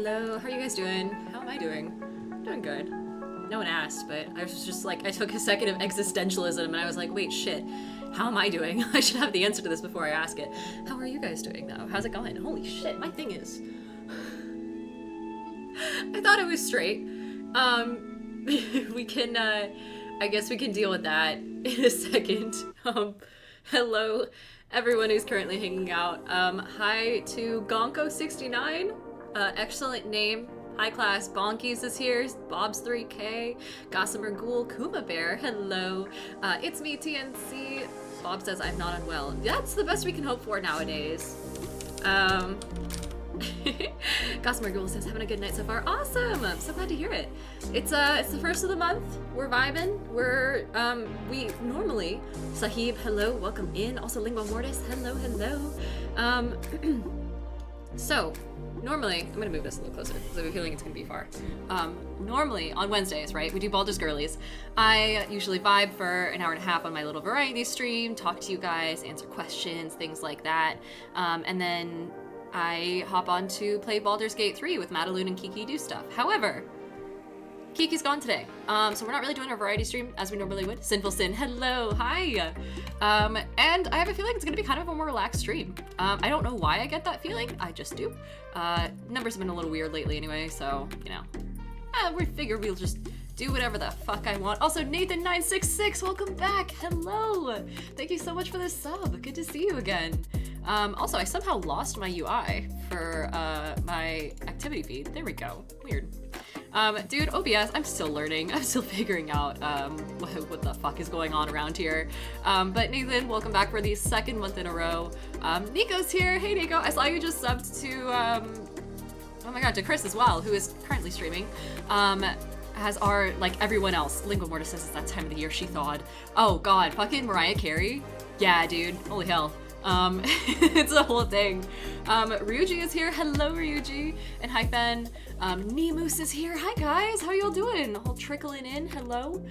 hello. How are you guys doing? How am I doing? I'm doing good. No one asked, but I was just like, I took a second of existentialism and I was like, wait, shit. How am I doing? I should have the answer to this before I ask it. How are you guys doing though? How's it going? Holy shit, my thing is... I thought it was straight. We can, I guess we can deal with that in a second. Hello, everyone who's currently hanging out. Hi to Gonko69. Excellent name. High class Bonkies is here. Bob's 3K. Gossamer Ghoul. Kuma Bear. Hello. It's me, TNC. Bob says I'm not unwell. That's the best we can hope for nowadays. Gossamer Ghoul says having a good night so far. Awesome. I'm so glad to hear it. It's the first of the month. We're vibing. We normally Sahib, hello, welcome in. Also Lingua Mortis, hello. So normally, I'm gonna move this a little closer because I have a feeling it's gonna be far. Normally on Wednesdays, right, we do Baldur's Girlies. I usually vibe for an hour and a half on my little variety stream, talk to you guys, answer questions, things like that. And then I hop on to play Baldur's Gate 3 with Madaloon and Kiki do stuff. However, Kiki's gone today, so we're not really doing our variety stream as we normally would. Sinful Sin, hello, hi. And I have a feeling it's gonna be kind of a more relaxed stream. I don't know why I get that feeling, I just do. Numbers have been a little weird lately anyway, so, you know. We figure we'll just do whatever the fuck I want. Also, Nathan966, welcome back, hello. Thank you so much for this sub, good to see you again. Also, I somehow lost my UI for my activity feed. There we go, weird. Dude, OBS, I'm still learning. I'm still figuring out what the fuck is going on around here. But Nathan, welcome back for the second month in a row. Nico's here. Hey, Nico. I saw you just subbed to, oh my god, to Chris as well, who is currently streaming. As are, like, everyone else. Lingua Mortis says it's that time of the year she thawed. Oh god, fucking Mariah Carey? Yeah, dude. Holy hell. It's a whole thing. Ryuji is here. Hello, Ryuji. And hi, Ben. Nemoose is here. Hi, guys. How y'all doing? Whole trickling in. Hello.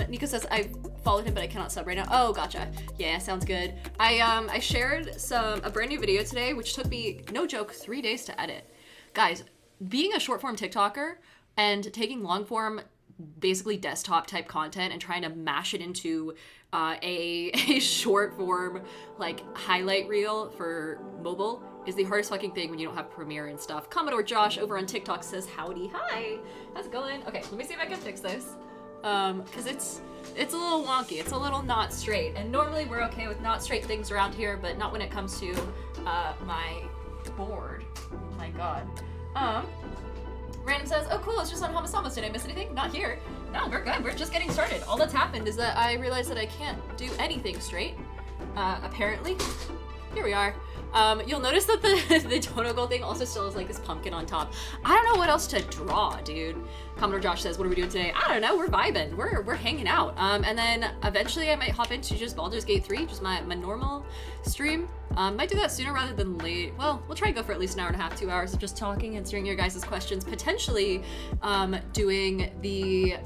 Nico says, I followed him, but I cannot sub right now. Oh, gotcha. Yeah, sounds good. I shared a brand new video today, which took me, no joke, 3 days to edit. Guys, being a short form TikToker and taking long form, basically desktop type content and trying to mash it into a short form like highlight reel for mobile is the hardest fucking thing when you don't have Premiere and stuff. Commodore Josh over on TikTok says howdy, hi, how's it going? Okay, let me see if I can fix this, because it's a little wonky, it's a little not straight, and normally we're okay with not straight things around here, but not when it comes to my board. My god. Random says, oh cool, it's just on Homosamos. Did I miss anything? Not here. No, we're good. We're just getting started. All that's happened is that I realized that I can't do anything straight. Apparently. Here we are. You'll notice that the Donegal thing also still has like this pumpkin on top. I don't know what else to draw, dude. Commodore Josh says, what are we doing today? I don't know, we're vibing. We're hanging out. And then eventually I might hop into just Baldur's Gate 3, just my normal stream. Might do that sooner rather than late. Well, we'll try and go for at least an hour and a half, 2 hours of just talking, answering your guys' questions, potentially doing the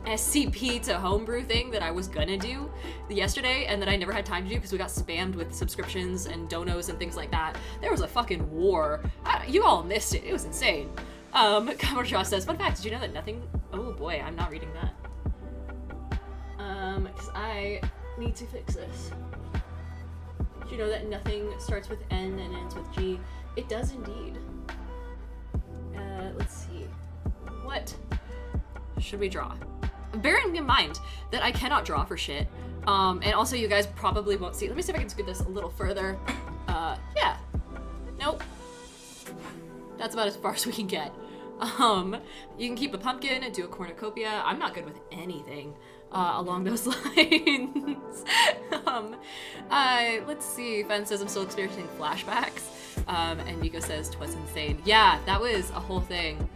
SCP to homebrew thing that I was gonna do yesterday and that I never had time to do because we got spammed with subscriptions and donos and things like that. There was a fucking war. You all missed it. It was insane. Commodore Josh says, fun fact, did you know that nothing... Oh boy, I'm not reading that. Because I need to fix this. Did you know that nothing starts with N and ends with G? It does indeed. Let's see. What should we draw? Bearing in mind that I cannot draw for shit. And also you guys probably won't see. Let me see if I can scoot this a little further. Yeah. Nope. That's about as far as we can get. You can keep a pumpkin and do a cornucopia. I'm not good with anything along those lines. Let's see. Fen says I'm still experiencing flashbacks. And Nico says 'twas insane. Yeah, that was a whole thing.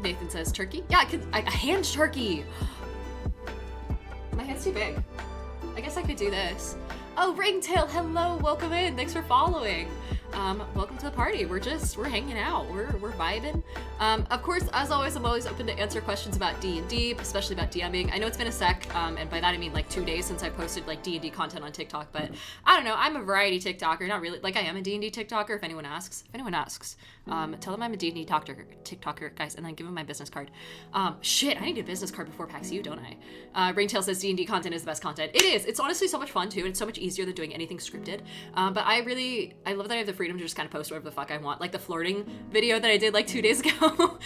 Nathan says turkey. Yeah, a hand turkey. My hand's too big. I guess I could do this. Oh, Ringtail, hello, welcome in. Thanks for following. Welcome to the party. We're hanging out. We're vibing. Of course, as always, I'm always open to answer questions about D&D, especially about DMing. I know it's been a sec, and by that I mean like 2 days since I posted like D&D content on TikTok, but I don't know, I'm a variety TikToker, not really, like I am a D&D TikToker if anyone asks. Tell them I'm a D&D TikToker, guys, and then give them my business card. Shit, I need a business card before PAX U, don't I? Ringtail says D&D content is the best content. It is, it's honestly so much fun too, and it's so much easier than doing anything scripted. But I love that I have the freedom to just kind of post whatever the fuck I want, like the flirting video that I did like 2 days ago.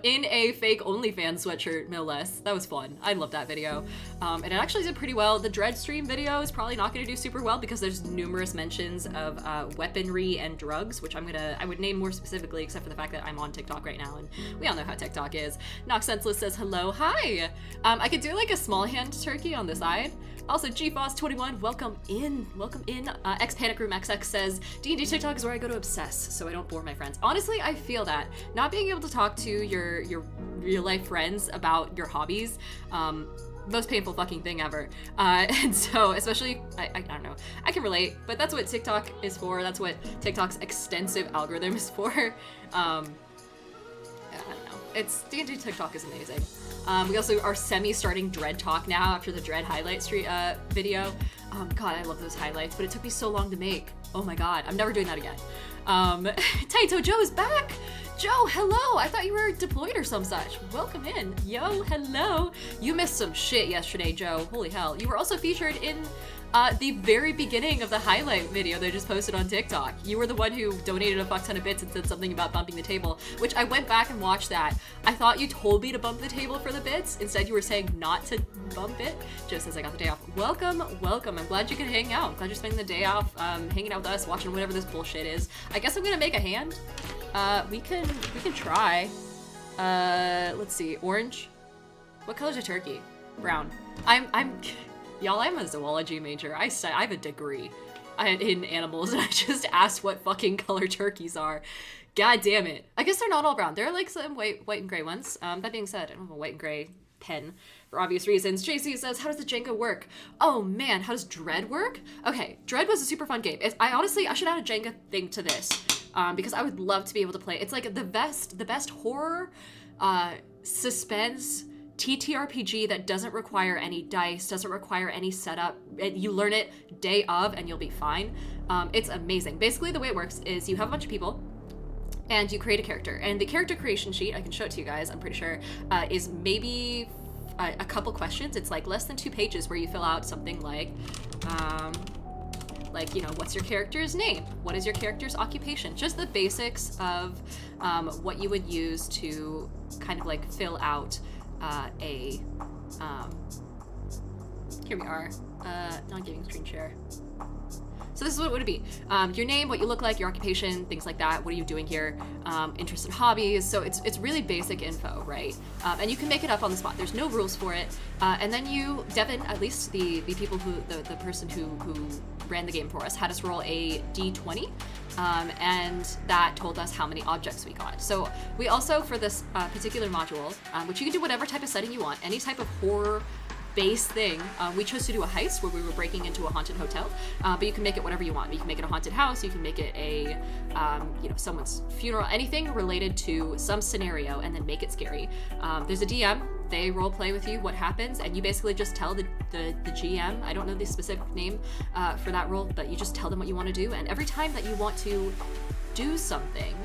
In a fake OnlyFans sweatshirt, no less. That was fun. I love that video. And it actually did pretty well. The Dread stream video is probably not going to do super well because there's numerous mentions of weaponry and drugs, which I would name more specifically, except for the fact that I'm on TikTok right now, and we all know how TikTok is. Knox Senseless says hello, hi. I could do like a small hand turkey on the side. Also, GFoss21, welcome in. X Panic Room XX says, D&D TikTok is where I go to obsess, so I don't bore my friends. Honestly, I feel that. Not being able to talk to your real life friends about your hobbies, most painful fucking thing ever. And so, especially, I don't know, I can relate, but that's what TikTok is for. That's what TikTok's extensive algorithm is for. I don't know. D&D TikTok is amazing. We also are semi-starting Dread Talk now after the Dread highlight video. God, I love those highlights, but it took me so long to make. Oh my god, I'm never doing that again. Taito Joe is back! Joe, hello! I thought you were deployed or some such. Welcome in. Yo, hello! You missed some shit yesterday, Joe. Holy hell. You were also featured in the very beginning of the highlight video they just posted on TikTok. You were the one who donated a fuck ton of bits and said something about bumping the table, which I went back and watched that. I thought you told me to bump the table for the bits. Instead, you were saying not to bump it, just as I got the day off. Welcome. I'm glad you could hang out. I'm glad you're spending the day off hanging out with us, watching whatever this bullshit is. I guess I'm gonna make a hand. We can try. Let's see. Orange. What color's a turkey? Brown. Y'all, I'm a zoology major. I have a degree in animals, and I just asked what fucking color turkeys are. God damn it. I guess they're not all brown. There are like some white and gray ones. That being said, I don't have a white and gray pen for obvious reasons. JC says, how does the Jenga work? Oh man, how does Dread work? Okay, Dread was a super fun game. I should add a Jenga thing to this, because I would love to be able to play. It's like the best horror, suspense, TTRPG that doesn't require any dice, doesn't require any setup. You learn it day of and you'll be fine. It's amazing. Basically, the way it works is you have a bunch of people and you create a character. And the character creation sheet, I can show it to you guys, I'm pretty sure, is maybe a couple questions. It's like less than 2 pages where you fill out something like, you know, what's your character's name? What is your character's occupation? Just the basics of what you would use to kind of like fill out here we are, not giving screen share. So this is what would it be? Your name, what you look like, your occupation, things like that. What are you doing here? Interests and hobbies. So it's really basic info, right? And you can make it up on the spot. There's no rules for it. And then Devin, at least the people the person who ran the game for us, had us roll a D20. And that told us how many objects we got. So we also, for this particular module, which you can do whatever type of setting you want, any type of horror base thing, we chose to do a heist where we were breaking into a haunted hotel, but you can make it whatever you want. You can make it a haunted house, you can make it a, someone's funeral, anything related to some scenario, and then make it scary. There's a DM, they role play with you what happens, and you basically just tell the GM, I don't know the specific name for that role, but you just tell them what you want to do, and every time that you want to do something,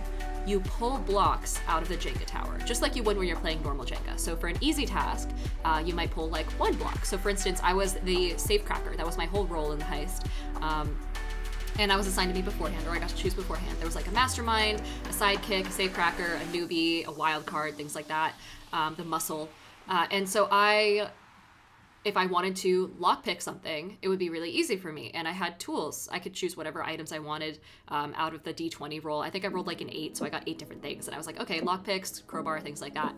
you pull blocks out of the Jenga tower, just like you would when you're playing normal Jenga. So for an easy task, you might pull like 1 block. So for instance, I was the safecracker. That was my whole role in the heist. And I was assigned to me beforehand, or I got to choose beforehand. There was like a mastermind, a sidekick, a safecracker, a newbie, a wild card, things like that, the muscle. And so if I wanted to lockpick something, it would be really easy for me. And I had tools. I could choose whatever items I wanted out of the D20 roll. I think I rolled like an 8, so I got 8 different things. And I was like, okay, lockpicks, crowbar, things like that.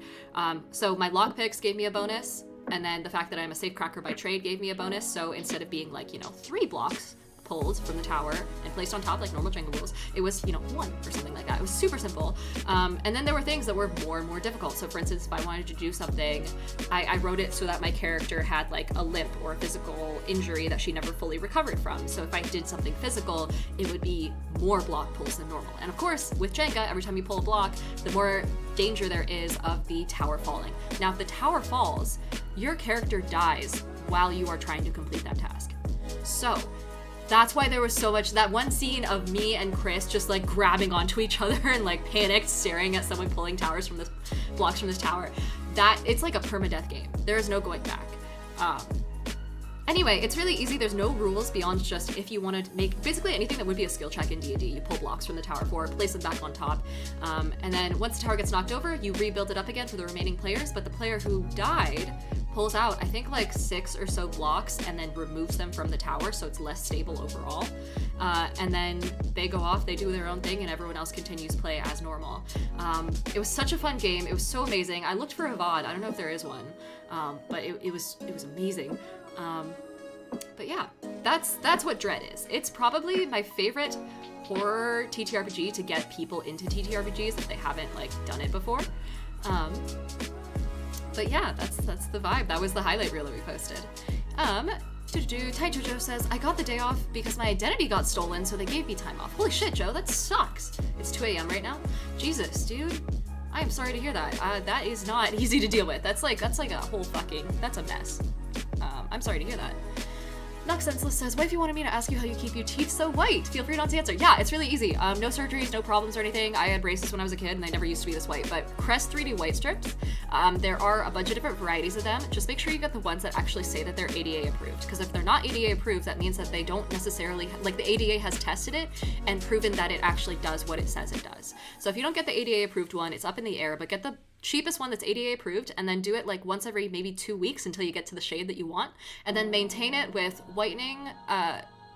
So my lockpicks gave me a bonus. And then the fact that I'm a safecracker by trade gave me a bonus. So instead of being like, 3 blocks pulled from the tower and placed on top like normal Jenga rules, it was 1 or something like that. It was super simple. And then there were things that were more and more difficult. So for instance, if I wanted to do something, I wrote it so that my character had like a limp or a physical injury that she never fully recovered from. So if I did something physical, it would be more block pulls than normal. And of course, with Jenga, every time you pull a block, the more danger there is of the tower falling. Now, if the tower falls, your character dies while you are trying to complete that task. So that's why there was so much, that one scene of me and Chris just like grabbing onto each other and like panicked staring at someone pulling blocks from this tower. That it's like a permadeath game. There is no going back. Anyway, it's really easy. There's no rules beyond just if you want to make basically anything that would be a skill check in D&D. You pull blocks from the tower forward, place them back on top, and then once the tower gets knocked over, you rebuild it up again for the remaining players. But the player who died pulls out, I think, like 6 or so blocks and then removes them from the tower, so it's less stable overall. And then they go off, they do their own thing, and everyone else continues play as normal. It was such a fun game. It was so amazing. I looked for a VOD. I don't know if there is one, but it was amazing. But yeah, that's what Dread is. It's probably my favorite horror TTRPG to get people into TTRPGs if they haven't like done it before. But yeah, that's the vibe. That was the highlight reel that we posted. Ty Jojo says, I got the day off because my identity got stolen, so they gave me time off. Holy shit, Joe, that sucks. It's 2 a.m. right now. Jesus, dude. I am sorry to hear that. That is not easy to deal with. That's like a whole that's a mess. I'm sorry to hear that. Noxenseless says, Wifey wanted me to ask you how you keep your teeth so white. Feel free not to answer. Yeah, it's really easy. No surgeries, no problems or anything. I had braces when I was a kid and they never used to be this white, but Crest 3D white strips, there are a bunch of different varieties of them. Just make sure you get the ones that actually say that they're ADA approved, because if they're not ADA approved, that means that they don't necessarily, like the ADA has tested it and proven that it actually does what it says it does. So if you don't get the ADA approved one, it's up in the air, but get the cheapest one that's ADA approved and then do it like once every maybe 2 weeks until you get to the shade that you want, and then maintain it with whitening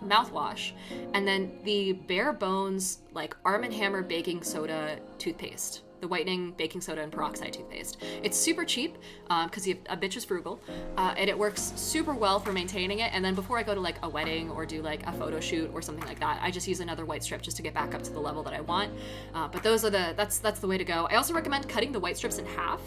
mouthwash and then the bare bones like Arm & Hammer baking soda toothpaste, the whitening baking soda and peroxide toothpaste. It's super cheap because a bitch is frugal, and it works super well for maintaining it. And then before I go to like a wedding or do like a photo shoot or something like that, I just use another white strip just to get back up to the level that I want. But those are that's the way to go. I also recommend cutting the white strips in half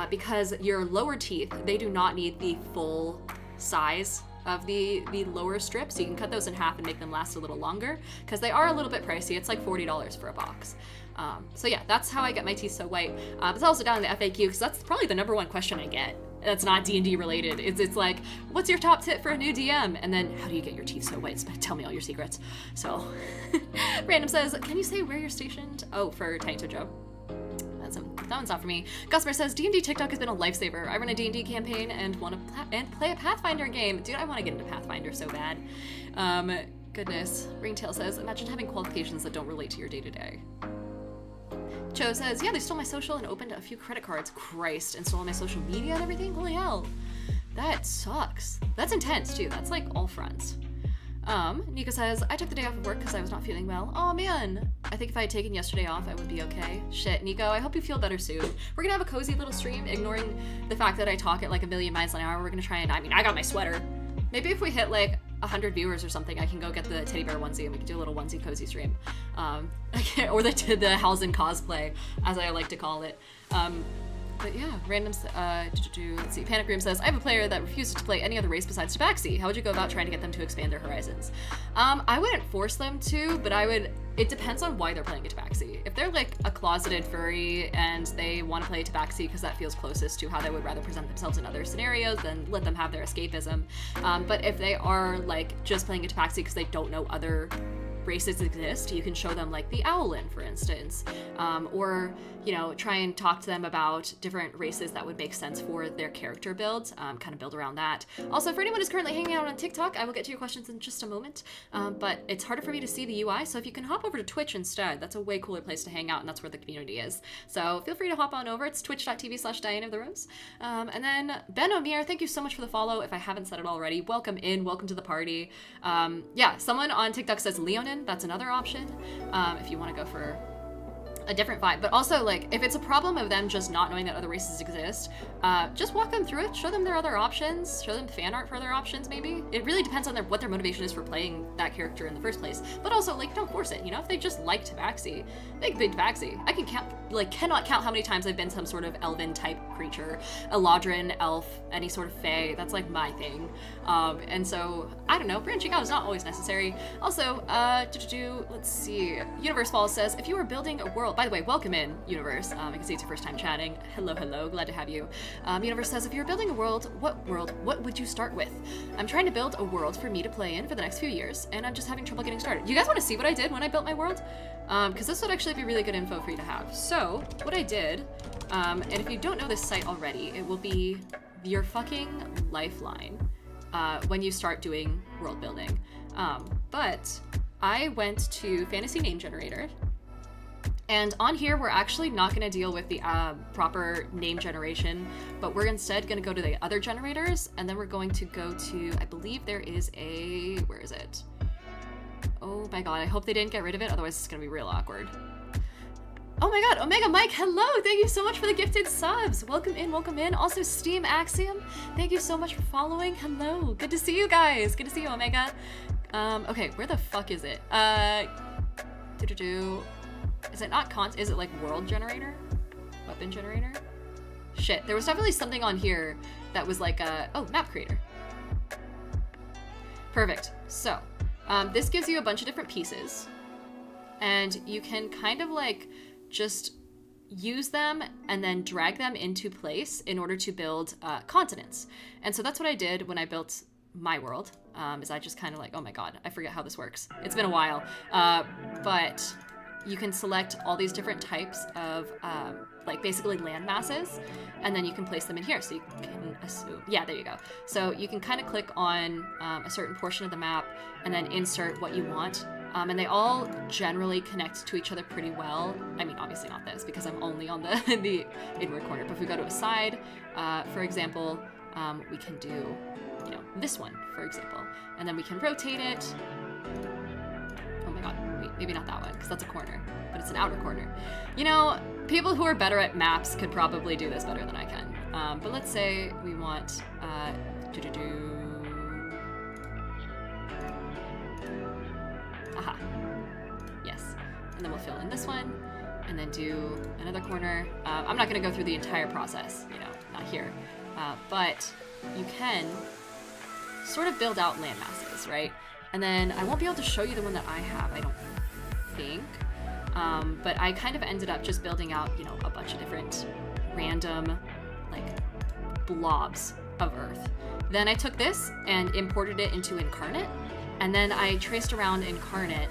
because your lower teeth, they do not need the full size of the lower strips. So you can cut those in half and make them last a little longer because they are a little bit pricey. It's like $40 for a box. So yeah, that's how I get my teeth so white. It's also down in the FAQ because that's probably the number one question I get that's not D&D related. It's like, what's your top tip for a new DM? And then, how do you get your teeth so white? Tell me all your secrets. So, Random says, can you say where you're stationed? Oh, for Tiny Joe. That one's not for me. Gosper says, D&D TikTok has been a lifesaver. I run a D&D campaign and play a Pathfinder game. Dude, I want to get into Pathfinder so bad. Goodness. Ringtail says, imagine having qualifications that don't relate to your day-to-day. Joe says, yeah, they stole my social and opened a few credit cards. Christ, and stole my social media and everything? Holy hell. That sucks. That's intense, too. That's like all fronts. Nico says, I took the day off of work because I was not feeling well. Oh man, I think if I had taken yesterday off, I would be okay. Shit, Nico, I hope you feel better soon. We're gonna have a cozy little stream, ignoring the fact that I talk at like 1,000,000 miles an hour. We're gonna try and, I got my sweater. Maybe if we hit like 100 viewers or something, I can go get the teddy bear onesie and we can do a little onesie cozy stream. Or the Halzen cosplay, as I like to call it. But yeah, let's see. Panic Room says, I have a player that refuses to play any other race besides Tabaxi. How would you go about trying to get them to expand their horizons? I wouldn't force them to, but it depends on why they're playing a Tabaxi. If they're like a closeted furry and they want to play Tabaxi because that feels closest to how they would rather present themselves in other scenarios, then let them have their escapism. But if they are like just playing a Tabaxi because they don't know other races exist, you can show them like the Owlin, for instance, or try and talk to them about different races that would make sense for their character builds, kind of build around that. Also, for anyone who's currently hanging out on TikTok, I will get to your questions in just a moment, but it's harder for me to see the UI, so if you can hop over to Twitch instead, that's a way cooler place to hang out, and that's where the community is. So feel free to hop on over. It's twitch.tv/DianaofTheRose. And then Ben O'Meara, thank you so much for the follow. If I haven't said it already, welcome to the party. Yeah, someone on TikTok says Leonin. That's another option if you want to go for a different vibe. But also, like, if it's a problem of them just not knowing that other races exist, just walk them through it, show them their other options, show them fan art for other options, maybe. It really depends on what their motivation is for playing that character in the first place. But also, like, don't force it, if they just like Tabaxi, they can play Tabaxi. I can like cannot count how many times I've been some sort of elven type creature, Eladrin, elf, any sort of fae. That's like my thing. And so I don't know, branching out is not always necessary. Also, let's see. Universe Falls says, if you were building a world, by the way, welcome in, Universe. I can see it's your first time chatting. Hello, glad to have you. Universe says, if you were building a world, what would you start with? I'm trying to build a world for me to play in for the next few years, and I'm just having trouble getting started. You guys want to see what I did when I built my world? Because this would actually be really good info for you to have. So, what I did, and if you don't know this site already, it will be your fucking lifeline when you start doing world building. But I went to Fantasy Name Generator, and on here we're actually not going to deal with the proper name generation, but we're instead going to go to the other generators, and then we're going to go to, I believe there is a, where is it? Oh my god, I hope they didn't get rid of it, otherwise it's gonna be real awkward. Oh my god, Omega Mike, hello! Thank you so much for the gifted subs! Welcome in. Also, Steam Axiom, thank you so much for following. Hello, good to see you guys. Good to see you, Omega. Okay, where the fuck is it? Is it not is it like world generator? Weapon generator? Shit, there was definitely something on here that was like oh, map creator. Perfect, so. This gives you a bunch of different pieces, and you can kind of like just use them and then drag them into place in order to build continents. And so that's what I did when I built my world, is I just kind of like, oh my god, I forget how this works. It's been a while, but you can select all these different types of like basically land masses, and then you can place them in here. So you can assume, yeah, there you go. So you can kind of click on a certain portion of the map and then insert what you want. And they all generally connect to each other pretty well. I mean, obviously not this because I'm only on the inward corner, but if we go to a side, for example, we can do, you know, this one, for example, and then we can rotate it. Oh my god, wait, maybe not that one, because that's a corner, but it's an outer corner. You know, people who are better at maps could probably do this better than I can. But let's say we want, aha, yes. And then we'll fill in this one, and then do another corner. I'm not gonna go through the entire process, you know, not here. But you can sort of build out land masses, right? And then I won't be able to show you the one that I have, I don't think. But I kind of ended up just building out, you know, a bunch of different random, like, blobs of Earth. Then I took this and imported it into Incarnate, and then I traced around Incarnate,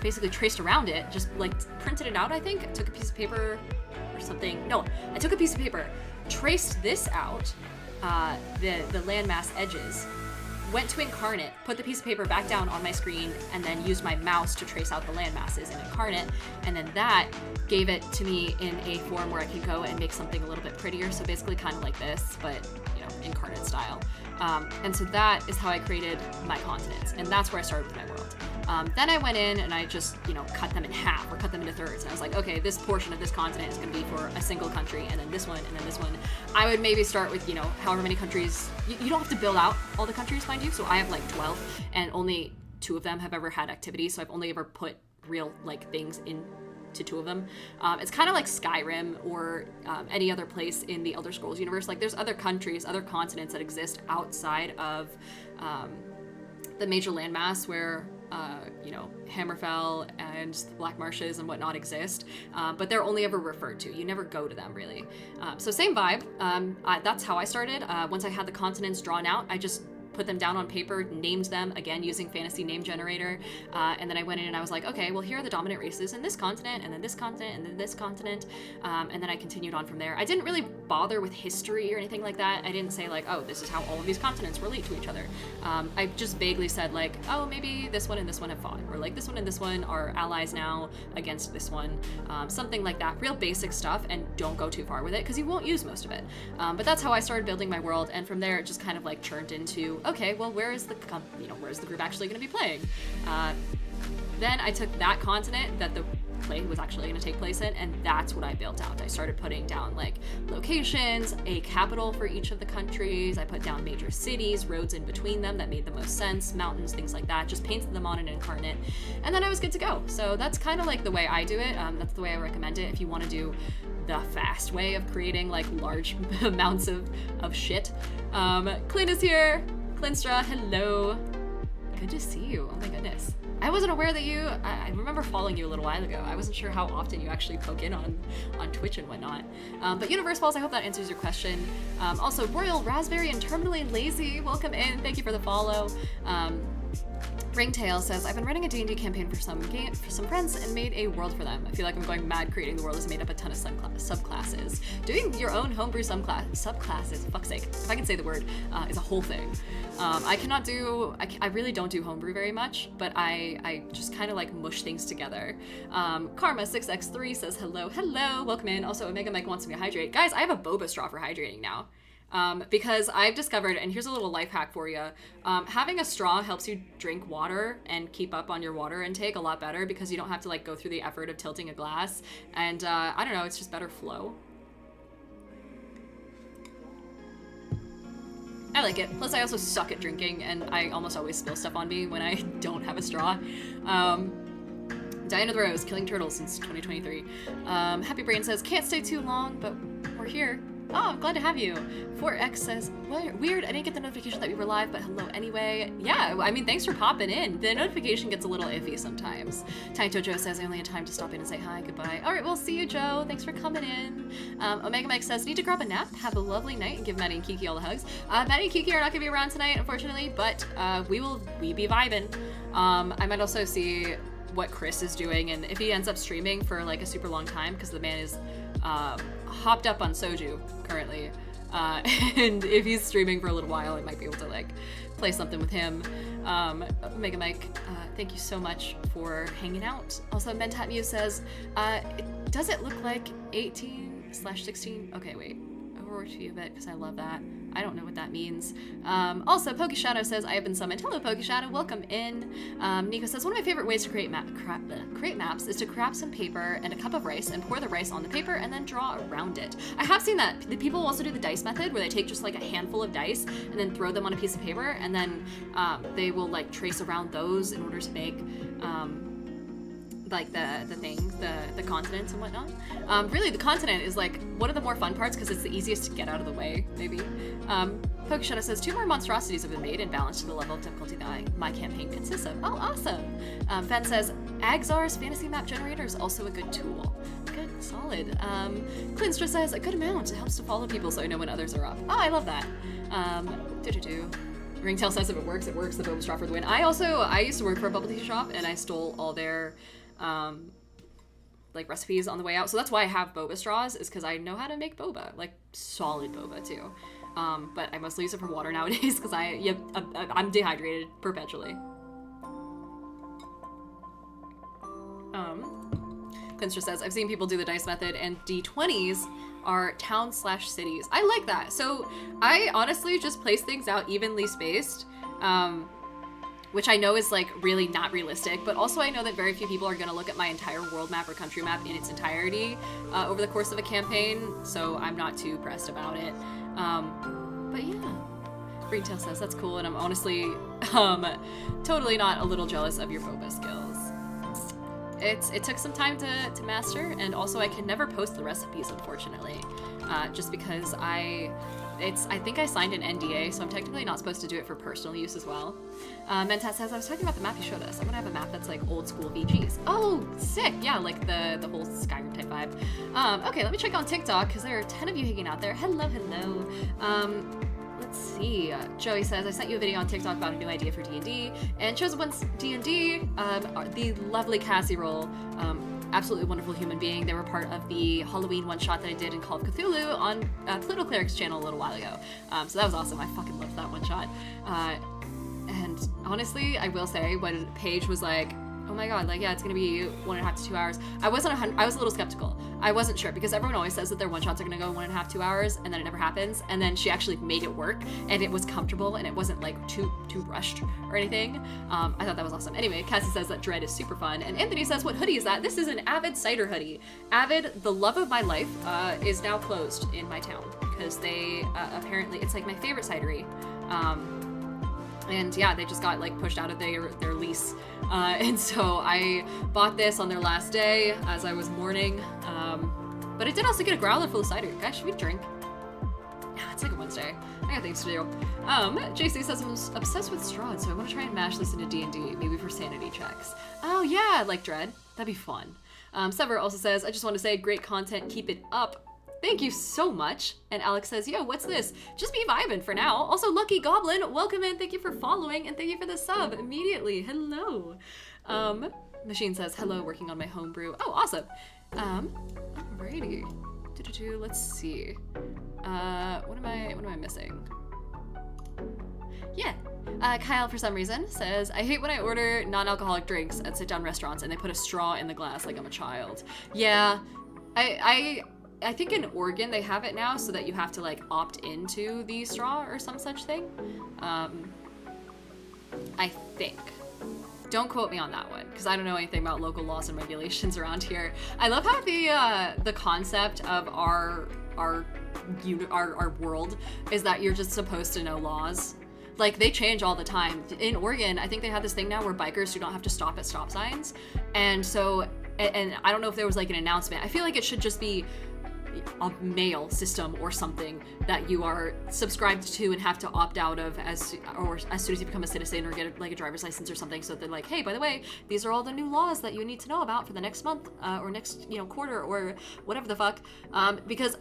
basically traced around it, just like printed it out, I think. I took a piece of paper or something. No, I took a piece of paper, traced this out, the landmass edges, went to Incarnate, put the piece of paper back down on my screen, and then used my mouse to trace out the land masses in Incarnate, and then that gave it to me in a form where I can go and make something a little bit prettier, so basically kind of like this, but, you know, Incarnate style. And so that is how I created my continents, and that's where I started with my world. Then I went in and I just, you know, cut them in half or cut them into thirds. And I was like, okay, this portion of this continent is going to be for a single country, and then this one, and then this one. I would maybe start with, you know, however many countries. You don't have to build out all the countries, mind you. So I have like 12, and only 2 of them have ever had activity. So I've only ever put real like things into 2 of them. It's kind of like Skyrim or any other place in the Elder Scrolls universe. Like there's other countries, other continents that exist outside of the major landmass where you know, Hammerfell and the Black Marshes and whatnot exist, but they're only ever referred to. You never go to them, really. So same vibe. That's how I started. Once I had the continents drawn out, I just put them down on paper, named them, again, using Fantasy Name Generator, and then I went in and I was like, okay, well, here are the dominant races in this continent, and then this continent, and then this continent, and then I continued on from there. I didn't really bother with history or anything like that. I didn't say, like, oh, this is how all of these continents relate to each other. I just vaguely said, like, oh, maybe this one and this one have fought, or, like, this one and this one are allies now against this one, something like that. Real basic stuff, and don't go too far with it, because you won't use most of it. But that's how I started building my world, and from there, it just kind of, like, churned into, okay, well, where's the group actually going to be playing? Then I took that continent that the play was actually going to take place in, and that's what I built out. I started putting down like locations, a capital for each of the countries. I put down major cities, roads in between them that made the most sense, mountains, things like that, just painted them on an incarnate, and then I was good to go. So that's kind of like the way I do it. That's the way I recommend it if you want to do the fast way of creating like large amounts of shit. Clint is here. Clinstra, hello. Good to see you. Oh my goodness. I wasn't aware that I remember following you a little while ago. I wasn't sure how often you actually poke in on Twitch and whatnot. But Universe Balls, I hope that answers your question. Also, Royal Raspberry and Terminally Lazy, welcome in. Thank you for the follow. Ringtail says, I've been running a D&D campaign for some friends and made a world for them. I feel like I'm going mad creating the world has made up a ton of subclasses. Doing your own homebrew subclasses, fuck's sake, if I can say the word, is a whole thing. I really don't do homebrew very much, but I just kind of like mush things together. Karma6x3 says, hello, welcome in. Also, Omega Mike wants me to hydrate. Guys, I have a boba straw for hydrating now. Because I've discovered, and here's a little life hack for you, having a straw helps you drink water and keep up on your water intake a lot better because you don't have to like go through the effort of tilting a glass, and I don't know, it's just better flow. I like it. Plus I also suck at drinking, and I almost always spill stuff on me when I don't have a straw. Diana the Rose, killing turtles since 2023. Happy Brain says, can't stay too long, but we're here. Oh, I'm glad to have you. 4X says, weird, I didn't get the notification that we were live, but hello anyway. Yeah, I mean, thanks for popping in. The notification gets a little iffy sometimes. Tiny Joe says, I only had time to stop in and say hi, goodbye. All right, we'll see you, Joe. Thanks for coming in. Omega Mike says, need to grab a nap, have a lovely night, and give Maddie and Kiki all the hugs. Maddie and Kiki are not gonna be around tonight, unfortunately, but we be vibing. I might also see what Chris is doing, and if he ends up streaming for like a super long time, because the man is hopped up on soju currently, and if he's streaming for a little while, I might be able to like play something with him. Mega Mike, thank you so much for hanging out. Also, Mentat Mew says, does it look like 18/16? Okay, wait. Overworked to you a bit because I love that. I don't know what that means. Also, Pokeshadow says, I have been summoned. Hello, Pokeshadow. Welcome in. Nico says, one of my favorite ways to create maps is to grab some paper and a cup of rice and pour the rice on the paper and then draw around it. I have seen that. The people also do the dice method where they take just like a handful of dice and then throw them on a piece of paper, and then they will like trace around those in order to make like the things, the continents and whatnot. Really, the continent is like one of the more fun parts because it's the easiest to get out of the way, maybe. Pokeshadow says, 2 more monstrosities have been made and balanced to the level of difficulty that my campaign consists of. Oh, awesome. Fen says, Agzar's fantasy map generator is also a good tool. Good, solid. Clinstra says, a good amount. It helps to follow people so I know when others are up. Oh, I love that. Ringtail says if it works, it works. The boba straw for the win. I used to work for a bubble tea shop, and I stole all their like recipes on the way out. So that's why I have boba straws, is because I know how to make boba, like solid boba too. But I mostly use it for water nowadays because I'm dehydrated perpetually. Clinstra says, I've seen people do the dice method, and D20s are towns/cities. I like that. So I honestly just place things out evenly spaced, which I know is like really not realistic, but also I know that very few people are gonna look at my entire world map or country map in its entirety over the course of a campaign, so I'm not too pressed about it. But yeah, Greentail says that's cool, and I'm honestly totally not a little jealous of your boba skills. It took some time to master, and also I can never post the recipes, unfortunately, just because I think I signed an NDA, so I'm technically not supposed to do it for personal use as well. Mentat says, I was talking about the map you showed us. I'm gonna have a map that's like old school VGs. Oh, sick! Yeah, like the whole Skyrim type vibe. Okay, let me check on TikTok, because there are 10 of you hanging out there. Hello. Let's see. Joey says, I sent you a video on TikTok about a new idea for D&D, and Chosen One's D&D, the lovely Cassie roll, absolutely wonderful human being. They were part of the Halloween one-shot that I did in Call of Cthulhu on Pluto Cleric's channel a little while ago. So that was awesome. I fucking loved that one-shot. And honestly, I will say, when Paige was like, Oh my god, like, yeah, it's gonna be 1.5 to 2 hours. I was a little skeptical. I wasn't sure because everyone always says that their one-shots are gonna go 1.5 to 2 hours, and then it never happens. And then she actually made it work, and it was comfortable, and it wasn't like too rushed or anything. I thought that was awesome. Anyway, Cassie says that Dread is super fun, and Anthony says, what hoodie is that? This is an Avid cider hoodie. Avid, the love of my life, is now closed in my town because they apparently, it's like my favorite cidery. And yeah, they just got like pushed out of their lease. And so I bought this on their last day as I was mourning. But I did also get a growler full of cider. Guys, should we drink? Yeah, it's like a Wednesday. I got things to do. JC says I'm obsessed with Strahd, so I want to try and mash this into D&D, maybe for sanity checks. Oh yeah, like Dread. That'd be fun. Sever also says, I just want to say, great content, keep it up. Thank you so much. And Alex says, yo, what's this? Just me vibing for now. Also, Lucky Goblin, welcome in. Thank you for following, and thank you for the sub immediately. Hello. Machine says, hello, working on my homebrew. Oh, awesome. Alrighty. Let's see. What am I missing? Yeah. Kyle, for some reason, says, I hate when I order non-alcoholic drinks at sit-down restaurants and they put a straw in the glass like I'm a child. Yeah, I think in Oregon they have it now so that you have to like opt into the straw or some such thing. I think. Don't quote me on that one because I don't know anything about local laws and regulations around here. I love how the concept of our world is that you're just supposed to know laws. Like, they change all the time. In Oregon, I think they have this thing now where bikers do not have to stop at stop signs. And so, and I don't know if there was like an announcement. I feel like it should just be a mail system or something that you are subscribed to and have to opt out of as soon as you become a citizen or get like a driver's license or something. So they're like, hey, by the way, these are all the new laws that you need to know about for the next month or next quarter or whatever the fuck. Because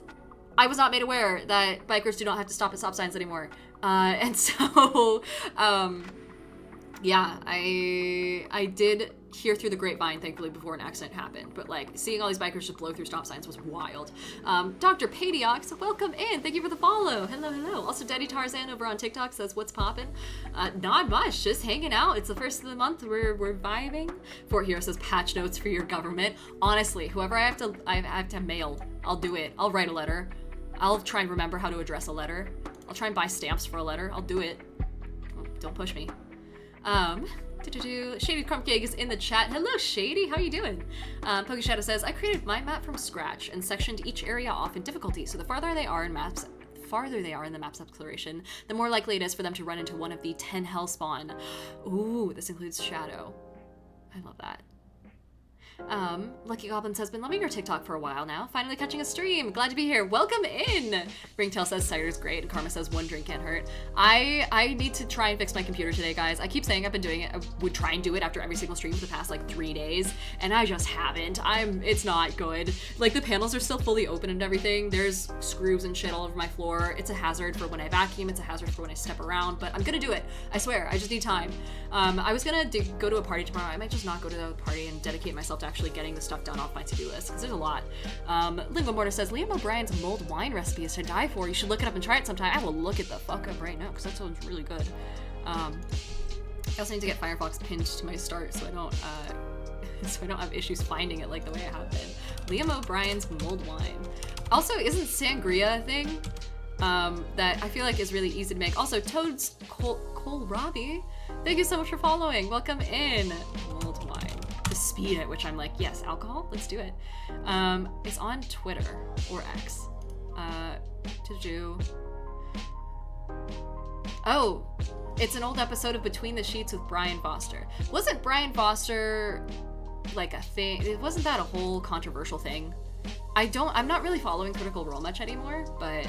I was not made aware that bikers do not have to stop at stop signs anymore. And so, yeah, I did hear through the grapevine, thankfully, before an accident happened. But like seeing all these bikers just blow through stop signs was wild. Dr. Padiox, welcome in. Thank you for the follow. Hello. Also, Daddy Tarzan over on TikTok says, what's poppin'? Not much, just hanging out. It's the first of the month. We're vibing. Fort Hero says, patch notes for your government. Honestly, whoever I have to mail, I'll do it. I'll write a letter. I'll try and remember how to address a letter. I'll try and buy stamps for a letter. I'll do it. Oh, don't push me. Shady Crumpcake is in the chat. Hello, Shady. How you doing? Pokeshadow says, I created my map from scratch and sectioned each area off in difficulty. So the farther they are in the map's exploration, the more likely it is for them to run into one of the 10 hellspawn. Ooh, this includes Shadow. I love that. Lucky Goblins has been loving your TikTok for a while now. Finally catching a stream. Glad to be here. Welcome in. Ringtail says cider's great. And Karma says one drink can't hurt. I need to try and fix my computer today, guys. I keep saying I've been doing it. I would try and do it after every single stream for the past like 3 days, and I just haven't. It's not good. Like, the panels are still fully open and everything. There's screws and shit all over my floor. It's a hazard for when I vacuum. It's a hazard for when I step around, but I'm gonna do it. I swear. I just need time. I was gonna go to a party tomorrow. I might just not go to the party and dedicate myself to actually getting the stuff done off my to-do list, because there's a lot. Lingua Mortar says, Liam O'Brien's mulled wine recipe is to die for. You should look it up and try it sometime. I will look it the fuck up right now, because that sounds really good. I also need to get Firefox pinned to my start so I don't have issues finding it like the way I have been. Liam O'Brien's mulled wine. Also, isn't sangria a thing that I feel like is really easy to make? Also, Toad's Kohlrabi, thank you so much for following. Welcome in. Mulled wine. The speed at which I'm like, yes, alcohol, let's do it. It's on Twitter or X. Oh, it's an old episode of Between the Sheets with Brian Foster. Wasn't Brian Foster like a thing? Wasn't that a whole controversial thing? I'm not really following Critical Role much anymore, but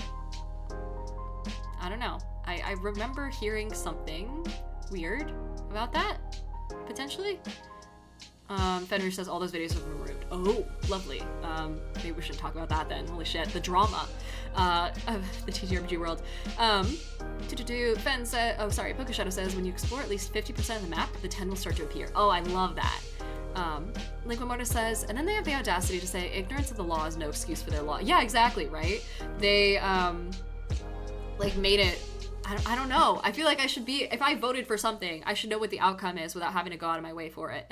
I don't know. I remember hearing something weird about that, potentially. Fenrir says all those videos have been removed. Oh, lovely. Maybe we should talk about that then. Holy shit, the drama of the TTRPG world. Fen said, oh sorry, Pokeshadow says when you explore at least 50% of the map, the 10 will start to appear. Oh, I love that. Lingua Morta says, and then they have the audacity to say ignorance of the law is no excuse for their law. Yeah, exactly, right? They like made it I don't know. I feel like I should be, if I voted for something, I should know what the outcome is without having to go out of my way for it.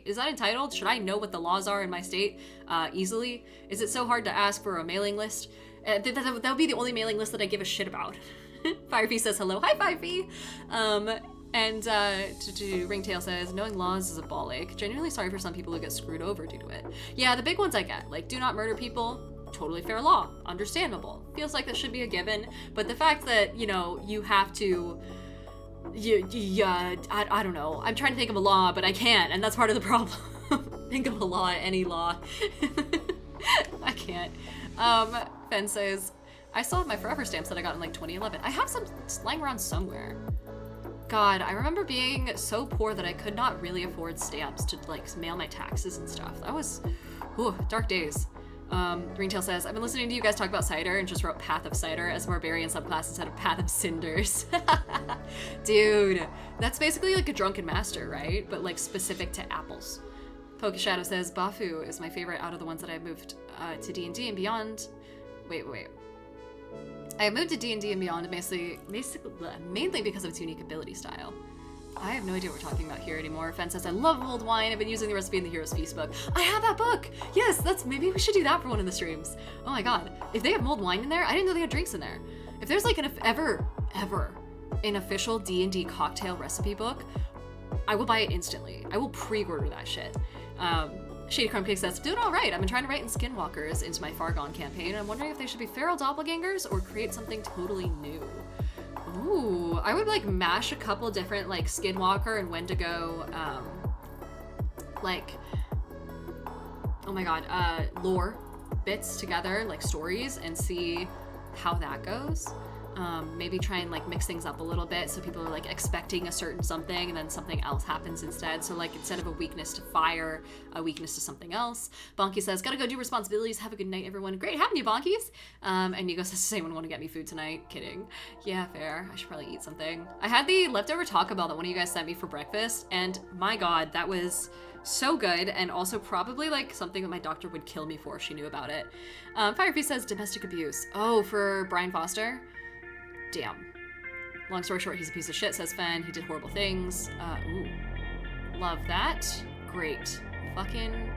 Is that entitled? Should I know what the laws are in my state easily? Is it so hard to ask for a mailing list? That would be the only mailing list that I give a shit about. Firefee says hello. Hi, Firefee. And Ringtail says, knowing laws is a ball ache. Genuinely sorry for some people who get screwed over due to it. Yeah, the big ones I get, like do not murder people. Totally fair law, understandable. Feels like that should be a given, but the fact that, you know, you have to, I don't know. I'm trying to think of a law, but I can't, and that's part of the problem. Think of a law, any law. I can't. Fen says, I still have my forever stamps that I got in like 2011. I have some lying around somewhere. God, I remember being so poor that I could not really afford stamps to like mail my taxes and stuff. That was, dark days. Ringtail says, I've been listening to you guys talk about cider and just wrote Path of Cider as a barbarian subclass instead of Path of Cinders. Dude, that's basically like a drunken master, right? But like specific to apples. Pokeshadow says, Bafu is my favorite out of the ones that I've moved to D&D and Beyond. Wait. I moved to D&D and Beyond mainly because of its unique ability style. I have no idea what we're talking about here anymore. Fen says, I love mulled wine. I've been using the recipe in the Hero's Feast book. I have that book! Yes, maybe we should do that for one of the streams. Oh my god. If they have mulled wine in there, I didn't know they had drinks in there. If there's like ever an official D&D cocktail recipe book, I will buy it instantly. I will pre-order that shit. Shady Crumb Cake says, doing all right. I've been trying to write in Skinwalkers into my Fargon campaign. I'm wondering if they should be feral doppelgangers or create something totally new. Ooh, I would like mash a couple different like Skinwalker and Wendigo, lore bits together, like stories, and see how that goes. Maybe try and like mix things up a little bit so people are like expecting a certain something and then something else happens instead. So like instead of a weakness to fire, a weakness to something else. Bonky says, gotta go do responsibilities. Have a good night, everyone. Great having you, Bonkies. And Nico says, does anyone want to get me food tonight? Kidding. Yeah, fair. I should probably eat something. I had the leftover Taco Bell that one of you guys sent me for breakfast, and my god, that was so good, and also probably like something that my doctor would kill me for if she knew about it. Firefee says domestic abuse. Oh, for Brian Foster? Damn. Long story short, he's a piece of shit, says Fen. He did horrible things. Love that. Great. Fucking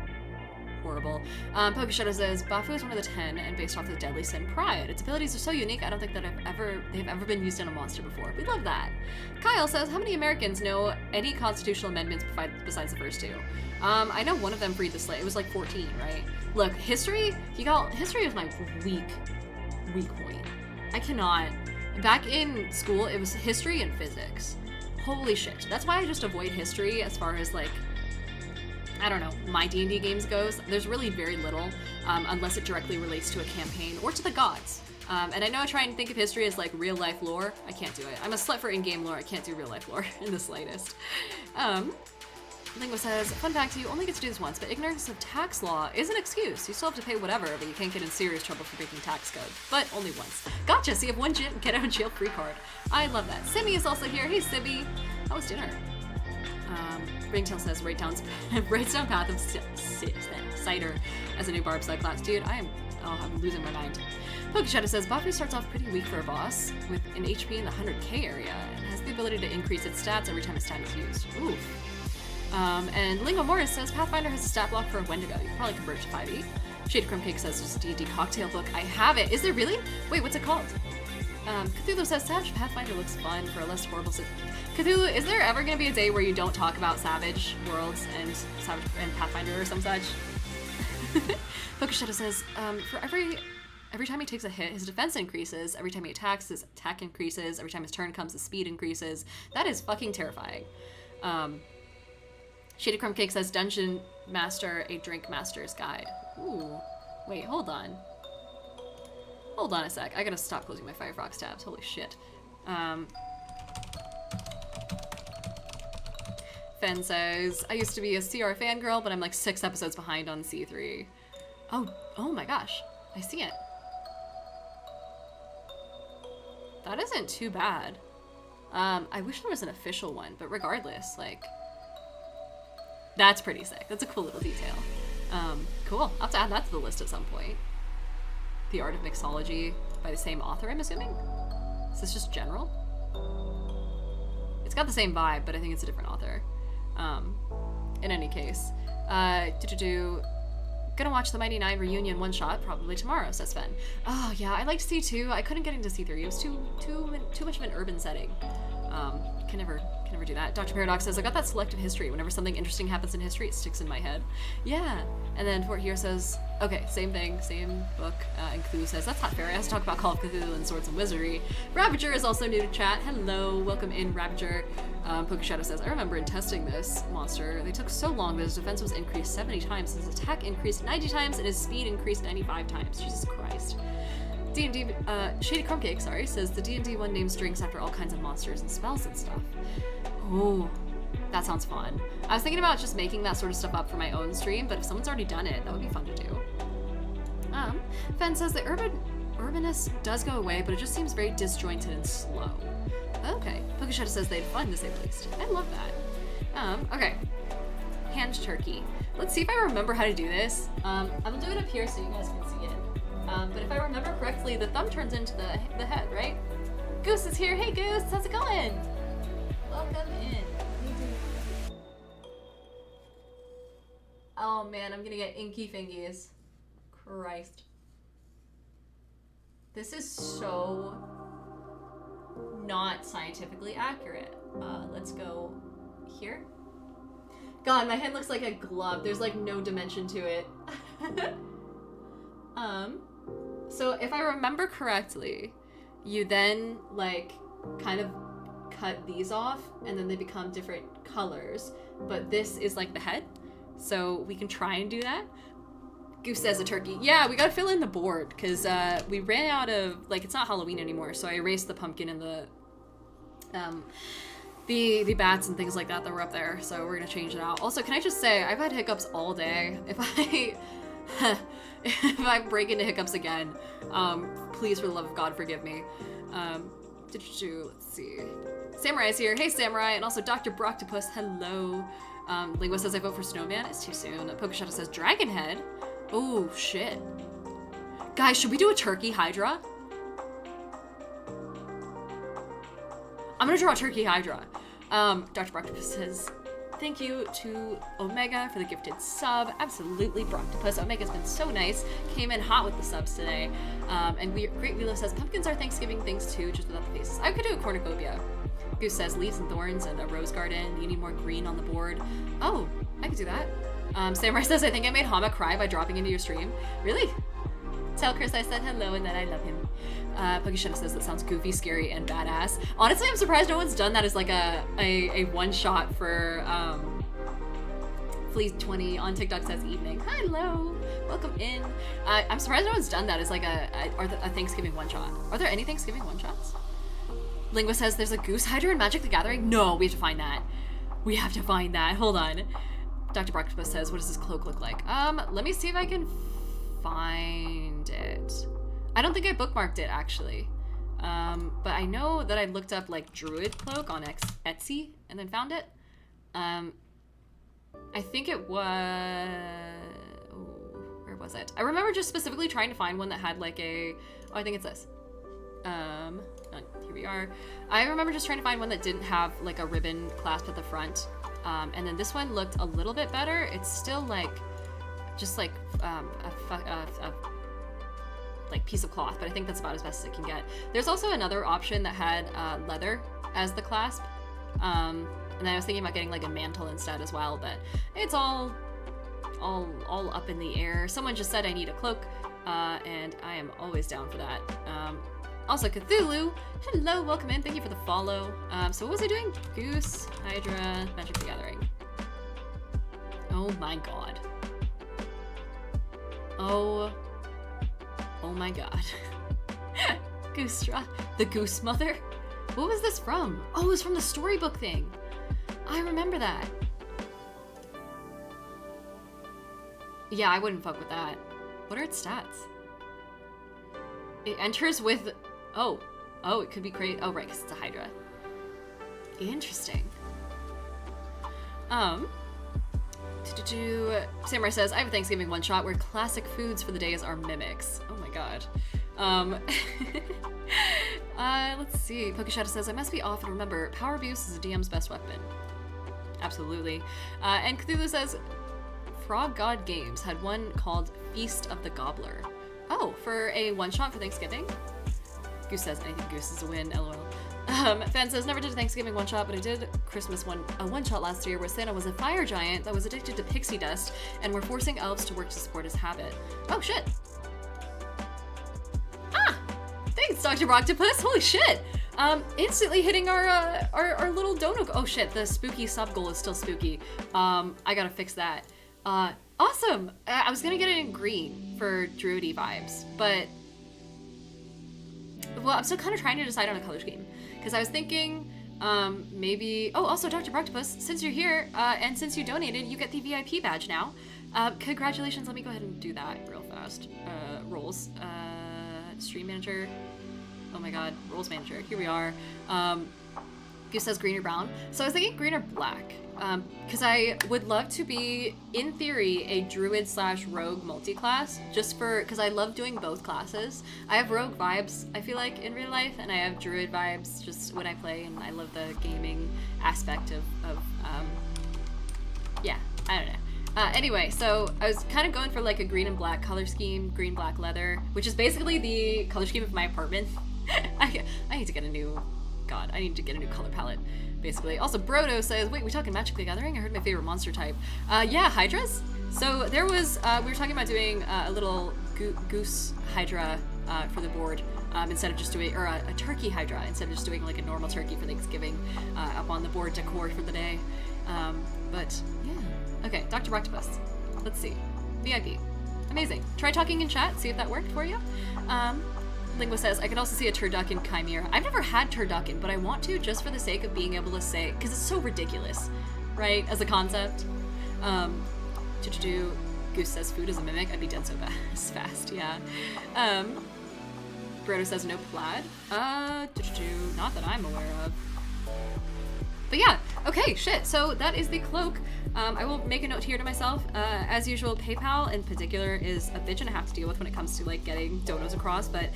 horrible. Pokeshadow says, Bafu is one of the 10 and based off the deadly sin Pride. Its abilities are so unique, I don't think that they've ever been used on a monster before. We love that. Kyle says, how many Americans know any constitutional amendments besides the first two? I know one of them freed the slave. It was like 14, right? Look, history is my weak point. I cannot. Back in school, it was history and physics. Holy shit. That's why I just avoid history as far as like, I don't know, my D&D games goes. There's really very little, unless it directly relates to a campaign or to the gods. And I know I try and think of history as like real life lore. I can't do it. I'm a slut for in-game lore. I can't do real life lore in the slightest. Lingo says, fun fact, you only get to do this once, but ignorance of tax law is an excuse. You still have to pay whatever, but you can't get in serious trouble for breaking tax code. But only once. Gotcha, so you have one get out of jail free card. I love that. Simmy is also here. Hey, Sibby. How was dinner? Ringtail says, writes down Path of Cider as a new barb subclass. Dude, I'm losing my mind. Pokeshadow says, Bafu starts off pretty weak for a boss, with an HP in the 100k area, and has the ability to increase its stats every time a stat is used. Oof. And Lingo Morris says, Pathfinder has a stat block for a Wendigo. You can probably convert to 5e. Shade Crumb Cake says, just D&D cocktail book. I have it. Is there really? Wait, what's it called? Cthulhu says, Savage Pathfinder looks fun for a less horrible... Cthulhu, is there ever going to be a day where you don't talk about Savage Worlds and Pathfinder or some such? Pokeshadow says, for every time he takes a hit, his defense increases. Every time he attacks, his attack increases. Every time his turn comes, his speed increases. That is fucking terrifying. Shady Crumb Cake says, Dungeon Master, a Drink Master's Guide. Ooh. Wait, hold on. Hold on a sec. I gotta stop closing my Firefox tabs. Holy shit. Fen says, I used to be a CR fangirl, but I'm like 6 episodes behind on C3. Oh my gosh. I see it. That isn't too bad. I wish there was an official one, but regardless, like... That's pretty sick. That's a cool little detail. Cool. I'll have to add that to the list at some point. The Art of Mixology by the same author, I'm assuming? Is this just general? It's got the same vibe, but I think it's a different author. In any case, gonna watch the Mighty Nine reunion one shot probably tomorrow, says Fen. Oh yeah, I liked C2. I couldn't get into C3. It was too much of an urban setting. Can never do that. Dr. Paradox says, I got that selective history. Whenever something interesting happens in history, it sticks in my head. Yeah. And then Fort Hero says, okay, same thing, same book. And Cthulhu says, that's not fair. I have to talk about Call of Cthulhu and Swords and Wizardry. Ravager is also new to chat. Hello, welcome in, Ravager. Pokeshadow says, I remember in testing this monster, they took so long that his defense was increased 70 times, his attack increased 90 times, and his speed increased 95 times. Jesus Christ. D&D, Shady Crumbcake, sorry, says the D&D one names drinks after all kinds of monsters and spells and stuff. Oh, that sounds fun. I was thinking about just making that sort of stuff up for my own stream, but if someone's already done it, that would be fun to do. Fen says the urbanness does go away, but it just seems very disjointed and slow. Okay. Pokeshadow says they had fun, to say the least. I love that. Okay. Hand turkey. Let's see if I remember how to do this. I'm gonna do it up here so you guys can see it. But if I remember correctly, the thumb turns into the head, right? Goose is here. Hey, Goose, how's it going? Welcome in. Oh man, I'm gonna get inky fingies. Christ. This is so not scientifically accurate. Let's go here. God, my hand looks like a glove. There's like no dimension to it. So if I remember correctly, you then like kind of cut these off and then they become different colors, but this is like the head. So we can try and do that. Goose says a turkey. Yeah, we gotta fill in the board because we ran out of, like, it's not Halloween anymore, so I erased the pumpkin and the bats and things like that were up there, so we're gonna change it out. Also, can I just say, I've had hiccups all day. If I break into hiccups again, please, for the love of God, forgive me. Let's see. Samurai is here. Hey, Samurai. And also Dr. Broctopus. Hello. Lingua says I vote for Snowman. It's too soon. Pokeshadow says Dragon Head. Oh, shit. Guys, should we do a turkey hydra? I'm gonna draw a turkey hydra. Dr. Broctopus says, thank you to Omega for the gifted sub. Absolutely, Broctopus. Omega's been so nice. Came in hot with the subs today. And Great Wheelo says, pumpkins are Thanksgiving things too, just without the faces. I could do a cornucopia. Goose says, leaves and thorns and a rose garden. You need more green on the board. Oh, I could do that. Samurai says, I think I made Hama cry by dropping into your stream. Really? Tell Chris I said hello and that I love him. Pokeshadow says that sounds goofy, scary, and badass. Honestly, I'm surprised no one's done that as like a one-shot for Fleece20 on TikTok says evening. Hello, welcome in. I'm surprised no one's done that as like a Thanksgiving one-shot. Are there any Thanksgiving one-shots? Lingua says there's a goose hydra in Magic the Gathering. No, we have to find that. We have to find that. Hold on. Dr. Broctopus says, what does this cloak look like? Let me see if I can find it. I don't think I bookmarked it actually. But I know that I looked up like druid cloak on Etsy and then found it. I think it was, where was it? I remember just specifically trying to find one that had like I think it's this. Here we are. I remember just trying to find one that didn't have like a ribbon clasp at the front. And then this one looked a little bit better. It's still like, just like a like piece of cloth, but I think that's about as best as it can get. There's also another option that had leather as the clasp. And then I was thinking about getting like a mantle instead as well, but it's all up in the air. Someone just said I need a cloak, and I am always down for that. Also, Cthulhu, hello, welcome in, thank you for the follow. So what was I doing? Goose, Hydra, Magic the Gathering. Oh my god. Oh my god. Goostra, the Goose Mother. What was this from? Oh, it was from the storybook thing. I remember that. Yeah, I wouldn't fuck with that. What are its stats? It enters with... Oh, it could be great. Oh, right, because it's a Hydra. Interesting. Samurai says, I have a Thanksgiving one-shot where classic foods for the days are mimics. Oh my god. Let's see. Pokeshadow says, I must be off and remember, power abuse is a DM's best weapon. Absolutely. And Cthulhu says, Frog God Games had one called Feast of the Gobbler. Oh, for a one-shot for Thanksgiving? Goose says, anything Goose is a win, lol. Fan says, never did a Thanksgiving one-shot, but I did Christmas one-shot last year where Santa was a fire giant that was addicted to pixie dust, and we're forcing elves to work to support his habit. Oh, shit. Ah! Thanks, Dr. Broctopus. Holy shit! Instantly hitting our little dono. Oh shit, the spooky sub goal is still spooky. I gotta fix that. Awesome! I was gonna get it in green for druidy vibes, but well, I'm still kind of trying to decide on a color scheme because I was thinking maybe. Oh, also, Dr. Broctopus, since you're here and since you donated, you get the VIP badge now. Congratulations! Let me go ahead and do that real fast. Roles. Stream manager. Oh my god, roles manager. Here we are. Goose says green or brown. So I was thinking green or black. Because I would love to be, in theory, a druid / rogue multi-class. Just because I love doing both classes. I have rogue vibes, I feel like, in real life, and I have druid vibes just when I play, and I love the gaming aspect of yeah, I don't know. Anyway, so I was kind of going for like a green and black color scheme, green, black, leather, which is basically the color scheme of my apartment. I need to get a new, God, I need to get a new color palette, basically. Also, Brodo says, wait, we talking Magic the Gathering? I heard my favorite monster type. Yeah, Hydras. So there was, we were talking about doing a little goose Hydra for the board. Instead of just doing, or a turkey Hydra, instead of just doing like a normal turkey for Thanksgiving up on the board decor for the day. But yeah. Okay, Dr. Broctopus. Let's see. VIP. Amazing. Try talking in chat, see if that worked for you. Lingua says, I could also see a turducken chimera. I've never had turducken, but I want to just for the sake of being able to say, because it's so ridiculous, right, as a concept. Goose says food is a mimic. I'd be dead so fast, yeah. Brodo says no plaid. Not that I'm aware of. But yeah, okay, shit. So that is the cloak. I will make a note here to myself. As usual, PayPal in particular is a bitch and a half to deal with when it comes to like getting donos across, but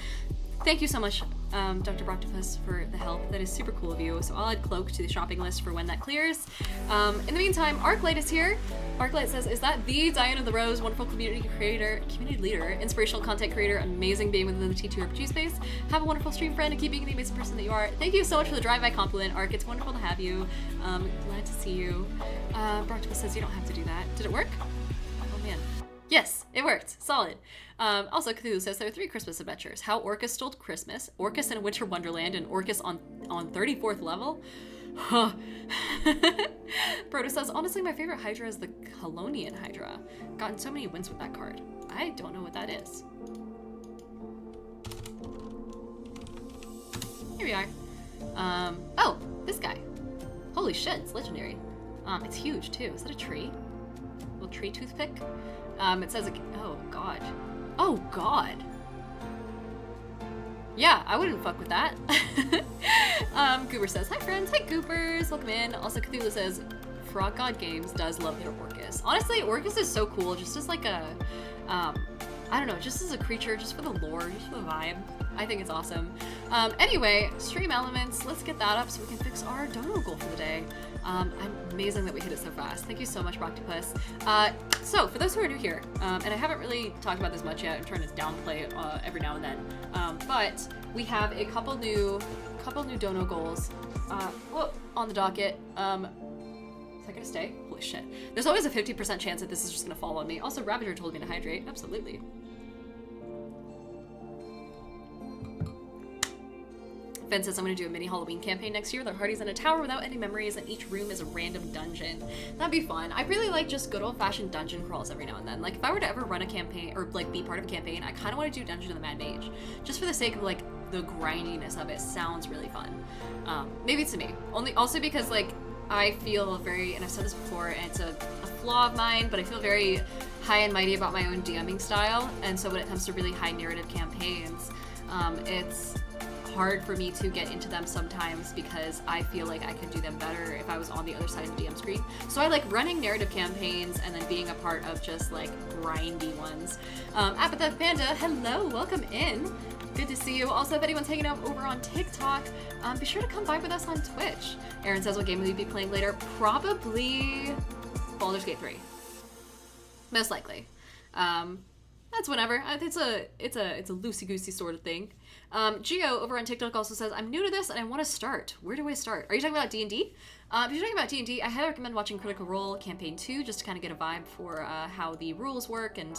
thank you so much, Dr. Broctopus, for the help. That is super cool of you. So I'll add Cloak to the shopping list for when that clears. In the meantime, Arclight is here. Arclight says, is that the Diana the Rose, wonderful community leader, inspirational content creator, amazing being within the T2 RPG space. Have a wonderful stream friend and keep being the amazing person that you are. Thank you so much for the drive-by compliment, Arc. It's wonderful to have you. Glad to see you. Broctopus says you don't have to do that. Did it work? Oh man. Yes, it worked. Solid. Also, Cthulhu says there are 3 Christmas adventures. How Orcus Stole Christmas, Orcus in a Winter Wonderland, and Orcus on 34th level. Huh. Proto says, honestly, my favorite Hydra is the Colonian Hydra. Gotten so many wins with that card. I don't know what that is. Here we are. Oh, this guy. Holy shit, it's legendary. It's huge too. Is that a tree? Little tree toothpick? It says, oh god. Oh god. Yeah, I wouldn't fuck with that. Goober says, hi friends, hi Goopers, welcome in. Also, Cthulhu says, Frog God Games does love their Orcus. Honestly, Orcus is so cool, just as like a, I don't know, just as a creature, just for the lore, just for the vibe. I think it's awesome. Anyway, stream elements, let's get that up so we can fix our dono goal for the day. I'm amazing that we hit it so fast. Thank you so much, Broctopus. So, for those who are new here, and I haven't really talked about this much yet, I'm trying to downplay it every now and then, but we have a couple new dono goals on the docket. Is that gonna stay? Holy shit. There's always a 50% chance that this is just gonna fall on me. Also, Ravager told me to hydrate. Absolutely. Ben says, I'm going to do a mini Halloween campaign next year. The party's in a tower without any memories, and each room is a random dungeon. That'd be fun. I really like just good old-fashioned dungeon crawls every now and then. Like, if I were to ever run a campaign, or, like, be part of a campaign, I kind of want to do Dungeon of the Mad Mage. Just for the sake of, like, the grindiness of it. Sounds really fun. Maybe it's to me. Also because, like, I feel very, and I've said this before, and it's a flaw of mine, but I feel very high and mighty about my own DMing style, and so when it comes to really high narrative campaigns, it's hard for me to get into them sometimes because I feel like I could do them better if I was on the other side of the DM screen. So I like running narrative campaigns and then being a part of just like grindy ones. Apathetic Panda, hello, welcome in. Good to see you. Also, if anyone's hanging out over on TikTok, be sure to come by with us on Twitch. Aaron says, what game will you be playing later? Probably Baldur's Gate 3. Most likely. That's whenever. It's a loosey-goosey sort of thing. Gio over on TikTok also says, I'm new to this and I want to start. Where do I start? Are you talking about D&D? If you're talking about D&D, I highly recommend watching Critical Role Campaign 2 just to kind of get a vibe for how the rules work and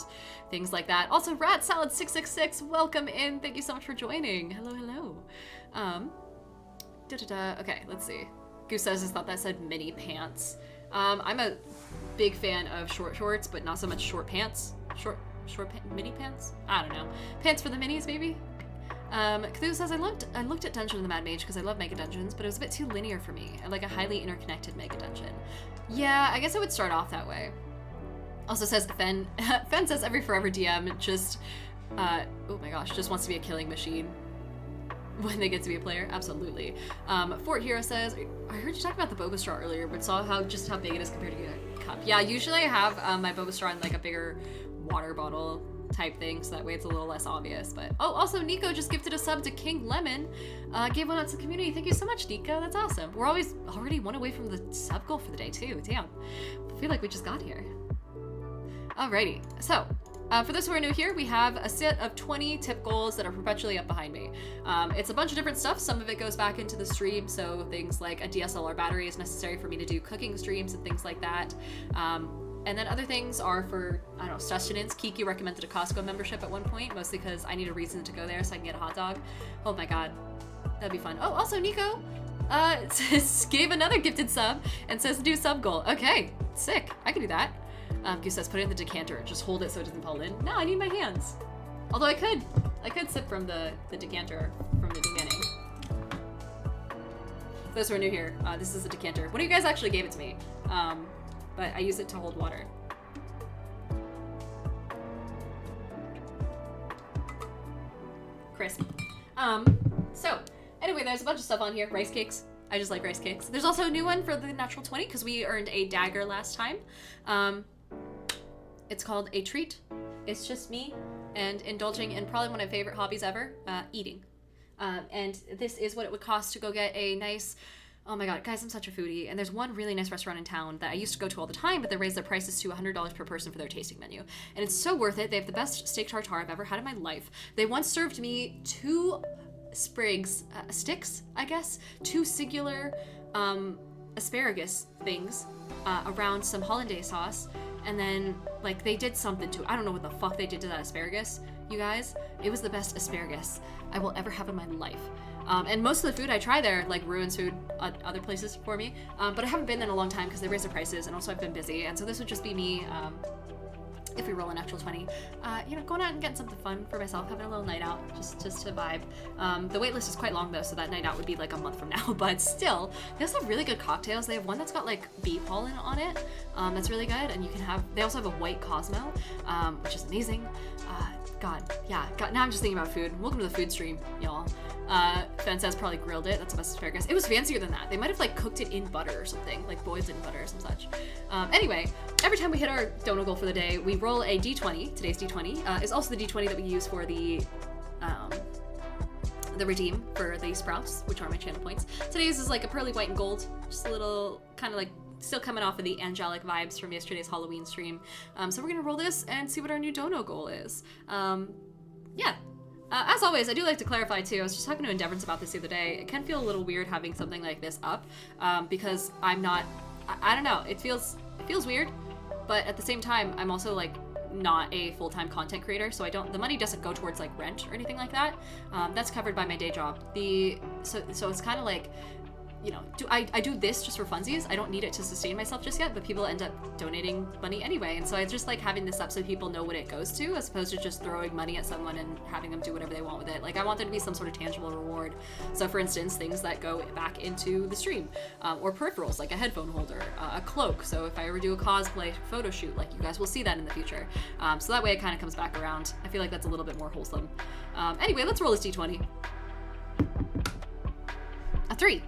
things like that. Also, Rat Salad 666, welcome in. Thank you so much for joining. Hello, hello. Okay, let's see. Goose says, I thought that said mini pants. I'm a big fan of short shorts, but not so much short pants. Mini pants? I don't know. Pants for the minis, maybe? Cthulhu says, I looked at Dungeon of the Mad Mage because I love mega dungeons, but it was a bit too linear for me. I like a highly interconnected mega dungeon. Yeah, I guess it would start off that way. Also says Fen says every forever DM just, oh my gosh, just wants to be a killing machine when they get to be a player. Absolutely. Fort Hero says, I heard you talk about the boba straw earlier, but saw how big it is compared to a cup. Yeah, usually I have my boba straw in like a bigger water bottle type thing, so that way it's a little less obvious. But oh, also Nico just gifted a sub to King Lemon, gave one out to the community. Thank you so much, Nico. That's awesome. We're already one away from the sub goal for the day too. Damn, I feel like we just got here. Alrighty, so for those who are new here, we have a set of 20 tip goals that are perpetually up behind me. It's a bunch of different stuff. Some of it goes back into the stream, so things like a DSLR battery is necessary for me to do cooking streams and things like that. And then other things are for, I don't know, sustenance. Kiki recommended a Costco membership at one point, mostly because I need a reason to go there so I can get a hot dog. Oh my god, that'd be fun. Oh, also Nico gave another gifted sub and says do sub goal. Okay, sick, I can do that. Goose says put it in the decanter, just hold it so it doesn't fall in. No, I need my hands. Although I could sip from the decanter from the beginning. For those who are new here, this is a decanter. One of you guys actually gave it to me. But I use it to hold water. Crisp. So, anyway, there's a bunch of stuff on here. Rice cakes. I just like rice cakes. There's also a new one for the natural 20 because we earned a dagger last time. It's called A Treat. It's just me and indulging in probably one of my favorite hobbies ever, eating. And this is what it would cost to go get a nice... Oh my god, guys, I'm such a foodie. And there's one really nice restaurant in town that I used to go to all the time, but they raised their prices to $100 per person for their tasting menu. And it's so worth it. They have the best steak tartare I've ever had in my life. They once served me 2 sticks, I guess, 2 singular asparagus things around some hollandaise sauce. And then, like, they did something to it. I don't know what the fuck they did to that asparagus, you guys. It was the best asparagus I will ever have in my life. And most of the food I try there, like, ruins food at other places for me. But I haven't been there in a long time because they raised their prices, and also I've been busy. And so this would just be me, if we roll a natural 20, going out and getting something fun for myself, having a little night out, just to vibe. The wait list is quite long, though, so that night out would be, like, a month from now. But still, they also have really good cocktails. They have one that's got, like, bee pollen on it. That's really good. And you can have... They also have a white Cosmo, which is amazing. God, now I'm just thinking about food. Welcome to the food stream, y'all. Fen says probably grilled it. That's the best asparagus. It was fancier than that. They might have like cooked it in butter or something, like boiled it in butter or some such. Anyway, every time we hit our dono goal for the day, we roll a d20. Today's d20 is also the d20 that we use for the redeem for the sprouts, which are my channel points. Today's is like a pearly white and gold, just a little kind of like still coming off of the angelic vibes from yesterday's Halloween stream. So we're gonna roll this and see what our new dono goal is. As always, I do like to clarify too, I was just talking to Endeavorance about this the other day. It can feel a little weird having something like this up, because I'm not, I don't know, it feels weird, but at the same time, I'm also like not a full-time content creator, so the money doesn't go towards like rent or anything like that. That's covered by my day job. So it's kind of like, you know, I do this just for funsies. I don't need it to sustain myself just yet, but people end up donating money anyway. And so I just like having this up so people know what it goes to, as opposed to just throwing money at someone and having them do whatever they want with it. Like, I want there to be some sort of tangible reward. So for instance, things that go back into the stream, or peripherals, like a headphone holder, a cloak. So if I ever do a cosplay photo shoot, like, you guys will see that in the future. So that way it kind of comes back around. I feel like that's a little bit more wholesome. Anyway, let's roll this d20. A 3.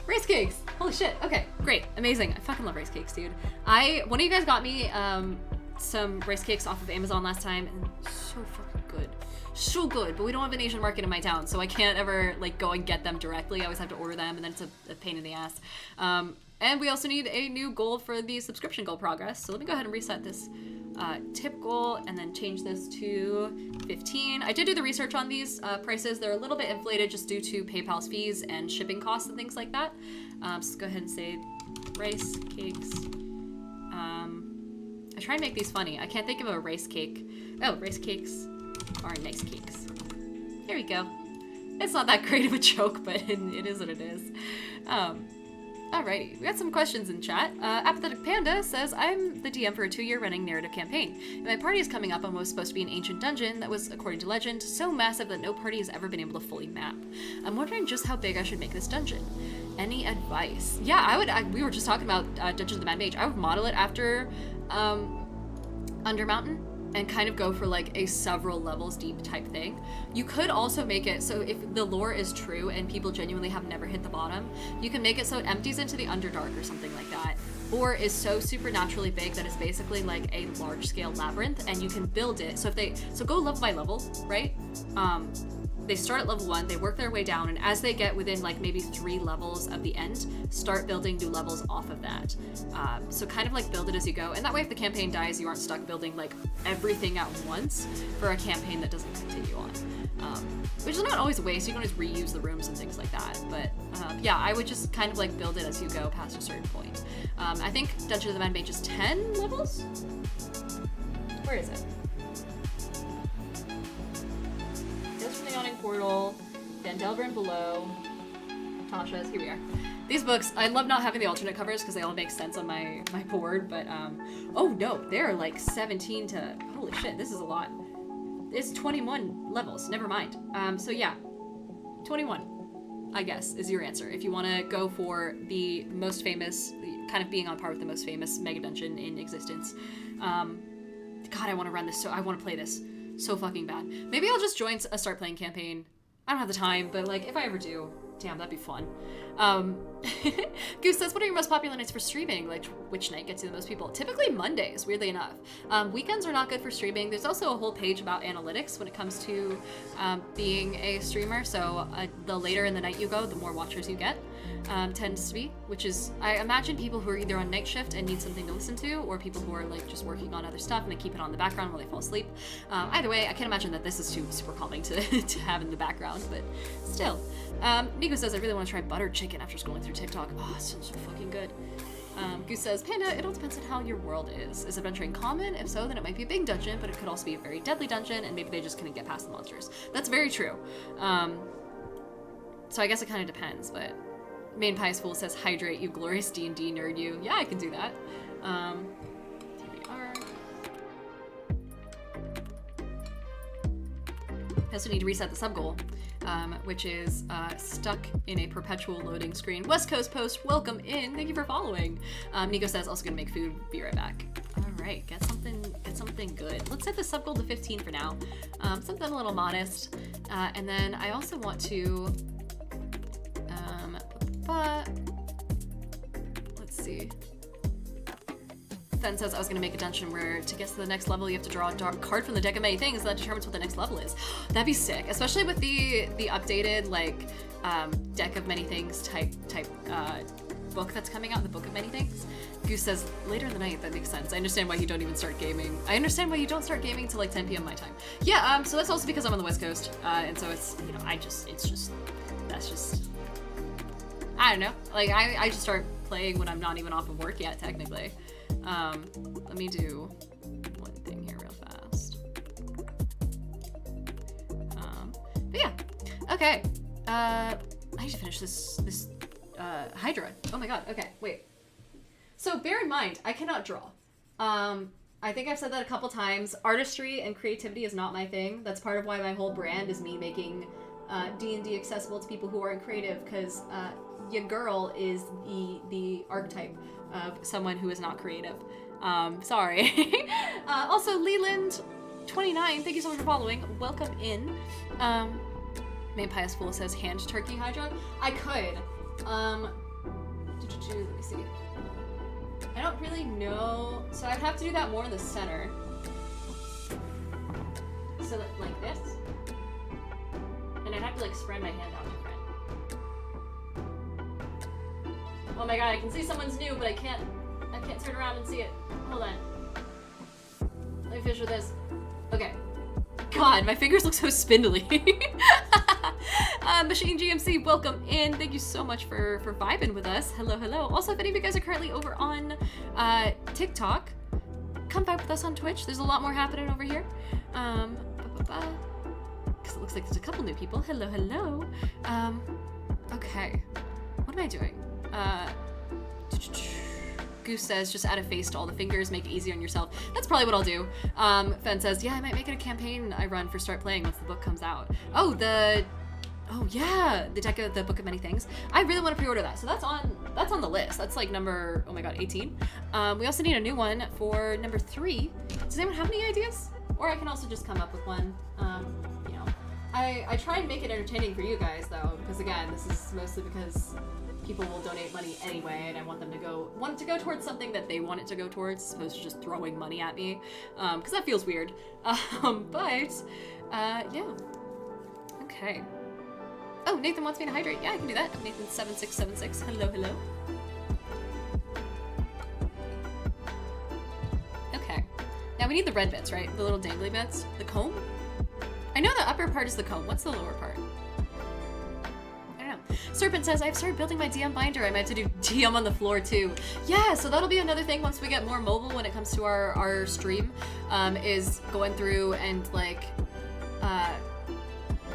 Rice cakes! Holy shit. Okay, great. Amazing. I fucking love rice cakes, dude. One of you guys got me some rice cakes off of Amazon last time, and so fucking good. so good, but we don't have an Asian market in my town, so I can't ever like go and get them directly. I always have to order them, and then it's a pain in the ass. And we also need a new goal for the subscription goal progress. So let me go ahead and reset this tip goal and then change this to 15. I did do the research on these prices. They're a little bit inflated just due to PayPal's fees and shipping costs and things like that. So let's go ahead and say rice cakes. I try and make these funny. I can't think of a rice cake. Oh, rice cakes are nice cakes. Here we go. It's not that great of a joke, but it is what it is. Alrighty, we got some questions in chat. Apathetic Panda says, I'm the DM for a 2-year running narrative campaign, and my party is coming up on what was supposed to be an ancient dungeon that was, according to legend, so massive that no party has ever been able to fully map. I'm wondering just how big I should make this dungeon. Any advice? Yeah, we were just talking about Dungeons of the Mad Mage. I would model it after Undermountain, and kind of go for like a several levels deep type thing. You could also make it so if the lore is true and people genuinely have never hit the bottom, you can make it so it empties into the Underdark or something like that, or is so supernaturally big that it's basically like a large scale labyrinth, and you can build it. So go level by level, right? They start at level 1, they work their way down, and as they get within like maybe 3 levels of the end, start building new levels off of that. So kind of like build it as you go, and that way if the campaign dies, you aren't stuck building like everything at once for a campaign that doesn't continue on. Which is not always a waste, you can always reuse the rooms and things like that, but yeah, I would just kind of like build it as you go past a certain point. I think Dungeons of the Mad Mage is 10 levels? Where is it? Yawning Portal, Van Delvern below, Tasha's, here we are. These books, I love not having the alternate covers because they all make sense on my board, but, oh no, they're like 17 to, holy shit, this is a lot. It's 21 levels, never mind. So yeah, 21, I guess, is your answer. If you want to go for the most famous, kind of being on par with the most famous mega dungeon in existence. God, I want to run this, I want to play this so fucking bad. Maybe I'll just join a start playing campaign. I don't have the time, but like if I ever do, damn, that'd be fun. Goose says, what are your most popular nights for streaming? Like which night gets you the most people? Typically Mondays, weirdly enough. Weekends are not good for streaming. There's also a whole page about analytics when it comes to being a streamer. So the later in the night you go, the more watchers you get. Tends to be, which is, I imagine people who are either on night shift and need something to listen to, or people who are like just working on other stuff and they keep it on the background while they fall asleep. Either way, I can't imagine that this is too super calming to, to have in the background, but still. Nico says, I really want to try butter chicken after scrolling through TikTok. Oh, it sounds so fucking good. Goose says, Panda, it all depends on how your world is. Is adventuring common? If so, then it might be a big dungeon, but it could also be a very deadly dungeon, and maybe they just couldn't get past the monsters. That's very true. So I guess it kind of depends, but Main Pious Fool says, hydrate, you glorious D&D nerd you. Yeah, I can do that. Here we are. I also need to reset the sub-goal, which is stuck in a perpetual loading screen. West Coast Post, welcome in. Thank you for following. Nico says, also gonna make food. Be right back. All right, get something good. Let's set the sub-goal to 15 for now. Something a little modest. And then I also want to... let's see. Then says I was gonna make a dungeon where to get to the next level you have to draw a card from the deck of many things that determines what the next level is. That'd be sick, especially with the updated like deck of many things type book that's coming out, the Book of Many Things. Goose says later in the night. That makes sense. I understand why you don't even start gaming. I understand why you don't start gaming till like 10 p.m. my time. Yeah. So that's also because I'm on the West Coast, and so it's that's just. I don't know. Like, I just start playing when I'm not even off of work yet, technically. Let me do one thing here real fast. But yeah. Okay. I need to finish this Hydra. Oh my god. Okay, wait. So bear in mind, I cannot draw. I think I've said that a couple times. Artistry and creativity is not my thing. That's part of why my whole brand is me making D&D accessible to people who aren't creative, because your girl is the archetype of someone who is not creative. Sorry. Also, Leland29, thank you so much for following. Welcome in. Main Pious Fool says hand turkey Hydra. I could. Let me see. I don't really know. So I'd have to do that more in the center. So like this. have to like spread my hand out different. Oh my god, I can see someone's new, but I can't turn around and see it. Hold on. Let me fish with this. Okay. God, my fingers look so spindly. Machine GMC, welcome in. Thank you so much for vibing with us. Hello, hello. Also, if any of you guys are currently over on TikTok, come vibe with us on Twitch. There's a lot more happening over here. Because it looks like there's a couple new people. Hello, hello. Okay. What am I doing? Goose says, just add a face to all the fingers, make it easy on yourself. That's probably what I'll do. Fen says, yeah, I might make it a campaign I run for Start Playing once the book comes out. Oh yeah, the Book of Many Things. I really want to pre-order that. So that's on the list. That's like number, oh my god, 18. We also need a new one for number 3. Does anyone have any ideas? Or I can also just come up with one. You know, I try and make it entertaining for you guys though, because again, this is mostly because people will donate money anyway, and I want it to go towards something that they want it to go towards, as opposed to just throwing money at me, because that feels weird. Yeah. Okay. Oh, Nathan wants me to hydrate. Yeah, I can do that. Nathan7676. Hello, hello. Okay. Now we need the red bits, right? The little dangly bits. The comb? I know the upper part is the comb. What's the lower part? Serpent says, I've started building my DM binder. I might have to do DM on the floor too. Yeah, so that'll be another thing once we get more mobile when it comes to our stream, is going through and like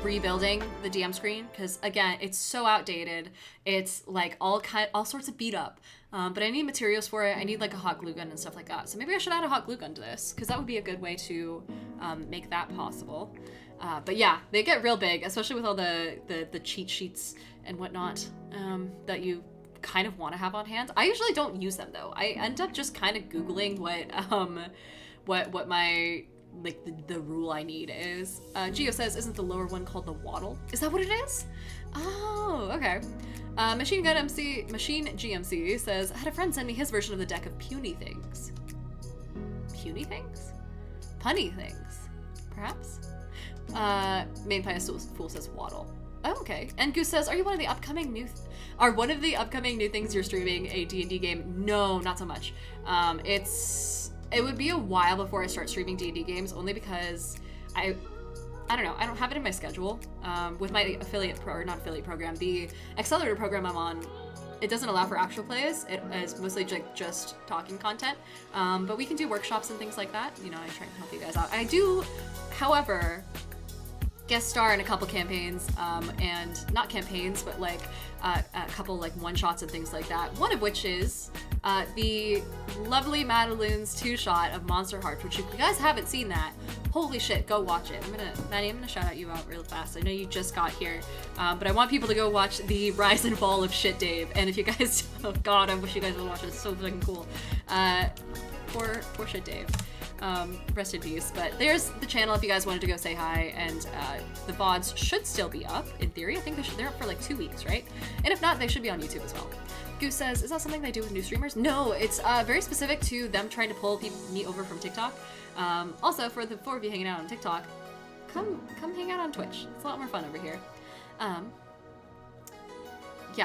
rebuilding the DM screen, because again, it's so outdated. It's like all sorts of beat up. But I need materials for it. I need like a hot glue gun and stuff like that. So maybe I should add a hot glue gun to this, because that would be a good way to make that possible. But yeah, they get real big, especially with all the cheat sheets and whatnot that you kind of want to have on hand. I usually don't use them though. I end up just kind of Googling what my like the rule I need is. Geo says, isn't the lower one called the waddle? Is that what it is? Oh, okay. Machine GMC says, I had a friend send me his version of the deck of puny things. Puny things? Punny things, perhaps? Main Pious Fool says waddle. Oh, okay. And Goose says, are you one of the upcoming new things you're streaming a D&D game? No, not so much. It would be a while before I start streaming D&D games, only because I don't know, I don't have it in my schedule. With my not affiliate program, the accelerator program I'm on, it doesn't allow for actual plays. It is mostly just talking content. But we can do workshops and things like that. You know, I try and help you guys out. I do, however, guest star in a couple campaigns, and not campaigns, but like a couple like one-shots and things like that. One of which is the lovely Madeline's 2-shot of Monster Hearts, which if you guys haven't seen that, holy shit, go watch it. Maddie, I'm gonna shout out you out real fast. I know you just got here, but I want people to go watch the Rise and Fall of Shit Dave. And if you guys, oh god, I wish you guys would watch it. It's so fucking cool. Poor Shit Dave. Rest in peace. But there's the channel if you guys wanted to go say hi, and the VODs should still be up, in theory. I think they're up for like 2 weeks, right? And if not, they should be on YouTube as well. Goose says, is that something they do with new streamers? No, it's very specific to them trying to pull me over from TikTok. Also, for the 4 of you hanging out on TikTok, come hang out on Twitch. It's a lot more fun over here. Yeah,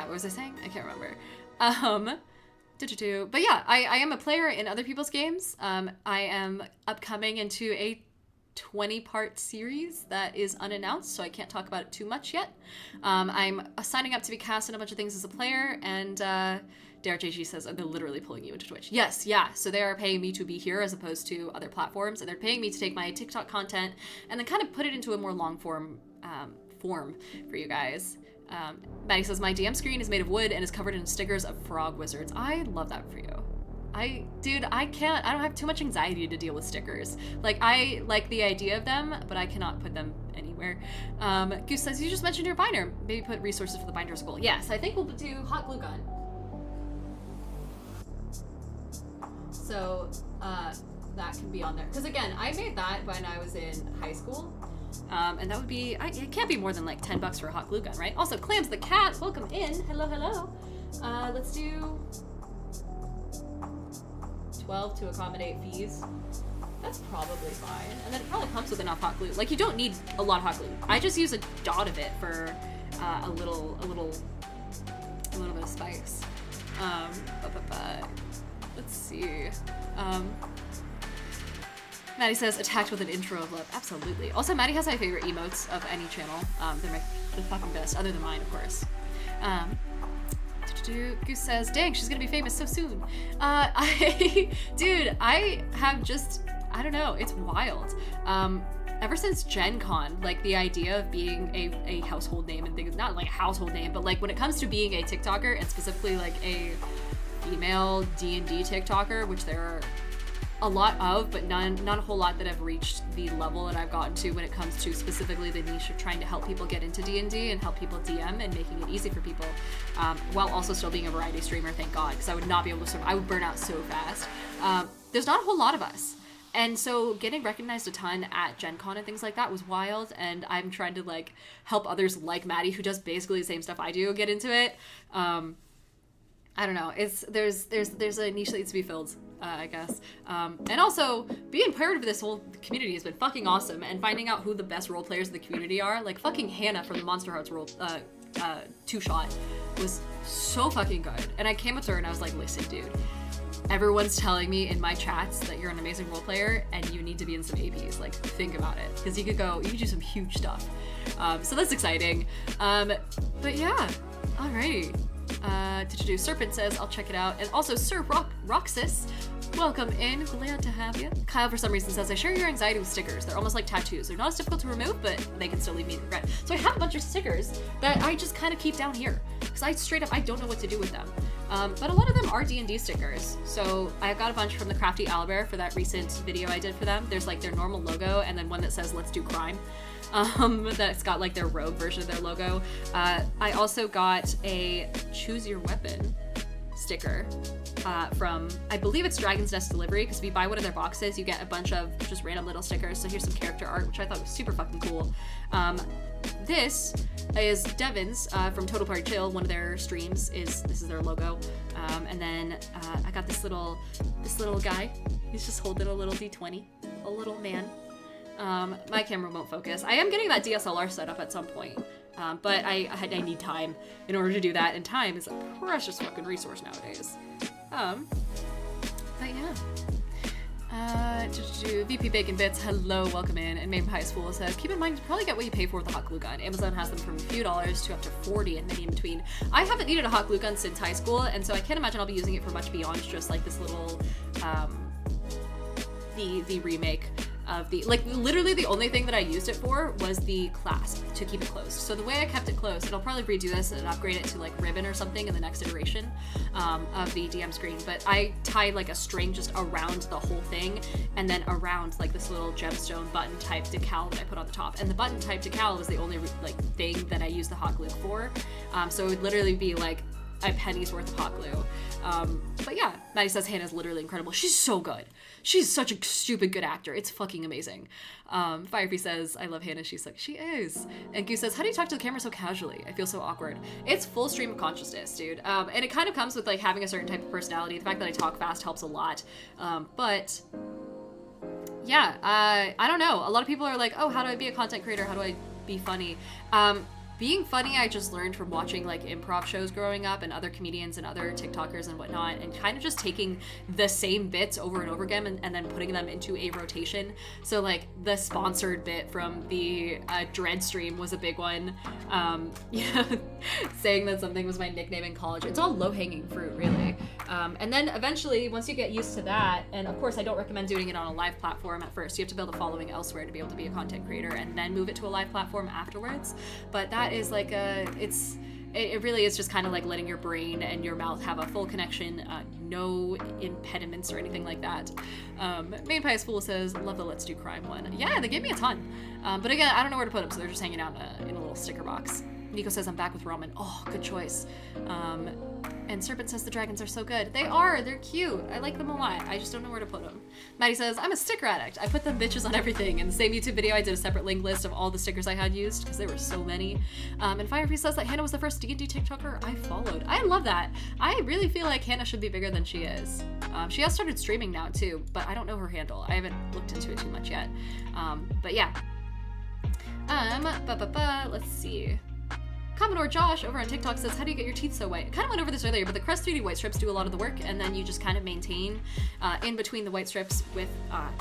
what was I saying? I can't remember. But yeah, I am a player in other people's games. I am upcoming into a 20-part series that is unannounced, so I can't talk about it too much yet. I'm signing up to be cast in a bunch of things as a player, and Derek JG says, they're literally pulling you into Twitch. Yes, yeah, so they are paying me to be here as opposed to other platforms, and they're paying me to take my TikTok content and then kind of put it into a more long form for you guys. Maddie says, my DM screen is made of wood and is covered in stickers of frog wizards. I love that for you. I don't have too much anxiety to deal with stickers. Like, I like the idea of them, but I cannot put them anywhere. Goose says, you just mentioned your binder. Maybe put resources for the binder as well. Yes, I think we'll do hot glue gun. So, that can be on there. Because again, I made that when I was in high school. And that would be, it can't be more than like $10 for a hot glue gun, right? Also, Clams the cat, welcome in. Hello, hello. Let's do 12 to accommodate fees. That's probably fine. And then it probably comes with enough hot glue. Like, you don't need a lot of hot glue. I just use a dot of it for a little bit of spice. Let's see. Maddie says, attacked with an intro of love. Absolutely. Also, Maddie has my favorite emotes of any channel. They're the fucking best, other than mine, of course. Goose says, dang, she's gonna be famous so soon. Dude, I have just, I don't know, it's wild. Ever since Gen Con, like, the idea of being a household name and things, not like a household name, but like when it comes to being a TikToker, and specifically like a female D&D TikToker, which there are a lot of, but not a whole lot that have reached the level that I've gotten to when it comes to specifically the niche of trying to help people get into D&D and help people DM and making it easy for people, while also still being a variety streamer, thank God, because I would not be able to, I would burn out so fast. There's not a whole lot of us. And so getting recognized a ton at Gen Con and things like that was wild, and I'm trying to like help others like Maddie, who does basically the same stuff I do, get into it. I don't know. There's a niche that needs to be filled, I guess. And also, being part of this whole community has been fucking awesome, and finding out who the best role players in the community are, like fucking Hannah from the Monster Hearts two-shot was so fucking good. And I came up to her and I was like, listen, dude, everyone's telling me in my chats that you're an amazing role player and you need to be in some APs. Like, think about it, because you could do some huge stuff. So that's exciting. But yeah, alrighty. Serpent says, I'll check it out. And also, Sir Roxas, welcome in. Glad to have you. Kyle, for some reason, says, I share your anxiety with stickers. They're almost like tattoos. They're not as difficult to remove, but they can still leave me regret. So I have a bunch of stickers that I just kind of keep down here, because I don't know what to do with them. But a lot of them are D&D stickers. So I got a bunch from the Crafty Owlbear for that recent video I did for them. There's like their normal logo, and then one that says, let's do crime. That's got like their rogue version of their logo. I also got a choose your weapon sticker from, I believe it's Dragon's Nest Delivery, because if you buy one of their boxes, you get a bunch of just random little stickers. So here's some character art, which I thought was super fucking cool. This is Devin's from Total Party Chill. One of their streams this is their logo. And then I got this little guy. He's just holding a little D20, a little man. My camera won't focus. I am getting that DSLR set up at some point, but I need time in order to do that, and time is a precious fucking resource nowadays. But yeah. VP Bacon Bits, hello, welcome in. And Main Pious Fool says, keep in mind, you probably get what you pay for with a hot glue gun. Amazon has them from a few dollars to up to 40 and many in between. I haven't needed a hot glue gun since high school, and so I can't imagine I'll be using it for much beyond just like this little, the remake of the, like, literally the only thing that I used it for was the clasp to keep it closed. So the way I kept it closed, and I'll probably redo this and upgrade it to like ribbon or something in the next iteration of the DM screen, but I tied like a string just around the whole thing, and then around like this little gemstone button type decal that I put on the top. And the button type decal was the only like thing that I used the hot glue for. So it would literally be like a penny's worth of hot glue. But yeah, Maddie says Hannah's literally incredible. She's so good. She's such a stupid good actor. It's fucking amazing. Firefee says, I love Hannah. She's like, she is. And Goose says, how do you talk to the camera so casually? I feel so awkward. It's full stream of consciousness, dude. And it kind of comes with like having a certain type of personality. The fact that I talk fast helps a lot. But yeah, I don't know. A lot of people are like, oh, how do I be a content creator? How do I be funny? Being funny, I just learned from watching like improv shows growing up and other comedians and other TikTokers and whatnot, and kind of just taking the same bits over and over again and then putting them into a rotation. So like the sponsored bit from the Dread stream was a big one. Yeah, saying that something was my nickname in college. It's all low-hanging fruit, really. And then eventually, once you get used to that, and of course I don't recommend doing it on a live platform at first. You have to build a following elsewhere to be able to be a content creator and then move it to a live platform afterwards. But that is like it really is just kind of like letting your brain and your mouth have a full connection, no impediments or anything like that. Main Pious Fool says, love the Let's Do Crime one. Yeah, they gave me a ton. But again, I don't know where to put them, so they're just hanging out in a little sticker box. Nico says I'm back with ramen. Oh, good choice. And Serpent says the dragons are so good. They are. They're cute. I like them a lot. I just don't know where to put them. Maddie says I'm a sticker addict. I put them bitches on everything. In the same YouTube video, I did a separate link list of all the stickers I had used because there were so many. And Firefree says that Hannah was the first D&D TikToker I followed. I love that. I really feel like Hannah should be bigger than she is. She has started streaming now too, but I don't know her handle. I haven't looked into it too much yet. But yeah. Let's see. Commodore Josh over on TikTok says, how do you get your teeth so white? I kind of went over this earlier, but the Crest 3D white strips do a lot of the work, and then you just kind of maintain in between the white strips with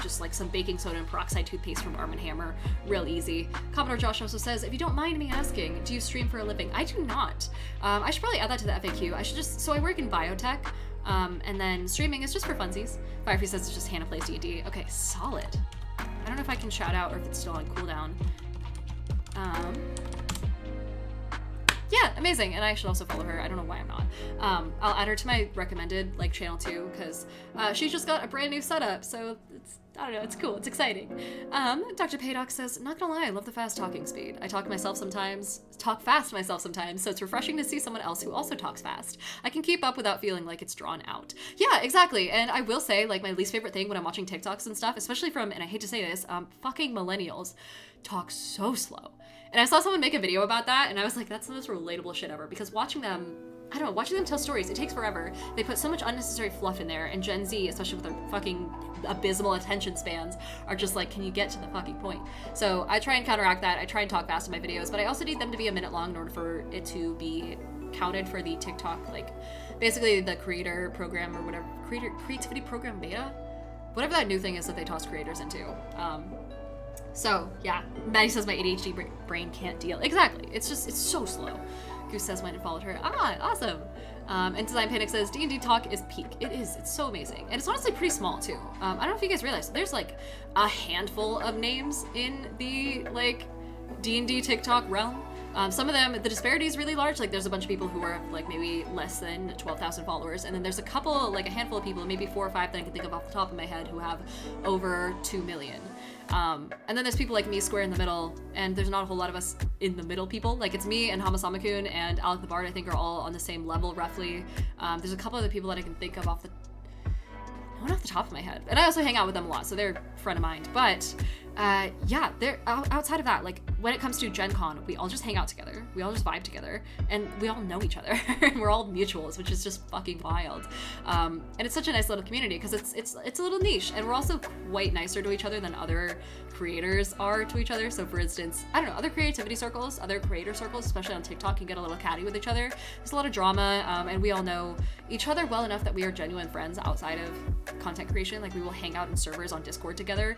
just like some baking soda and peroxide toothpaste from Arm & Hammer. Real easy. Commodore Josh also says, if you don't mind me asking, do you stream for a living? I do not. I should probably add that to the FAQ. I should just, so I work in biotech, and then streaming is just for funsies. Firefree says it's just Hannah plays D&D. Okay, solid. I don't know if I can shout out or if it's still on cooldown. Yeah, amazing. And I should also follow her. I don't know why I'm not. I'll add her to my recommended like channel too, because she just got a brand new setup. So it's, I don't know, it's cool. It's exciting. Dr. Paydock says, not gonna lie, I love the fast talking speed. I talk fast myself sometimes. So it's refreshing to see someone else who also talks fast. I can keep up without feeling like it's drawn out. Yeah, exactly. And I will say, like, my least favorite thing when I'm watching TikToks and stuff, especially from, and I hate to say this, fucking millennials talk so slow. And I saw someone make a video about that, and I was like, that's the most relatable shit ever. Because watching them, I don't know, watching them tell stories, it takes forever. They put so much unnecessary fluff in there, and Gen Z, especially with their fucking abysmal attention spans, are just like, can you get to the fucking point? So I try and counteract that. I try and talk fast in my videos, but I also need them to be a minute long in order for it to be counted for the TikTok, like, basically the creator program or whatever, creativity program beta? Whatever that new thing is that they toss creators into. So, yeah, Maddie says my ADHD brain can't deal. Exactly. It's so slow. Goose says went and followed her. Ah, awesome. And Design Panic says D&D talk is peak. It is. It's so amazing. And it's honestly pretty small, too. I don't know if you guys realize, there's, like, a handful of names in the, like, D&D TikTok realm. Some of them, the disparity is really large. Like, there's a bunch of people who are, like, maybe less than 12,000 followers. And then there's a couple, like, a handful of people, maybe 4 or 5 that I can think of off the top of my head who have over 2 million. And then there's people like me square in the middle, and there's not a whole lot of us in the middle people. Like, it's me and Hamasamakun and Alec the Bard, I think, are all on the same level, roughly. There's a couple other people that I can think of not off the top of my head. And I also hang out with them a lot, so they're a friend of mine. But, yeah, they're outside of that, like, when it comes to Gen Con, we all just hang out together. We all just vibe together. And we all know each other. And we're all mutuals, which is just fucking wild. And it's such a nice little community, because it's a little niche. And we're also quite nicer to each other than other creators are to each other. So, for instance, I don't know, other creativity circles, other creator circles, especially on TikTok, can get a little catty with each other. There's a lot of drama, and we all know each other well enough that we are genuine friends outside of content creation. Like, we will hang out in servers on Discord together.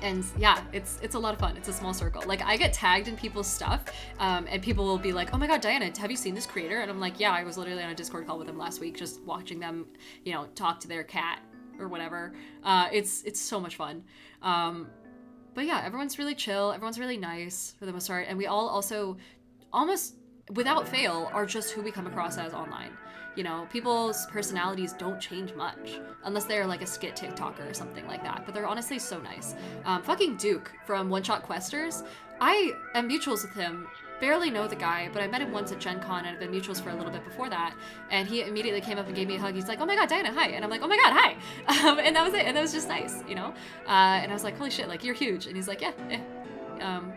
And yeah, it's a lot of fun. It's a small circle. Like, I get tagged in people's stuff, and people will be like, oh my god, Diana, have you seen this creator? And I'm like, yeah, I was literally on a Discord call with them last week, just watching them, you know, talk to their cat or whatever. It's so much fun. But yeah, everyone's really chill. Everyone's really nice for the most part. And we all also, almost without fail, are just who we come across as online. You know, people's personalities don't change much unless they're like a skit TikToker or something like that. But they're honestly so nice. Fucking Duke from One Shot Questers. I am mutuals with him. Barely know the guy, but I met him once at Gen Con and I've been mutuals for a little bit before that. And he immediately came up and gave me a hug. He's like, oh my god, Diana, hi. And I'm like, oh my god, hi. And that was it. And that was just nice, you know? And I was like, holy shit, like, you're huge. And he's like, yeah.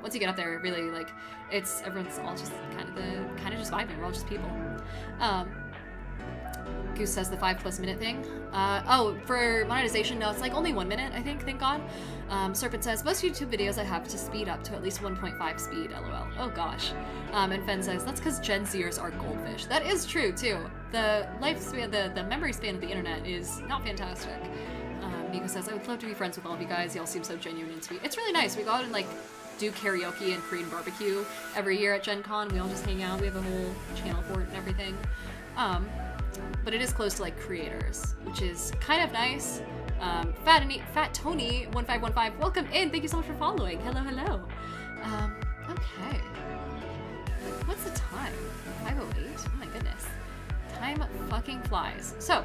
Once you get up there, really, like, everyone's all just kind of just vibing. We're all just people. Goose says the 5+ minute thing. For monetization, no, it's like only 1 minute, I think, thank God. Serpent says, most YouTube videos I have to speed up to at least 1.5 speed, lol. Oh gosh. And Fen says, that's because Gen Zers are goldfish. That is true, too. The lifespan, the memory span of the internet is not fantastic. Mika says, I would love to be friends with all of you guys. Y'all seem so genuine and sweet. It's really nice. We go out and, like, do karaoke and Korean barbecue every year at Gen Con. We all just hang out. We have a whole channel for it and everything. But it is close to, like, creators, which is kind of nice. Fat Tony 1515, welcome in. Thank you so much for following. Hello. Okay. What's the time? 5:08. Oh my goodness. Time fucking flies. So,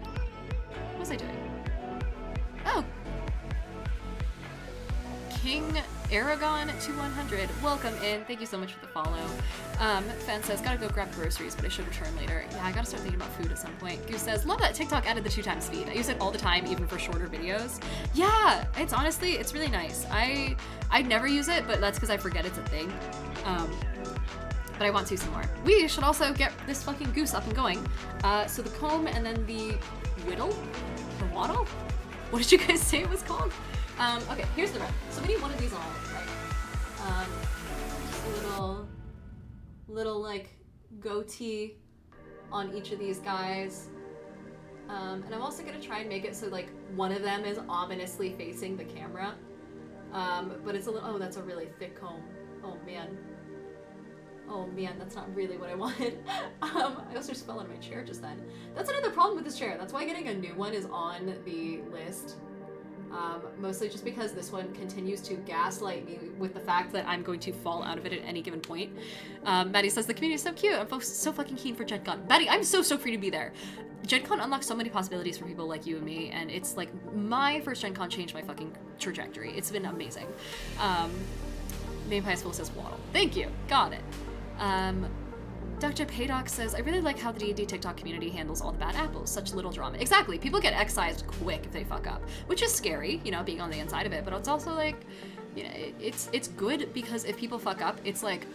what was I doing? Oh. King Aragon to 100. Welcome in. Thank you so much for the follow. Fan says, gotta go grab groceries, but I should return later. Yeah, I gotta start thinking about food at some point. Goose says, love that TikTok added the 2x speed. I use it all the time, even for shorter videos. Yeah, it's honestly, it's really nice. I never use it, but that's because I forget it's a thing. But I want to some more. We should also get this fucking goose up and going. So the comb and then the whittle? The waddle? What did you guys say it was called? Okay, here's the rest. So we need one of these on, right? Just a little like goatee on each of these guys. And I'm also gonna try and make it so like one of them is ominously facing the camera. But it's a little, oh, that's a really thick comb. Oh man, that's not really what I wanted. I also just fell out of my chair just then. That's another problem with this chair. That's why getting a new one is on the list. Mostly just because this one continues to gaslight me with the fact that I'm going to fall out of it at any given point. Maddie says, the community is so cute. I'm so fucking keen for Gen Con. Maddie, I'm so free to be there. Gen Con unlocks so many possibilities for people like you and me, and it's like my first Gen Con changed my fucking trajectory. It's been amazing. Name Pies Full says waddle. Thank you. Got it. Dr. Paydock says, I really like how the D&D TikTok community handles all the bad apples. Such little drama. Exactly. People get excised quick if they fuck up, which is scary, you know, being on the inside of it. But it's also like, you know, it's good because if people fuck up, it's like,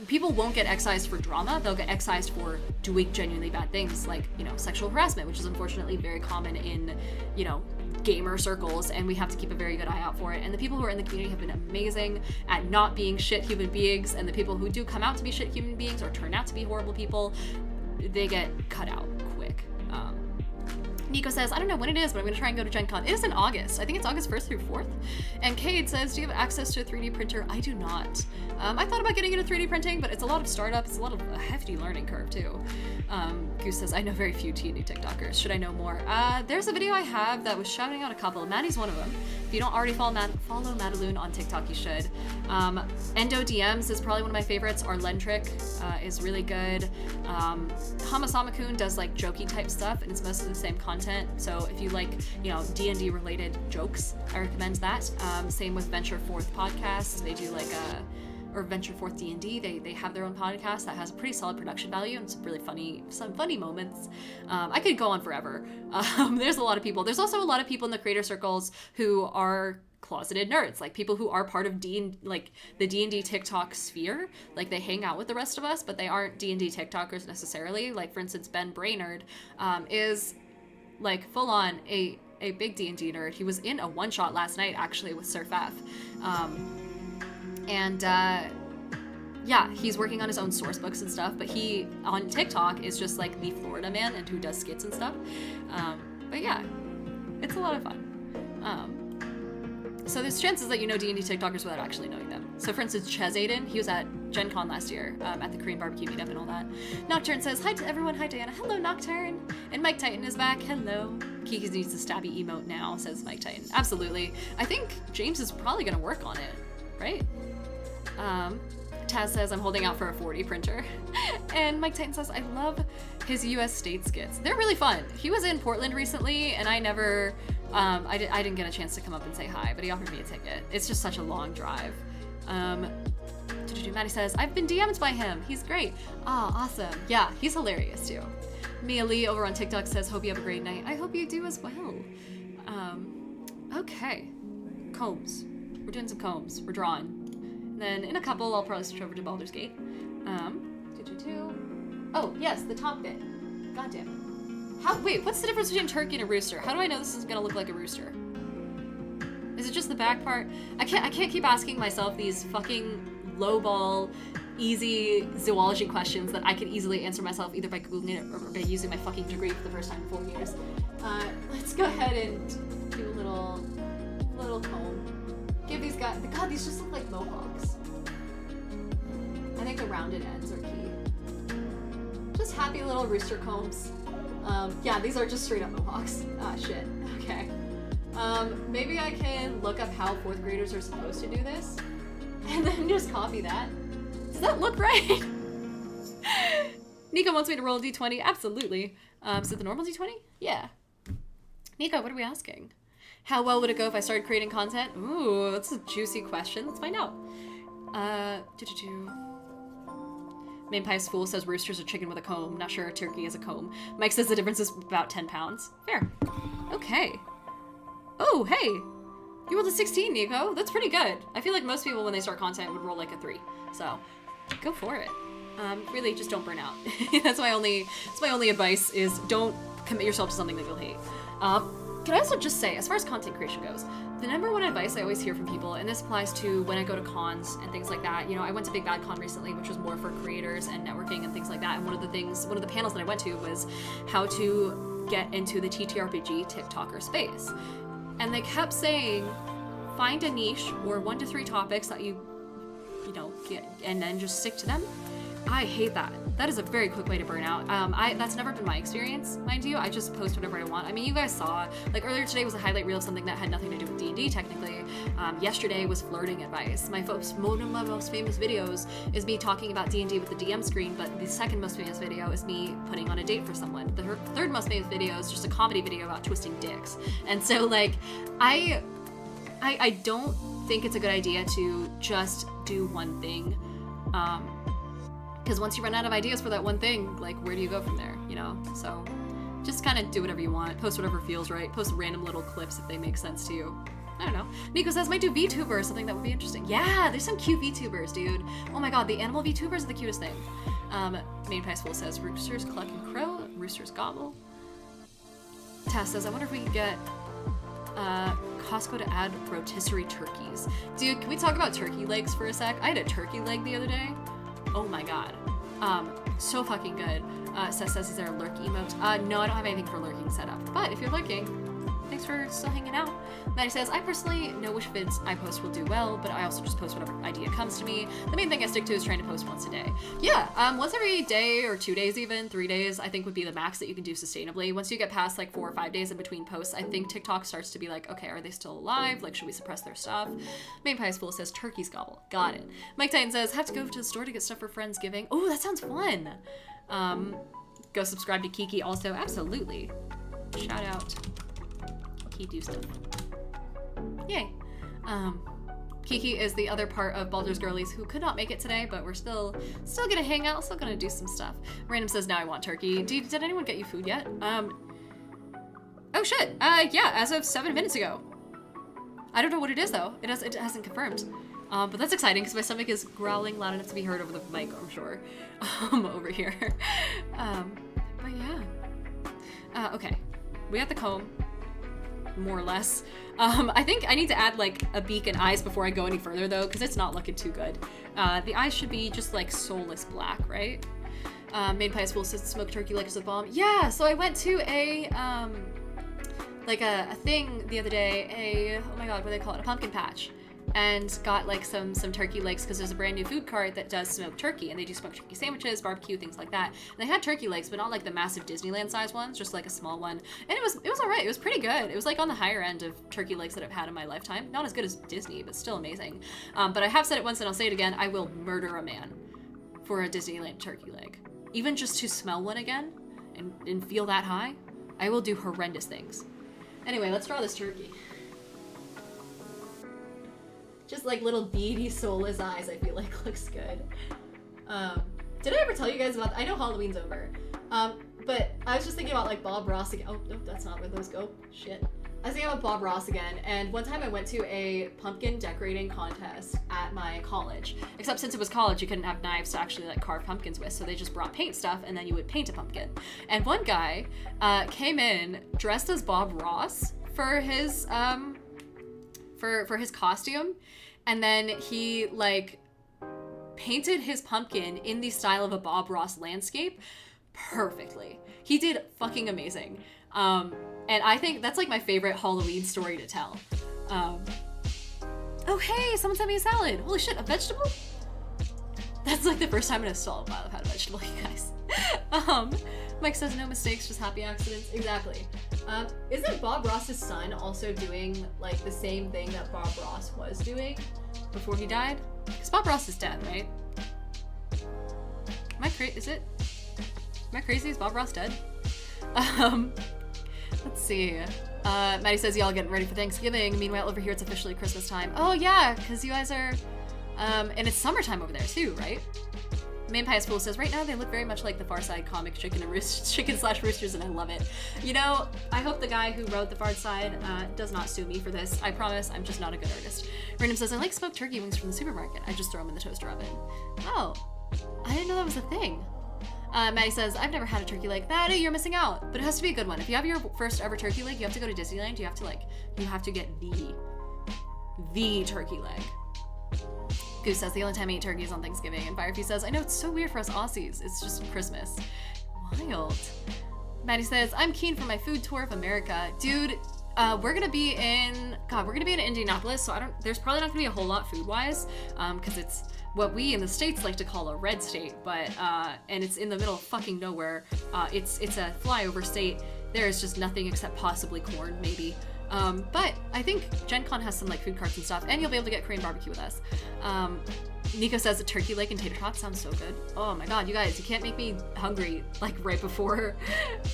people won't get excised for drama. They'll get excised for doing genuinely bad things like, you know, sexual harassment, which is unfortunately very common in, you know, gamer circles, and we have to keep a very good eye out for it. And the people who are in the community have been amazing at not being shit human beings, and the people who do come out to be shit human beings or turn out to be horrible people, they get cut out quick. Nico says, I don't know when it is, but I'm going to try and go to Gen Con. It is in August. I think it's August 1st through 4th. And Cade says, do you have access to a 3D printer? I do not. I thought about getting into 3D printing, but it's a lot of startup. It's a hefty learning curve, too. Goose says, I know very few TND TikTokers. Should I know more? There's a video I have that was shouting out a couple. Maddie's one of them. If you don't already follow Madaloon on TikTok, you should. Endo DMs is probably one of my favorites. Arlentric is really good. Hamasamakun does like jokey type stuff, and it's mostly the same content. So if you like, you know, D&D related jokes, I recommend that. Same with Venture Forth podcast. They do like or Venture Forth D&D. They have their own podcast that has a pretty solid production value and some funny moments. I could go on forever. There's a lot of people. There's also a lot of people in the creator circles who are closeted nerds, like people who are part of the D&D TikTok sphere. Like they hang out with the rest of us, but they aren't D&D TikTokers necessarily. Like for instance, Ben Brainerd is like full on a big D&D nerd. He was in a one-shot last night actually with Surf F. Yeah, he's working on his own source books and stuff, but he on TikTok is just like the Florida man and who does skits and stuff. But yeah, it's a lot of fun. So there's chances that you know D&D TikTokers without actually knowing them. So for instance, Ches Aiden, he was at Gen Con last year at the Korean barbecue meetup and all that. Nocturne says, hi to everyone. Hi, Diana. Hello, Nocturne. And Mike Titan is back. Hello. Kiki needs the stabby emote now, says Mike Titan. Absolutely. I think James is probably going to work on it, right? Taz says, I'm holding out for a 4D printer. And Mike Titan says, I love his US state skits. They're really fun. He was in Portland recently, and I never, I didn't get a chance to come up and say hi, but he offered me a ticket. It's just such a long drive. Maddie says, I've been DM'd by him. He's great. Ah, awesome. Yeah, he's hilarious too. Mia Lee over on TikTok says, hope you have a great night. I hope you do as well. Okay. Combs. We're doing some combs. We're drawing. Then in a couple, I'll probably switch over to Baldur's Gate. Oh, yes, the top bit. God damn it. Wait, what's the difference between a turkey and a rooster? How do I know this is gonna look like a rooster? Is it just the back part? I can't keep asking myself these fucking lowball, easy zoology questions that I can easily answer myself either by Googling it or by using my fucking degree for the first time in 4 years. Let's go ahead and do a little comb. Give these guys, God, these just look like mohawks. I think the rounded ends are key. Just happy little rooster combs. Yeah, these are just straight up mohawks. Ah, shit. Okay. Maybe I can look up how 4th graders are supposed to do this, and then just copy that. Does that look right? Nico wants me to roll a d20. Absolutely. Is it the normal d20? Yeah. Nico, what are we asking? How well would it go if I started creating content? Ooh, that's a juicy question. Let's find out. Main Pie's Fool says roosters are chicken with a comb. Not sure a turkey is a comb. Mike says the difference is about 10 pounds. Fair. Okay. Oh, hey. You rolled a 16, Nico. That's pretty good. I feel like most people, when they start content, would roll like a 3. So, go for it. Really, just don't burn out. That's my only advice is don't commit yourself to something that you'll hate. Can I also just say, as far as content creation goes, the number one advice I always hear from people, and this applies to when I go to cons and things like that, you know, I went to Big Bad Con recently, which was more for creators and networking and things like that, and one of the panels that I went to was how to get into the TTRPG TikToker space. And they kept saying, find a niche or 1 to 3 topics that you know, get, and then just stick to them. I hate that. That is a very quick way to burn out. That's never been my experience, mind you. I just post whatever I want. I mean, you guys saw, like earlier today was a highlight reel of something that had nothing to do with D&D technically. Yesterday was flirting advice. One of my most famous videos is me talking about D&D with the DM screen, but the second most famous video is me putting on a date for someone. The third most famous video is just a comedy video about twisting dicks. And so like, I don't think it's a good idea to just do one thing. Because once you run out of ideas for that one thing, like, where do you go from there, you know? So just kind of do whatever you want, post whatever feels right, post random little clips if they make sense to you. I don't know. Nico says, might do VTubers, something that would be interesting. Yeah, there's some cute VTubers, dude. Oh my god, the animal VTubers are the cutest thing. Main Pie School says, roosters cluck and crow, roosters gobble. Tess says, I wonder if we could get Costco to add rotisserie turkeys. Dude, can we talk about turkey legs for a sec? I had a turkey leg the other day. Oh my god. So fucking good. Says, is there a lurk emote? No, I don't have anything for lurking set up. But if you're lurking, thanks for still hanging out. Maddie says, I personally know which vids I post will do well, but I also just post whatever idea comes to me. The main thing I stick to is trying to post once a day. Yeah, once every day or 2 days even, 3 days, I think would be the max that you can do sustainably. Once you get past like 4 or 5 days in between posts, I think TikTok starts to be like, okay, are they still alive? Like, should we suppress their stuff? Main Pie School says, turkeys gobble. Got it. Mike Titan says, have to go to the store to get stuff for Friendsgiving. Oh, that sounds fun. Go subscribe to Kiki also. Absolutely. Shout out. Do stuff. Yay. Kiki is the other part of Baldur's Girlies who could not make it today, but we're still gonna hang out, still gonna do some stuff. Random says, now I want turkey. Did anyone get you food yet? Oh shit. Yeah, as of 7 minutes ago. I don't know what it is though. It hasn't confirmed. But that's exciting because my stomach is growling loud enough to be heard over the mic, I'm sure. Over here. But yeah. Okay. We got the comb. More or less. I think I need to add like a beak and eyes before I go any further though, because it's not looking too good. The eyes should be just like soulless black, right? Main Pie School says smoked turkey like it's a bomb. Yeah, so I went to a thing the other day, oh my god, what do they call it? A pumpkin patch. And got like some turkey legs because there's a brand new food cart that does smoked turkey, and they do smoked turkey sandwiches, barbecue, things like that. And they had turkey legs, but not like the massive Disneyland size ones, just like a small one. And it was all right. It was pretty good. It was like on the higher end of turkey legs that I've had in my lifetime. Not as good as Disney, but still amazing. But I have said it once and I'll say it again. I will murder a man for a Disneyland turkey leg, even just to smell one again and feel that high. I will do horrendous things. Anyway, let's draw this turkey. Just like little beady, soulless eyes, I feel like looks good. Did I ever tell you guys about, I know Halloween's over, but I was just thinking about like Bob Ross again. Oh, no, that's not where those go. Shit. I was thinking about Bob Ross again, and one time I went to a pumpkin decorating contest at my college. Except since it was college, you couldn't have knives to actually like carve pumpkins with, so they just brought paint stuff, and then you would paint a pumpkin. And one guy came in dressed as Bob Ross for his for his costume, and then he like painted his pumpkin in the style of a Bob Ross landscape perfectly. He did fucking amazing. And I think that's like my favorite Halloween story to tell. Oh hey, someone sent me a salad. Holy shit, a vegetable? That's like the first time in a solid while I've had a vegetable, you guys. Mike says no mistakes, just happy accidents. Exactly. Isn't Bob Ross's son also doing like the same thing that Bob Ross was doing before he died? Because Bob Ross is dead, right? Am I crazy? Is Bob Ross dead? Let's see. Maddie says y'all getting ready for Thanksgiving. Meanwhile, over here it's officially Christmas time. Oh yeah, because you guys are, and it's summertime over there too, right? Main Pious Fool says, right now they look very much like the Far Side comic Chicken/Roosters, and I love it. You know, I hope the guy who wrote the Far Side does not sue me for this. I promise, I'm just not a good artist. Random says, I like smoked turkey wings from the supermarket. I just throw them in the toaster oven. Oh, I didn't know that was a thing. Maddie says, I've never had a turkey leg. Maddie, you're missing out. But it has to be a good one. If you have your first ever turkey leg, you have to go to Disneyland. You have to get the turkey leg. Goose says, the only time I eat turkey is on Thanksgiving. And Firefee says, I know it's so weird for us Aussies. It's just Christmas. Wild. Maddie says, I'm keen for my food tour of America. Dude, we're gonna be in Indianapolis, so there's probably not gonna be a whole lot food-wise, because it's what we in the States like to call a red state, but, and it's in the middle of fucking nowhere. It's a flyover state. There is just nothing except possibly corn, maybe. But I think Gen Con has some like food carts and stuff, and you'll be able to get Korean barbecue with us. Nico says a turkey leg and tater tots sounds so good. Oh my god, you guys, you can't make me hungry like right before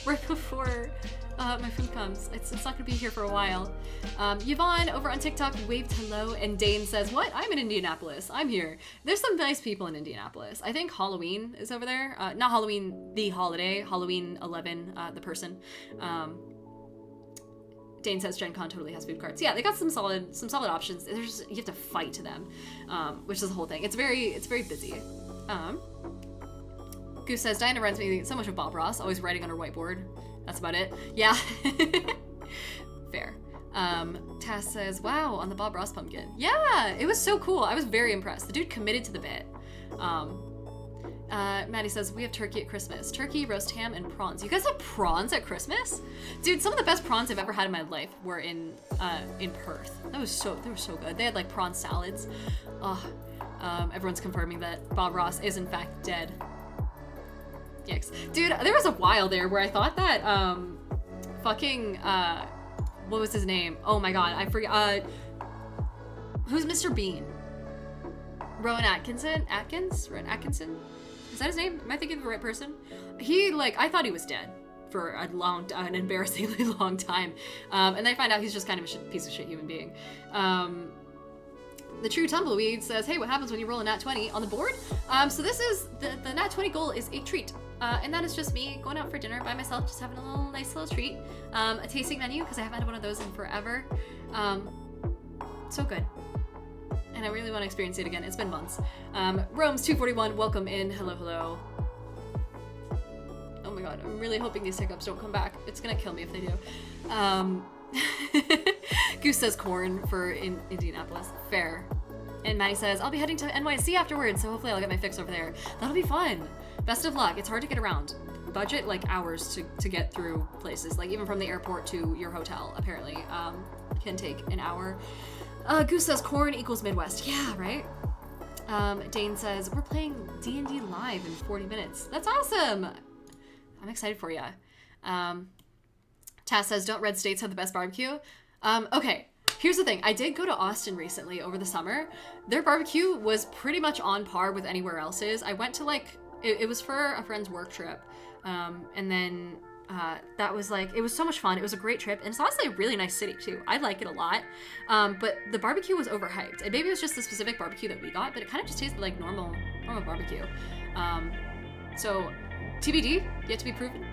my food comes. It's not gonna be here for a while. Yvonne over on TikTok waved hello, and Dane says, what? I'm in Indianapolis. I'm here. There's some nice people in Indianapolis. I think Halloween is over there. Not Halloween the holiday, Halloween 11, the person. Dane says Gen Con totally has food carts. Yeah, they got some solid options. You have to fight to them, which is the whole thing. It's very busy. Goose says Diana reminds me so much of Bob Ross, always writing on her whiteboard. That's about it. Yeah. Fair. Tass says, wow, on the Bob Ross pumpkin. Yeah, it was so cool. I was very impressed. The dude committed to the bit. Maddie says, we have turkey at Christmas. Turkey, roast ham, and prawns. You guys have prawns at Christmas? Dude, some of the best prawns I've ever had in my life were in Perth. They were so good. They had like prawn salads. Everyone's confirming that Bob Ross is in fact dead. Yikes. Dude, there was a while there where I thought that, what was his name? Oh my god, I forget, who's Mr. Bean? Rowan Atkinson? Rowan Atkinson? Is that his name? Am I thinking of the right person? I thought he was dead for an embarrassingly long time. And then I find out he's just kind of a piece of shit human being. The True Tumbleweed says, hey, what happens when you roll a nat 20 on the board? So this is, the nat 20 goal is a treat. And that is just me going out for dinner by myself, just having a nice little treat. A tasting menu, because I haven't had one of those in forever. So good. And I really want to experience it again. It's been months. Rome's241, welcome in. Hello. Oh my god, I'm really hoping these hiccups don't come back. It's gonna kill me if they do. Goose says corn for Indianapolis. Fair. And Maddie says, I'll be heading to NYC afterwards, so hopefully I'll get my fix over there. That'll be fun. Best of luck. It's hard to get around. Budget like hours to get through places, like even from the airport to your hotel, apparently. Can take an hour. Goose says corn equals Midwest. Yeah, right? Dane says, we're playing D&D live in 40 minutes. That's awesome. I'm excited for you. Taz says, don't red states have the best barbecue? Okay, here's the thing. I did go to Austin recently over the summer. Their barbecue was pretty much on par with anywhere else's. I went to it was for a friend's work trip. And then that was it was so much fun. It was a great trip, and it's honestly a really nice city too. I like it a lot. But the barbecue was overhyped, and maybe it was just the specific barbecue that we got, but it kind of just tasted like normal barbecue. So TBD, yet to be proven.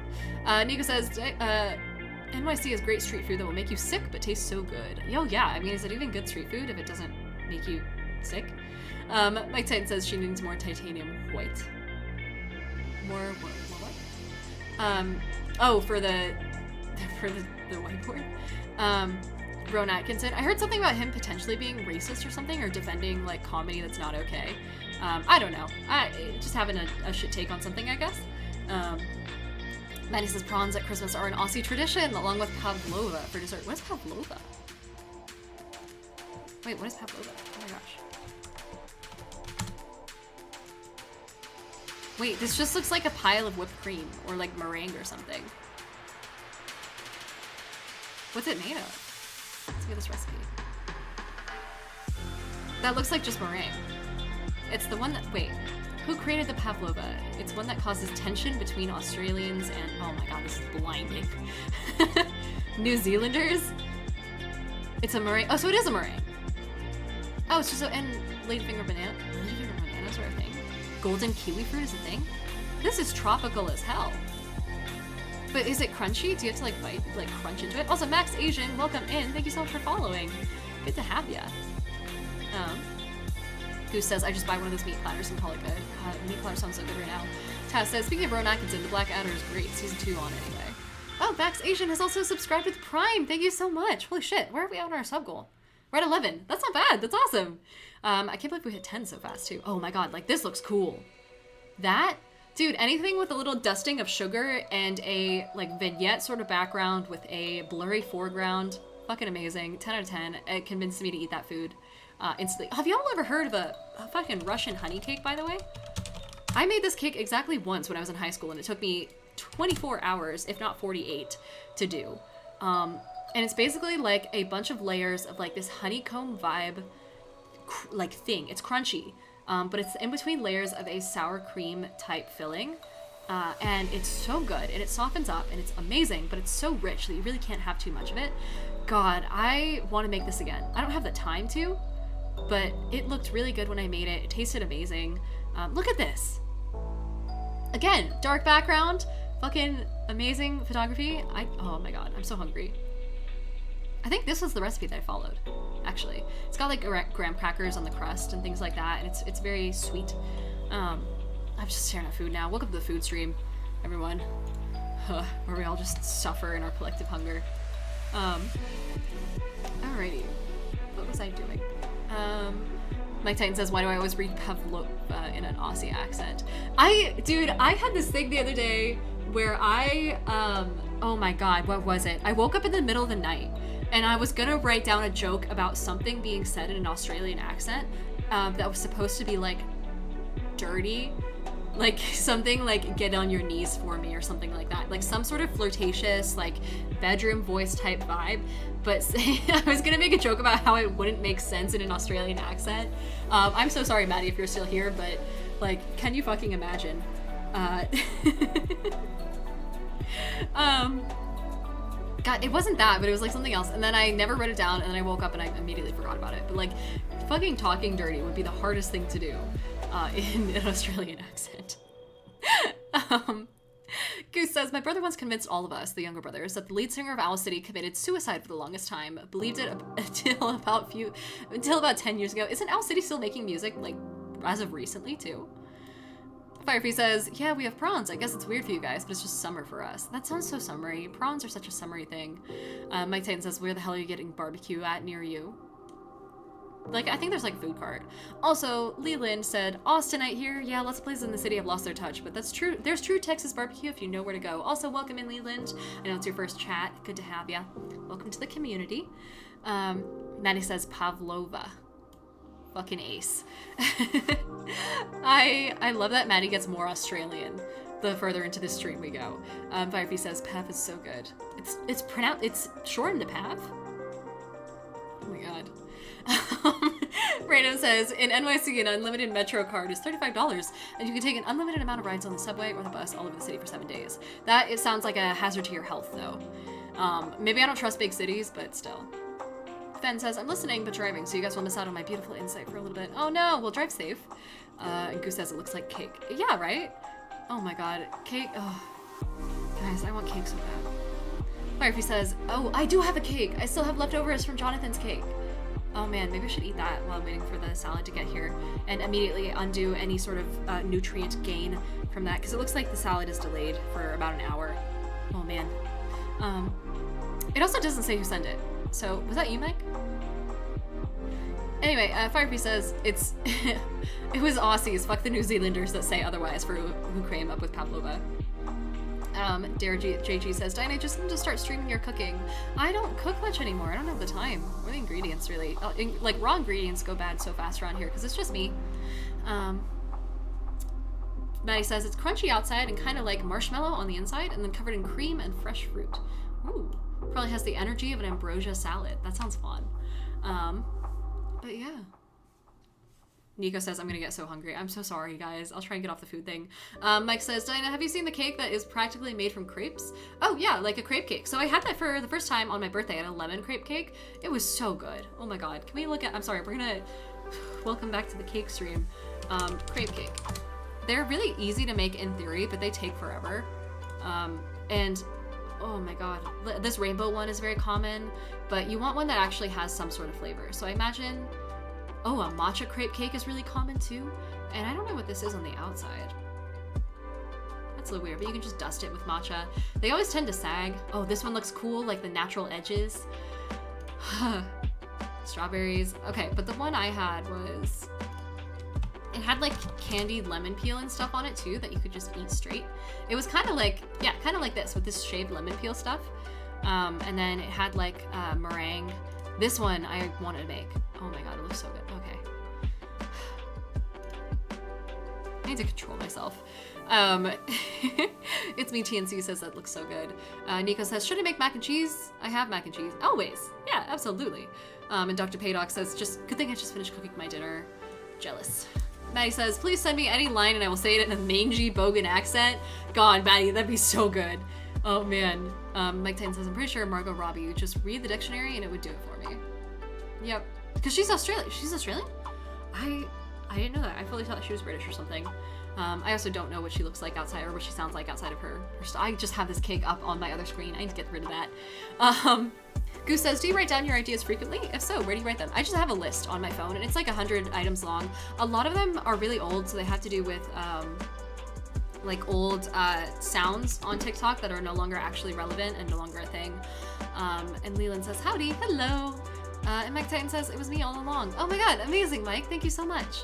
Nico says, NYC has great street food that will make you sick but tastes so good. Yo, yeah, I mean, is it even good street food if it doesn't make you sick? Mike Titan says she needs more titanium white. More what? For the whiteboard. Rowan Atkinson. I heard something about him potentially being racist or something, or defending comedy that's not okay. I don't know. Just having a shit take on something, I guess. Maddie says prawns at Christmas are an Aussie tradition, along with pavlova for dessert. What is pavlova? Wait, what is pavlova? Oh my gosh. Wait, this just looks like a pile of whipped cream, or meringue or something. What's it made of? Let's get this recipe. That looks like just meringue. It's the one that, wait, who created the pavlova? It's one that causes tension between Australians and, oh my god, this is blinding. New Zealanders? It's a meringue. Oh, so it is a meringue. Oh, it's just so, and ladyfinger bananas are a thing. Golden kiwi fruit is a thing. This is tropical as hell. But is it crunchy? Do you have to like bite, like crunch into it? Also, Max Asian, welcome in. Thank you so much for following. Good to have ya. Goose says, I just buy one of those meat platters and call it good. God, meat platter sounds so good right now. Taz says, speaking of Rowan Atkinson, the Black Adder is great. Season 2 on anyway. Oh, Max Asian has also subscribed with Prime. Thank you so much. Holy shit, where are we at on our sub goal? We're at 11. That's not bad. That's awesome. I can't believe we hit 10 so fast too. Oh my god, like this looks cool. That, dude, anything with a little dusting of sugar and a like vignette sort of background with a blurry foreground, fucking amazing. 10 out of 10. It convinced me to eat that food instantly. Have y'all ever heard of a fucking Russian honey cake, by the way? I made this cake exactly once when I was in high school, and it took me 24 hours, if not 48, to do. And it's basically like a bunch of layers of like this honeycomb vibe like thing. It's crunchy, but it's in between layers of a sour cream type filling. And it's so good, and it softens up, and it's amazing, but it's so rich that you really can't have too much of it. God, I want to make this again. I don't have the time to, but it looked really good when I made it. It tasted amazing. Look at this. Again, dark background, fucking amazing photography. Oh my god, I'm so hungry. I think this was the recipe that I followed, actually. It's got like graham crackers on the crust and things like that, and it's very sweet. I'm just staring at food now. Welcome to the food stream, everyone. Where we all just suffer in our collective hunger. Alrighty. What was I doing? Mike Titan says, why do I always read Pavlova in an Aussie accent? Dude, I had this thing the other day where oh my god, what was it? I woke up in the middle of the night and I was gonna write down a joke about something being said in an Australian accent that was supposed to be like dirty, like something like get on your knees for me or something like that, like some sort of flirtatious like bedroom voice type vibe, but I was gonna make a joke about how it wouldn't make sense in an Australian accent. I'm so sorry, Maddie, if you're still here, but like, can you fucking imagine? God, it wasn't that, but it was like something else, and then I never wrote it down, and then I woke up and I immediately forgot about it. But like, fucking talking dirty would be the hardest thing to do in an Australian accent. Goose says, my brother once convinced all of us, the younger brothers, that the lead singer of Owl City committed suicide for the longest time. Believed it until about 10 years ago. Isn't Owl City still making music, like, as of recently, too? Firefee says, yeah, we have prawns. I guess it's weird for you guys, but it's just summer for us. That sounds so summery. Prawns are such a summery thing. Mike Titan says, where the hell are you getting barbecue at near you? Like, I think there's like food cart. Also, Leland said, Austinite here. Yeah, lots of places in the city have lost their touch, but that's true. There's true Texas barbecue if you know where to go. Also, welcome in, Leland. I know it's your first chat. Good to have ya. Welcome to the community. Maddie says, Pavlova. Fucking ace. I love that Maddie gets more Australian the further into the stream we go. Firefee says, Pav is so good. It's shortened to Pav. Oh my god. Random says, in NYC, an unlimited Metro card is $35, and you can take an unlimited amount of rides on the subway or the bus all over the city for 7 days. It sounds like a hazard to your health, though. Maybe I don't trust big cities, but still. Fen says, I'm listening but driving, so you guys will miss out on my beautiful insight for a little bit. Oh no, well, drive safe. And Goose says, it looks like cake. Yeah, right? Oh my god, cake. Oh, guys, I want cake so bad. Firefee says, oh, I do have a cake. I still have leftovers from Jonathan's cake. Oh man, maybe I should eat that while I'm waiting for the salad to get here and immediately undo any sort of nutrient gain from that, because it looks like the salad is delayed for about an hour. Oh man. It also doesn't say who sent it. So, was that you, Mike? Anyway, Firefee says, it was Aussies, fuck the New Zealanders that say otherwise for who came up with Pavlova. Dare JG says, Diana, just need to start streaming your cooking. I don't cook much anymore. I don't have the time. Or the ingredients, really. Like, raw ingredients go bad so fast around here, because it's just me. Maddie says, it's crunchy outside and kind of like marshmallow on the inside, and then covered in cream and fresh fruit. Ooh. Probably has the energy of an ambrosia salad. That sounds fun. But yeah. Nico says, I'm gonna get so hungry. I'm so sorry, guys. I'll try and get off the food thing. Mike says, Diana, have you seen the cake that is practically made from crepes? Oh, yeah, like a crepe cake. So I had that for the first time on my birthday at a lemon crepe cake. It was so good. Oh my god. Can we look at... I'm sorry, we're gonna... Welcome back to the cake stream. Crepe cake. They're really easy to make in theory, but they take forever. And... Oh my god. This rainbow one is very common, but you want one that actually has some sort of flavor. So I imagine... Oh, a matcha crepe cake is really common too. And I don't know what this is on the outside. That's a little weird, but you can just dust it with matcha. They always tend to sag. Oh, this one looks cool, like the natural edges. Strawberries. Okay, but the one I had was... It had like candied lemon peel and stuff on it too that you could just eat straight. It was kind of like, yeah, kind of like this with this shaved lemon peel stuff. And then it had like meringue. This one I want to make. Oh my god, it looks so good. Okay. I need to control myself. It's me, TNC says that looks so good. Nico says, should I make mac and cheese? I have mac and cheese. Always. Yeah, absolutely. And Dr. Paydock says, good thing I just finished cooking my dinner. Jealous. Maddie says, please send me any line and I will say it in a mangy Bogan accent. God, Maddie, that'd be so good. Oh man. Mike Titan says, I'm pretty sure Margot Robbie would just read the dictionary and it would do it for me. Yep. Because she's Australian. She's Australian? I didn't know that. I fully thought she was British or something. I also don't know what she looks like outside or what she sounds like outside of her I just have this cake up on my other screen. I need to get rid of that. Goose says, do you write down your ideas frequently? If so, where do you write them? I just have a list on my phone and it's like 100 items long. A lot of them are really old, so they have to do with like old sounds on TikTok that are no longer actually relevant and no longer a thing. And Leland says, howdy, hello. And Mike Titan says, it was me all along. Oh my god, amazing, Mike. Thank you so much.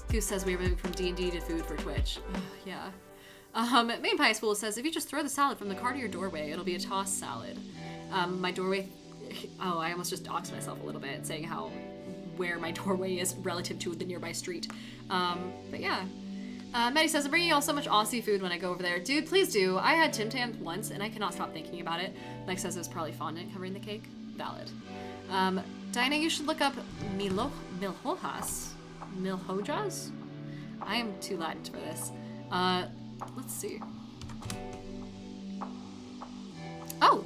Goose says we were moving from D&D to food for Twitch. Yeah. Main Pie Spool says, if you just throw the salad from the car to your doorway, it'll be a tossed salad. My doorway... Oh, I almost just doxed myself a little bit, saying where my doorway is relative to the nearby street. But yeah. Maddie says, I'm bringing y'all so much Aussie food when I go over there. Dude, please do. I had Tim Tams once, and I cannot stop thinking about it. Mike says it was probably fondant covering the cake. Valid. Diana, you should look up milhojas? Milhojas? I am too Latin for this. Let's see. Oh!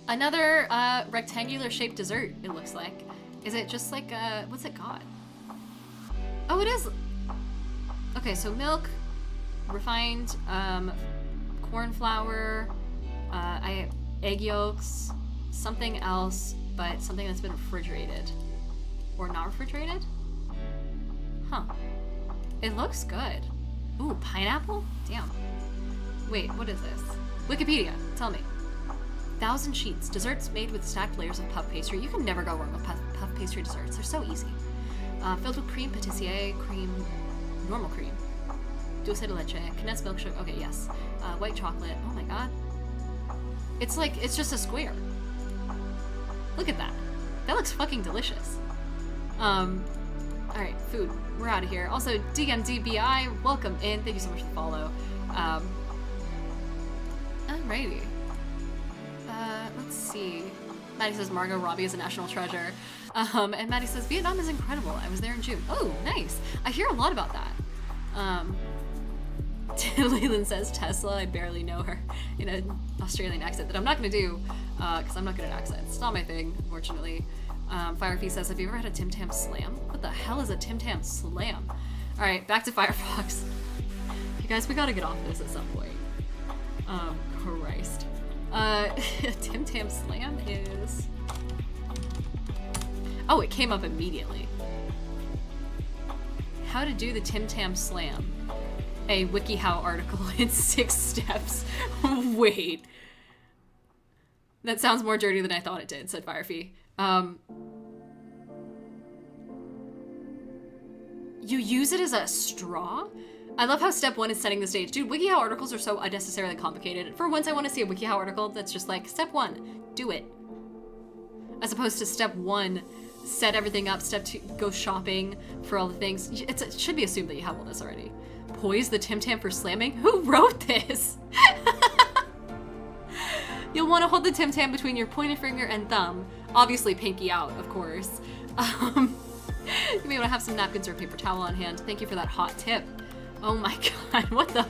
Another rectangular shaped dessert, it looks like. Is it just like, what's it got? Oh, it is! Okay, so milk, refined corn flour, egg yolks, something else, but something that's been refrigerated. Or not refrigerated? Huh. It looks good. Ooh, pineapple? Damn. Wait, what is this? Wikipedia, tell me. 1,000 sheets. Desserts made with stacked layers of puff pastry. You can never go wrong with puff pastry desserts. They're so easy. Filled with cream, patissier, cream, normal cream, dulce de leche, condensed milk sugar. Okay, yes. White chocolate. Oh my god. It's like, it's just a square. Look at that. That looks fucking delicious. Alright, food. We're out of here. Also, DMDBI, welcome in. Thank you so much for the follow. Alrighty. Let's see. Maddie says Margot Robbie is a national treasure. And Maddie says Vietnam is incredible. I was there in June. Oh, nice. I hear a lot about that. Leland says Tesla. I barely know her in an Australian accent that I'm not going to do because I'm not good at accents. It's not my thing, unfortunately. Firefee says, have you ever had a Tim Tam Slam? What the hell is a Tim Tam Slam? Alright, back to Firefox. You guys, we gotta get off this at some point. Christ. Tim Tam Slam is... Oh, it came up immediately. How to do the Tim Tam Slam. A WikiHow article in 6 steps. Wait. That sounds more dirty than I thought it did, said Firefee. You use it as a straw? I love how step 1 is setting the stage. Dude, WikiHow articles are so unnecessarily complicated. For once I want to see a WikiHow article that's just like, step 1, do it. As opposed to step 1, set everything up, step 2, go shopping for all the things. It should be assumed that you have all this already. Poise the Tim Tam for slamming? Who wrote this? You'll want to hold the Tim Tam between your pointer finger and thumb. Obviously pinky out, of course. You may want to have some napkins or a paper towel on hand. Thank you for that hot tip. Oh my god, what the?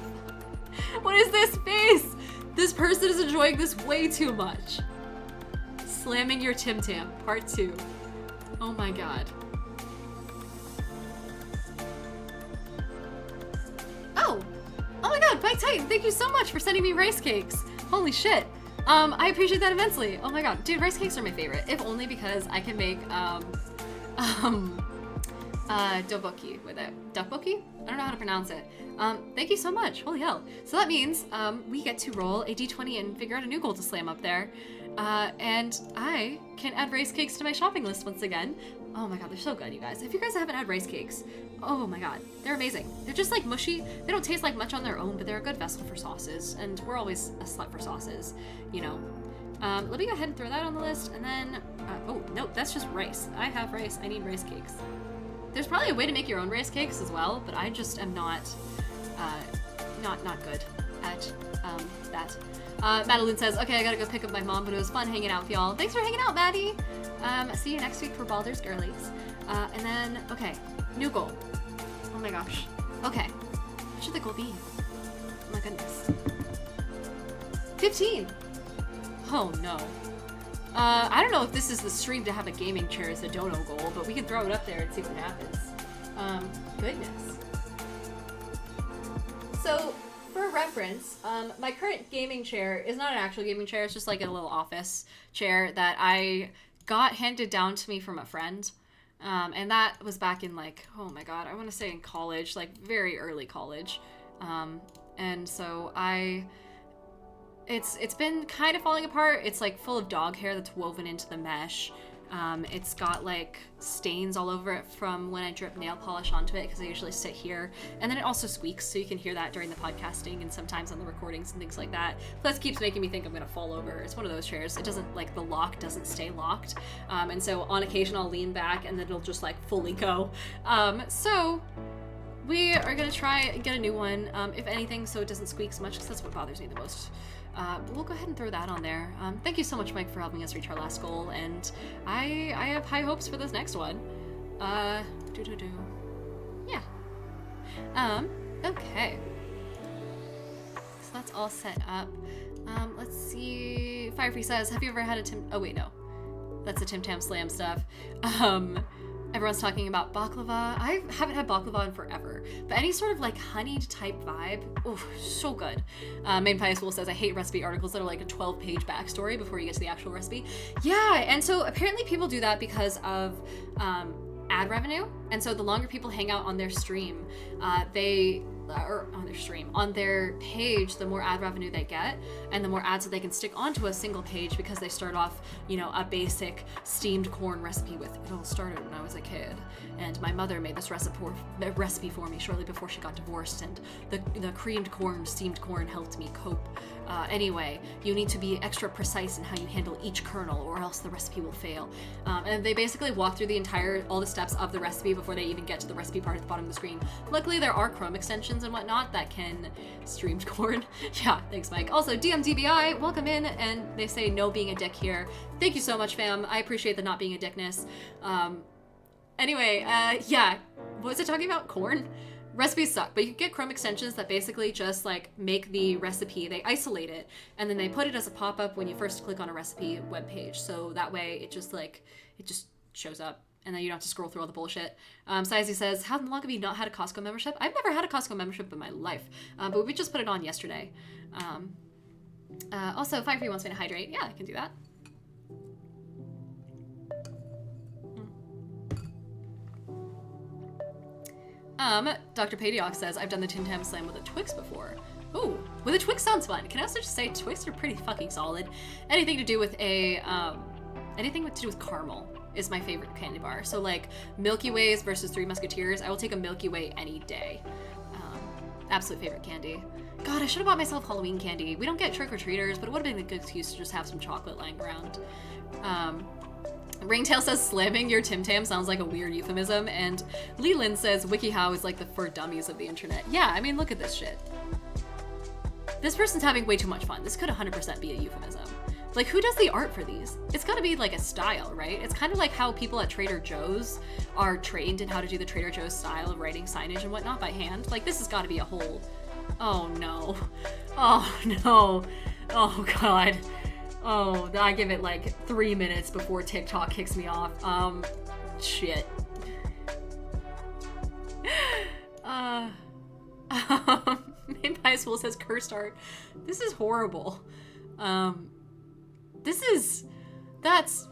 What is this face? This person is enjoying this way too much. Slamming your Tim Tam, part 2. Oh my god. Oh! Oh my god, Bike Titan, thank you so much for sending me rice cakes. Holy shit. I appreciate that immensely. Oh my god. Dude, rice cakes are my favorite. If only because I can make, Doboki with it. Duckboki? I don't know how to pronounce it. Thank you so much. Holy hell. So that means, we get to roll a d20 and figure out a new goal to slam up there. And I can add rice cakes to my shopping list once again. Oh my god, they're so good, you guys. If you guys haven't had rice cakes, oh my god, they're amazing. They're just like mushy. They don't taste like much on their own, but they're a good vessel for sauces. And we're always a slut for sauces, you know. Let me go ahead and throw that on the list. And then, oh, no, that's just rice. I have rice. I need rice cakes. There's probably a way to make your own rice cakes as well, but I just am not good at, that. Madeline says, okay, I gotta go pick up my mom, but it was fun hanging out with y'all. Thanks for hanging out, Maddie. See you next week for Baldur's Girlies. And then, okay, new goal. Oh my gosh. Okay, what should the goal be? Oh my goodness. 15. Oh no. I don't know if this is the stream to have a gaming chair as a dono goal, but we can throw it up there and see what happens. Goodness. So, for reference, my current gaming chair is not an actual gaming chair, it's just like a little office chair that I got handed down to me from a friend. And that was back in like, oh my god, I want to say in college, like very early college. And so it's been kind of falling apart. It's like full of dog hair that's woven into the mesh. It's got like stains all over it from when I drip nail polish onto it because I usually sit here. And then it also squeaks, so you can hear that during the podcasting and sometimes on the recordings and things like that. Plus keeps making me think I'm gonna fall over. It's one of those chairs. It doesn't, like, the lock doesn't stay locked. And so on occasion I'll lean back and then it'll just like fully go. So we are gonna try and get a new one, if anything, so it doesn't squeak so much, because that's what bothers me the most. We'll go ahead and throw that on there. Thank you so much, Mike, for helping us reach our last goal, and I have high hopes for this next one. Yeah. Okay. So that's all set up. Let's see. Firefree says, have you ever had a oh wait, no. That's the Tim Tam Slam stuff. Everyone's talking about baklava. I haven't had baklava in forever, but any sort of like honeyed type vibe, oh, so good. Main Pie School says, I hate recipe articles that are like a 12-page backstory before you get to the actual recipe. Yeah, and so apparently people do that because of ad revenue, and so the longer people hang out on their stream, on their page, the more ad revenue they get, and the more ads that they can stick onto a single page, because they start off, you know, a basic steamed corn recipe with, it all started when I was a kid, and my mother made this recipe for me shortly before she got divorced, and the creamed corn, steamed corn helped me cope. Anyway, you need to be extra precise in how you handle each kernel, or else the recipe will fail. And they basically walk through all the steps of the recipe before they even get to the recipe part at the bottom of the screen. Luckily, there are Chrome extensions and whatnot that can streamed corn. Yeah, thanks, Mike. Also, DMDBI, welcome in, and they say no being a dick here. Thank you so much, fam. I appreciate the not being a dickness. Anyway, yeah, what was it talking about? Corn? Recipes suck, but you can get Chrome extensions that basically just like make the recipe, they isolate it, and then they put it as a pop-up when you first click on a recipe webpage. So that way it just shows up, and then you don't have to scroll through all the bullshit. Sizey says, how long have you not had a Costco membership? I've never had a Costco membership in my life, but we just put it on yesterday. Also, Firefree wants me to hydrate. Yeah, I can do that. Dr. Padioc says, I've done the Tim Tam Slam with a Twix before. Ooh, with a Twix sounds fun. Can I also just say Twix are pretty fucking solid. Anything to do with anything to do with caramel is my favorite candy bar. So like Milky Ways versus Three Musketeers, I will take a Milky Way any day. Absolute favorite candy. God, I should have bought myself Halloween candy. We don't get trick-or-treaters, but it would have been a good excuse to just have some chocolate lying around. Ringtail says slamming your Tim Tam sounds like a weird euphemism, and Leland says WikiHow is like the for dummies of the internet. Yeah, I mean, look at this shit. This person's having way too much fun. This could 100% be a euphemism. Like, who does the art for these? It's gotta be like a style, right? It's kind of like how people at Trader Joe's are trained in how to do the Trader Joe's style of writing signage and whatnot by hand. Like, this has gotta be a whole... Oh no. Oh no. Oh god. Oh, I give it like 3 minutes before TikTok kicks me off. Shit. Made by School says cursed art. This is horrible. That's...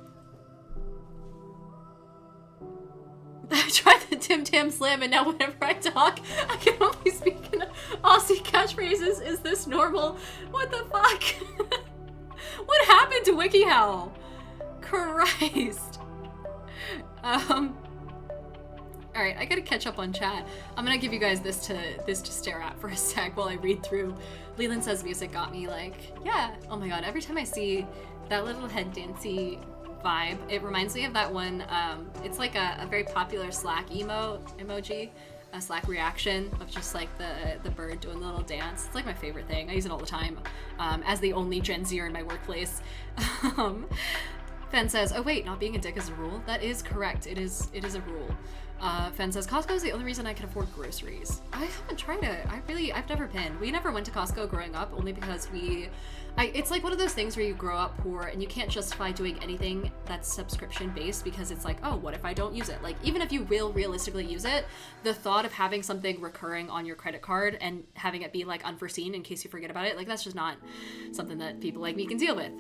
I tried the Tim Tam Slam and now whenever I talk, I can only speak in Aussie catchphrases. Is this normal? What the fuck? What happened to WikiHow? Christ. Alright, I gotta catch up on chat. I'm gonna give you guys this to stare at for a sec while I read through. Leland says music got me like, yeah. Oh my god, every time I see that little head dancey vibe, it reminds me of that one, it's like a very popular Slack emoji, a Slack reaction of just like the bird doing the little dance. It's like my favorite thing. I use it all the time, as the only Gen Zer in my workplace. Fen says, oh wait, not being a dick is a rule? That is correct, it is a rule. Fen says, Costco is the only reason I can afford groceries. I haven't tried it. I've never been. We never went to Costco growing up, only because it's like one of those things where you grow up poor and you can't justify doing anything that's subscription based because it's like, oh, what if I don't use it? Like, even if you will realistically use it, the thought of having something recurring on your credit card and having it be like unforeseen in case you forget about it, like that's just not something that people like me can deal with.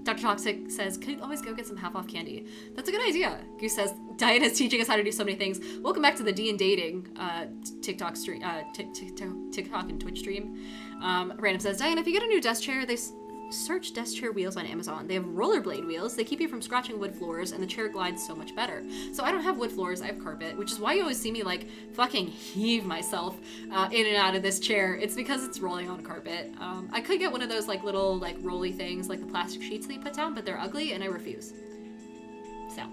Dr. Toxic says, could always go get some half-off candy. That's a good idea. Goose says, Diane is teaching us how to do so many things. Welcome back to the D and Dating TikTok stream, TikTok and Twitch stream. Random says, Diane, if you get a new desk chair, search desk chair wheels on Amazon. They have rollerblade wheels. They keep you from scratching wood floors, and the chair glides so much better. So I don't have wood floors. I have carpet, which is why you always see me like fucking heave myself in and out of this chair. It's because it's rolling on carpet. I could get one of those like little like rolly things, like the plastic sheets that you put down, but they're ugly, and I refuse. So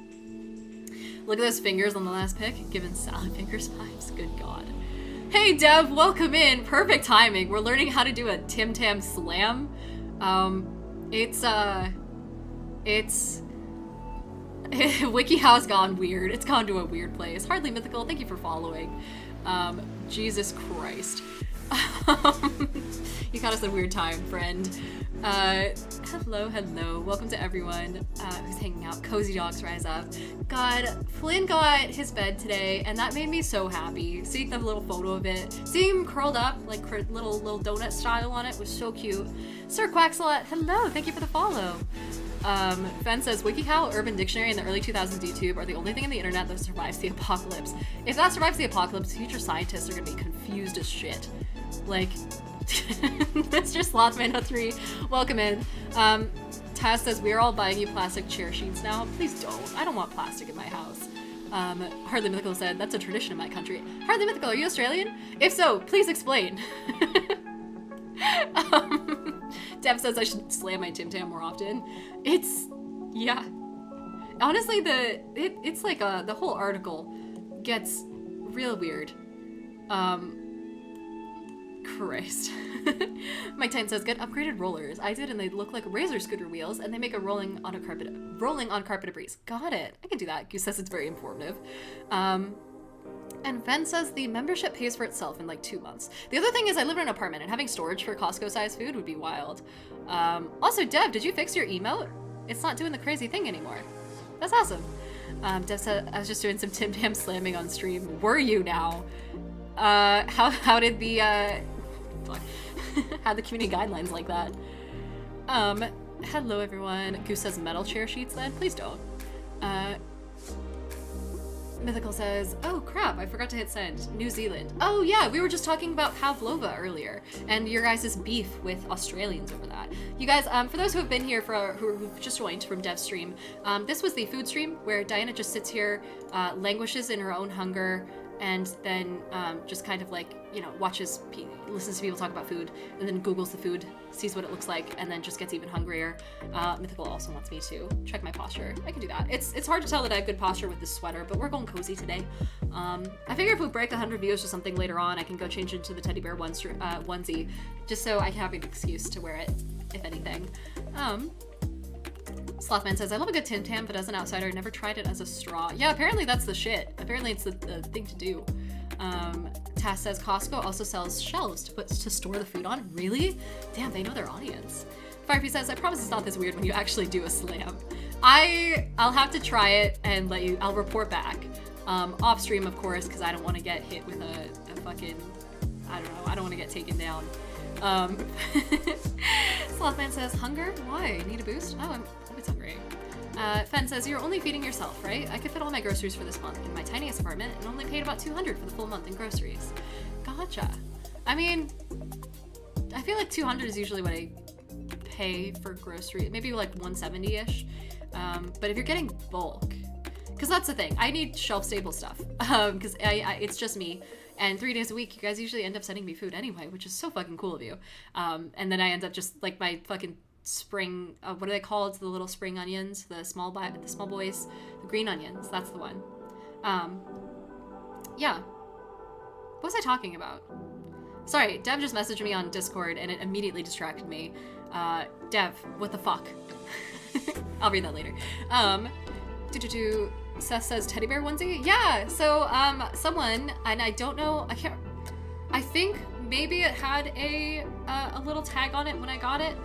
look at those fingers on the last pic, giving salad fingers vibes. Good God. Hey Dev, welcome in. Perfect timing. We're learning how to do a Tim Tam Slam. WikiHow's gone weird. It's gone to a weird place. Hardly Mythical, thank you for following. Jesus Christ. You caught us at a weird time, friend. Hello. Welcome to everyone who's hanging out. Cozy Dogs Rise Up. God, Flynn got his bed today, and that made me so happy. Seeing the little photo of it, seeing him curled up, like little donut style on it was so cute. Sir Quacksalot, hello, thank you for the follow. Fen says, WikiHow, Urban Dictionary, and the early 2000s YouTube are the only thing on the internet that survives the apocalypse. If that survives the apocalypse, future scientists are gonna be confused as shit. Like, Mr. Slothman03, welcome in. Taz says, we are all buying you plastic chair sheets now. Please don't. I don't want plastic in my house. Hardly Mythical said, that's a tradition in my country. Hardly Mythical, are you Australian? If so, please explain. Dev says I should slam my Tim Tam more often. Yeah. Honestly, it's like the whole article gets real weird. Christ. Mike Titan says, get upgraded rollers. I did, and they look like razor scooter wheels, and they make a rolling on carpet a breeze. Got it. I can do that. Goose says it's very informative. And Fen says the membership pays for itself in like 2 months. The other thing is I live in an apartment, and having storage for Costco-sized food would be wild. Also, Dev, did you fix your emote? It's not doing the crazy thing anymore. That's awesome. Dev said, I was just doing some Tim Tam slamming on stream. Were you now? How did the, fuck. How'd the community guidelines like that? Hello everyone. Goose says metal chair sheets then? Please don't. Mythical says, oh crap, I forgot to hit send. New Zealand. Oh yeah, we were just talking about pavlova earlier, and your guys' beef with Australians over that. You guys, for those who have been here, who've just joined from Dev's stream, this was the food stream where Diana just sits here, languishes in her own hunger, and then just kind of like, you know, listens to people talk about food, and then Googles the food, sees what it looks like, and then just gets even hungrier. Mythical also wants me to check my posture. I can do that. It's hard to tell that I have good posture with this sweater, but we're going cozy today. I figure if we break 100 views or something later on, I can go change into the teddy bear onesie, just so I have an excuse to wear it, if anything. Slothman says, I love a good Tim Tam, but as an outsider, I never tried it as a straw. Yeah, apparently that's the shit. Apparently it's the thing to do. Tass says, Costco also sells shelves to store the food on. Really? Damn, they know their audience. Firepy says, I promise it's not this weird when you actually do a slam. I'll have to try it and I'll report back. Off stream, of course, because I don't want to get hit with a fucking, I don't know, I don't want to get taken down. Slothman says, hunger? Why? Need a boost? Oh, I'm always hungry. Fen says, you're only feeding yourself, right? I could fit all my groceries for this month in my tiniest apartment and only paid about $200 for the full month in groceries. Gotcha. I mean, I feel like $200 is usually what I pay for groceries. Maybe like $170-ish. But if you're getting bulk, because that's the thing, I need shelf-stable stuff. Because it's just me. And 3 days a week, you guys usually end up sending me food anyway, which is so fucking cool of you. And then I end up just like my fucking spring, what are they called? The little spring onions, the small boys, the green onions. That's the one. Yeah. What was I talking about? Sorry, Dev just messaged me on Discord and it immediately distracted me. Dev, what the fuck? I'll read that later. Seth says teddy bear onesie? Yeah, so someone, and I don't know, I think maybe it had a little tag on it when I got it,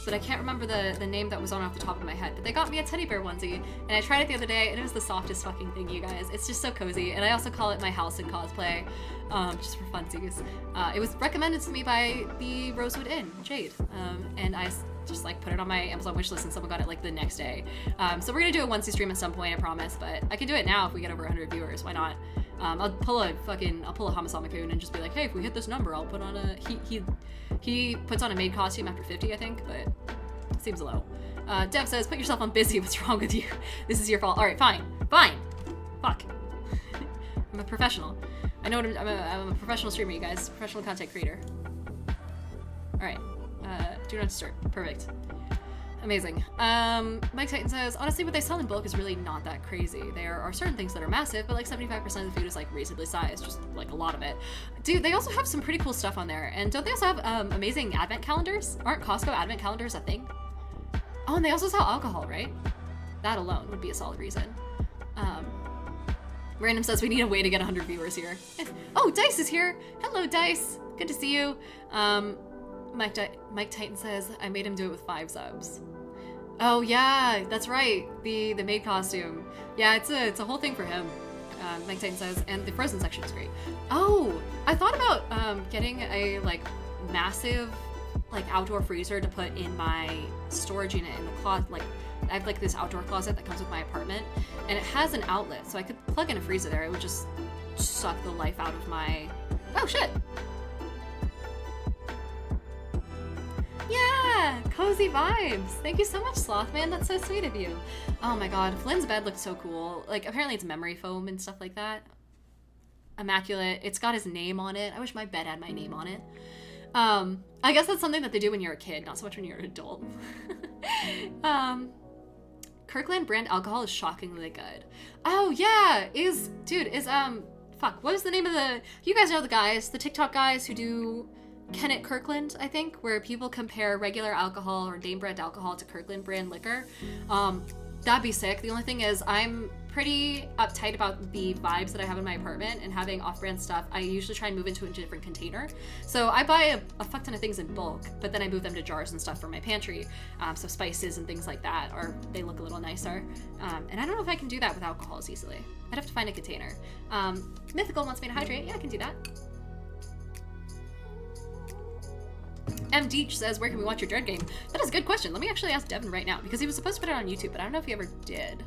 but I can't remember the name that was on off the top of my head, but they got me a teddy bear onesie, and I tried it the other day, and it was the softest fucking thing, you guys. It's just so cozy, and I also call it my house in cosplay, just for funsies. It was recommended to me by the Rosewood Inn, Jade, and I just like put it on my Amazon wishlist and someone got it like the next day. So we're gonna do a onesie stream at some point, I promise, but I can do it now if we get over 100 viewers, why not? I'll pull a Hamasama Kun and just be like, hey, if we hit this number, I'll put on he puts on a maid costume after 50, I think, but seems low. Dev says, put yourself on busy, what's wrong with you? This is your fault. All right, fine. Fuck. I'm a professional. I know what I'm a professional streamer, you guys. Professional content creator. All right. Do not disturb. Perfect. Amazing. Mike Titan says, honestly, what they sell in bulk is really not that crazy. There are certain things that are massive, but like 75% of the food is like reasonably sized, just like a lot of it. Dude, they also have some pretty cool stuff on there. And don't they also have amazing advent calendars? Aren't Costco advent calendars a thing? Oh, and they also sell alcohol, right? That alone would be a solid reason. Random says we need a way to get 100 viewers here. Oh, Dice is here. Hello, Dice. Good to see you. Mike Titan says, I made him do it with 5 subs. Oh yeah, that's right. The maid costume. Yeah, it's a whole thing for him. Mike Titan says, and the frozen section is great. Oh, I thought about getting a like massive like outdoor freezer to put in my storage unit in the closet. Like I have like this outdoor closet that comes with my apartment, and it has an outlet, so I could plug in a freezer there. It would just suck the life out of my. Oh shit. Yeah, cozy vibes. Thank you so much, Slothman. That's so sweet of you. Oh my god, Flynn's bed looked so cool. Like, apparently it's memory foam and stuff like that. Immaculate. It's got his name on it. I wish my bed had my name on it. I guess that's something that they do when you're a kid, not so much when you're an adult. Kirkland brand alcohol is shockingly good. Oh yeah, fuck, what is the name of you guys know the guys, the TikTok guys who do Kennett Kirkland, I think, where people compare regular alcohol or name brand alcohol to Kirkland brand liquor. That'd be sick. The only thing is I'm pretty uptight about the vibes that I have in my apartment, and having off-brand stuff, I usually try and move into a different container. So I buy a fuck ton of things in bulk, but then I move them to jars and stuff for my pantry. So spices and things like that, or they look a little nicer. And I don't know if I can do that with alcohols easily. I'd have to find a container. Mythical wants me to hydrate. Yeah, I can do that. M. Deech says, where can we watch your Dread game? That is a good question. Let me actually ask Devin right now, because he was supposed to put it on YouTube, but I don't know if he ever did.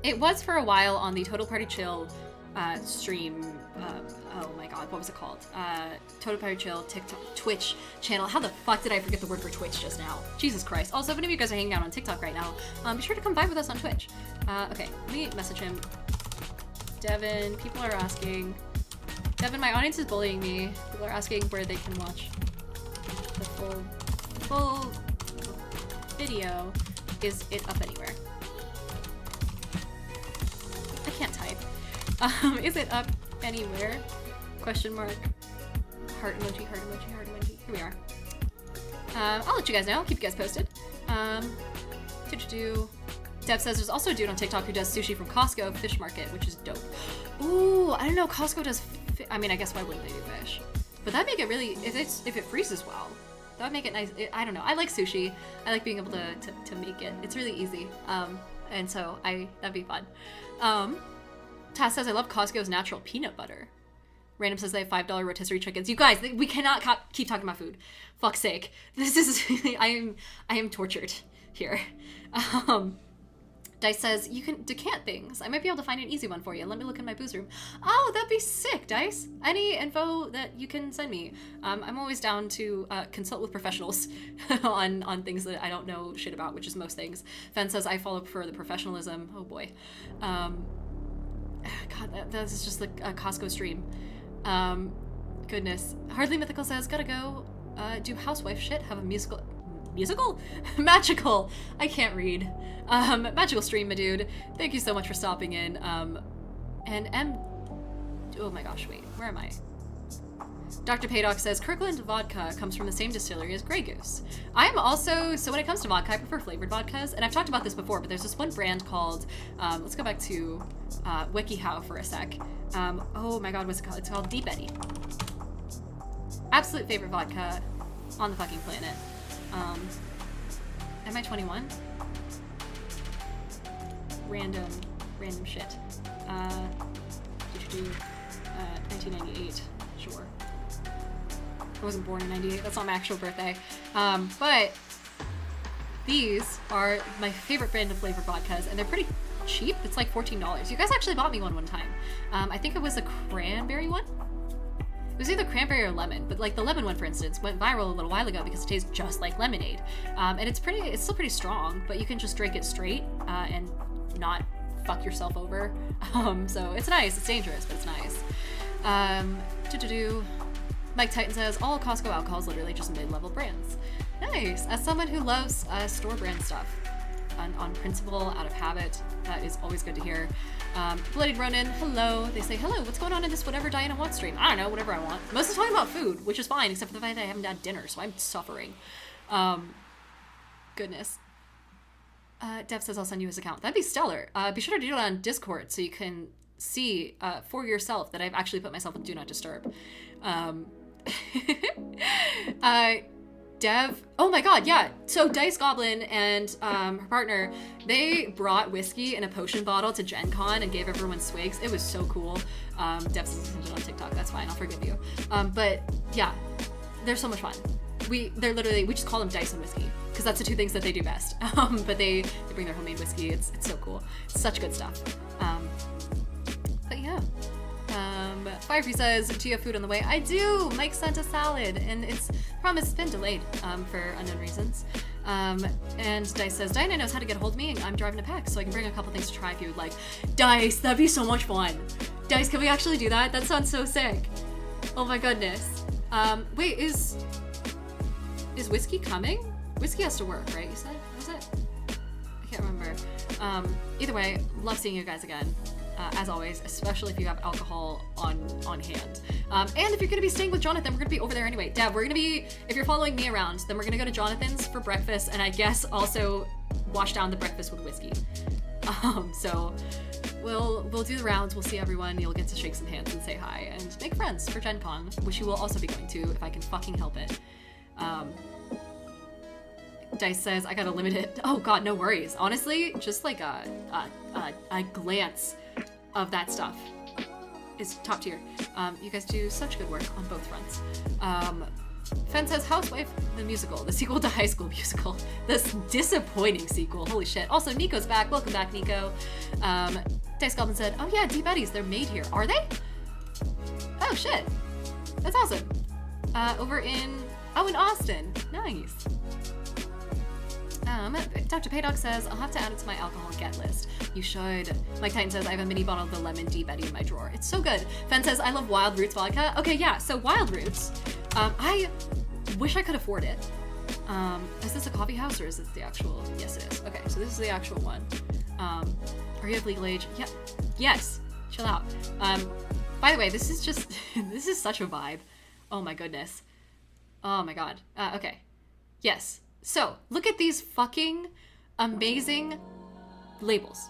It was for a while on the Total Party Chill stream. Oh my god, what was it called? Total Party Chill TikTok, Twitch channel. How the fuck did I forget the word for Twitch just now? Jesus Christ. Also, if any of you guys are hanging out on TikTok right now, be sure to come vibe with us on Twitch. Okay, let me message him. Devin, people are asking. Devin, my audience is bullying me. People are asking where they can watch the full video. Is it up anywhere? I can't type. Is it up anywhere? Question mark. Heart emoji, heart emoji, heart emoji. Here we are. I'll let you guys know. I'll keep you guys posted. Dev says there's also a dude on TikTok who does sushi from Costco Fish Market, which is dope. Ooh, I don't know. Costco does. I mean, I guess why wouldn't they do fish? But that'd make it really. If it freezes well, that would make it nice. I don't know. I like sushi. I like being able to make it. It's really easy. And so that'd be fun. Taz says I love Costco's natural peanut butter. Random says they have $5 rotisserie chickens. You guys, we cannot keep talking about food. Fuck's sake. This is I am tortured here. Dice says you can decant things. I might be able to find an easy one for you. Let me look in my booze room. Oh, that'd be sick, Dice. Any info that you can send me. I'm always down to consult with professionals on things that I don't know shit about, which is most things. Fen says I follow for the professionalism. Oh boy. God, that is just like a Costco stream. Goodness. Hardly Mythical says, gotta go do housewife shit, have a musical? Magical! I can't read. Magical stream, my dude. Thank you so much for stopping in. And oh my gosh, wait, where am I? Dr. Paydock says, Kirkland vodka comes from the same distillery as Grey Goose. I'm also, so when it comes to vodka, I prefer flavored vodkas, and I've talked about this before, but there's this one brand called, let's go back to WikiHow for a sec. Oh my god, what's it called? It's called Deep Eddy. Absolute favorite vodka on the fucking planet. Am I 21? Random shit. 1998, sure. I wasn't born in 98, that's not my actual birthday. But these are my favorite brand of flavored vodkas, and they're pretty cheap. It's like $14. You guys actually bought me one time. I think it was a cranberry one. It was either cranberry or lemon, but like the lemon one, for instance, went viral a little while ago because it tastes just like lemonade. And it's still pretty strong, but you can just drink it straight and not fuck yourself over. So it's nice. It's dangerous, but it's nice. Mike Titan says, all Costco alcohol is literally just mid-level brands. Nice. As someone who loves store brand stuff on principle, out of habit, that is always good to hear. Bloodied Ronin, hello. They say, hello, what's going on in this whatever Diana wants stream? I don't know, whatever I want. Most of the time about food, which is fine, except for the fact that I haven't had dinner, so I'm suffering. Goodness. Dev says I'll send you his account. That'd be stellar. Be sure to do it on Discord so you can see for yourself that I've actually put myself in Do Not Disturb. Dev, oh my god, yeah. So Dice Goblin and her partner, they brought whiskey in a potion bottle to Gen Con and gave everyone swigs. It was so cool. Dev says it on TikTok, that's fine, I'll forgive you. But yeah, they're so much fun. We just call them Dice and whiskey because that's the two things that they do best. But they bring their homemade whiskey. It's so cool. It's such good stuff. But yeah. Firefree says, do you have food on the way? I do! Mike sent a salad, and it's been delayed for unknown reasons. And Dice says, Diana knows how to get a hold of me, and I'm driving to PAX, so I can bring a couple things to try if you would like. Dice, that'd be so much fun! Dice, can we actually do that? That sounds so sick. Oh my goodness. Wait, is whiskey coming? Whiskey has to work, right? You said? Was it? I can't remember. Either way, love seeing you guys again. As always, especially if you have alcohol on hand. And if you're gonna be staying with Jonathan, we're gonna be over there anyway. Dad, we're gonna be, if you're following me around, then we're gonna go to Jonathan's for breakfast, and I guess also wash down the breakfast with whiskey. So we'll do the rounds, we'll see everyone, you'll get to shake some hands and say hi, and make friends for Gen Con, which you will also be going to if I can fucking help it. Dice says, I gotta limit it. Oh god, no worries. Honestly, just like a glance of that stuff is top tier. You guys do such good work on both fronts. Fen says, Housewife, the musical, the sequel to High School Musical. This disappointing sequel, holy shit. Also, Nico's back. Welcome back, Nico. Dice Goblin said, oh yeah, Deep Eddies, they're made here. Are they? Oh shit. That's awesome. In Austin. Nice. Dr. Paydog says, I'll have to add it to my alcohol get list. You should. Mike Titan says, I have a mini bottle of the lemon Deep Eddy in my drawer. It's so good. Fen says, I love Wild Roots vodka. Okay, yeah, so Wild Roots. I wish I could afford it. Is this a coffee house or is this the actual? Yes, it is. Okay, so this is the actual one. Are you of legal age? Yeah. Yes. Chill out. By the way, this is just, this is such a vibe. Oh my goodness. Oh my god. Okay. Yes. So, look at these fucking amazing labels.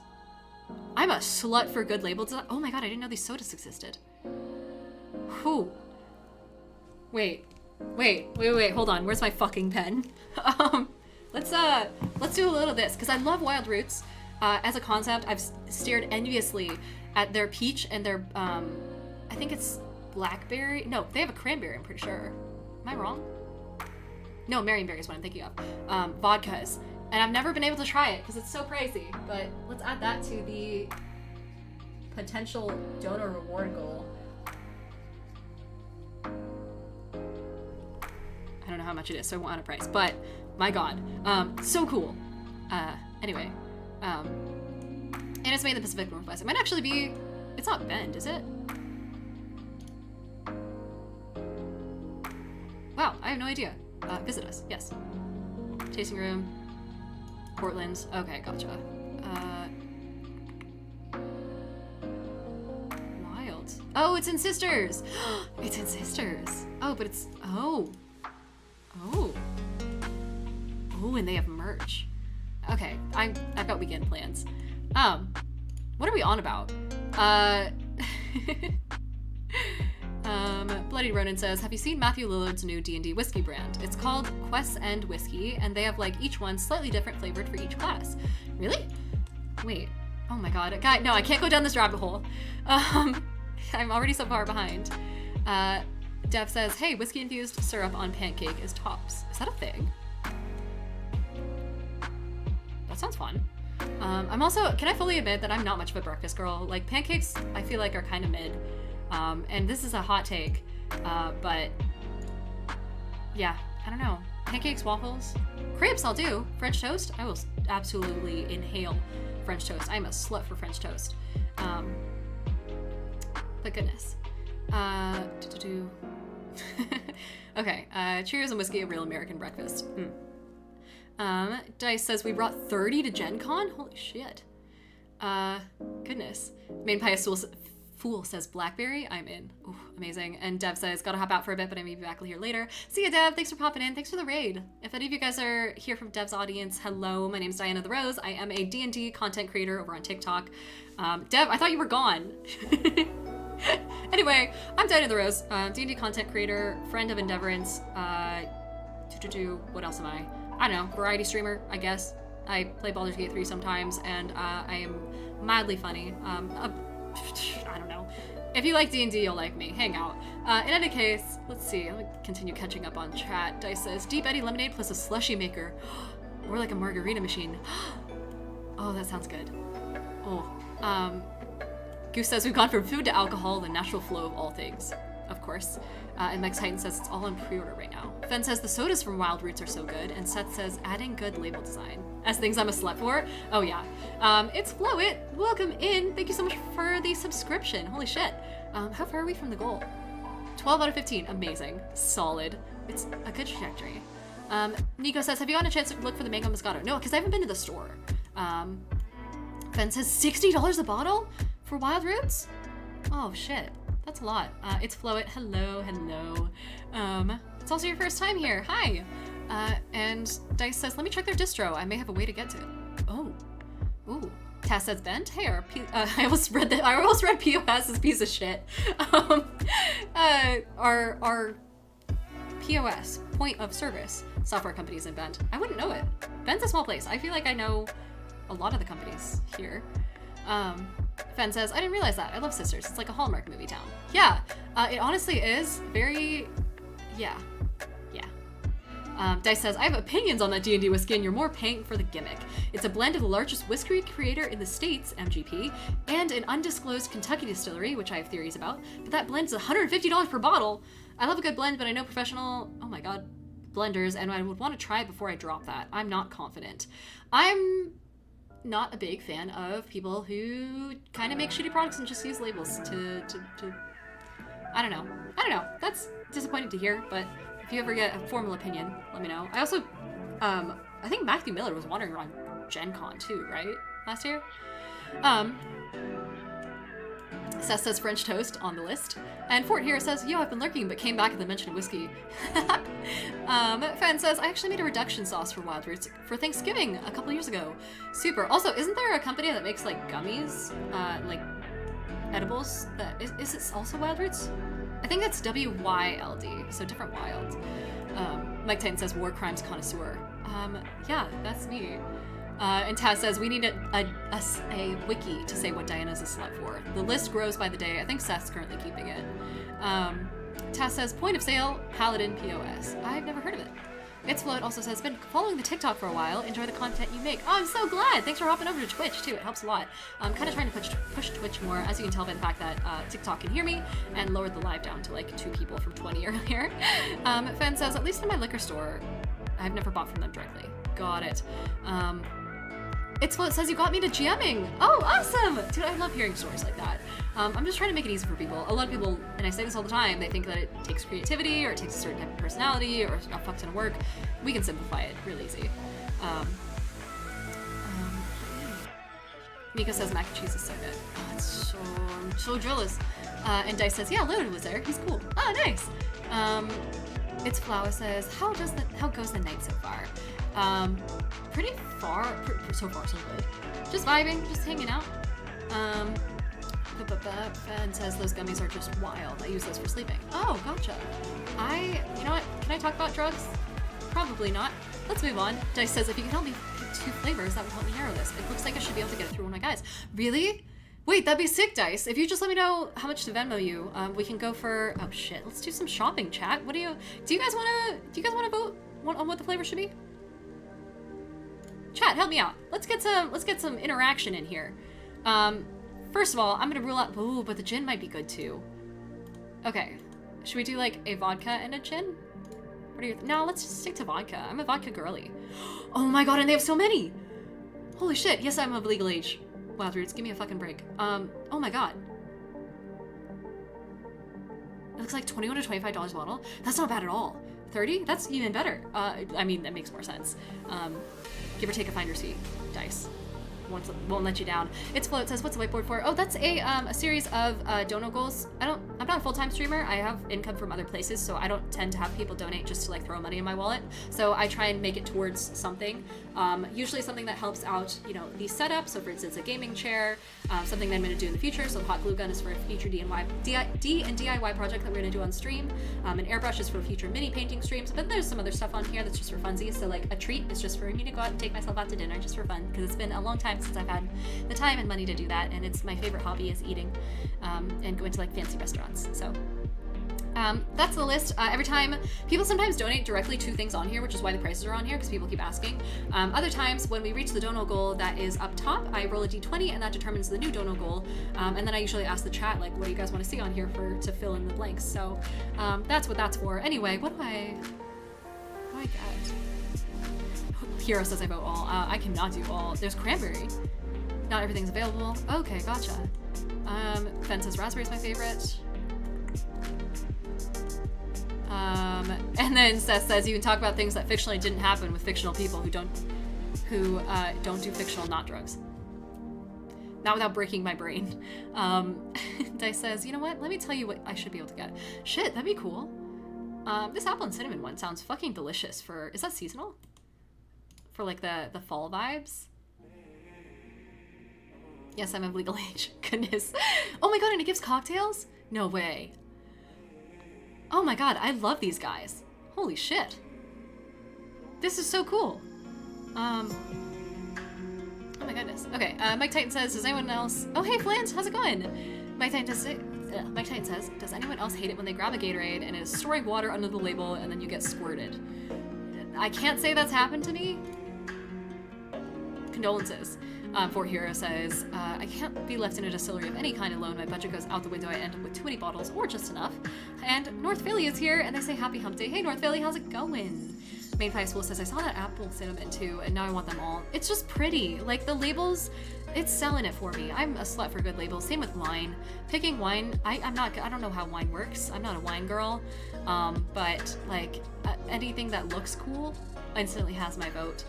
I'm a slut for good label design. Oh my god, I didn't know these sodas existed. Whew. Wait, hold on. Where's my fucking pen? Let's do a little of this, because I love Wild Roots. As a concept, I've stared enviously at their peach and their, I think it's blackberry. No, they have a cranberry, I'm pretty sure. Am I wrong? No, Marionberry is what I'm thinking of. Vodkas. And I've never been able to try it because it's so pricey. But let's add that to the potential donor reward goal. I don't know how much it is, so I won't add a price. But, my god. So cool. Anyway. And it's made in the Pacific Northwest. It might actually be... It's not Bend, is it? Wow, I have no idea. Visit us, yes. Tasting room. Portland. Okay, gotcha. Wild. Oh, it's in Sisters! It's in Sisters! Oh, but it's... Oh. Oh. Oh, and they have merch. Okay, I've got weekend plans. What are we on about? Bloody Ronin says, have you seen Matthew Lillard's new D&D whiskey brand? It's called Quest End Whiskey, and they have like each one slightly different flavored for each class. Really? Wait. Oh my god. Guy, no, I can't go down this rabbit hole. I'm already so far behind. Dev says, hey, whiskey-infused syrup on pancake is tops. Is that a thing? That sounds fun. I'm also, can I fully admit that I'm not much of a breakfast girl? Like, pancakes, I feel like are kind of mid. And this is a hot take, but yeah, I don't know. Pancakes, waffles, crepes I'll do. French toast, I will absolutely inhale French toast. I'm a slut for French toast. But goodness. Okay, Cheerios and whiskey, a real American breakfast. Dice says, we brought 30 to Gen Con? Holy shit. Goodness. Main Pious Fool says Blackberry. I'm in. Ooh, amazing. And Dev says, gotta hop out for a bit, but I may be back here later. See ya, Dev. Thanks for popping in. Thanks for the raid. If any of you guys are here from Dev's audience, hello. My name's Diana the Rose. I am a D&D content creator over on TikTok. Dev, I thought you were gone. Anyway, I'm Diana the Rose, D&D content creator, friend of Endeavorance. What else am I? I don't know, variety streamer, I guess. I play Baldur's Gate 3 sometimes, and I am mildly funny. I don't know. If you like D&D, you'll like me. Hang out. In any case, let's see. Let me continue catching up on chat. Dice says, Deep Eddy lemonade plus a slushy maker. Or like a margarita machine. Oh, that sounds good. Oh. Goose says, we've gone from food to alcohol, the natural flow of all things. Of course. And Mike's Titan says it's all on pre-order right now. Fen says the sodas from Wild Roots are so good, and Seth says adding good label design. As things I'm a slut for? Oh yeah. It's Flowit. Welcome in. Thank you so much for the subscription. Holy shit. How far are we from the goal? 12 out of 15. Amazing. Solid. It's a good trajectory. Nico says, have you gotten a chance to look for the Mango Moscato? No, because I haven't been to the store. Fen says $60 a bottle for Wild Roots? Oh shit. That's a lot. It's Flowit. Hello, hello. It's also your first time here. Hi. And Dice says, let me check their distro. I may have a way to get to it. Oh. Ooh. Cass says, Bent? Hey, I almost read POS is piece of shit. Our POS, point of service, software companies in Bent. I wouldn't know it. Bent's a small place. I feel like I know a lot of the companies here. Fen says, I didn't realize that. I love Sisters. It's like a Hallmark movie town. Yeah, it honestly is very, yeah. Dice says, I have opinions on that D&D whiskey and you're more paying for the gimmick. It's a blend of the largest whiskey creator in the States, MGP, and an undisclosed Kentucky distillery, which I have theories about, but that blend is $150 per bottle. I love a good blend, but I know professional, oh my god, blenders, and I would want to try it before I drop that. I'm not confident. I'm not a big fan of people who kind of make shitty products and just use labels to I don't know. That's disappointing to hear, but if you ever get a formal opinion, let me know. I also, I think Matthew Miller was wandering around Gen Con too, right? Last year? Seth says French toast on the list. And Fort here says, yo, I've been lurking but came back at the mention of whiskey. Fan says, I actually made a reduction sauce for Wild Roots for Thanksgiving a couple years ago. Super. Also, isn't there a company that makes like gummies, like edibles? Is it also Wild Roots? I think that's WYLD, so different wild. Mike Titan says, war crimes connoisseur. Yeah, that's me. And Taz says, we need a wiki to say what Diana's a slut for. The list grows by the day. I think Seth's currently keeping it. Taz says, point of sale, Paladin POS. I've never heard of it. It's Float also says, been following the TikTok for a while. Enjoy the content you make. Oh, I'm so glad. Thanks for hopping over to Twitch, too. It helps a lot. I'm kind of trying to push Twitch more, as you can tell by the fact that TikTok can hear me, and lowered the live down to like 2 people from 20 earlier. Fan says, at least in my liquor store, I've never bought from them directly. Got it. It's Float says, you got me to GMing. Oh, awesome. Dude, I love hearing stories like that. I'm just trying to make it easy for people. A lot of people, and I say this all the time, they think that it takes creativity or it takes a certain type of personality or a fuck ton of work. We can simplify it real easy. Mika says mac and cheese is so good. Oh, it's so jealous. And Dice says, yeah, Loaded was there. He's cool. Oh, nice. It's Flower says, how goes the night so far? Pretty far, so far so good. Just vibing, just hanging out. And says those gummies are just wild. I use those for sleeping. Oh, gotcha. You know what? Can I talk about drugs? Probably not. Let's move on. Dice says if you can help me pick 2 flavors, that would help me narrow this. It looks like I should be able to get it through one of my guys. Really? Wait, that'd be sick, Dice. If you just let me know how much to Venmo you, we can go for. Oh shit. Let's do some shopping, chat. Do you guys wanna vote on what the flavor should be? Chat, help me out. Let's get some interaction in here. First of all, I'm gonna rule out. Ooh, but the gin might be good too. Okay, should we do like a vodka and a gin? What are you? No, let's just stick to vodka. I'm a vodka girly. Oh my god, and they have so many. Holy shit! Yes, I'm of legal age. Wild Roots, give me a fucking break. Oh my god. It looks like $21 to $25 a bottle. That's not bad at all. 30? That's even better. I mean, that makes more sense. Give or take a finder's fee. Dice. Won't let you down. It's Float says, what's the whiteboard for? Oh, that's a series of dono goals. I'm not a full-time streamer. I have income from other places, so I don't tend to have people donate just to like throw money in my wallet. So I try and make it towards something. Usually something that helps out, you know, the setup. So for instance, a gaming chair, something that I'm going to do in the future. So the hot glue gun is for a future DIY project that we're going to do on stream. An airbrush is for future mini painting streams. But there's some other stuff on here that's just for funsies. So like a treat is just for me to go out and take myself out to dinner just for fun, because it's been a long time since I've had the time and money to do that, and it's my favorite hobby is eating and going to like fancy restaurants. So that's the list. Every time people sometimes donate directly to things on here, which is why the prices are on here, because people keep asking. Other times when we reach the dono goal that is up top, I roll a d20 and that determines the new dono goal, and then I usually ask the chat like, what do you guys want to see on here to fill in the blanks. So that's what that's for. Anyway, what do I get? Hero says I vote all. I cannot do all. There's cranberry. Not everything's available. Okay, gotcha. Fen says raspberry's my favorite. And then Seth says you can talk about things that fictionally didn't happen with fictional people who don't do fictional not drugs. Not without breaking my brain. Dice says, you know what? Let me tell you what I should be able to get. Shit, that'd be cool. This apple and cinnamon one sounds fucking delicious for. Is that seasonal? For like the fall vibes. Yes, I'm of legal age. Goodness. Oh my god, and it gives cocktails? No way. Oh my god, I love these guys. Holy shit. This is so cool. Oh my goodness. Okay, Mike Titan says, does anyone else... Oh, hey, Flint, how's it going? Mike Titan says, does anyone else hate it when they grab a Gatorade and it is storing water under the label and then you get squirted? I can't say that's happened to me. Condolences. Fort Hero says, I can't be left in a distillery of any kind alone. My budget goes out the window. I end up with too many bottles or just enough. And North Philly is here and they say happy hump day. Hey, North Philly, how's it going? Main Pie School says, I saw that apple cinnamon too, and now I want them all. It's just pretty. Like, the labels, it's selling it for me. I'm a slut for good labels. Same with wine. Picking wine, I don't know how wine works. I'm not a wine girl. But, like, anything that looks cool instantly has my vote.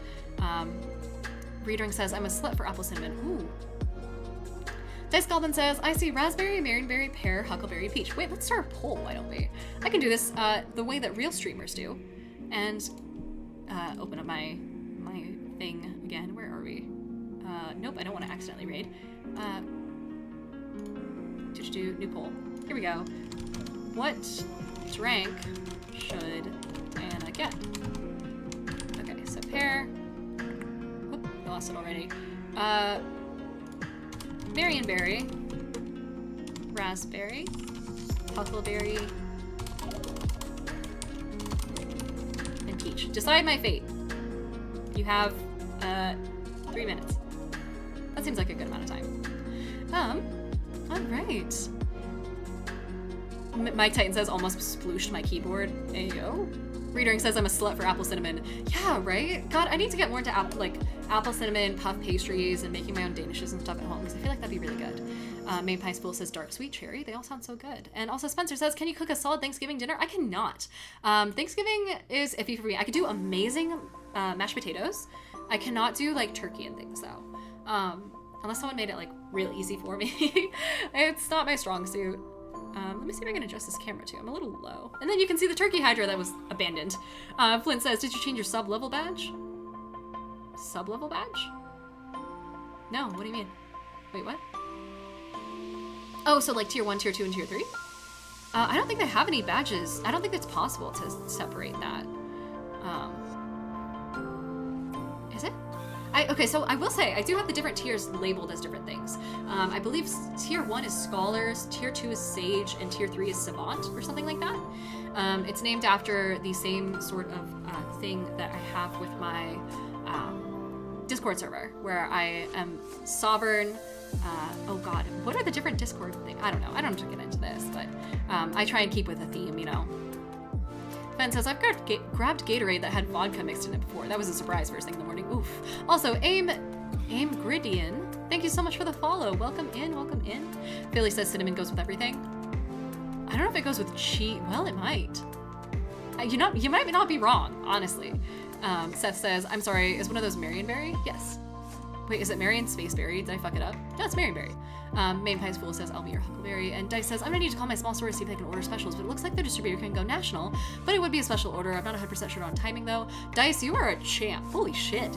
Readering says, I'm a slut for apple cinnamon. Ooh. Dice Goblin says, I see raspberry, marionberry, pear, huckleberry, peach. Wait, let's start a poll, why don't we? I can do this the way that real streamers do. And open up my thing again. Where are we? Nope, I don't want to accidentally raid. New poll. Here we go. What rank should Anna get? Okay, so pear. Whoop, I lost it already. Marionberry, raspberry, huckleberry, and peach. Decide my fate. You have 3 minutes. That seems like a good amount of time. All right. Mike Titan says, almost splooshed my keyboard. Ayo. Readering says, I'm a slut for apple cinnamon. Yeah, right? God, I need to get more into apple cinnamon, puff pastries, and making my own danishes and stuff at home, because I feel like that'd be really good. Main Pie Spool says, dark sweet cherry. They all sound so good. And also Spencer says, can you cook a solid Thanksgiving dinner? I cannot. Thanksgiving is iffy for me. I could do amazing mashed potatoes. I cannot do, like, turkey and things, though. Unless someone made it, like, real easy for me. It's not my strong suit. Let me see if I can adjust this camera too. I'm a little low. And then you can see the turkey hydra that was abandoned. Flint says, did you change your sub-level badge? Sub-level badge? No, what do you mean? Wait, what? Oh, so like tier 1, tier 2, and tier 3? I don't think they have any badges. I don't think it's possible to separate that. Is it? Okay, so I will say, I do have the different tiers labeled as different things. I believe tier 1 is Scholars, tier 2 is Sage, and tier 3 is Savant, or something like that. It's named after the same sort of thing that I have with my Discord server, where I am Sovereign. Oh god, what are the different Discord things? I don't know. I don't have to get into this, but I try and keep with a theme, you know. Ben says, I've grabbed Gatorade that had vodka mixed in it before. That was a surprise first thing in the morning. Oof. Also, Aim Gridian, thank you so much for the follow. Welcome in, welcome in. Billy says cinnamon goes with everything. I don't know if it goes with cheese. Well, it might. You might not be wrong, honestly. Seth says, I'm sorry, is one of those Marionberry? Yes. Wait, is it Marion Spaceberry? Did I fuck it up? No, it's Marionberry. Main Pie's Fool says, I'll be your Huckleberry. And Dice says, I'm gonna need to call my small store to see if they can order specials, but it looks like the distributor can go national, but it would be a special order. I'm not 100% sure on timing though. Dice, you are a champ. Holy shit.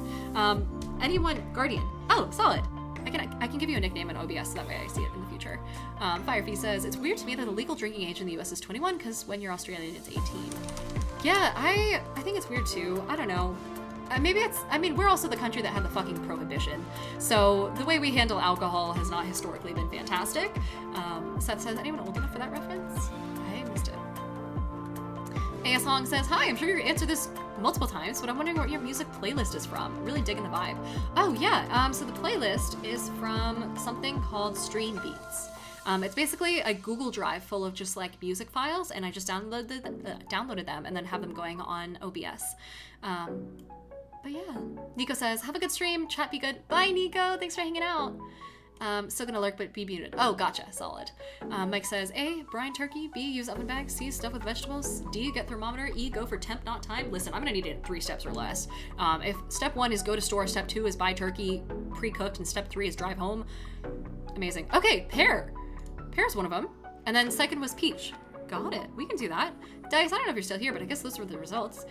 Anyone, Guardian. Oh, solid. I can give you a nickname in OBS so that way I see it in the future. Firefee says, it's weird to me that the legal drinking age in the US is 21, because when you're Australian, it's 18. Yeah, I think it's weird too. I don't know. Maybe it's, I mean, we're also the country that had the fucking prohibition. So the way we handle alcohol has not historically been fantastic. Seth says, anyone old enough for that reference? I missed it. AS Hong says, hi, I'm sure you've answered this multiple times, but I'm wondering what your music playlist is from. Really digging the vibe. Oh yeah, so the playlist is from something called Stream Beats. It's basically a Google Drive full of just like music files, and I just downloaded them and then have them going on OBS. But yeah, Nico says, have a good stream, chat be good. Bye, Nico, thanks for hanging out. Still gonna lurk, but be muted. Oh, gotcha, solid. Mike says, A, brine turkey, B, use oven bags, C, stuff with vegetables, D, get thermometer, E, go for temp, not time. Listen, I'm gonna need it in 3 steps or less. If step 1 is go to store, step 2 is buy turkey pre-cooked, and step 3 is drive home. Amazing. Okay, pear. Pear's one of them. And then second was peach. Got it, we can do that. Dice, I don't know if you're still here, but I guess those were the results.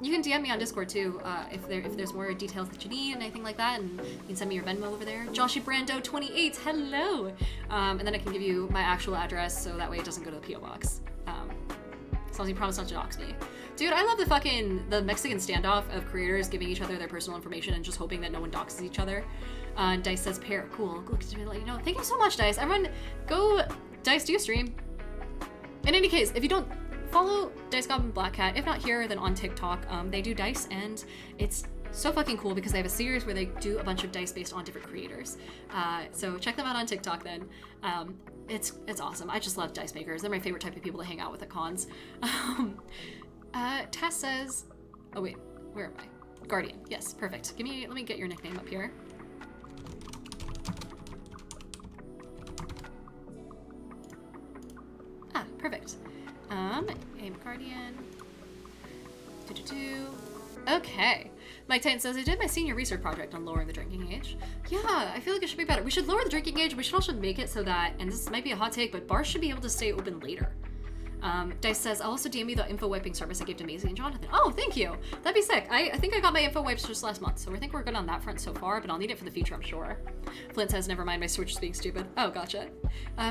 You can DM me on Discord too, if there's more details that you need and anything like that, and you can send me your Venmo over there. Joshy Brando 28, hello! And then I can give you my actual address so that way it doesn't go to the P.O. box. As long as you promise not to dox me. Dude, I love the Mexican standoff of creators giving each other their personal information and just hoping that no one doxes each other. Dice says, pear, cool. Look to let you know. Thank you so much, Dice. Everyone, go, Dice, do a stream. In any case, if you don't follow Dice Goblin Black Cat, if not here, then on TikTok. They do dice, and it's so fucking cool because they have a series where they do a bunch of dice based on different creators. So check them out on TikTok then. It's awesome. I just love dice makers. They're my favorite type of people to hang out with at cons. Tess says, oh wait, where am I? Guardian, yes, perfect. Let me get your nickname up here. Ah, perfect. Aim Guardian. Okay. Mike Titan says, I did my senior research project on lowering the drinking age. Yeah, I feel like it should be better. We should lower the drinking age, but we should also make it so that, and this might be a hot take, but bars should be able to stay open later. Dice says, I'll also DM you the info wiping service I gave to Maisie and Jonathan. Oh, thank you. That'd be sick. I think I got my info wipes just last month, so I think we're good on that front so far, but I'll need it for the future, I'm sure. Flint says, never mind, my Switch is being stupid. Oh, gotcha.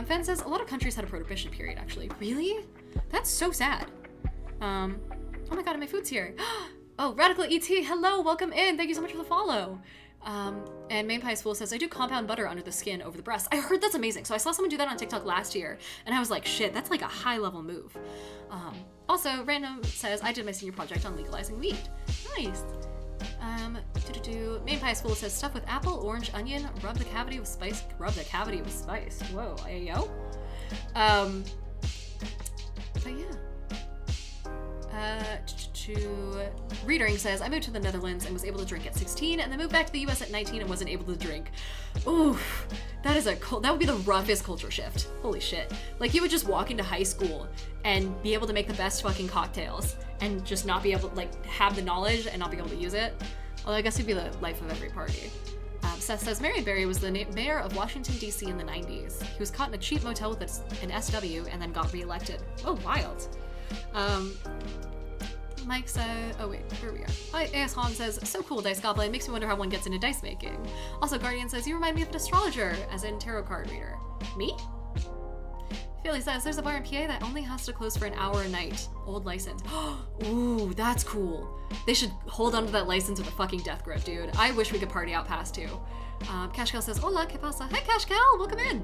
Fen says, a lot of countries had a prohibition period, actually. Really? That's so sad. Oh my god, my food's here. Oh, Radical ET, hello, welcome in. Thank you so much for the follow. And Main Pie's Fool says, I do compound butter under the skin over the breast. I heard that's amazing. So I saw someone do that on TikTok last year, and I was like, shit, that's like a high level move. Also, Random says, I did my senior project on legalizing weed. Nice. Main Pie's Fool says, stuff with apple, orange, onion, rub the cavity with spice. Rub the cavity with spice. Whoa, ayo. But yeah. Readering says, I moved to the Netherlands and was able to drink at 16, and then moved back to the US at 19 and wasn't able to drink. Oof, that would be the roughest culture shift. Holy shit. Like, you would just walk into high school and be able to make the best fucking cocktails and just not be able to, like, have the knowledge and not be able to use it. Although I guess it'd be the life of every party. Seth says, Marion Barry was the mayor of Washington, D.C. in the 90s. He was caught in a cheap motel with an SW and then got reelected. Oh, wild. Mike said, oh wait, here we are. Hi, AS Hong says, so cool, Dice Goblin. Makes me wonder how one gets into dice making. Also, Guardian says, you remind me of an astrologer, as in tarot card reader. Me? Philly says, there's a bar in PA that only has to close for an hour a night. Old license. Ooh, that's cool. They should hold on to that license with a fucking death grip, dude. I wish we could party out past too. Cashcal says, hola, que pasa? Hi, Cashcal, welcome in.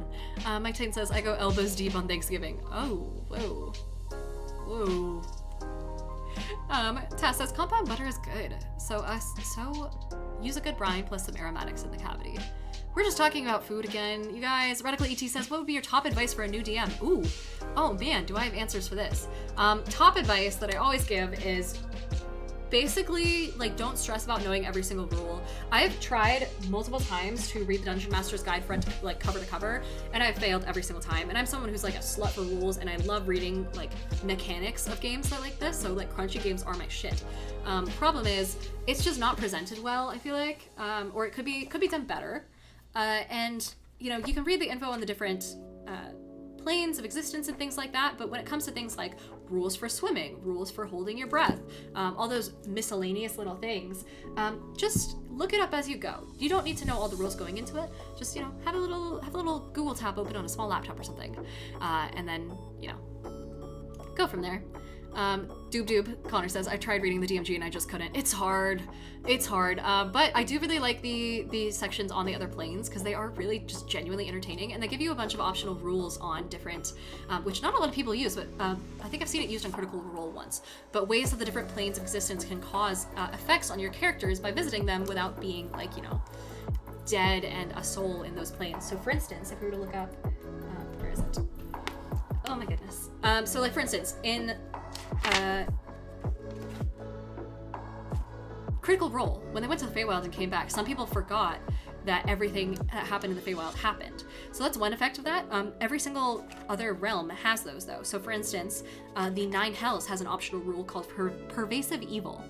Mike Titan says, I go elbows deep on Thanksgiving. Oh, whoa. Whoa. Tess says, compound butter is good. So use a good brine plus some aromatics in the cavity. We're just talking about food again, you guys. Radical ET says, what would be your top advice for a new DM? Ooh, oh man, do I have answers for this? Top advice that I always give is basically, like, don't stress about knowing every single rule. I've tried multiple times to read the Dungeon Master's Guide front, like, cover to cover, and I've failed every single time. And I'm someone who's like a slut for rules, and I love reading like mechanics of games that like this. So like crunchy games are my shit. Problem is, it's just not presented well, I feel like, or it could be done better. And you know, you can read the info on the different planes of existence and things like that, but when it comes to things like rules for swimming, rules for holding your breath, all those miscellaneous little things, just look it up as you go. You don't need to know all the rules going into it. Just, you know, have a little Google tab open on a small laptop or something, and then, you know, go from there. Doob Connor says, I tried reading the DMG and I just couldn't. It's hard, but I do really like the sections on the other planes because they are really just genuinely entertaining, and they give you a bunch of optional rules on different, which not a lot of people use, but I think I've seen it used on Critical Role once, but ways that the different planes of existence can cause effects on your characters by visiting them without being, like, you know, dead and a soul in those planes. So for instance, if we were to look up, where is it? Oh my goodness. So like for instance, in Critical Role, when they went to the Feywild and came back, some people forgot that everything that happened in the Feywild happened. So that's one effect of that. Every single other realm has those though. So for instance, the Nine Hells has an optional rule called Pervasive Evil.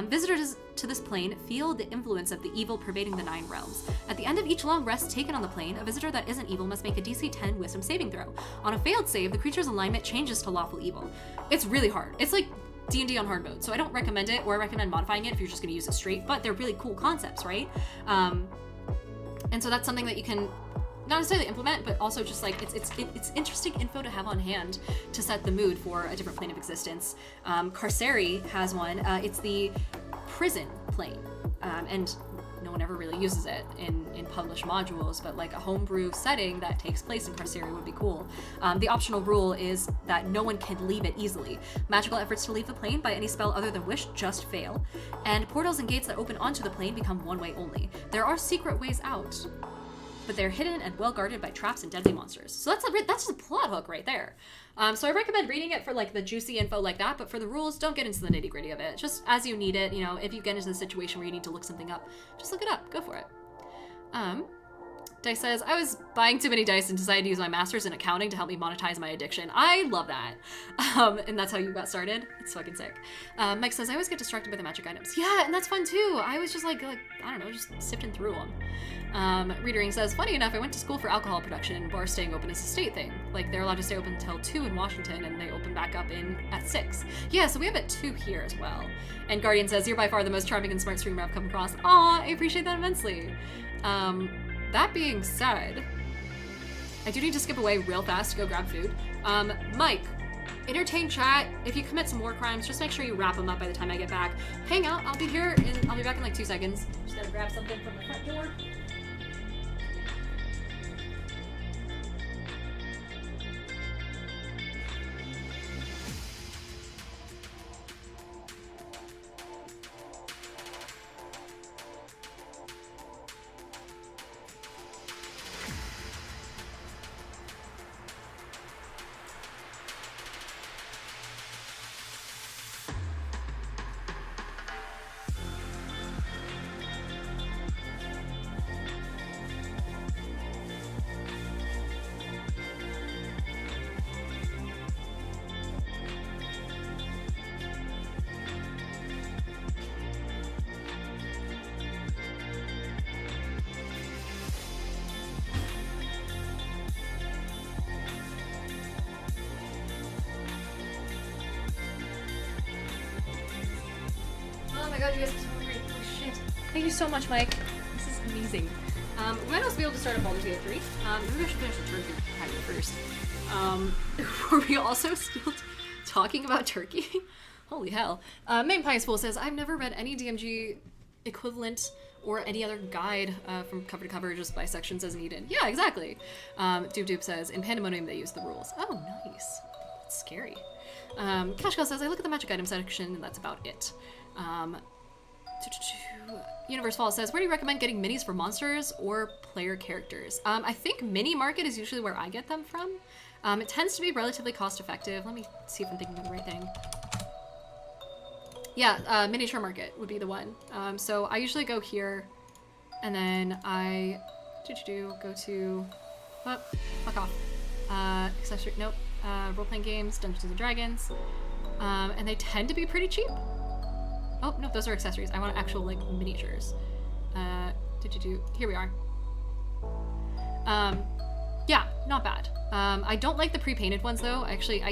Visitors to this plane feel the influence of the evil pervading the 9 realms. At the end of each long rest taken on the plane, a visitor that isn't evil must make a DC 10 wisdom saving throw. On a failed save, the creature's alignment changes to lawful evil. It's really hard. It's like D&D on hard mode, so I don't recommend it, or I recommend modifying it if you're just gonna use it straight, but they're really cool concepts, right? And so that's something that you can not necessarily implement, but also just like it's interesting info to have on hand to set the mood for a different plane of existence. Carceri has one. It's the prison plane, and no one ever really uses it in published modules, but like a homebrew setting that takes place in Carceri would be cool. The optional rule is that no one can leave it easily. Magical efforts to leave the plane by any spell other than wish just fail, and portals and gates that open onto the plane become one way only. There are secret ways out. but they're hidden and well guarded by traps and deadly monsters. So that's a plot hook right there. So I recommend reading it for like the juicy info like that, but for the rules, don't get into the nitty gritty of it. Just as you need it, you know, if you get into the situation where you need to look something up, just look it up. Go for it. Dice says, I was buying too many dice and decided to use my master's in accounting to help me monetize my addiction. I love that. And that's how you got started. It's fucking sick. Mike says, I always get distracted by the magic items. Yeah, and that's fun too. I was just like I don't know, just sifting through them. Readering says, funny enough, I went to school for alcohol production and bars staying open is a state thing. Like, they're allowed to stay open until 2 in Washington and they open back up at 6. Yeah, so we have it 2 here as well. And Guardian says, you're by far the most charming and smart streamer I've come across. Aw, I appreciate that immensely. That being said, I do need to skip away real fast to go grab food. Mike, entertain chat. If you commit some war crimes, just make sure you wrap them up by the time I get back. Hang out, I'll be here, and I'll be back in like 2 seconds. Just gotta grab something from the front door. God, you guys are so hungry. Holy shit. Thank you so much, Mike. This is amazing. We might also be able to start a Baldur Gate 3. Maybe I should finish the turkey pattern first. Were we also still talking about turkey? Holy hell. Main Pious Fool says, I've never read any DMG equivalent or any other guide from cover to cover, just by sections as needed. Yeah, exactly. Doob says, in Pandemonium they use the rules. Oh, nice. That's scary. Cashcal says, I look at the magic item section and that's about it. Universe Fall says, where do you recommend getting minis for monsters or player characters? I think Mini Market is usually where I get them from. It tends to be relatively cost effective. Let me see if I'm thinking of the right thing. Yeah, Miniature Market would be the one. So I usually go here, and then I go to, oh, fuck off. Accessory, nope. Role-playing games, Dungeons and Dragons. And they tend to be pretty cheap. Oh, no, those are accessories. I want actual, like, miniatures. Here we are. Yeah, not bad. I don't like the pre-painted ones, though. Actually,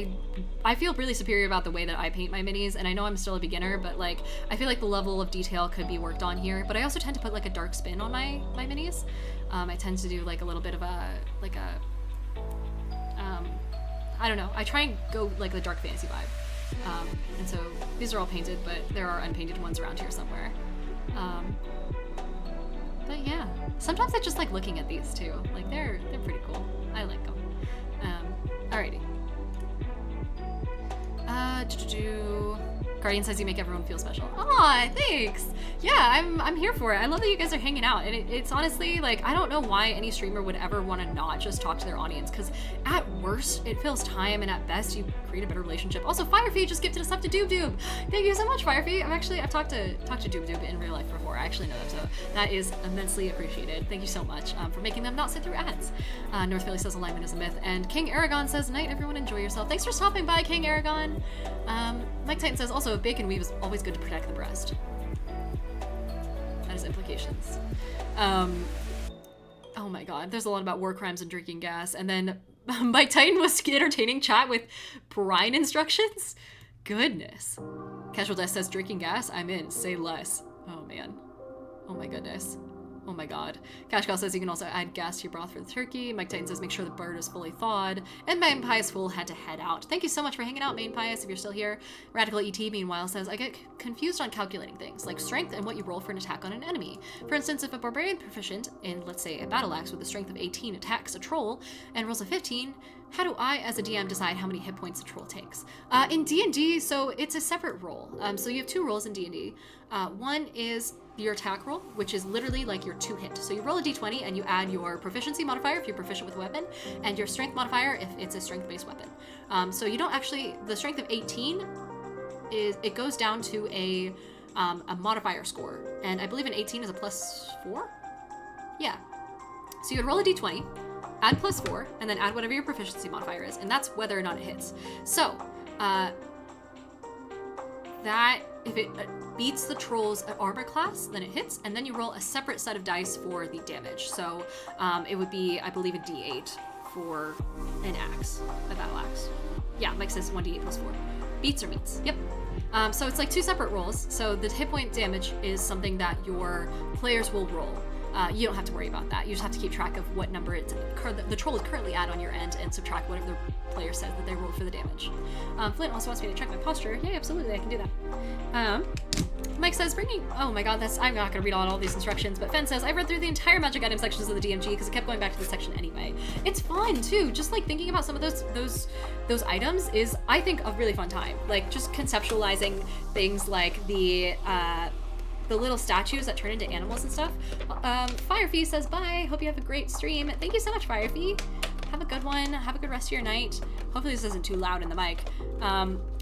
I feel really superior about the way that I paint my minis, and I know I'm still a beginner, but, like, I feel like the level of detail could be worked on here. But I also tend to put, like, a dark spin on my minis. I tend to do, like, a little bit of a, like a, I don't know. I try and go, like, the dark fantasy vibe. And so these are all painted, but there are unpainted ones around here somewhere. But yeah, sometimes I just like looking at these too. Like they're pretty cool. I like them. Alrighty. Guardian says you make everyone feel special. Aw, thanks. Yeah, I'm here for it. I love that you guys are hanging out. And it's honestly, like, I don't know why any streamer would ever want to not just talk to their audience, because at worst, it fills time, and at best, you create a better relationship. Also, Firefeed just gifted a sub to Doob. Thank you so much, Firefeed. I've talked to Doob in real life before. I actually know them, so that is immensely appreciated. Thank you so much for making them not sit through ads. North Philly says alignment is a myth, and King Aragon says, night, everyone enjoy yourself. Thanks for stopping by, King Aragon. Mike Titan says, also, bacon weave is always good to protect the breast. That has implications. Oh my god, there's a lot about war crimes and drinking gas, and then Mike Titan was entertaining chat with brine instructions? Goodness. Casual Death says, drinking gas? I'm in, say less. Oh man. Oh my goodness. Oh my god. Cashcal says you can also add gas to your broth for the turkey. Mike Titan says make sure the bird is fully thawed. And Main Pious Fool had to head out. Thank you so much for hanging out, Main Pious, if you're still here. Radical ET, meanwhile, says I get confused on calculating things, like strength and what you roll for an attack on an enemy. For instance, if a barbarian proficient in, let's say, a battle axe with a strength of 18 attacks a troll and rolls a 15, How do I, as a DM, decide how many hit points a troll takes? In D&D, so it's a separate roll. So you have 2 rolls in D&D. One is your attack roll, which is literally like your 2-hit. So you roll a d20 and you add your proficiency modifier if you're proficient with a weapon, and your strength modifier if it's a strength-based weapon. So you don't actually, the strength of 18 it goes down to a modifier score, and I believe an 18 is a +4. Yeah. So you would roll a d20, add +4, and then add whatever your proficiency modifier is, and that's whether or not it hits. So that if it beats the troll's armor class, then it hits, and then you roll a separate set of dice for the damage. So it would be, I believe, a d8 for an axe, a battle axe. Yeah, Mike says 1d8 +4. Beats or meets. Yep. So it's like 2 separate rolls. So the hit point damage is something that your players will roll. You don't have to worry about that. You just have to keep track of what number the troll is currently at on your end and subtract whatever the player says that they rolled for the damage. Flint also wants me to check my posture. Yeah, absolutely, I can do that. Mike says, oh my god, I'm not going to read all these instructions, but Fen says, I've read through the entire magic item sections of the DMG because it kept going back to this section anyway. It's fun, too. Just, like, thinking about some of those items is, I think, a really fun time. Like, just conceptualizing things like the little statues that turn into animals and stuff. Firefee says, bye. Hope you have a great stream. Thank you so much, Firefee. Have a good one. Have a good rest of your night. Hopefully this isn't too loud in the mic.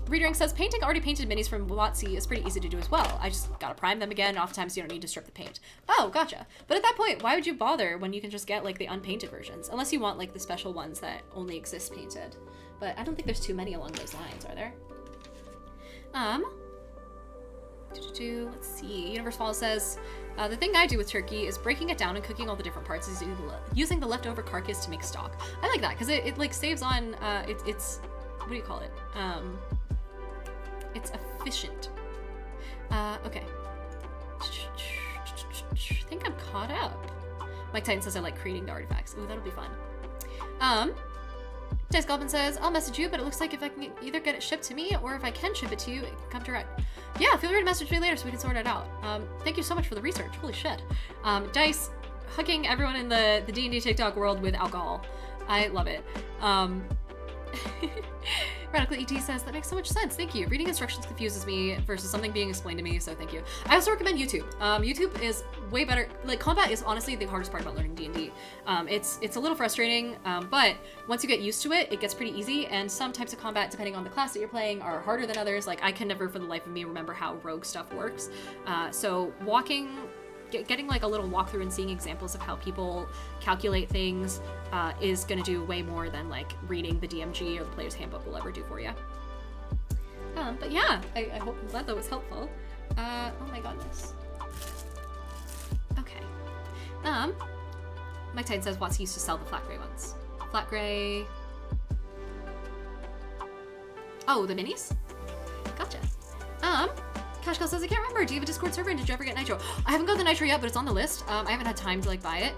Readering says, painting already painted minis from WotC is pretty easy to do as well. I just gotta prime them again. Oftentimes you don't need to strip the paint. Oh, gotcha. But at that point, why would you bother when you can just get like the unpainted versions? Unless you want like the special ones that only exist painted. But I don't think there's too many along those lines, are there? Let's see. Universe Fall says, the thing I do with turkey is breaking it down and cooking all the different parts using the leftover carcass to make stock. I like that because it like saves on, it's, what do you call it? It's efficient. Okay. I think I'm caught up. Mike Titan says I like creating the artifacts. Ooh, that'll be fun. Dice Goblin says, I'll message you, but it looks like if I can either get it shipped to me or if I can ship it to you, it can come direct. Yeah, feel free to message me later so we can sort it out. Thank you so much for the research. Holy shit. Dice, hooking everyone in the D&D TikTok world with alcohol. I love it. Radical ET says, that makes so much sense. Thank you. Reading instructions confuses me versus something being explained to me, so thank you. I also recommend YouTube. YouTube is way better. Like, combat is honestly the hardest part about learning D&D. It's a little frustrating, but once you get used to it, it gets pretty easy, and some types of combat, depending on the class that you're playing, are harder than others. Like, I can never for the life of me remember how rogue stuff works. So getting like a little walkthrough and seeing examples of how people calculate things is going to do way more than like reading the DMG or the player's handbook will ever do for you. But yeah, I'm glad that was helpful. Oh my goodness. Okay. Mike Titan says WotC used to sell the flat gray ones. Flat gray. Oh, the minis? Gotcha. Cashco says, I can't remember. Do you have a Discord server and did you ever get Nitro? I haven't got the Nitro yet, but it's on the list. I haven't had time to like buy it,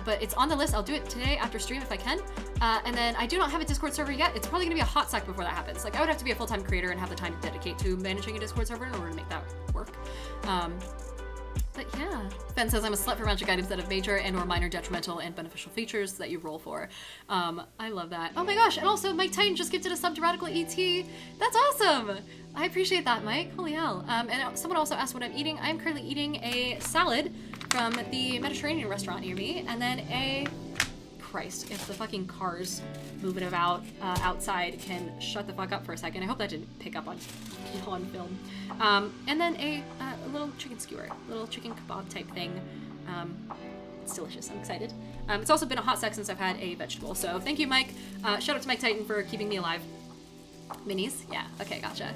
but it's on the list. I'll do it today after stream if I can. And then I do not have a Discord server yet. It's probably gonna be a hot sec before that happens. Like I would have to be a full-time creator and have the time to dedicate to managing a Discord server in order to make that work. But yeah, Ben says I'm a slut for magic items that have major and or minor detrimental and beneficial features that you roll for. I love that. Oh my gosh, and also Mike Titan just gifted a sub to Radical ET. That's awesome. I appreciate that, Mike. Holy hell. And someone also asked what I'm eating. I'm currently eating a salad from the Mediterranean restaurant near me, and then a... Christ, if the fucking cars moving about outside can shut the fuck up for a second. I hope that didn't pick up on film. And then a little chicken skewer, little chicken kebab type thing. It's delicious. I'm excited. It's also been a hot sec since I've had a vegetable, so thank you, Mike. Shout out to Mike Titan for keeping me alive. Minis? Yeah, okay, gotcha.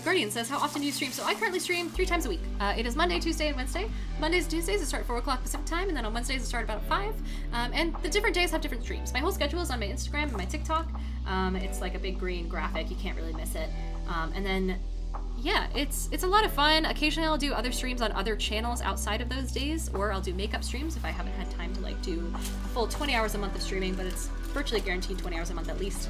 Guardian says, how often do you stream? So I currently stream 3 times a week. It is Monday, Tuesday, and Wednesday. Mondays and Tuesdays I start at 4 o'clock Pacific time, and then on Wednesdays I start about 5. And the different days have different streams. My whole schedule is on my Instagram and my TikTok. It's like a big green graphic. You can't really miss it. And then, yeah, it's a lot of fun. Occasionally I'll do other streams on other channels outside of those days, or I'll do makeup streams if I haven't had time to like do a full 20 hours a month of streaming, but it's virtually guaranteed 20 hours a month at least.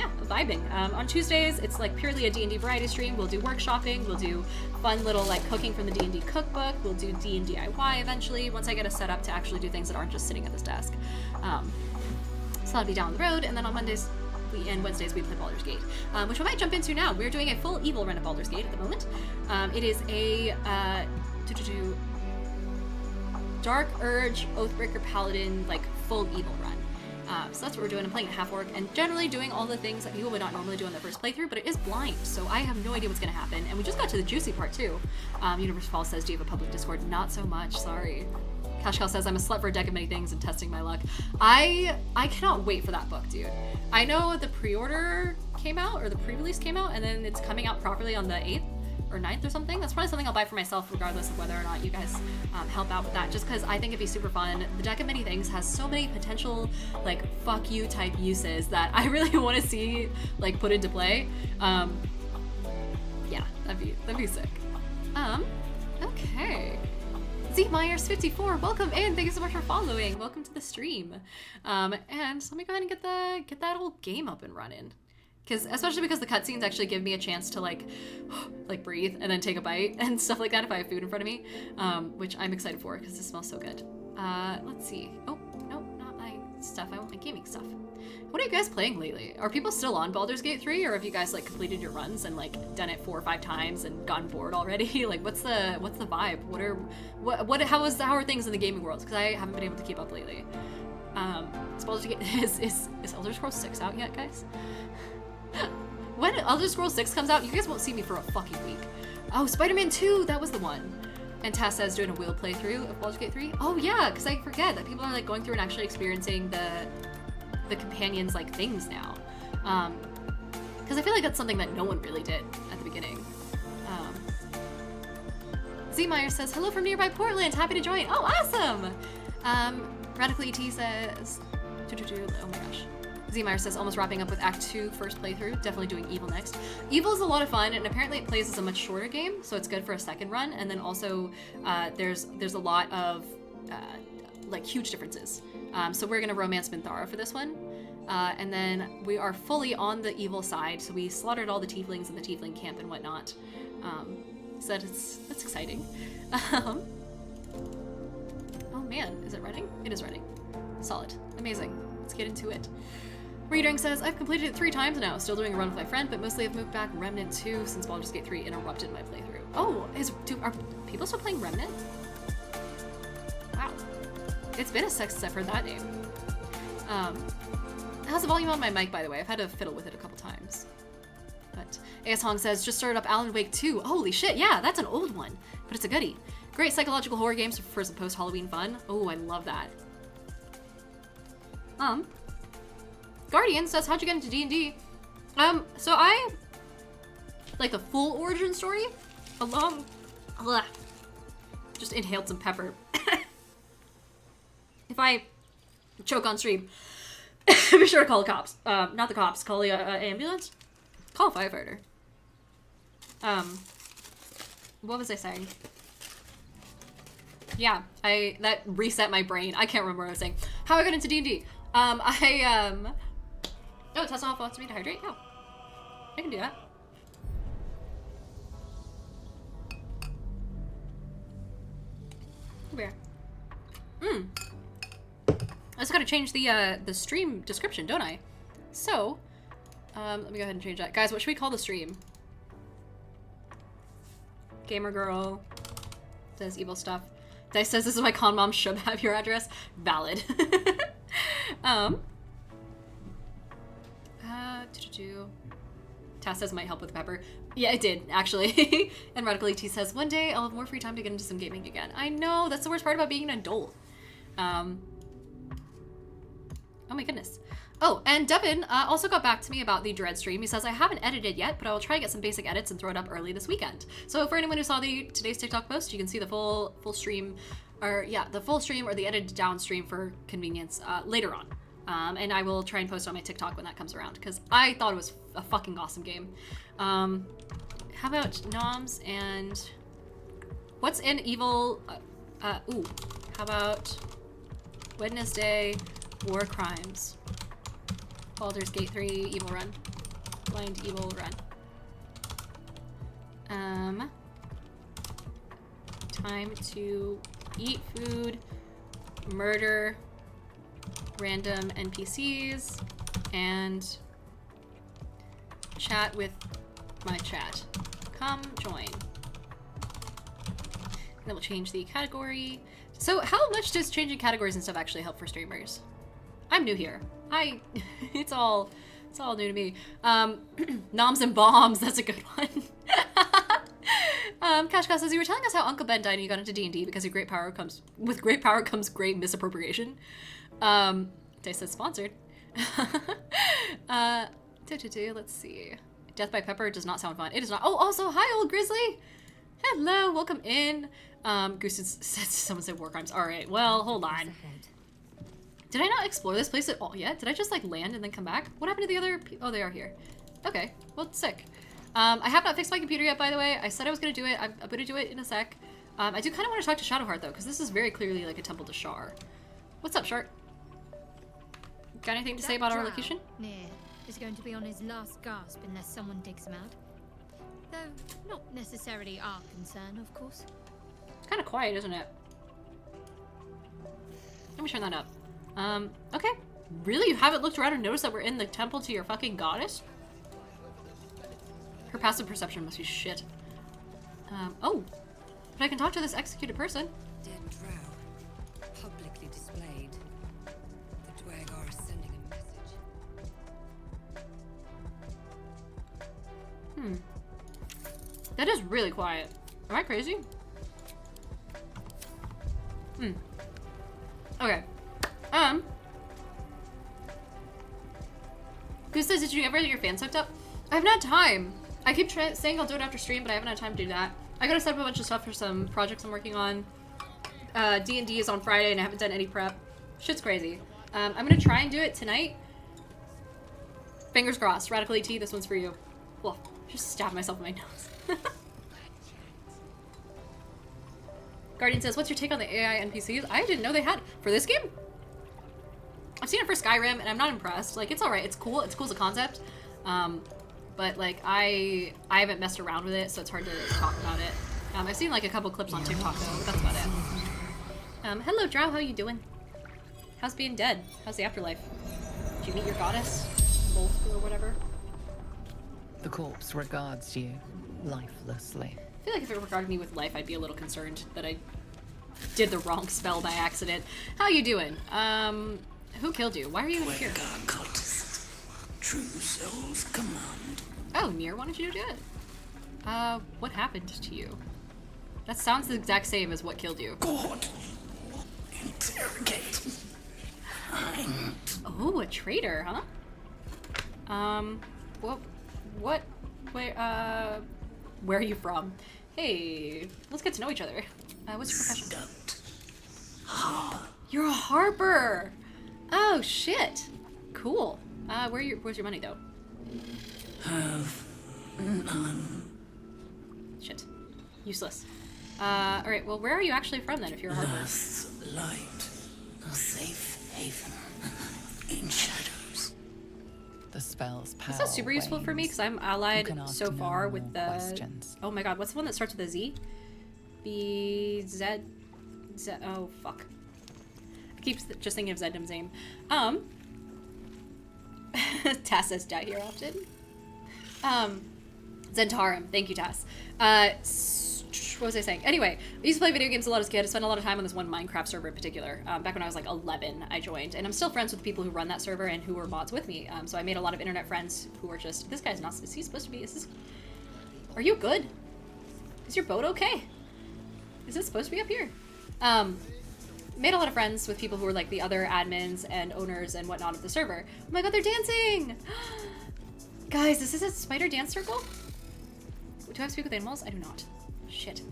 yeah, vibing. On Tuesdays, it's like purely a D&D variety stream. We'll do workshopping, we'll do fun little like cooking from the D&D cookbook, we'll do D&D DIY eventually, once I get us set up to actually do things that aren't just sitting at this desk. So that'll be down the road, and then on Mondays and Wednesdays we play Baldur's Gate, which we might jump into now. We're doing a full evil run of Baldur's Gate at the moment. It is a Dark Urge, Oathbreaker Paladin, like full evil run. So that's what we're doing. I'm playing at half orc and generally doing all the things that people would not normally do on their first playthrough, but it is blind, so I have no idea what's going to happen. And we just got to the juicy part too. Universe Fall says, do you have a public Discord? Not so much, sorry. Kashkal says, I'm a slut for a deck of many things and testing my luck. I cannot wait for that book, dude. I know the pre-order came out, or the pre-release came out, and then it's coming out properly on the 8th or 9th or something. That's probably something I'll buy for myself regardless of whether or not you guys help out with that, just because I think it'd be super fun. The deck of many things has so many potential like fuck you type uses that I really want to see like put into play. Yeah, that'd be sick. Okay. Z Myers 54, welcome in. Thank you so much for following. Welcome to the stream. And let me go ahead and get that whole game up and running. Especially because the cutscenes actually give me a chance to like breathe and then take a bite and stuff like that if I have food in front of me, which I'm excited for because it smells so good. Let's see. Oh, no, not my stuff. I want my gaming stuff. What are you guys playing lately? Are people still on Baldur's Gate 3, or have you guys like completed your runs and like done it 4 or 5 times and gotten bored already? Like, what's the vibe? How are things in the gaming world? Because I haven't been able to keep up lately. Is Elder Scrolls 6 out yet, guys? When Elder Scrolls 6 comes out, you guys won't see me for a fucking week. Oh, Spider-Man 2, that was the one. And Tass says doing a wheel playthrough of Baldur's Gate 3. Oh yeah, because I forget that people are like going through and actually experiencing the companions like things now. Because I feel like that's something that no one really did at the beginning. Z Meyer says, hello from nearby Portland, happy to join. Oh, awesome! Radical ET says, oh my gosh. Z-Meyer says, almost wrapping up with Act 2 first playthrough. Definitely doing Evil next. Evil is a lot of fun, and apparently it plays as a much shorter game, so it's good for a second run. And then also, there's a lot of like huge differences. So we're gonna romance Minthara for this one, and then we are fully on the evil side. So we slaughtered all the tieflings in the tiefling camp and whatnot. So that's exciting. Oh man, is it running? It is running. Solid, amazing. Let's get into it. Reading says, I've completed it 3 times now, still doing a run with my friend, but mostly I've moved back Remnant 2 since Baldur's Gate 3 interrupted my playthrough. Oh, are people still playing Remnant? Wow. It's been a success for that name. How's the volume on my mic, by the way? I've had to fiddle with it a couple times. But AS Hong says, just started up Alan Wake 2. Holy shit, yeah, that's an old one, but it's a goodie. Great psychological horror games for some post-Halloween fun. Oh, I love that. Guardian says, how'd you get into D&D? So I, like the full origin story, just inhaled some pepper. If I choke on stream, be sure to call the cops. Not the cops, call the ambulance. Call a firefighter. What was I saying? Yeah, that reset my brain. I can't remember what I was saying. How I got into D&D. Oh, Tesla wants me to hydrate? Yeah. I can do that. Where? I just gotta change the stream description, don't I? So, let me go ahead and change that. Guys, what should we call the stream? Gamer girl says evil stuff. Dice says, this is why con mom should have your address. Valid. Tass says might help with pepper. Yeah, it did, actually. And Radical ET says, one day I'll have more free time to get into some gaming again. I know, that's the worst part about being an adult. Oh my goodness. Oh, and Devin also got back to me about the Dread stream. He says, I haven't edited yet, but I will try to get some basic edits and throw it up early this weekend. So for anyone who saw today's TikTok post, you can see the full stream, or yeah, the full stream or the edited down stream for convenience later on. And I will try and post on my TikTok when that comes around, because I thought it was a fucking awesome game. How about Noms and what's in evil? How about Wednesday War Crimes? Baldur's Gate 3 Evil Run. Blind evil run. Time to eat food, murder random NPCs, and chat with my chat. Come join. And then we'll change the category. So how much does changing categories and stuff actually help for streamers? I'm new here. It's all new to me. Noms and bombs, that's a good one. Kashka says, you were telling us how Uncle Ben died and you got into D&D because with great power comes great misappropriation. Dice says sponsored. Let's see. Death by Pepper does not sound fun. It is not. Oh, also, hi, old Grizzly. Hello, welcome in. Goose said, someone said war crimes. All right, well, hold on. Did I not explore this place at all yet? Did I just like land and then come back? What happened to the other oh, they are here. Okay, well, sick. I have not fixed my computer yet, by the way. I said I was gonna do it. I'm gonna do it in a sec. I do kind of want to talk to Shadowheart though, because this is very clearly like a temple to Shar. What's up, Shart? Got anything to say about our location? Nere is going to be on his last gasp unless someone digs him out. Though not necessarily our concern, of course. It's kind of quiet, isn't it? Let me turn that up. Okay. Really? You haven't looked around and noticed that we're in the temple to your fucking goddess? Her passive perception must be shit. Oh. But I can talk to this executed person. Dead drow. Publicly displayed. The Dwergar is sending a message. That is really quiet. Am I crazy? Okay. Goose says, did you ever get your fans hooked up? I haven't had time. I keep saying I'll do it after stream, but I haven't had time to do that. I gotta set up a bunch of stuff for some projects I'm working on. D&D is on Friday and I haven't done any prep. Shit's crazy. I'm gonna try and do it tonight. Fingers crossed. Radical AT, this one's for you. Well, just stab myself in my nose. Guardian says, what's your take on the AI NPCs? I didn't know they had for this game. I've seen it for Skyrim and I'm not impressed. Like, it's alright. It's cool. It's cool as a concept. But like, I haven't messed around with it, so it's hard to talk about it. I've seen like a couple clips on TikTok though, but that's about it. Hello Drow, how you doing? How's being dead? How's the afterlife? Did you meet your goddess? Both or whatever? The corpse regards you lifelessly. I feel like if it regarded me with life, I'd be a little concerned that I did the wrong spell by accident. How you doing? Who killed you? Why are you here? Cultist. True souls command. Oh, Nere wanted you to do it. What happened to you? That sounds the exact same as what killed you. God. Interrogate. Oh, a traitor, huh? What? Where are you from? Hey, let's get to know each other. What's your profession? Harper. You're a harper! Oh, shit. Cool. Where's your money, though? Have none. Shit. Useless. Alright, well, where are you actually from, then, if you're a harper? Earth's light. A safe haven. In shadows. The spell's power. That's not super useful for me, because I'm allied so far with the... questions. Oh my god, what's the one that starts with a Z? Oh, fuck. I keep just thinking of Zedim's name. Tass says die here often. Zentarum. Thank you, Tass. What was I saying? Anyway, I used to play video games a lot as a kid. I spent a lot of time on this one Minecraft server in particular. Back when I was like 11, I joined. And I'm still friends with the people who run that server and who were mods with me. So I made a lot of internet friends who were just, this guy's not, is he supposed to be, are you good? Is your boat okay? Is it supposed to be up here? Made a lot of friends with people who were like the other admins and owners and whatnot of the server. Oh my god, they're dancing! Guys, is this a spider dance circle? Do I speak with animals? I do not. Shit.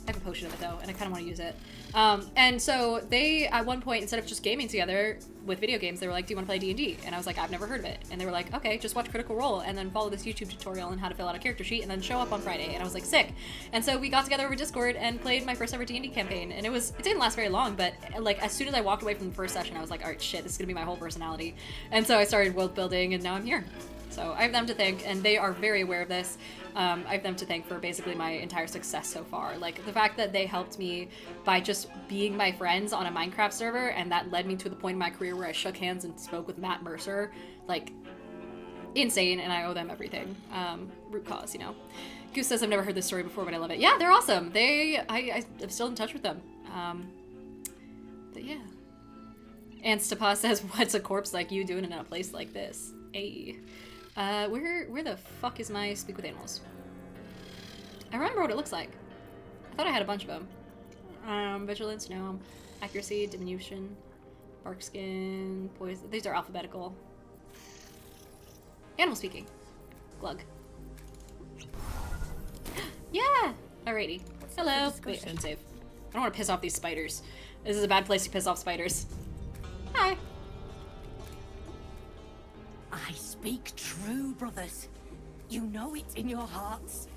I have a potion of it though, and I kind of want to use it. And so they, at one point, instead of just gaming together with video games, they were like, do you want to play D&D? And I was like, I've never heard of it. And they were like, okay, just watch Critical Role and then follow this YouTube tutorial on how to fill out a character sheet and then show up on Friday. And I was like, sick. And so we got together over Discord and played my first ever D&D campaign. And it didn't last very long, but like as soon as I walked away from the first session, I was like, all right, shit, this is gonna be my whole personality. And so I started world building and now I'm here. So I have them to thank, and they are very aware of this. I have them to thank for basically my entire success so far. Like, the fact that they helped me by just being my friends on a Minecraft server, and that led me to the point in my career where I shook hands and spoke with Matt Mercer. Like, insane, and I owe them everything. Root cause, you know. Goose says, I've never heard this story before, but I love it. Yeah, they're awesome. I'm still in touch with them. But yeah. And Stapa says, what's a corpse like you doing in a place like this? Hey. Where the fuck is my speak with animals? I remember what it looks like. I thought I had a bunch of them. Vigilance, no. Accuracy, diminution, bark skin, poison. These are alphabetical. Animal speaking. Glug. Yeah! Alrighty. Hello. Wait, I should save. I don't want to piss off these spiders. This is a bad place to piss off spiders. Hi. I speak true, brothers. You know it in your hearts.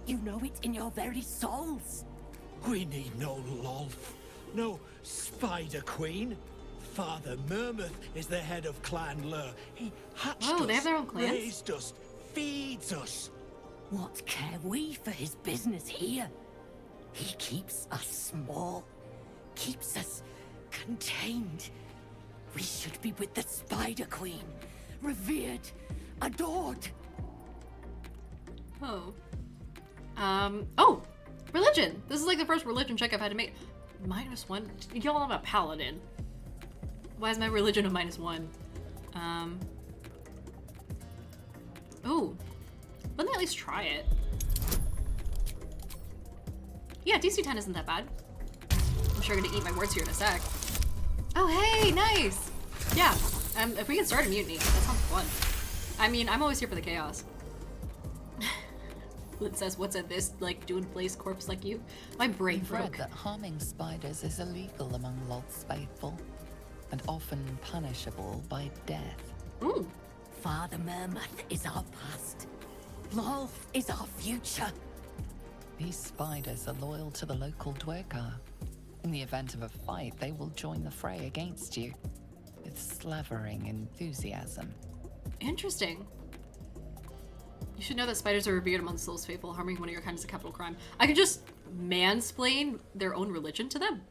You know it in your very souls. We need no Lolth, no Spider Queen. Father Mermouth is the head of Clan Lur. He hatched us, they have their own clans? raised us, feeds us. What care we for his business here? He keeps us small, keeps us contained. We should be with the Spider Queen, revered, adored. Oh. Oh! Religion! This is like the first religion check I've had to make. -1? Y'all have a paladin. Why is my religion a -1? Ooh. Let me at least try it. Yeah, DC 10 isn't that bad. I'm sure I'm gonna eat my words here in a sec. Oh, hey, nice! Yeah, if we can start a mutiny, that sounds fun. I mean, I'm always here for the chaos. It says, what's at this, like, doing place corpse like you? My brain We've read broke. that harming spiders is illegal among Lolth's faithful, and often punishable by death. Ooh. Father Mermouth is our past. Lolth is our future. These spiders are loyal to the local Dwergar. In the event of a fight, they will join the fray against you, with slavering enthusiasm. Interesting. You should know that spiders are revered among the souls faithful. Harming one of your kind is a capital crime. I could just mansplain their own religion to them.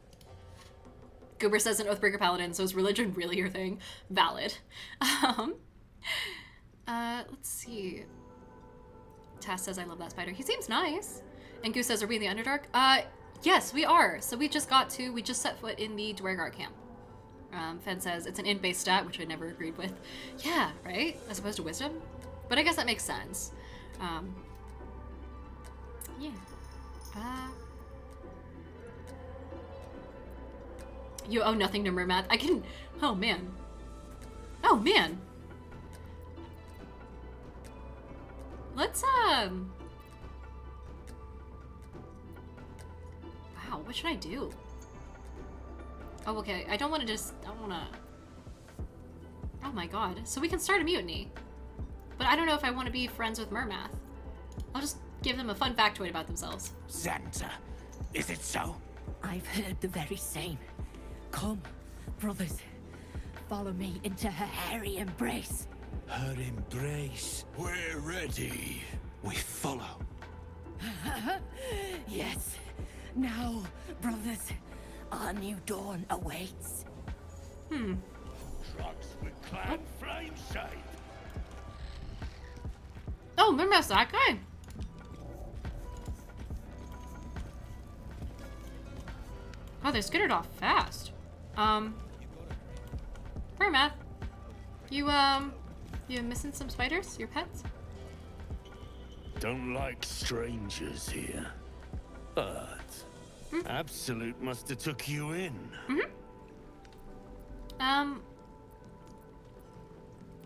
Goober says an Oathbreaker Paladin, so is religion really your thing? Valid. Let's see. Tass says, I love that spider. He seems nice. And Goose says, are we in the Underdark? Yes, we are. So we just set foot in the Dwergar camp. Fen says, it's an int-based stat, which I never agreed with. Yeah, right? As opposed to wisdom? But I guess that makes sense. Yeah. You owe nothing to Mermath. I can... Oh, man. Oh, man. Let's, Wow, what should I do? Oh, okay. I don't want to just... I don't want to... Oh my god. So we can start a mutiny. But I don't know if I want to be friends with Mermath. I'll just give them a fun factoid about themselves. Xanta, is it so? I've heard the very same. Come, brothers. Follow me into her hairy embrace. Her embrace. We're ready. We follow. Yes. Now, brothers, our new dawn awaits. Trucks with clan flame shape. Oh, Mermath's that guy. Oh, they skittered off fast. Mermath, you missing some spiders? Your pets? Don't like strangers here. But Absolute must have took you in.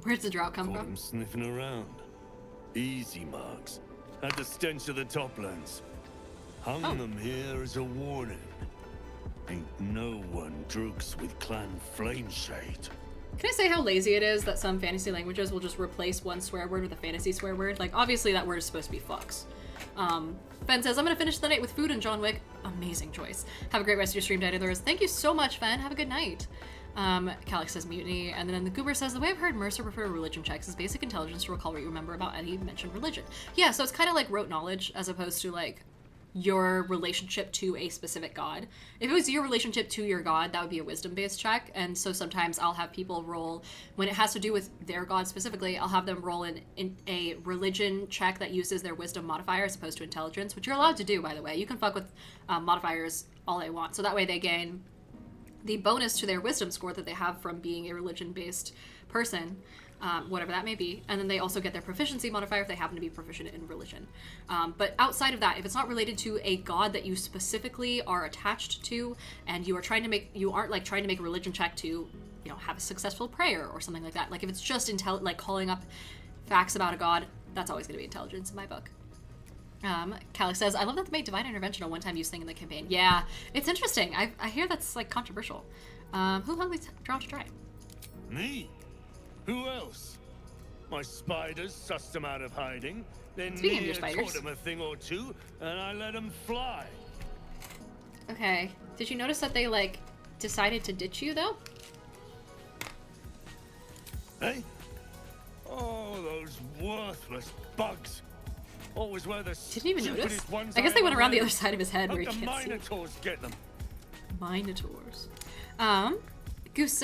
Where'd the drought come Caught from? him sniffing around. Easy marks. Had the stench of the toplands. Hung them here as a warning. Ain't no one drugs with clan Flameshade. Can I say how lazy it is that some fantasy languages will just replace one swear word with a fantasy swear word? Like, obviously that word is supposed to be fucks. Fen says, I'm gonna finish the night with food and John Wick. Amazing choice. Have a great rest of your stream, Dinosaurs. Thank you so much, Fen. Have a good night. Calix says mutiny, and then the Goober says, the way I've heard Mercer refer to religion checks is basic intelligence to recall what you remember about any mentioned religion. Yeah, so it's kind of like rote knowledge as opposed to like your relationship to a specific god. If it was your relationship to your god, that would be a wisdom-based check, and so sometimes I'll have people roll, when it has to do with their god specifically, I'll have them roll in a religion check that uses their wisdom modifier as opposed to intelligence, which you're allowed to do, by the way. You can fuck with modifiers all they want, so that way they gain the bonus to their wisdom score that they have from being a religion-based person, whatever that may be, and then they also get their proficiency modifier if they happen to be proficient in religion. But outside of that, if it's not related to a god that you specifically are attached to, and you aren't like trying to make a religion check to, you know, have a successful prayer or something like that. Like if it's just like calling up facts about a god, that's always going to be intelligence in my book. Calix says, I love that they made divine intervention a one-time use thing in the campaign. Yeah, it's interesting. I hear that's like controversial. Who hung the draw to try? Me? Who else? My spiders sussed them out of hiding. Then Speaking of your Nere spiders. taught them a thing or two, and I let them fly. Okay. Did you notice that they like decided to ditch you though? Hey? Oh, those worthless bugs. Always wear the Didn't even notice. stupidest ones I guess they ever went around the made. other side of his head where Let he the can't see. Minotaurs get them. Minotaurs. Goose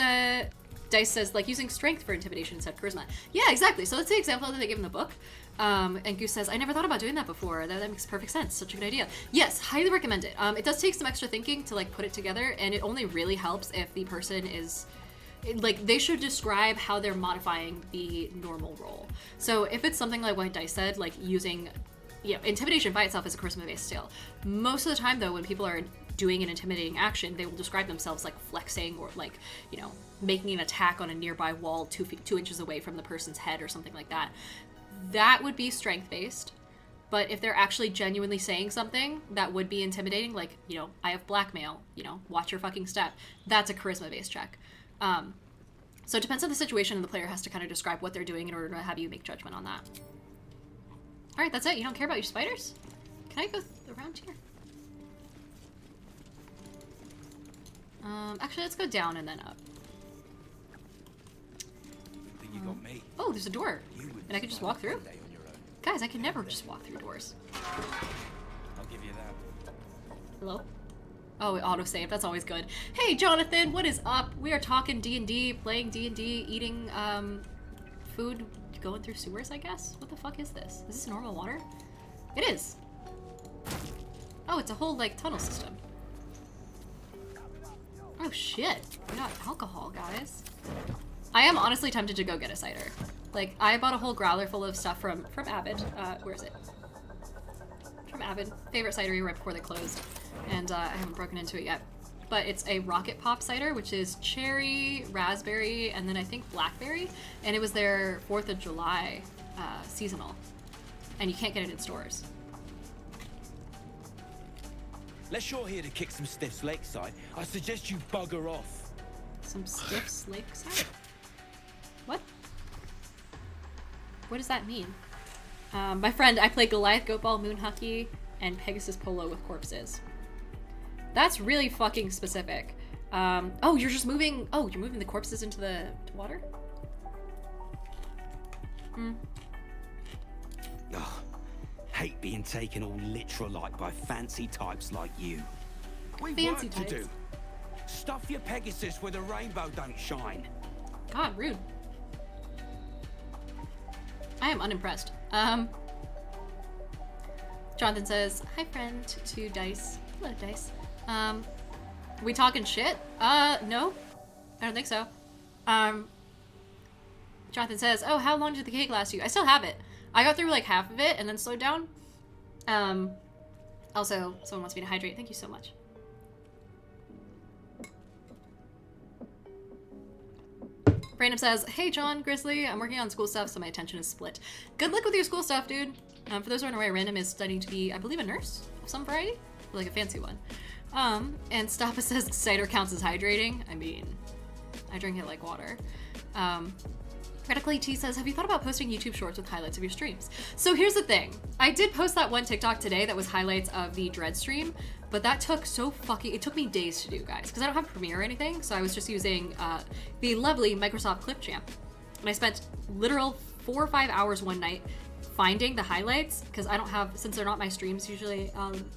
Dice says, like, using strength for intimidation instead of charisma. Yeah, exactly. So that's the example that they give in the book. And Goose says, I never thought about doing that before. That makes perfect sense. Such a good idea. Yes, highly recommend it. It does take some extra thinking to, like, put it together, and it only really helps if the person is... Like, they should describe how they're modifying the normal roll. So if it's something like what Dice said, like using... You know, intimidation by itself is a charisma-based skill. Most of the time, though, when people are doing an intimidating action, they will describe themselves like flexing or like, you know, making an attack on a nearby wall 2 inches away from the person's head or something like that. That would be strength-based. But if they're actually genuinely saying something that would be intimidating, like, you know, I have blackmail, you know, watch your fucking step, that's a charisma-based check. So it depends on the situation, and the player has to kind of describe what they're doing in order to have you make judgment on that. All right, that's it. You don't care about your spiders? Can I go around here? Actually, let's go down and then up. Think you got me. Oh, there's a door. You wouldn't And I could just survive walk through? one day on your own. Guys, I can never just walk through doors. I'll give you that. Hello? Oh, it autosave. That's always good. Hey, Jonathan, what is up? We are talking D&D, playing D&D, eating food, going through sewers, I guess? What the fuck is this? Is this normal water? It is. Oh, it's a whole, like, tunnel system. Oh, shit. We got alcohol, guys. I am honestly tempted to go get a cider. Like, I bought a whole growler full of stuff from Avid. Where is it? From Avid. Favorite cidery right before they closed. And I haven't broken into it yet. But it's a Rocket Pop cider, which is cherry, raspberry, and then I think blackberry. And it was their 4th of July seasonal. And you can't get it in stores. Unless you're here to kick some stiffs lakeside, I suggest you bugger off. Some stiffs lakeside? What? What does that mean? My friend, I play Goliath, Goat Ball, Moon Hockey, and Pegasus Polo with corpses. That's really fucking specific. Oh, you're just moving... Oh, you're moving the corpses into the water? Hmm. Ugh, hate being taken all literal-like by fancy types like you. We've Fancy work to types. do. Stuff your Pegasus where the rainbow don't shine. God, rude. I am unimpressed. Jonathan says, hi friend to Dice. Hello, Dice. We talking shit? No. I don't think so. Jonathan says, oh, how long did the cake last you? I still have it. I got through like half of it and then slowed down. Also, someone wants me to hydrate. Thank you so much. Brandon says, hey John, Grizzly, I'm working on school stuff, so my attention is split. Good luck with your school stuff, dude. For those who aren't aware, Random is studying to be, I believe, a nurse of some variety, like a fancy one. And Stappa says cider counts as hydrating. I mean, I drink it like water. Radically T says, have you thought about posting YouTube shorts with highlights of your streams? So here's the thing. I did post that one TikTok today that was highlights of the Dread stream, but that took it took me days to do, guys, because I don't have Premiere or anything, so I was just using the lovely Microsoft Clipchamp. And I spent literal 4 or 5 hours one night finding the highlights, because I don't have, since they're not my streams usually,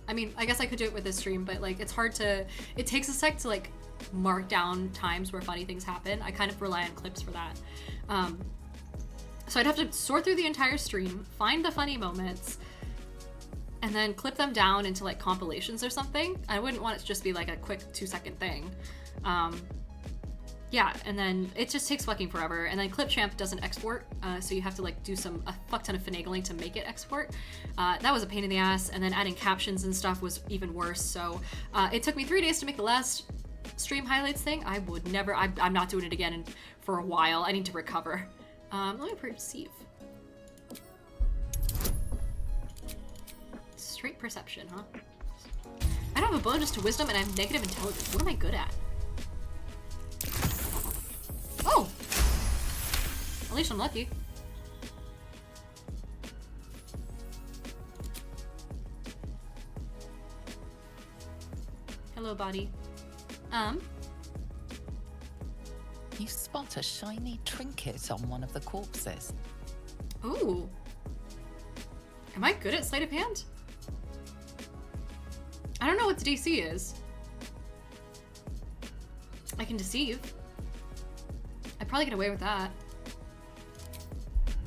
I mean, I guess I could do it with this stream, but like, it's hard to, it takes a sec to like mark down times where funny things happen. I kind of rely on clips for that. So I'd have to sort through the entire stream, find the funny moments, and then clip them down into like compilations or something. I wouldn't want it to just be like a quick 2-second thing. Yeah, and then it just takes fucking forever. And then Clipchamp doesn't export, so you have to like do a fuck ton of finagling to make it export. That was a pain in the ass. And then adding captions and stuff was even worse. So it took me 3 days to make the last stream highlights thing. I would never, I'm not doing it again for a while. I need to recover. Let me perceive. Straight perception, huh? I don't have a bonus to wisdom and I have negative intelligence. What am I good at? Oh! At least I'm lucky. Hello, body. You spot a shiny trinket on one of the corpses. Ooh. Am I good at sleight of hand? I don't know what the DC is. I can deceive. I'd probably get away with that.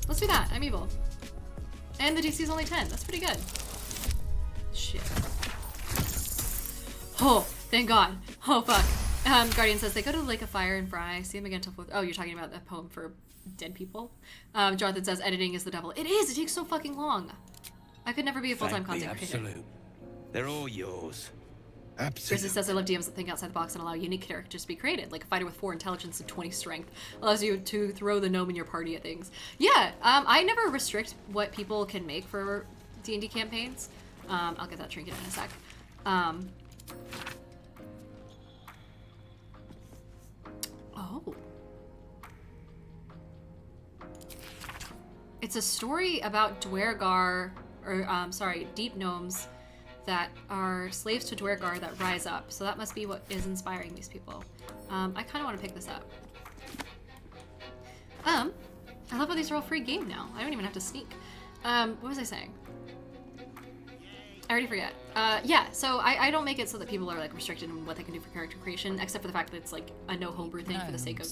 Let's do that. I'm evil. And the DC is only 10. That's pretty good. Shit. Oh, thank God. Oh, fuck. Guardian says, they go to the Lake of Fire and Fry. See him again till 4th. Oh, you're talking about the poem for dead people? Jonathan says, editing is the devil. It is! It takes so fucking long. I could never be a full-time content creator. Absolute. They're all yours. Absolutely. Grizzly says, I love DMs that think outside the box and allow unique characters to be created, like a fighter with 4 intelligence and 20 strength. Allows you to throw the gnome in your party at things. Yeah, I never restrict what people can make for D&D campaigns. I'll get that trinket in a sec. Oh. It's a story about Dwergar, or, deep gnomes that are slaves to Dwergar that rise up. So that must be what is inspiring these people. I kind of want to pick this up. I love how these are all free game now. I don't even have to sneak. What was I saying? I already forget. Yeah, so I don't make it so that people are like restricted in what they can do for character creation, except for the fact that it's like a no homebrew thing for the sake of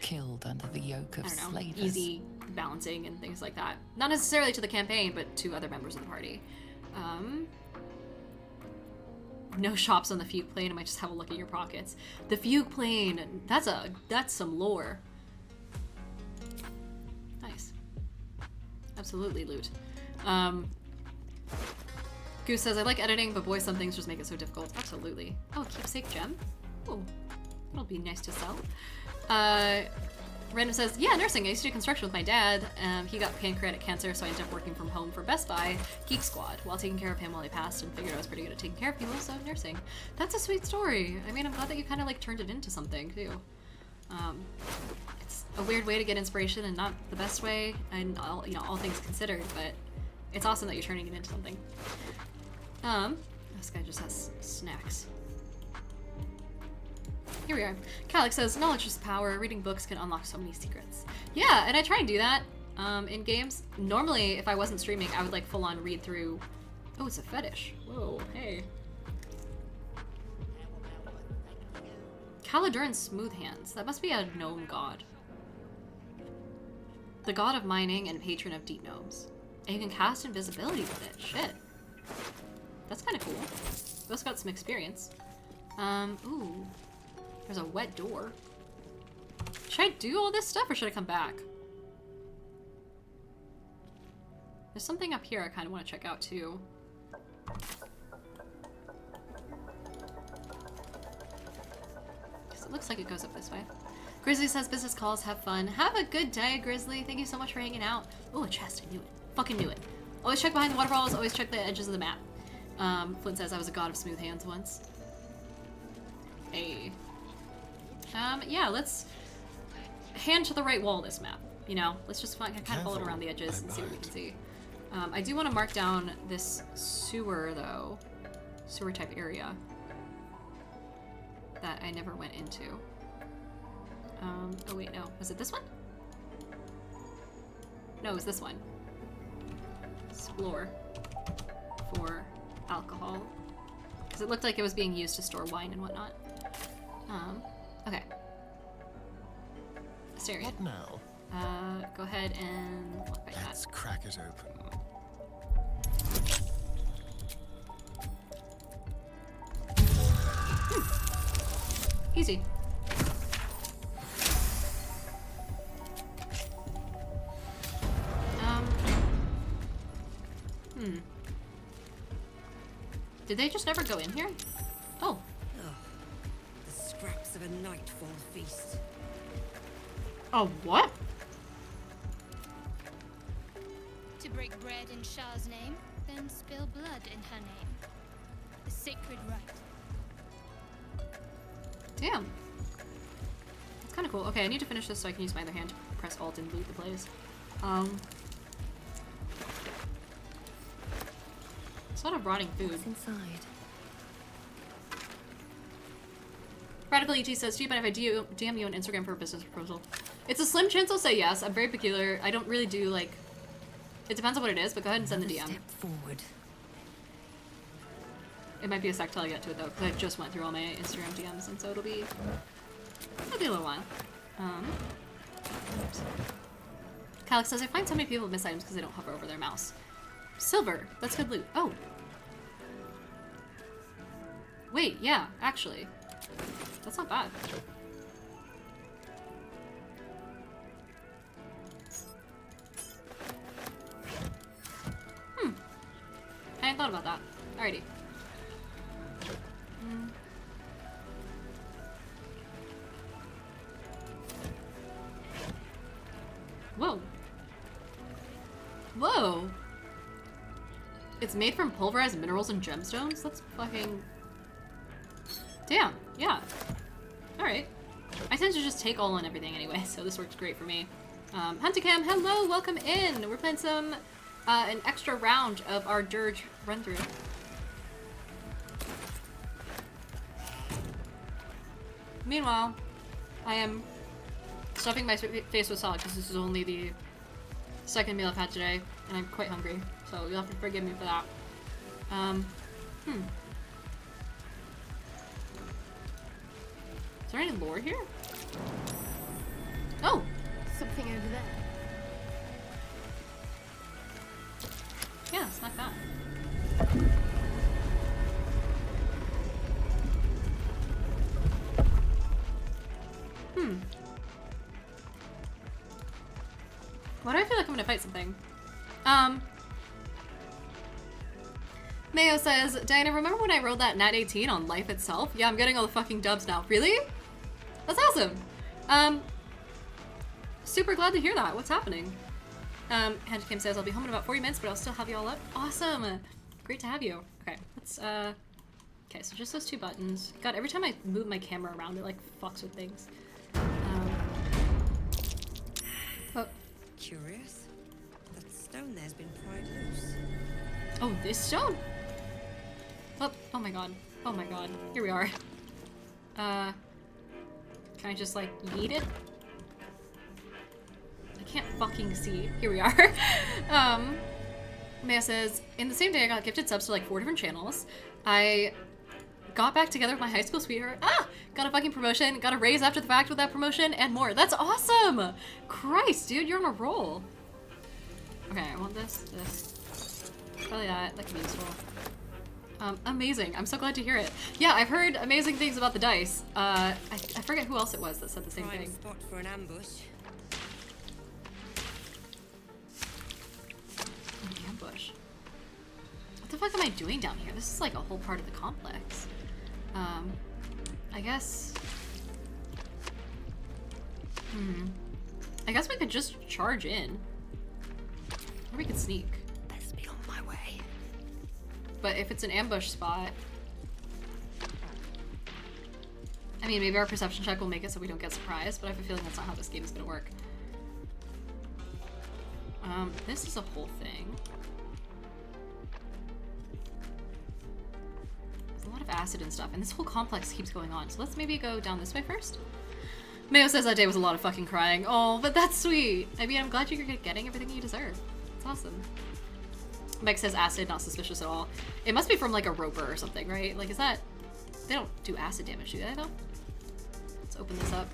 killed under the yoke of slavers. Easy balancing and things like that. Not necessarily to the campaign, but to other members of the party. No shops on the fugue plane. I might just have a look at your pockets. The fugue plane. That's some lore. Nice. Absolutely loot. Goose says, I like editing, but boy, some things just make it so difficult. Absolutely. Oh, keepsake gem. Oh, that'll be nice to sell. Random says, yeah, nursing. I used to do construction with my dad. He got pancreatic cancer, so I ended up working from home for Best Buy Geek Squad while taking care of him while he passed, and figured I was pretty good at taking care of people, so nursing. That's a sweet story. I mean, I'm glad that you kind of like turned it into something too. It's a weird way to get inspiration and not the best way, and all things considered, but it's awesome that you're turning it into something. This guy just has snacks. Here we are. Calyx says, knowledge is power. Reading books can unlock so many secrets. Yeah, and I try and do that in games. Normally, if I wasn't streaming, I would like full on read through. Oh, it's a fetish. Whoa, hey. Caladuran's smooth hands. That must be a gnome god. The god of mining and patron of deep gnomes. And you can cast invisibility with it. Shit. That's kind of cool. We also got some experience. Ooh. There's a wet door. Should I do all this stuff or should I come back? There's something up here I kind of want to check out too. Because it looks like it goes up this way. Grizzly says, business calls, have fun. Have a good day, Grizzly. Thank you so much for hanging out. Oh, a chest. I knew it. Fucking knew it. Always check behind the waterfalls. Always check the edges of the map. Flint says, I was a god of smooth hands once. Hey. Yeah, let's hand to the right wall this map. You know, let's just kind of follow it around the edges and see what we can see. I do want to mark down this sewer, though. sewer type area that I never went into. Oh wait, no. Was it this one? No, it was this one. Explore for alcohol. Because it looked like it was being used to store wine and whatnot. Okay. Astarion. What now? Go ahead and walk by that. Let's crack it open. Easy. Did they just never go in here? Oh. The scraps of a nightfall feast. Oh, what? To break bread in Shah's name, then spill blood in her name. A sacred rite. Damn. That's kind of cool. Okay, I need to finish this so I can use my other hand to press Alt and loot the place. It's a lot of rotting food. What's inside? Radical ET says, do you mind if I DM you on Instagram for a business proposal? It's a slim chance I'll say yes. I'm very peculiar. I don't really do, like... It depends on what it is, but go ahead and send the DM. Step forward. It might be a sec till I get to it, though, because I just went through all my Instagram DMs, and so it'll be a little while. Oops. Calix says, I find so many people miss items because they don't hover over their mouse. Silver. That's good loot. Oh. Wait, yeah, actually. That's not bad. I hadn't thought about that. Alrighty. Whoa. Whoa! It's made from pulverized minerals and gemstones? That's fucking... Damn, yeah. Alright. I tend to just take all and everything anyway, so this works great for me. Hunticam, hello, welcome in! We're playing some, an extra round of our Dirge run-through. Meanwhile, I am stuffing my face with salad because this is only the second meal I've had today, and I'm quite hungry, so you'll have to forgive me for that. Is there any lore here? Oh! Something over there. Yeah, it's not that. Why do I feel like I'm gonna fight something? Mayo says, Diana, remember when I rolled that nat 18 on life itself? Yeah, I'm getting all the fucking dubs now. Really? That's awesome. Super glad to hear that. What's happening? Kim says, I'll be home in about 40 minutes, but I'll still have you all up. Awesome. Great to have you. Okay, let's, okay, so just those two buttons. God, every time I move my camera around, it, like, fucks with things. Oh. Curious. That stone there's been pried loose. Oh, this stone? Oh, oh my god. Oh my god. Here we are. Can I just, like, yeet it? I can't fucking see. Here we are. Maya says, in the same day I got gifted subs to, like, 4 different channels. I got back together with my high school sweetheart. Got a fucking promotion, got a raise after the fact with that promotion, and more. That's awesome! Christ, dude, you're on a roll. Okay, I want this. Probably that. That could be useful. Amazing. I'm so glad to hear it. Yeah, I've heard amazing things about the dice. I forget who else it was that said the same Prime thing. spot for an ambush. An ambush. What the fuck am I doing down here? This is like a whole part of the complex. I guess... I guess we could just charge in. Or we could sneak. Best be on my way. But if it's an ambush spot... I mean, maybe our perception check will make it so we don't get surprised, but I have a feeling that's not how this game is gonna work. This is a whole thing. of acid and stuff, and this whole complex keeps going on. So let's maybe go down this way first. Mayo says that day was a lot of fucking crying. Oh, but that's sweet. I mean, I'm glad you're getting everything you deserve. It's awesome. Mike says acid, not suspicious at all. It must be from like a roper or something, right? Like, is that... They don't do acid damage, do they though? Let's open this up.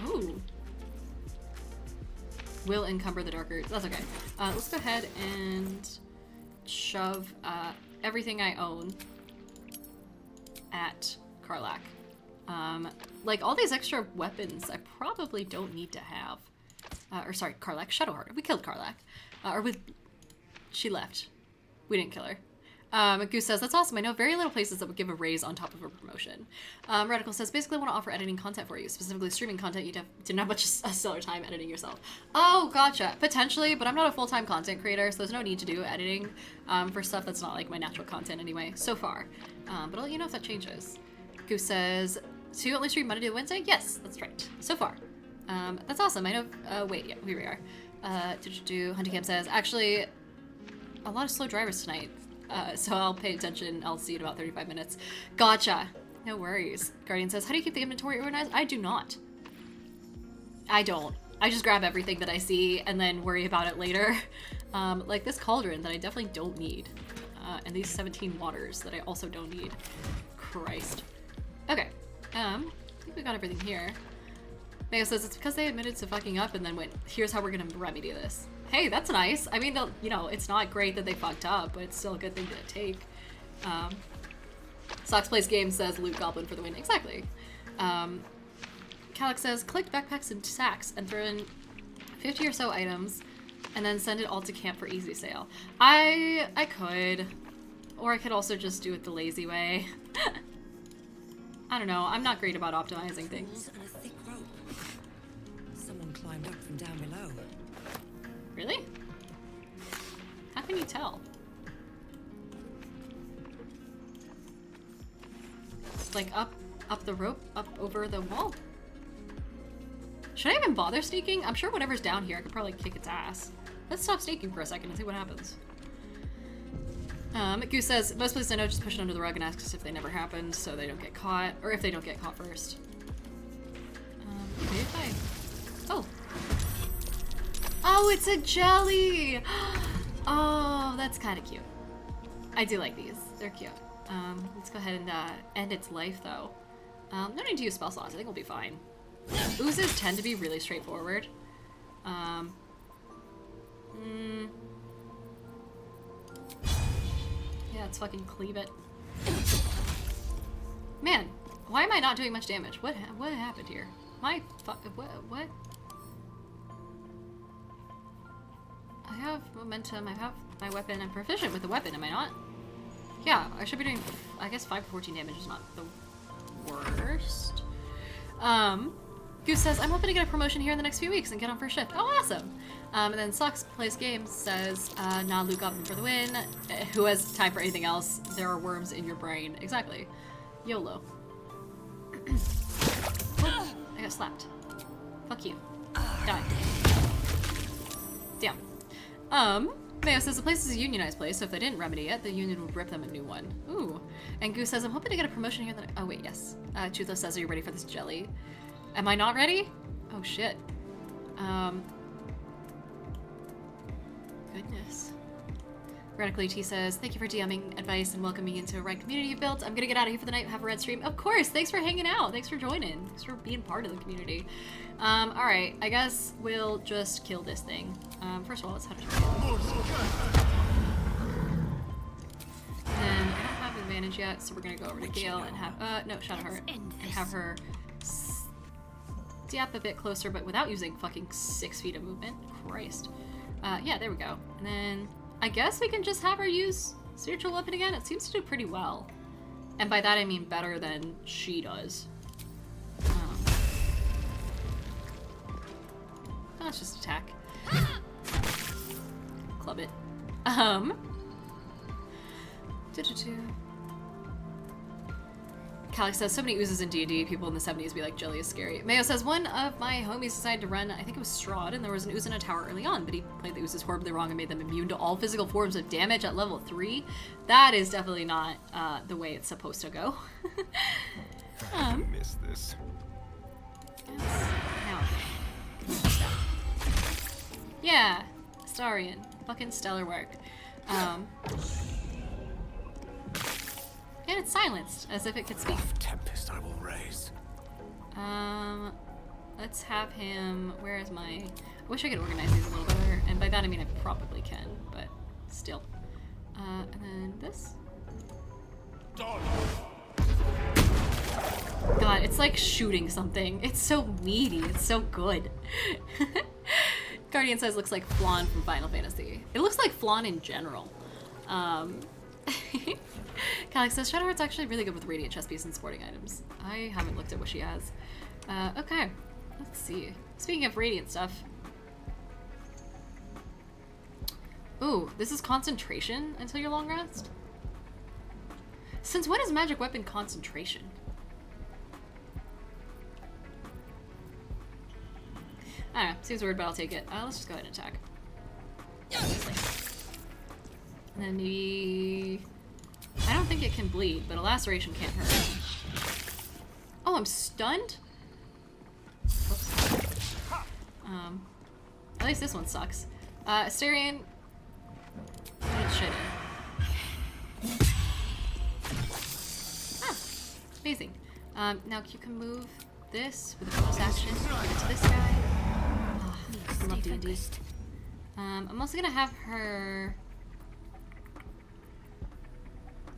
Ooh. Will encumber the darker. That's okay. Let's go ahead and shove everything I own at Karlach. Like all these extra weapons I probably don't need to have. Or sorry, Karlach, Shadowheart. We killed Karlach. She left. We didn't kill her. Goose says, that's awesome. I know very little places that would give a raise on top of a promotion. Radical says, basically want to offer editing content for you, specifically streaming content. You didn't have much stellar time editing yourself. Oh, gotcha. Potentially, but I'm not a full-time content creator, so there's no need to do editing for stuff that's not like my natural content anyway, so far. But I'll let you know if that changes. Goose says, so you only stream Monday to Wednesday? Yes, that's right. So far. That's awesome. I know, wait, yeah, here we are. Hunting Camp says, actually, a lot of slow drivers tonight. So I'll pay attention. I'll see you in about 35 minutes. Gotcha. No worries. Guardian says, how do you keep the inventory organized? I do not. I don't. I just grab everything that I see and then worry about it later. Like this cauldron that I definitely don't need. And these 17 waters that I also don't need. Christ. Okay. I think we got everything here. Mayo says it's because they admitted to fucking up and then went, here's how we're gonna remedy this. Hey, that's nice. I mean, you know, it's not great that they fucked up, but it's still a good thing to take. Sox Plays Games says loot goblin for the win. Exactly. Calyx says collect backpacks and sacks and throw in 50 or so items and then send it all to camp for easy sale. I could. Or I could also just do it the lazy way. I don't know. I'm not great about optimizing things. And a thick rope. Someone climbed up from down below. Really? How can you tell? Like up the rope, up over the wall? Should I even bother sneaking? I'm sure whatever's down here, I could probably kick its ass. Let's stop sneaking for a second and see what happens. Goose says, most places I know just push it under the rug and ask us if they never happened so they don't get caught, or if they don't get caught first. Maybe if I... Oh. Oh, it's a jelly! Oh, that's kind of cute. I do like these. They're cute. Let's go ahead and end its life, though. No need to use spell slots. I think we'll be fine. Oozes tend to be really straightforward. Yeah, let's fucking cleave it. Man, why am I not doing much damage? What happened here? What? I have momentum, I have my weapon, I'm proficient with the weapon, am I not? Yeah, I should be doing, I guess 5 to 14 damage is not the worst. Goose says, I'm hoping to get a promotion here in the next few weeks and get on first shift. Oh, awesome! And then Sox Plays Games says, nah, Luke Goblin for the win. Who has time for anything else? There are worms in your brain. Exactly. YOLO. Oh, I got slapped. Fuck you. Die. Damn. Mayo says the place is a unionized place, so if they didn't remedy it, the union would rip them a new one. Ooh. And Goose says, I'm hoping to get a promotion here that oh wait, yes. Toothless says, are you ready for this jelly? Am I not ready? Oh shit. Goodness. Radically T says, thank you for DMing advice and welcoming me into a right community you've built. I'm gonna get out of here for the night and have a red stream. Of course, thanks for hanging out. Thanks for joining. Thanks for being part of the community. Alright, I guess we'll just kill this thing. First of all, let's head to and I don't have advantage yet, so we're gonna go over to Gale and have, no, Shadowheart, and have her step a bit closer, but without using fucking 6 feet of movement. Christ. Yeah, there we go. And then I guess we can just have her use Spiritual Weapon again. It seems to do pretty well. And by that I mean better than she does. Let's just attack. Club it. Calix says, so many oozes in D&D, people in the 70s be like, jelly is scary. Mayo says, one of my homies decided to run, I think it was Strahd, and there was an ooze in a tower early on, but he played the Oozes horribly wrong and made them immune to all physical forms of damage at level 3. That is definitely not the way it's supposed to go. I miss this. Now. Yeah, Astarion. Fucking stellar work. And it's silenced, as if it could speak. Tempest I will raise. Let's have him... Where is my... I wish I could organize these a little better, and by that I mean I probably can, but still. And then this. God, it's like shooting something. It's so meaty. It's so good. Guardian says looks like Flan from Final Fantasy. It looks like Flan in general. Calix says Shadowheart's actually really good with radiant chest piece and sporting items. I haven't looked at what she has. Okay, let's see. Speaking of radiant stuff. Ooh, this is concentration until your long rest? Since when is magic weapon concentration? I don't know, seems weird, but I'll take it. Let's just go ahead and attack. And then maybe... I don't think it can bleed, but a laceration can't hurt. Oh, I'm stunned? Oops. At least this one sucks. Astarion... Put shit in. Ah, amazing. Now you can move this with a bonus action. Give it to this guy. Oh, I love D&D. I'm also gonna have her...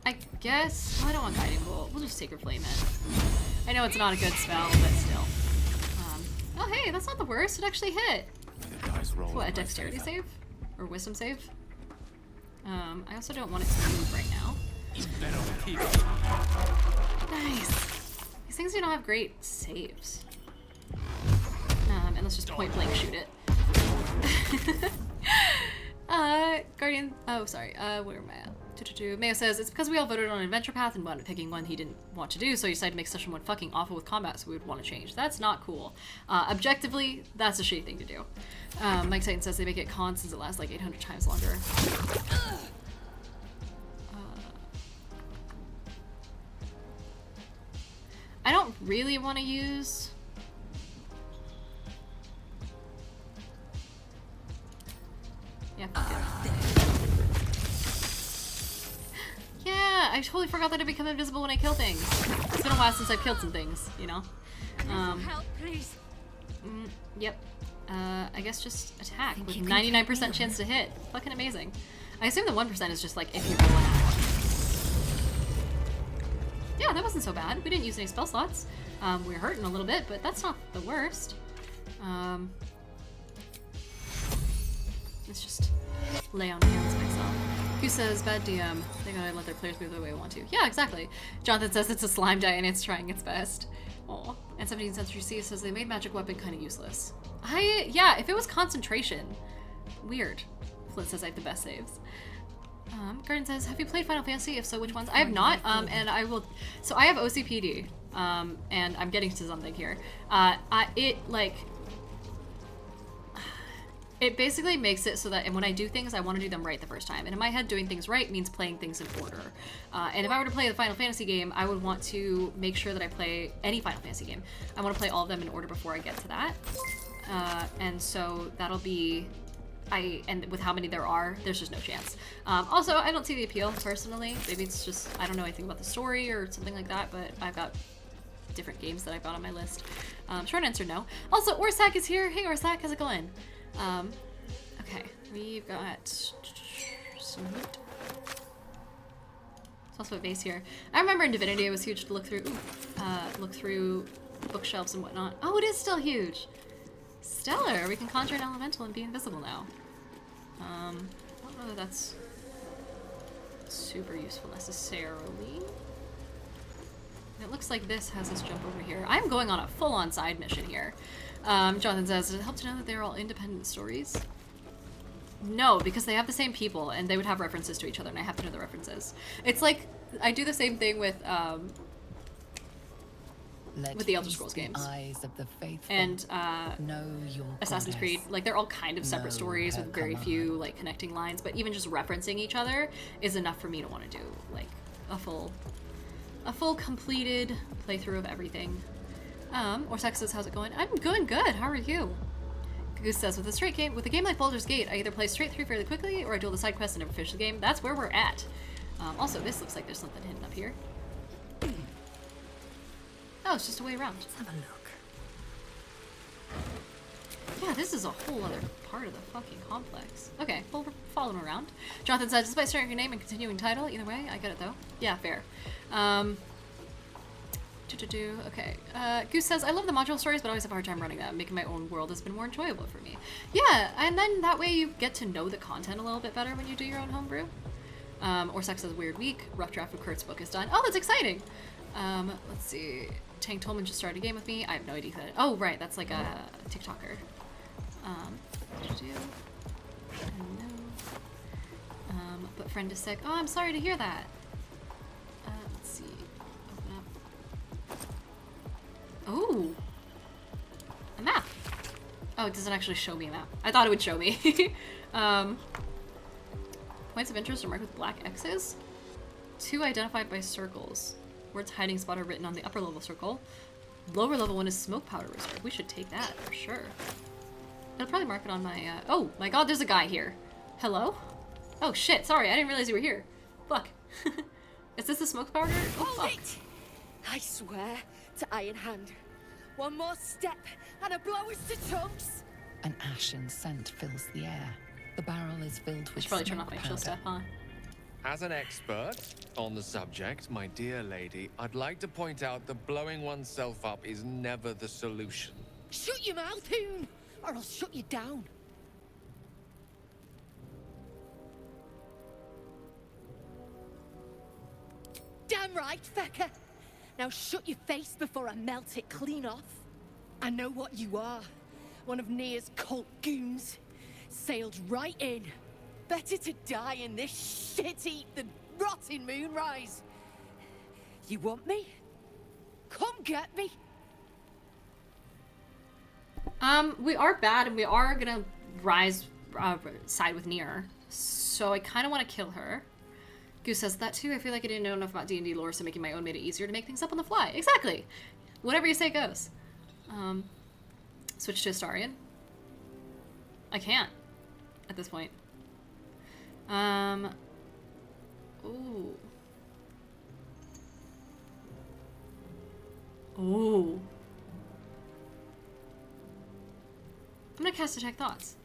I guess... Well, I don't want Guiding Bolt. We'll just Sacred Flame it. I know it's not a good spell, but still. Oh hey, that's not the worst. It actually hit. What, a dexterity save? Or wisdom save? I also don't want it to move right now. Nice. These things do not have great saves. And let's just point blank shoot it. Guardian... Oh, sorry. Where am I at? Mayo says, it's because we all voted on an adventure path and wound up picking one he didn't want to do, so he decided to make session 1 fucking awful with combat, so we would want to change. That's not cool. Objectively, that's a shitty thing to do. Mike Titan says they make it con since it lasts like 800 times longer. I don't really want to use... Yeah, fuck it. Yeah, I totally forgot that I become invisible when I kill things. It's been a while since I've killed some things, you know? Help, please. Yep. I guess just attack with 99% chance to hit. Fucking amazing. I assume the 1% is just like if you roll an attack. Yeah, that wasn't so bad. We didn't use any spell slots. We were hurting a little bit, but that's not the worst. Let's just lay on hands myself. Who says bad DM? They gotta let their players move the way they want to. Yeah, exactly. Jonathan says it's a slime die and it's trying its best. Aw. And 17th Century C says they made magic weapon kind of useless. Yeah, if it was concentration. Weird. Flint says I have the best saves. Garden says, have you played Final Fantasy? If so, which ones? I have not, and I will... So I have OCPD, and I'm getting to something here. It basically makes it so that when I do things, I want to do them right the first time. And in my head, doing things right means playing things in order. And if I were to play the Final Fantasy game, I would want to make sure that I play any Final Fantasy game. I want to play all of them in order before I get to that. And so that'll be... and with how many there are, there's just no chance. Also, I don't see the appeal, personally. Maybe it's just, I don't know anything about the story or something like that, but I've got different games that I've got on my list. Short answer, no. Also, Orsak is here. Hey, Orsak, how's it going? Okay, we've got some loot. There's also a base here. I remember in Divinity it was huge to look through, bookshelves and whatnot. Oh, it is still huge. Stellar, we can conjure an elemental and be invisible now. I don't know that that's super useful necessarily. It looks like this has us jump over here. I'm going on a full-on side mission here. Jonathan says, does it help to know that they're all independent stories? No, because they have the same people, and they would have references to each other, and I have to know the references. It's like, I do the same thing with, Let with the Elder feast Scrolls the games. eyes of the faithful And know your Assassin's goddess. Creed, like they're all kind of separate Know stories her with very command. few like connecting lines, but even just referencing each other is enough for me to want to do like a full completed playthrough of everything. Orsex says, how's it going? I'm going good. How are you? Goose says, with a game like Baldur's Gate, I either play straight through fairly quickly or I do all the side quests and never finish the game. That's where we're at. Also, this looks like there's something hidden up here. Oh, it's just a way around. Let's have a look. Yeah, this is a whole other part of the fucking complex. Okay, well, we're following around. Jonathan says, despite starting your name and continuing title, either way, I get it though. Yeah, fair. Okay. Goose says, I love the module stories, but I always have a hard time running them. Making my own world has been more enjoyable for me. Yeah, and then that way you get to know the content a little bit better when you do your own homebrew. Orsex says, weird week. Rough draft of Kurt's book is done. Oh, that's exciting! Let's see. Tank Tolman just started a game with me. I have no idea who that. Oh, right, that's like a TikToker. Hello. But friend is sick. Oh, I'm sorry to hear that. Let's see. Open up. Oh, a map. Oh, it doesn't actually show me a map. I thought it would show me. Points of interest are marked with black X's. 2 identified by circles. Words hiding spot are written on the upper level circle. Lower level one is smoke powder reserve. We should take that for sure. I'll probably mark it on my, oh my god, there's a guy here. Hello? Oh shit, sorry, I didn't realize you were here. Fuck. Is this the smoke powder? Oh, fuck. Wait! I swear to Iron Hand. One more step and a blow is to chunks. An ashen scent fills the air. The barrel is filled I with should probably turn smoke off my powder. chill stuff, huh? As an expert on the subject, my dear lady, I'd like to point out that blowing oneself up is never the solution. Shut your mouth, Hoon, or I'll shut you down. Damn right, Fecker. Now shut your face before I melt it clean off. I know what you are. One of Nere's cult goons. Sailed right in. Better to die in this shit heap than rot in Moonrise. You want me? Come get me. We are bad and we are gonna side with Nere. So I kind of want to kill her. Goose says that too. I feel like I didn't know enough about D&D lore, so making my own made it easier to make things up on the fly. Exactly. Whatever you say goes. Switch to Astarion. I can't at this point. Ooh. Ooh. I'm gonna cast Detect Thoughts.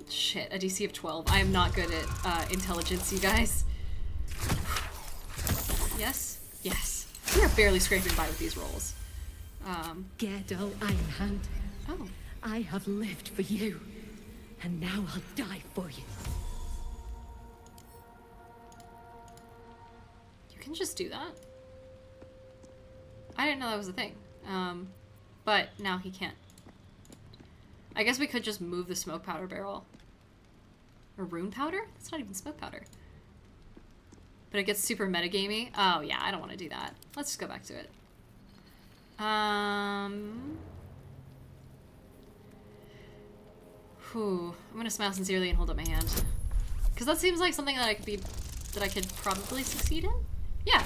Shit, a DC of 12. I am not good at intelligence, you guys. Yes? Yes. We are barely scraping by with these rolls. Gerdo Iron Hand. Oh. I have lived for you, and now I'll die for you. You can just do that? I didn't know that was a thing. But now he can't. I guess we could just move the smoke powder barrel. Or rune powder? That's not even smoke powder. But it gets super metagamey. Oh yeah, I don't want to do that. Let's just go back to it. I'm gonna smile sincerely and hold up my hand. Because that seems like something that I could probably succeed in? Yeah,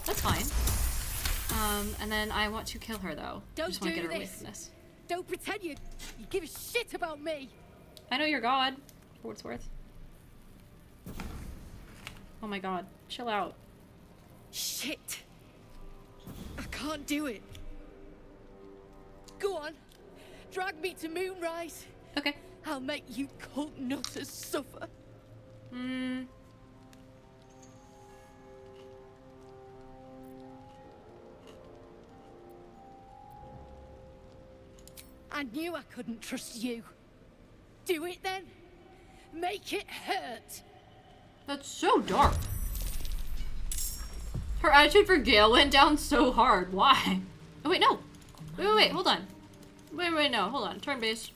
that's fine. And then I want to kill her though. I Don't just want to do get her away this. from this. Don't pretend you give a shit about me. I know you're God, for what it's worth. Oh my god, chill out. Shit. I can't do it. Go on. Drag me to Moonrise. Okay. I'll make you cult nutters suffer. I knew I couldn't trust you. Do it then. Make it hurt. That's so dark. Her attitude for Gale went down so hard. Why? Oh wait, no. Wait, hold on. Wait, no, hold on. Turn base.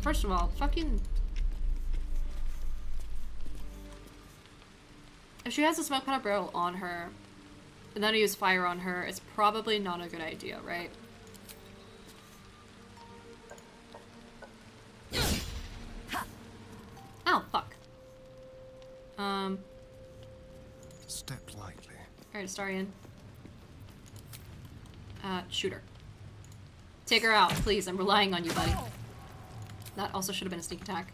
First of all, fucking... If she has a smoke powder barrel on her, and then I use fire on her, it's probably not a good idea, right? Oh, fuck. Step lightly. Alright, Astarion. Shoot her. Take her out, please. I'm relying on you, buddy. That also should have been a sneak attack.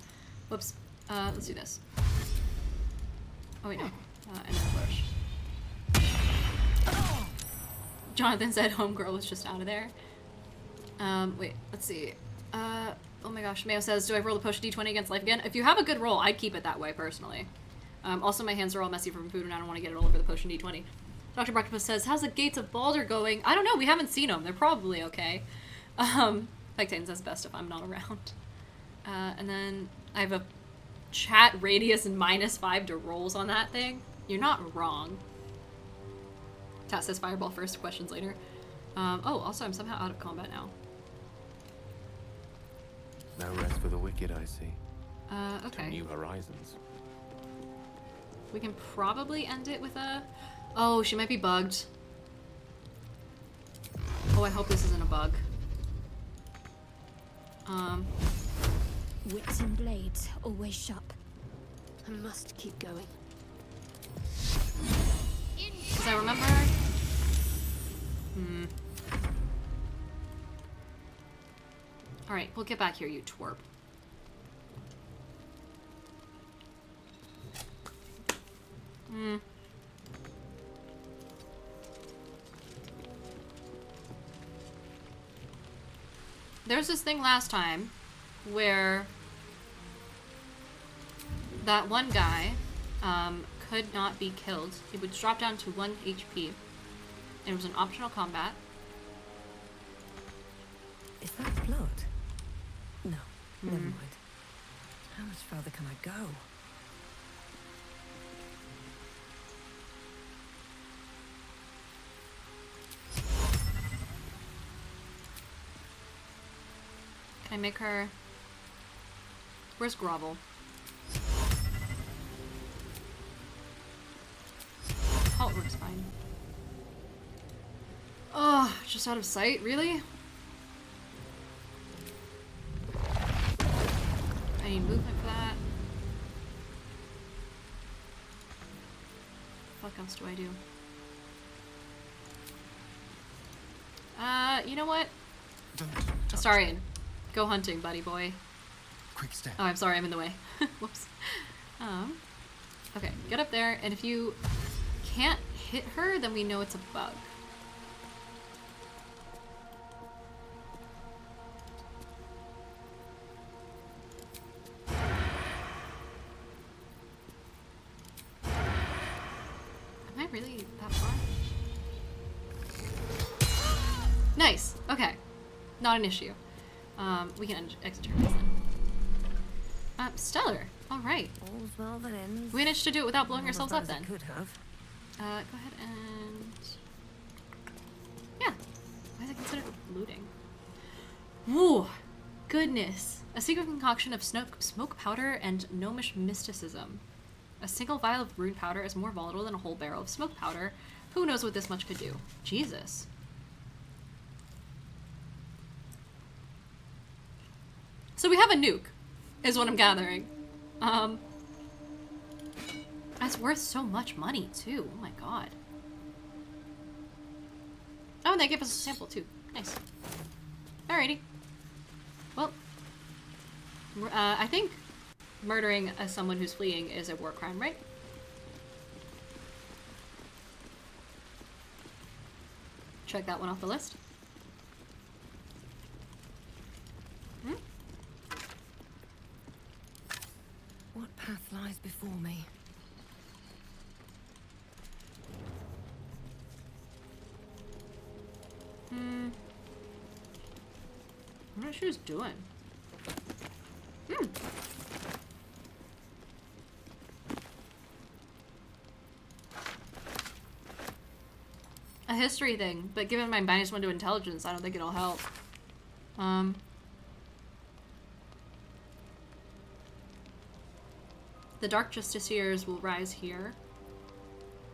Whoops. Let's do this. Oh, wait, no. And then flourish. Jonathan said homegirl was just out of there. Wait, let's see. Oh my gosh, Mayo says, do I roll the potion d20 against life again? If you have a good roll, I'd keep it that way, personally. Also, my hands are all messy from food and I don't want to get it all over the potion d20. Dr. Broctopus says, how's the gates of Baldur going? I don't know, we haven't seen them. They're probably okay. Pike Titan says best if I'm not around. And then I have a chat radius and -5 to rolls on that thing. You're not wrong. Tat says fireball first, questions later. Oh, also I'm somehow out of combat now. No rest for the wicked, I see. Okay. To new horizons. We can probably end it with a... Oh, she might be bugged. Oh, I hope this isn't a bug. Wits and blades, always sharp. I must keep going. Because I remember... Alright, we'll get back here, you twerp. There's this thing last time where that one guy could not be killed. He would drop down to 1 HP. It was an optional combat. Is that blood? No, never mind. How much further can I go? Can I make her... Where's Grovel? Oh, it works fine. Oh, just out of sight? Really? I need movement for that. What else do I do? You know what? Astarion, go hunting, buddy boy. Quick step. Oh, I'm sorry, I'm in the way. Whoops. Okay, get up there, and if you can't hit her, then we know it's a bug. Am I really that far? Nice. Okay. Not an issue. We can exit turn then. Stellar. All right. All's well that ends. We managed to do it without blowing ourselves up then. Could have. Go ahead and... Yeah. Why is it considered looting? Woo! Goodness. A secret concoction of smoke powder and gnomish mysticism. A single vial of rune powder is more volatile than a whole barrel of smoke powder. Who knows what this much could do? Jesus. So we have a nuke, is what I'm gathering. That's worth so much money, too. Oh my god. Oh, and they gave us a sample, too. Nice. Alrighty. Well, I think murdering someone who's fleeing is a war crime, right? Check that one off the list. What path lies before me? I'm not sure what she's doing. A history thing, but given my -1 to intelligence, I don't think it'll help. The Dark Justiciars will rise here.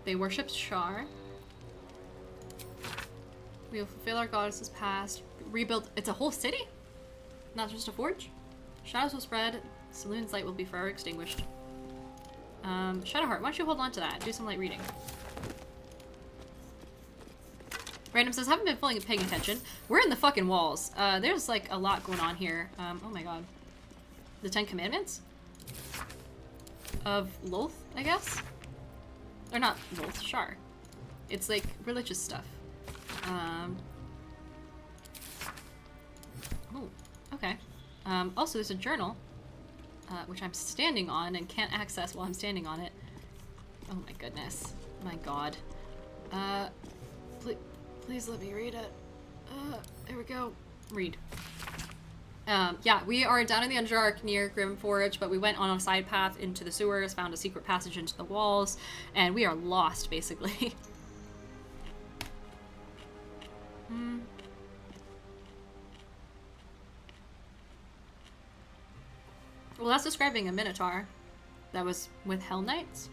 They worship Shar. We will fulfill our goddess's past. Rebuild. It's a whole city? Not just a forge? Shadows will spread. Saloon's light will be forever extinguished. Shadowheart, why don't you hold on to that? Do some light reading. Random says, haven't been fully paying attention. We're in the fucking walls. There's like a lot going on here. Oh my god. The 10 Commandments? Of Loth, I guess? Or not Loth, Shar. It's like religious stuff. Oh, okay. Also, there's a journal, which I'm standing on and can't access while I'm standing on it. Oh my goodness. My god. Please let me read it. There we go. Read. Yeah, we are down in the Underdark near Grim Forge, but we went on a side path into the sewers, found a secret passage into the walls, and we are lost, basically. Well, that's describing a Minotaur that was with Hell Knights.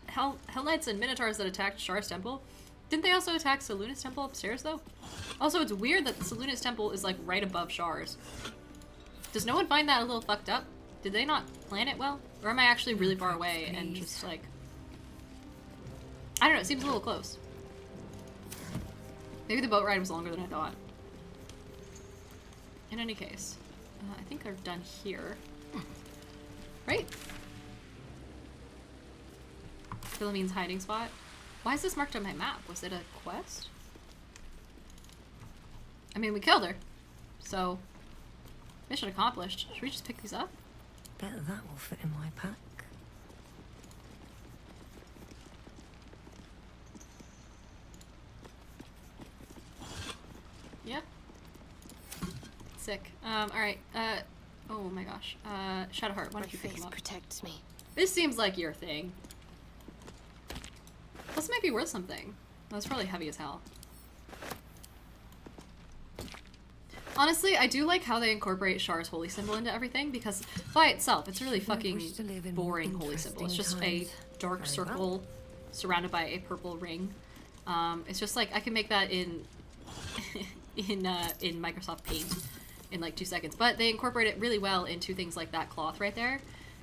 Hell Knights and Minotaurs that attacked Shar's temple. Didn't they also attack Saluna's temple upstairs, though? Also, it's weird that Saluna's temple is, like, right above Shar's. Does no one find that a little fucked up? Did they not plan it well? Or am I actually really far away and just, like... I don't know, it seems a little close. Maybe the boat ride was longer than I thought. In any case, I think they're done here. Right? Philomene's hiding spot. Why is this marked on my map? Was it a quest? I mean, we killed her. So, mission accomplished. Should we just pick these up? Bet that will fit in my pack. Yep. Sick. Alright. Oh my gosh. Shadowheart, why don't you pick them up? Protects me. This seems like your thing. This might be worth something. That's probably heavy as hell. Honestly, I do like how they incorporate Shar's holy symbol into everything, because by itself, it's a really fucking boring holy symbol. It's just a dark circle surrounded by a purple ring. It's just like, I can make that in in Microsoft Paint in like 2 seconds, but they incorporate it really well into things like that cloth right there,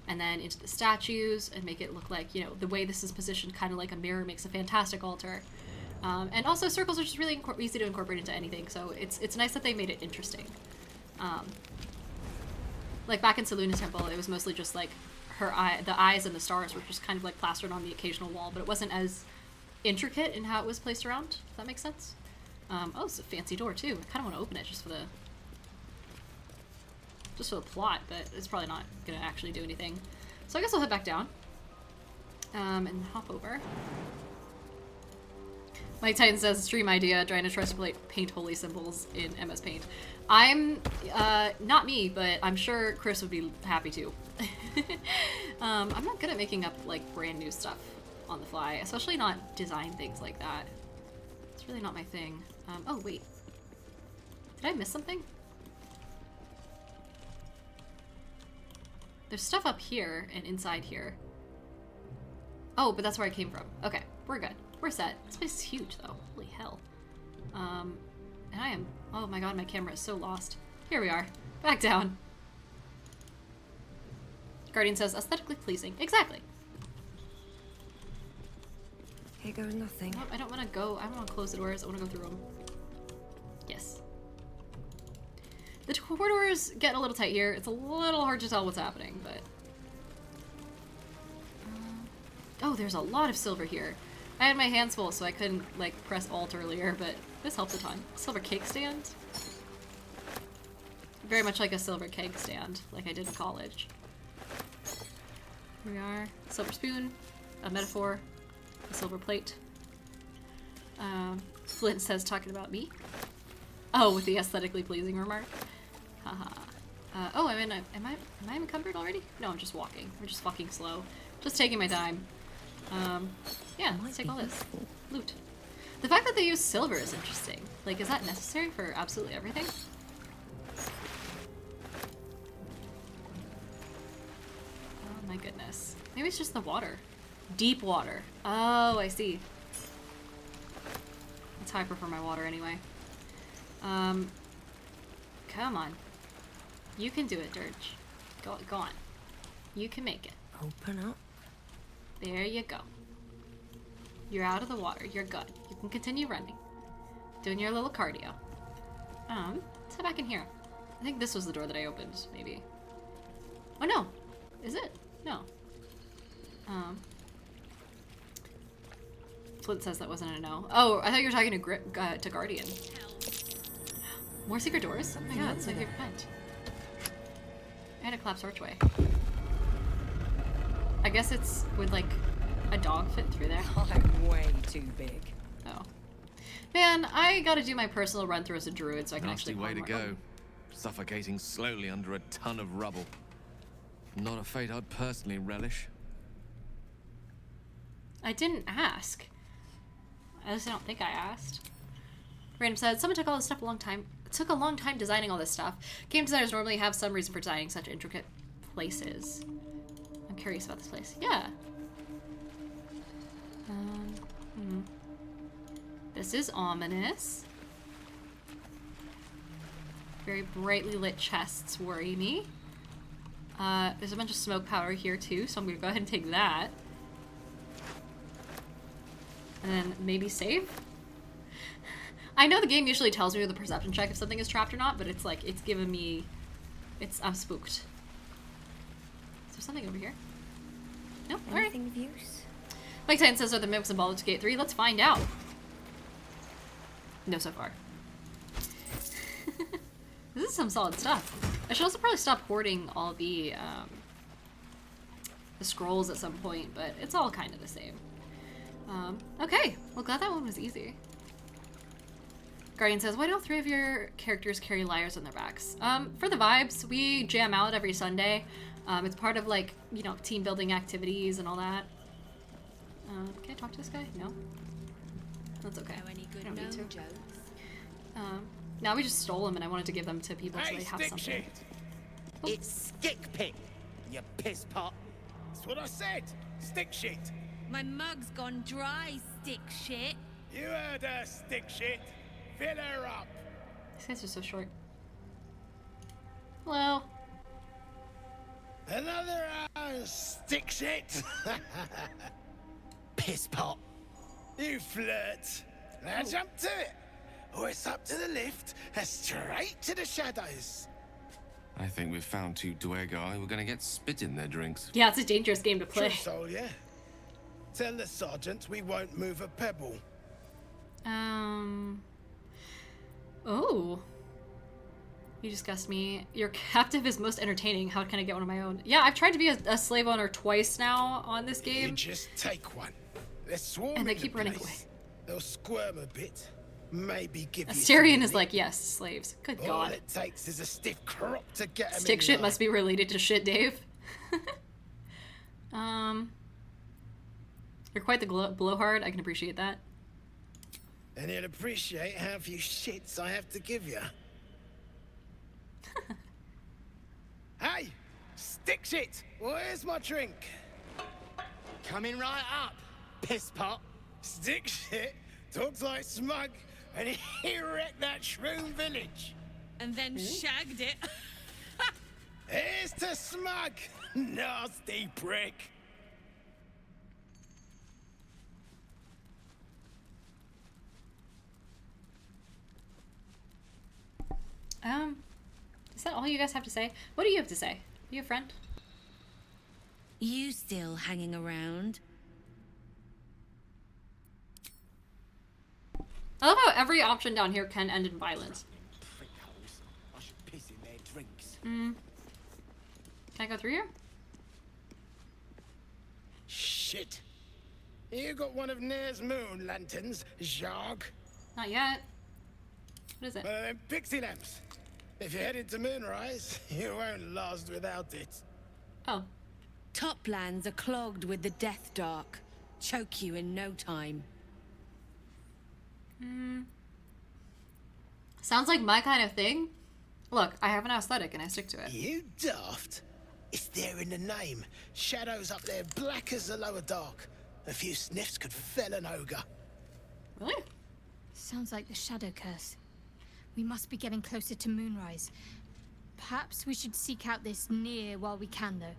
and then into the statues, and make it look like, you know, the way this is positioned kind of like a mirror makes a fantastic altar. And also circles are just really easy to incorporate into anything, so it's nice that they made it interesting. Like back in Saluna's temple, it was mostly just like the eyes and the stars were just kind of like plastered on the occasional wall, but it wasn't as intricate in how it was placed around, if that makes sense. Oh, it's a fancy door too. I kind of want to open it just for the plot, but it's probably not gonna actually do anything. So I guess I'll head back down and hop over. Mike Titan says, stream idea, trying to trust paint holy symbols in MS Paint. I'm, not me, but I'm sure Chris would be happy to. I'm not good at making up, like, brand new stuff on the fly, especially not design things like that. It's really not my thing. Oh, wait. Did I miss something? There's stuff up here and inside here. Oh, but that's where I came from. Okay, we're good. We're set. This place is huge, though. Holy hell. And I am... Oh my god, my camera is so lost. Here we are. Back down. Guardian says, aesthetically pleasing. Exactly. Here goes nothing. Oh, I don't want to go. I don't want to close the doors. I want to go through them. Yes. The corridors get a little tight here. It's a little hard to tell what's happening, but... Oh, there's a lot of silver here. I had my hands full, so I couldn't, like, press Alt earlier, but this helps a ton. Silver cake stand? Very much like a silver keg stand, like I did in college. Here we are. Silver spoon, a metaphor, a silver plate. Flint says, talking about me. Oh, with the aesthetically pleasing remark. Haha. Oh, am I encumbered already? No, I'm just walking. I'm just walking slow. Just taking my time. Yeah, let's take all this. Loot. The fact that they use silver is interesting. Like, is that necessary for absolutely everything? Oh my goodness. Maybe it's just the water. Deep water. Oh, I see. That's how I prefer my water anyway. Come on. You can do it, Dirge. Go on. You can make it. Open up. There you go. You're out of the water. You're good. You can continue running. Doing your little cardio. Let's head back in here. I think this was the door that I opened, maybe. Oh no! Is it? No. Flint says that wasn't a no. Oh, I thought you were talking to Guardian. More secret doors? Oh my god, it's my favorite kind. I had a collapsed archway. I guess it's would like a dog fit through there. I'm way too big. Oh. Man, I gotta do my personal run through as a druid so I can Nasty actually way to more. go. Suffocating slowly under a ton of rubble. Not a fate I'd personally relish. I didn't ask. At least I don't think I asked. Random said, someone took all this stuff a long time. It took a long time designing all this stuff. Game designers normally have some reason for designing such intricate places. I'm curious about this place. Yeah. This is ominous. Very brightly lit chests worry me. There's a bunch of smoke powder here too, so I'm gonna go ahead and take that. And then maybe save? I know the game usually tells me with a perception check if something is trapped or not, but it's like, it's giving me... I'm spooked. Is there something over here? Nope, alright. Anything of use? Mike Titan says, are the mimics in Baldur's Gate 3? Let's find out. No, so far. This is some solid stuff. I should also probably stop hoarding all the scrolls at some point, but it's all kind of the same. Okay, well, glad that one was easy. Guardian says, why don't 3 of your characters carry lyres on their backs? For the vibes, we jam out every Sunday. It's part of, like, you know, team building activities and all that. Can I talk to this guy? No? That's okay. Know any good I don't need to. jokes? Now we just stole them and I wanted to give them to people so they have something. Shit. It's stick pit, you piss pot. That's what I said. Stick shit. My mug's gone dry, stick shit. You heard her, stick shit. Fill her up. These guys are so short. Hello. Another stick shit. Piss pot. You flirt. Now jump to it. Or it's up to the lift and straight to the shadows. I think we've found 2 Dwergar who are going to get spit in their drinks. Yeah, it's a dangerous game to play. True soul, yeah. Tell the sergeant we won't move a pebble. Oh. You disgust me. Your captive is most entertaining. How can I get one of my own? Yeah, I've tried to be a slave owner twice now on this game. You just take one. They're swarming And they the keep running away. place. They'll squirm a bit. Maybe give you Asterion some is like, meat. yes, slaves. Good All God. it takes is a stiff crop to get 'em Stick in shit line. must be related to shit, Dave. You're quite the blowhard. I can appreciate that. And you'll appreciate how few shits I have to give you. Hey, stick shit. Where's my drink? Coming right up, piss pot. Stick shit talks like smug, and he wrecked that shroom village. And then shagged it. Here's to smug, nasty prick. Is that all you guys have to say? What do you have to say? Are you a friend? You still hanging around? I love how every option down here can end in violence. Prickholes. I should piss in their drinks. Can I go through here? Shit. You got one of Nere's moon lanterns, Zharg? Not yet. What is it? Pixie lamps. If you're headed to Moonrise, you won't last without it. Oh. Toplands are clogged with the death dark. Choke you in no time. Sounds like my kind of thing. Look, I have an aesthetic and I stick to it. You daft. It's there in the name. Shadows up there, black as the lower dark. A few sniffs could fell an ogre. Really? Sounds like the shadow curse. We must be getting closer to moonrise. Perhaps we should seek out this Nere while we can, though.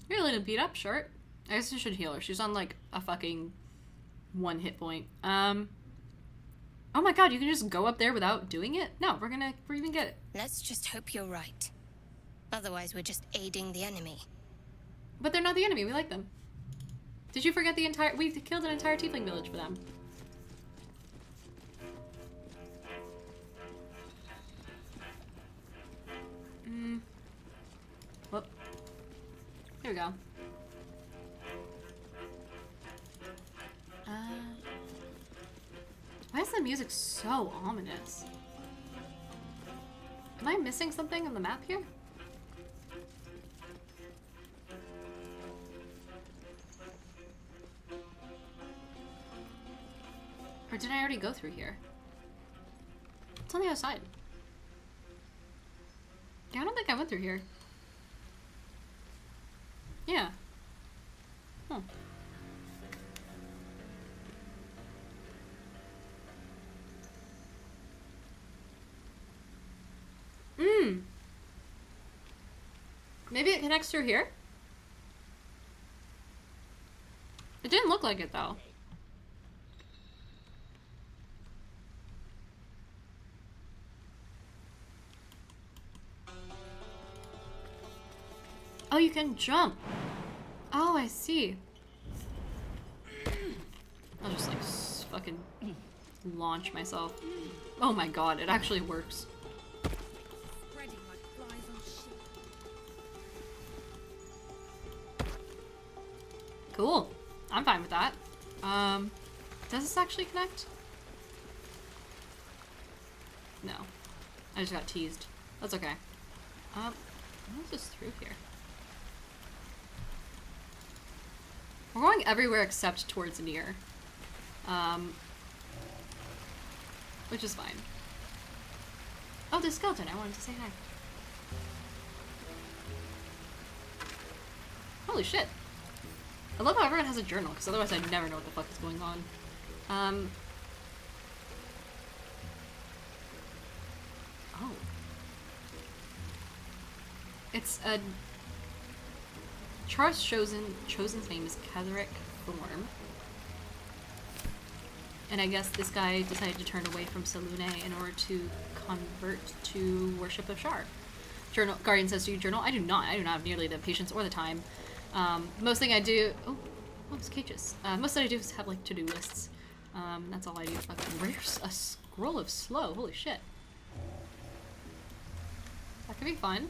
You're a little beat up, short. I guess you should heal her. She's on like a fucking 1 hit point. Oh my god, you can just go up there without doing it? No, we're even get it. Let's just hope you're right. Otherwise, we're just aiding the enemy. But they're not the enemy, we like them. Did you forget we killed an entire tiefling village for them. Whoop. Here we go. Why is the music so ominous? Am I missing something on the map here? Or did I already go through here? It's on the other side. Yeah, I don't think I went through here. Yeah. Huh. Maybe it connects through here? It didn't look like it though. Oh, you can jump. Oh, I see. I'll just like fucking launch myself. Oh my god, it actually works. Cool. I'm fine with that. Does this actually connect? No. I just got teased. That's okay. What is this through here? We're going everywhere except towards Nere. Which is fine. Oh, the skeleton. I wanted to say hi. Holy shit. I love how everyone has a journal, because otherwise I'd never know what the fuck is going on. Oh. It's a... Char's chosen's name is Ketheric Thorm. And I guess this guy decided to turn away from Selûne in order to convert to worship of Char. Journal Guardian says, do you journal? I do not. I do not have nearly the patience or the time. Most thing I do... Oh, it's cages. Most that I do is have, like, to-do lists. That's all I do. Fucking a scroll of slow. Holy shit. That could be fun.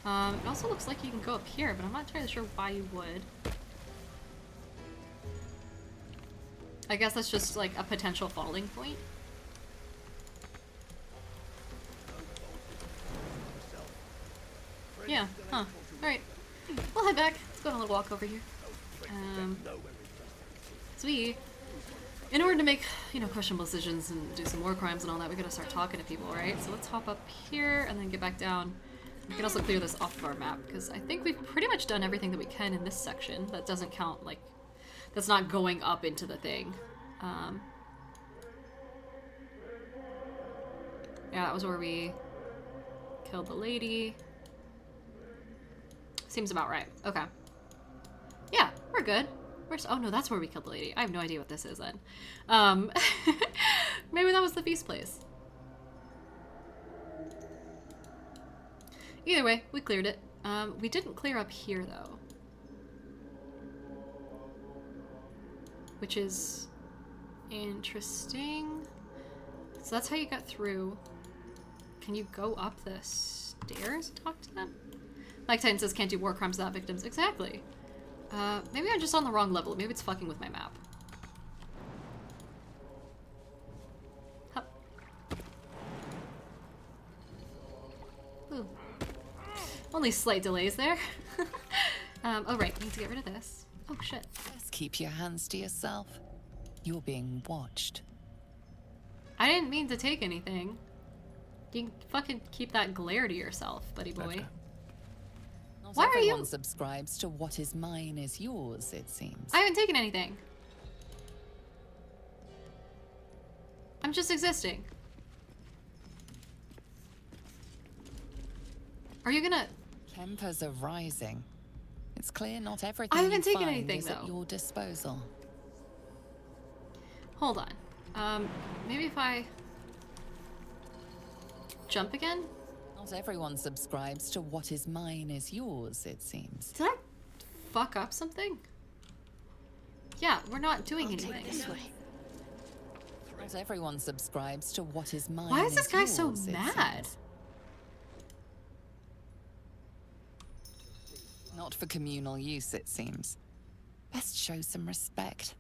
It also looks like you can go up here, but I'm not entirely sure why you would. I guess that's just, like, a potential falling point. Yeah, huh. Alright. We'll head back. Let's go on a little walk over here. So we, in order to make, you know, questionable decisions and do some war crimes and all that, we gotta start talking to people, right? So let's hop up here and then get back down. We can also clear this off of our map, because I think we've pretty much done everything that we can in this section. That doesn't count, like, that's not going up into the thing. Yeah, that was where we killed the lady. Seems about right. Okay. Yeah, we're good. Oh no, that's where we killed the lady. I have no idea what this is then. Maybe that was the feast place. Either way, we cleared it. We didn't clear up here though. Which is interesting. So that's how you got through. Can you go up the stairs and talk to them? Mike Titan says can't do war crimes without victims. Exactly. Maybe I'm just on the wrong level. Maybe it's fucking with my map. Hup. Ooh. Only slight delays there. Oh right, need to get rid of this. Oh shit. Just keep your hands to yourself. You're being watched. I didn't mean to take anything. You can fucking keep that glare to yourself, buddy boy. Not Why are everyone you? subscribes to what is mine is yours, it seems. I haven't taken anything. I'm just existing. Are you gonna... Tempers are rising. It's clear not everything I haven't you taken find anything, is though. at your disposal. Hold on. Maybe if I... jump again? Not everyone subscribes to what is mine is yours, it seems. Did I fuck up something? Yeah, we're not doing anything. Not everyone subscribes to what is mine. Why is this guy so yours, it mad? seems. Not for communal use, it seems. Best show some respect.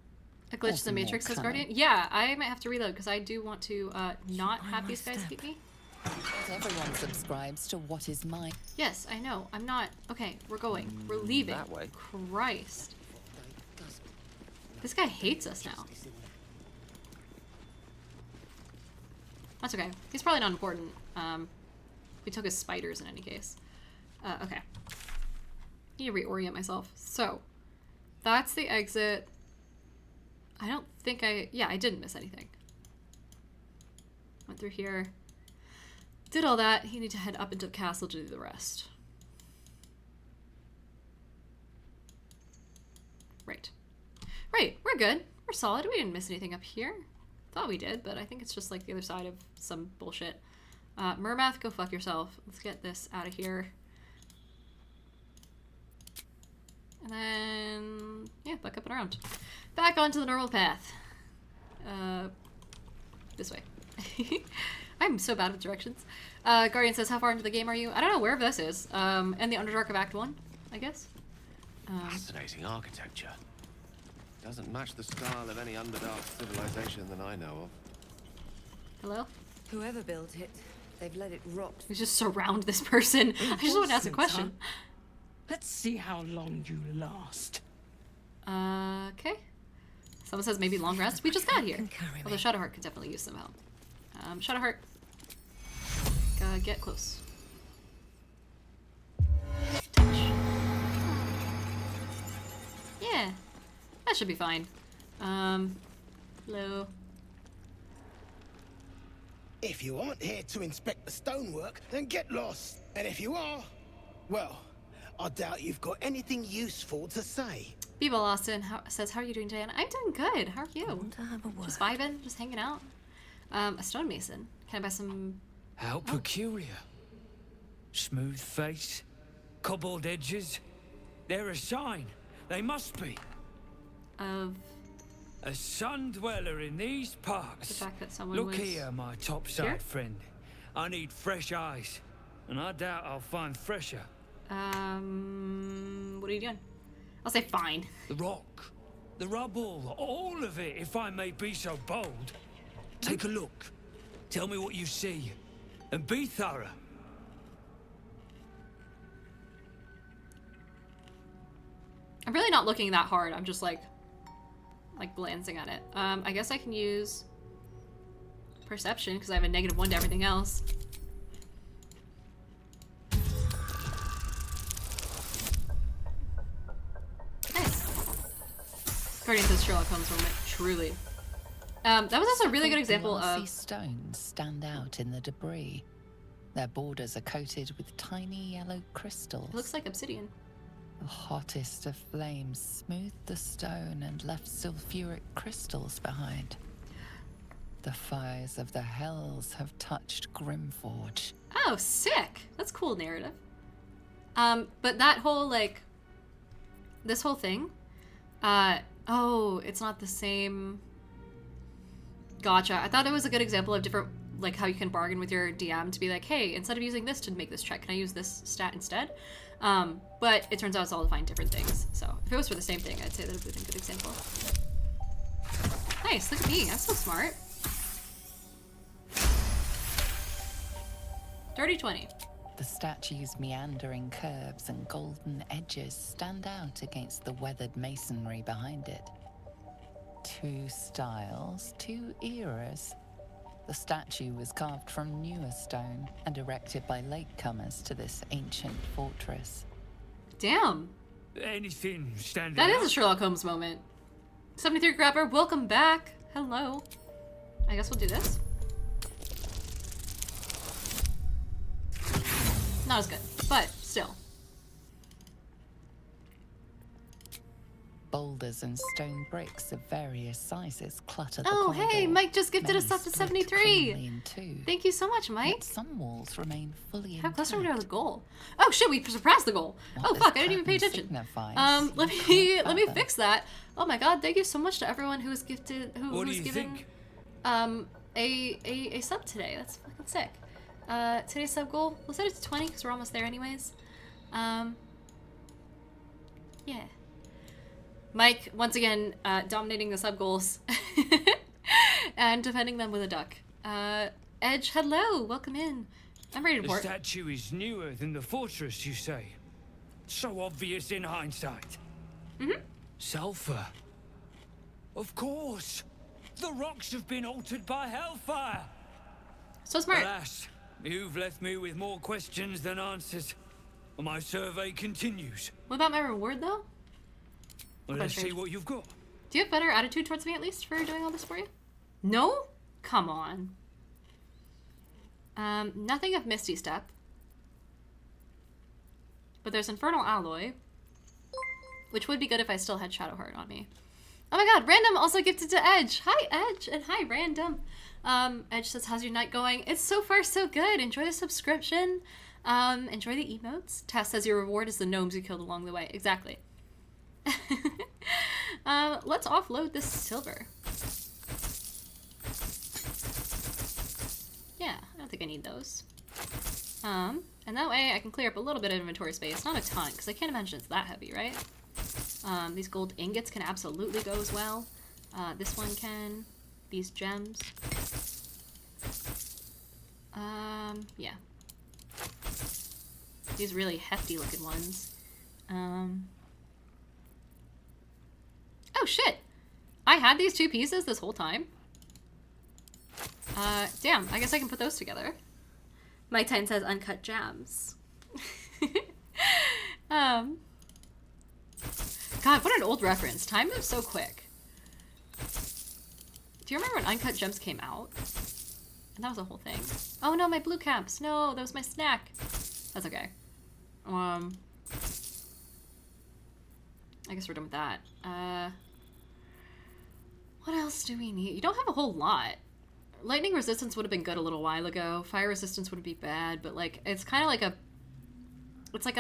A glitch Or in the some more Matrix, says cunning. Guardian. Yeah, I might have to reload because I do want to not have these guys keep me. Not everyone subscribes to what is mine. Yes, I know. I'm not. Okay, we're going. We're leaving. that way. Christ. This guy hates us now. That's okay. He's probably not important. We took his spiders in any case. Okay. I need to reorient myself. So, that's the exit. I don't think yeah, I didn't miss anything. Went through here. Did all that. You need to head up into the castle to do the rest. Right. Right, we're good. We're solid. We didn't miss anything up here. Thought we did, but I think it's just like the other side of some bullshit. Mermath, go fuck yourself. Let's get this out of here. And then, yeah, back up and around. Back onto the normal path. This way. I'm so bad with directions. Guardian says, how far into the game are you? I don't know where this is. And the Underdark of Act 1, I guess. Fascinating architecture. Doesn't match the style of any Underdark civilization that I know of. Hello? Whoever built it, they've let it rot. We just surround this person. I just want to ask a question. Let's see how long you last. Okay. Someone says maybe long rest. We just got here. Although Shadowheart could definitely use some help. Shadowheart. Get close. Touch. Yeah. That should be fine. Hello. If you aren't here to inspect the stonework, then get lost. And if you are, well, I doubt you've got anything useful to say. B-Ball Austin says, how are you doing today? And I'm doing good. How are you? Just vibing, just hanging out. A stonemason. Can I buy some... How peculiar. Smooth face, cobbled edges. They're a sign. They must be. Of... A sun dweller in these parts. The fact that someone Look was here, my topside here? friend. I need fresh eyes. And I doubt I'll find fresher. What are you doing? I'll say fine. The rock, the rubble, all of it, if I may be so bold. Take a look. Tell me what you see. And be thorough. I'm really not looking that hard. I'm just like glancing at it. I guess I can use perception because I have a -1 to everything else. Nice. Guardian says Sherlock Holmes moment. Truly. That was also a really good example Glossy of... stones stand out in the debris. Their borders are coated with tiny yellow crystals. It looks like obsidian. The hottest of flames smoothed the stone and left sulfuric crystals behind. The fires of the hells have touched Grimforge. Oh, sick! That's cool narrative. But that whole, like... This whole thing... oh, it's not the same... Gotcha. I thought it was a good example of different, like, how you can bargain with your DM to be like, hey, instead of using this to make this check, can I use this stat instead? But it turns out it's all to find different things. So if it was for the same thing, I'd say that would have been a good example. Nice, look at me. I'm so smart. Dirty 20. The statue's meandering curves and golden edges stand out against the weathered masonry behind it. Two styles, two eras. The statue was carved from newer stone and erected by latecomers to this ancient fortress. Damn. Anything standing That out? is a Sherlock Holmes moment. 73 Grabber, welcome back. Hello. I guess we'll do this. Not as good, but still. Boulders and stone bricks of various sizes clutter the Oh, corridor. hey, Mike just gifted Many us up to split 73. cleanly in two. Thank you so much, Mike. Yet some walls remain fully How close are we intact. to the goal? Oh shit, we surpassed the goal. What Oh this fuck, I didn't even pay pattern attention. signifies, Let you me can't let me fathom. fix that. Oh my god, thank you so much to everyone who was gifted What do was you given think? a sub today. That's fucking sick. Today's sub goal, we'll set it to 20 because we're almost there anyways. Yeah. Mike, once again, dominating the sub goals and defending them with a duck. Edge, hello, welcome in. I'm ready to The report. statue is newer than the fortress, you say? So obvious in hindsight. Mm-hmm. Sulfur. Of course. The rocks have been altered by hellfire. So smart. Alas, you've left me with more questions than answers. My survey continues. What about my reward, though? Well, Okay, let's see strange. what you've got. Do you have better attitude towards me, at least, for doing all this for you? No? Come on. Nothing of Misty Step. But there's Infernal Alloy. Which would be good if I still had Shadowheart on me. Oh my god, Random also gifted to Edge. Hi, Edge, and hi, Random. Edge says, how's your night going? It's so far so good. Enjoy the subscription. Enjoy the emotes. Tess says your reward is the gnomes you killed along the way. Exactly. Let's offload this silver. Yeah, I don't think I need those. And that way I can clear up a little bit of inventory space. Not a ton, because I can't imagine it's that heavy, right? These gold ingots can absolutely go as well. This one can. These gems. Yeah. These really hefty looking ones. Oh shit! I had these two pieces this whole time. Damn, I guess I can put those together. My Titan says uncut gems. God, what an old reference. Time moves so quick. Do you remember when Uncut Gems came out? And that was a whole thing. Oh no, my blue caps. No, that was my snack. That's okay. I guess we're done with that. What else do we need? You don't have a whole lot. Lightning resistance would have been good a little while ago. Fire resistance wouldn't be bad, but like it's kind of like a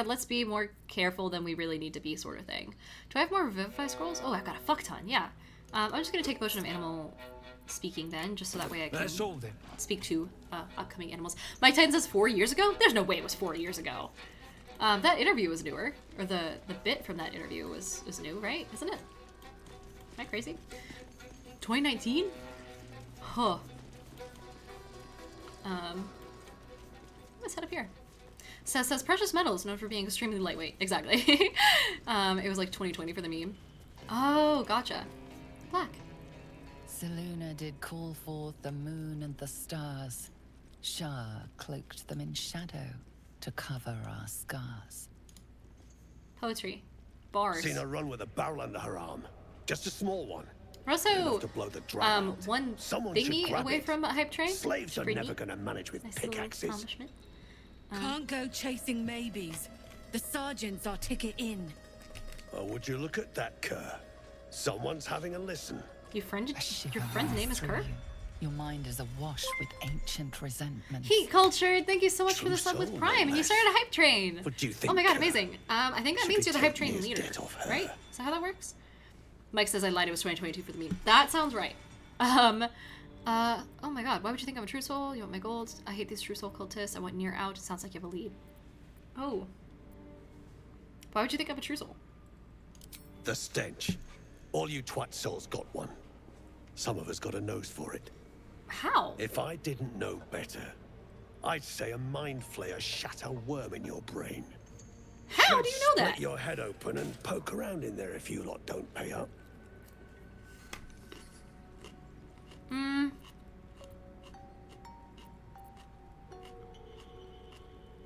let's be more careful than we really need to be sort of thing. Do I have more Revivify scrolls? Oh, I've got a fuck ton, yeah. I'm just gonna take a potion of animal speaking then, just so that way I can That's all then. speak to upcoming animals. My Titan says 4 years ago? There's no way it was 4 years ago. That interview was newer, or the bit from that interview was new, right? Isn't it? Am I crazy? 2019? Huh. Let's head up here. Says precious metals known for being extremely lightweight. Exactly. It was like 2020 for the meme. Oh, gotcha. Black. Seluna did call forth the moon and the stars. Shah cloaked them in shadow to cover our scars. Poetry. Bars. Seen her run with a barrel under her arm. Just a small one. We're also Enough to blow the drum out. one Someone should thingy grab away it. from a hype train. Slaves are Pretty never neat. going to manage with Nice little pickaxes. accomplishment. Can't go chasing maybes. The sergeant's our ticket in. Oh, would you look at that, Kerr? Someone's having a listen. Your friend's name is Through Kerr? you. Your mind is awash with ancient resentment. Heat Culture, thank you so much for True the sub with soul, Prime, and you nonetheless. started a hype train. What do you think, Oh my god, Kerr? amazing. I think that Should means be you're the hype 10 train years leader, dead off her. right? Is that how that works? Mike says I lied, it was 2022 for the meme. That sounds right. Oh my god, why would you think I'm a true soul? You want my gold? I hate these true soul cultists. I want Nere out. It sounds like you have a lead. Oh. Why would you think I'm a true soul? The stench. All you twat souls got one. Some of us got a nose for it. How? If I didn't know better, I'd say a mind flayer shat a worm in your brain. How do you know Split that? your head open and poke around in there if you lot don't pay up.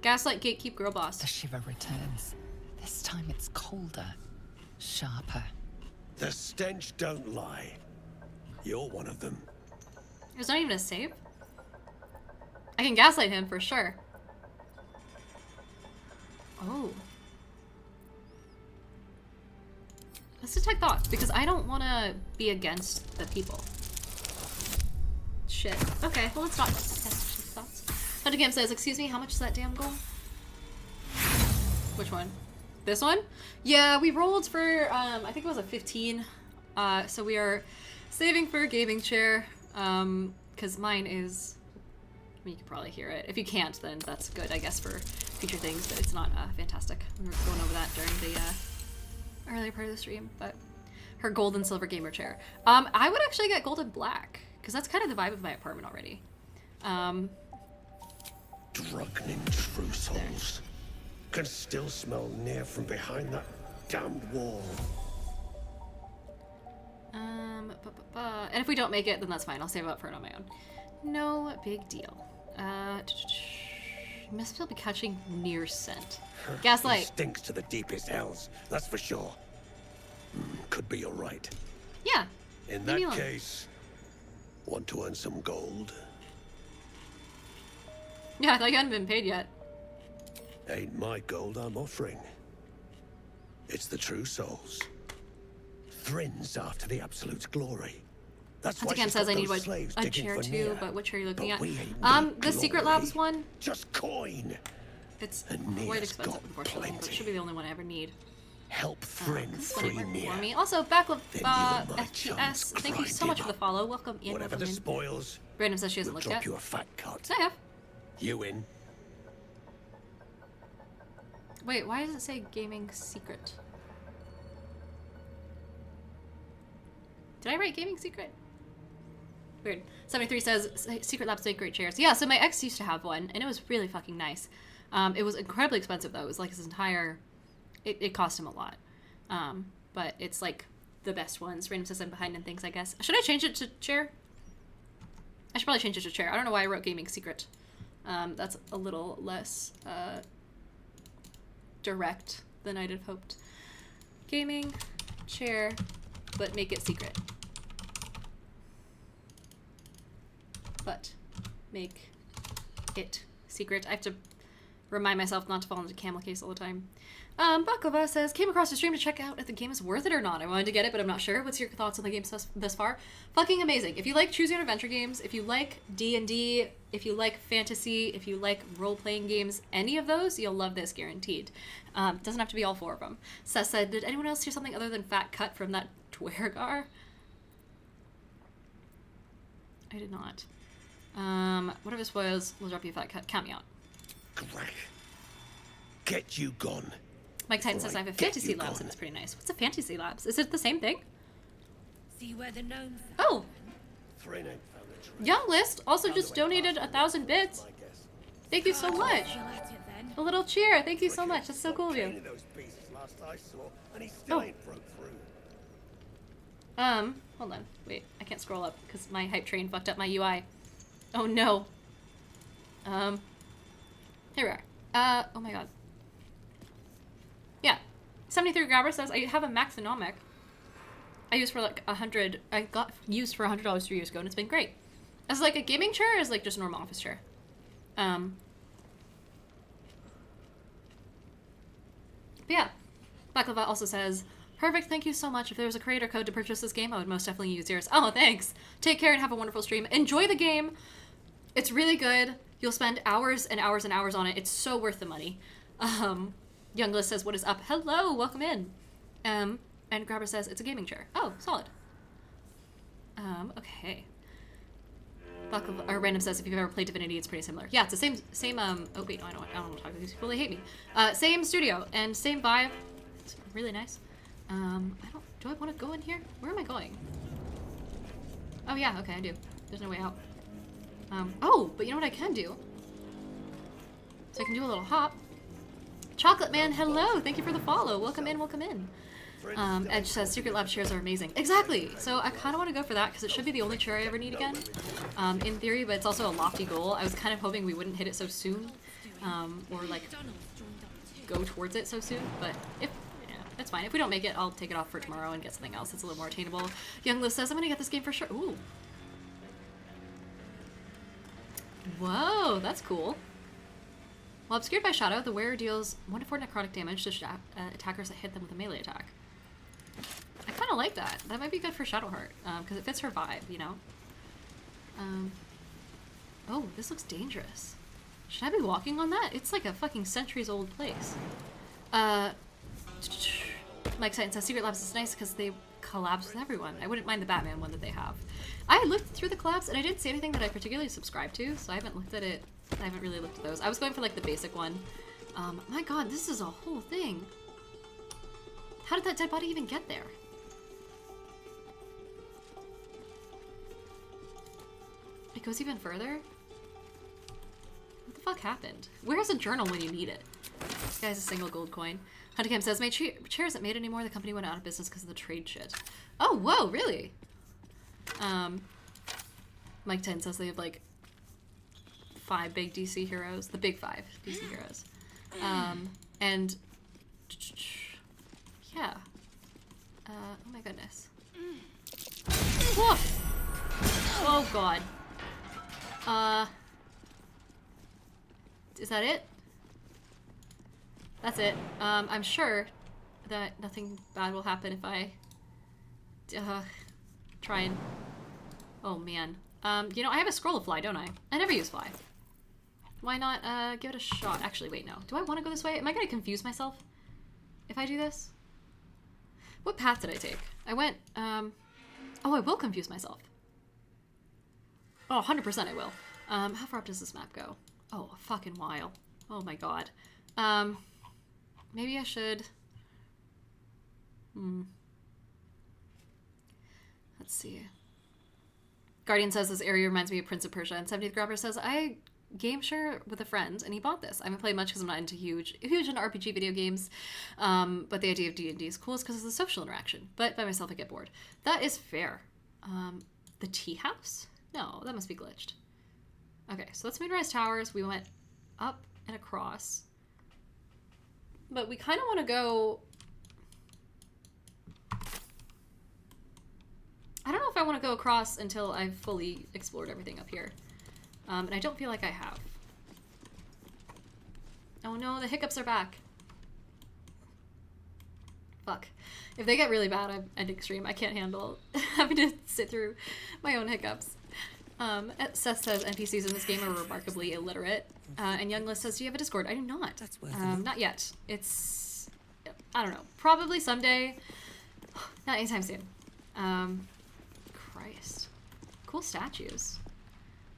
Gaslight Gatekeep Girl Boss. The shiver returns. This time it's colder, sharper. The stench don't lie. You're one of them. There's not even a save? I can gaslight him for sure. Oh. Let's detect thoughts, because I don't want to be against the people. Shit. Okay, well let's not test thoughts. Hunter Cam says, excuse me, how much is that damn goal? Which one? This one? Yeah, we rolled for, I think it was a 15. So we are saving for a gaming chair, because mine is, I mean, you can probably hear it. If you can't, then that's good, I guess, for future things, but it's not fantastic. We were going over that during the earlier part of the stream, but her gold and silver gamer chair. I would actually get gold and black, because that's kind of the vibe of my apartment already. Drunken true souls. Can still smell Nere from behind that damned wall. And if we don't make it, then that's fine. I'll save it up for it on my own. No big deal. Must still be catching near scent. Gaslight. He stinks to the deepest hells, that's for sure. Could be you're right. Yeah. In that case, want to earn some gold? Yeah, I thought you hadn't been paid yet. Ain't my gold I'm offering. It's the true souls. Thrins after the absolute glory. That's why Cam says I need a chair too, but which chair are you looking at? The Secret Labs one. Just coin. It's quite expensive, unfortunately, but it should be the only one I ever need. Help Thrins free for me. Also, Backlove FPS, thank you so much for the follow. Welcome in. Whatever the spoils. Random says she hasn't looked yet. Drop you a fat cut. I have. You in? Wait, why does it say gaming secret? Did I write gaming secret? Weird. 73 says Secret Labs make great chairs. Yeah, so my ex used to have one, and it was really fucking nice. It was incredibly expensive though. It was like his entire. It cost him a lot, but it's like the best ones. Random says I'm behind in things, I guess. Should I change it to chair? I should probably change it to chair. I don't know why I wrote gaming secret. That's a little less direct than I'd have hoped. Gaming chair, but make it secret. But make it secret. I have to remind myself not to fall into camel case all the time. Baklava says, came across the stream to check out if the game is worth it or not. I wanted to get it, but I'm not sure. What's your thoughts on the game thus far? Fucking amazing. If you like choose your own adventure games, if you like D&D, if you like fantasy, if you like role-playing games, any of those, you'll love this, guaranteed. Doesn't have to be all 4 of them. Seth said, did anyone else hear something other than fat cut from that Dwergar? I did not. Whatever spoils, we'll drop you a fat cut. Count me out. Get you gone. Mike Titan says I have a fantasy labs and it's pretty nice. What's a fantasy labs? Is it the same thing? See where the gnomes Oh! Young List also just donated 1,000 bits. Thank you so much. A little cheer. Thank you so much. That's so cool of you. Oh. Hold on. Wait, I can't scroll up because my hype train fucked up my UI. Oh no. Here we are. Oh my god. Yeah. 73 Grabber says, I have a Maxinomic. I used for like 100, I got used for $100 3 years ago and it's been great. As like a gaming chair or as like just a normal office chair? But yeah. Baklava also says, perfect, thank you so much. If there was a creator code to purchase this game, I would most definitely use yours. Oh, thanks. Take care and have a wonderful stream. Enjoy the game. It's really good. You'll spend hours and hours and hours on it. It's so worth the money. Younglist says, what is up? Hello, welcome in. And Grabber says, it's a gaming chair. Oh, solid. Okay. Or Random says, if you've ever played Divinity, it's pretty similar. Yeah, it's the same, oh wait, no, I don't want to talk to these people, they hate me. Same studio and same vibe. It's really nice. Do I want to go in here? Where am I going? Oh yeah, okay, I do. There's no way out. Oh, but you know what I can do? So I can do a little hop. Chocolate Man, hello! Thank you for the follow. Welcome in, welcome in. Edge says, Secret Lab chairs are amazing. Exactly! So I kind of want to go for that because it should be the only chair I ever need again. In theory, but it's also a lofty goal. I was kind of hoping we wouldn't hit it so soon. Or like go towards it so soon, but if, yeah, that's fine. If we don't make it, I'll take it off for tomorrow and get something else that's a little more attainable. Young Liz says, I'm gonna get this game for sure. Ooh. Whoa, that's cool. While obscured by shadow, the wearer deals 1 to 4 necrotic damage to attackers that hit them with a melee attack. I kind of like that. That might be good for Shadowheart, because it fits her vibe, you know? Oh, this looks dangerous. Should I be walking on that? It's like a fucking centuries-old place. Mike Titan says, Secret Labs is nice because they collabs with everyone. I wouldn't mind the Batman one that they have. I looked through the collabs, and I didn't see anything that I particularly subscribe to, so I haven't looked at it. I haven't really looked at those. I was going for, like, the basic one. My god, this is a whole thing. How did that dead body even get there? It goes even further? What the fuck happened? Where's a journal when you need it? This guy's a single gold coin. Huntingcam says, my chair isn't made anymore. The company went out of business because of the trade shit. Oh, whoa, really? Mike 10 says they have, like, 5 big DC heroes. The big 5 DC heroes. And... yeah. Oh my goodness. Whoa! Oh god. Is that it? That's it. I'm sure that nothing bad will happen if I try and... oh man. You know, I have a scroll of fly, don't I? I never use fly. Why not give it a shot? Actually, wait, no. Do I want to go this way? Am I going to confuse myself if I do this? What path did I take? I went, oh, I will confuse myself. Oh, 100% I will. How far up does this map go? Oh, a fucking while. Oh my god. Maybe I should... Let's see. Guardian says this area reminds me of Prince of Persia, and 70th Grabber says, I game share with a friend, and he bought this. I haven't played much because I'm not into huge into RPG video games, but the idea of D&D is cool because of the social interaction. But by myself, I get bored. That is fair. The tea house? No, that must be glitched. Okay, so let's Moonrise Towers. We went up and across. But we kind of want to go... I don't know if I want to go across until I've fully explored everything up here. And I don't feel like I have. Oh no, the hiccups are back. Fuck. If they get really bad, I'm at extreme. I can't handle having to sit through my own hiccups. Seth says NPCs in this game are remarkably illiterate. And Younglist says, do you have a Discord? I do not. That's worth not yet. It's... I don't know. Probably someday. Not anytime soon. Christ. Cool statues.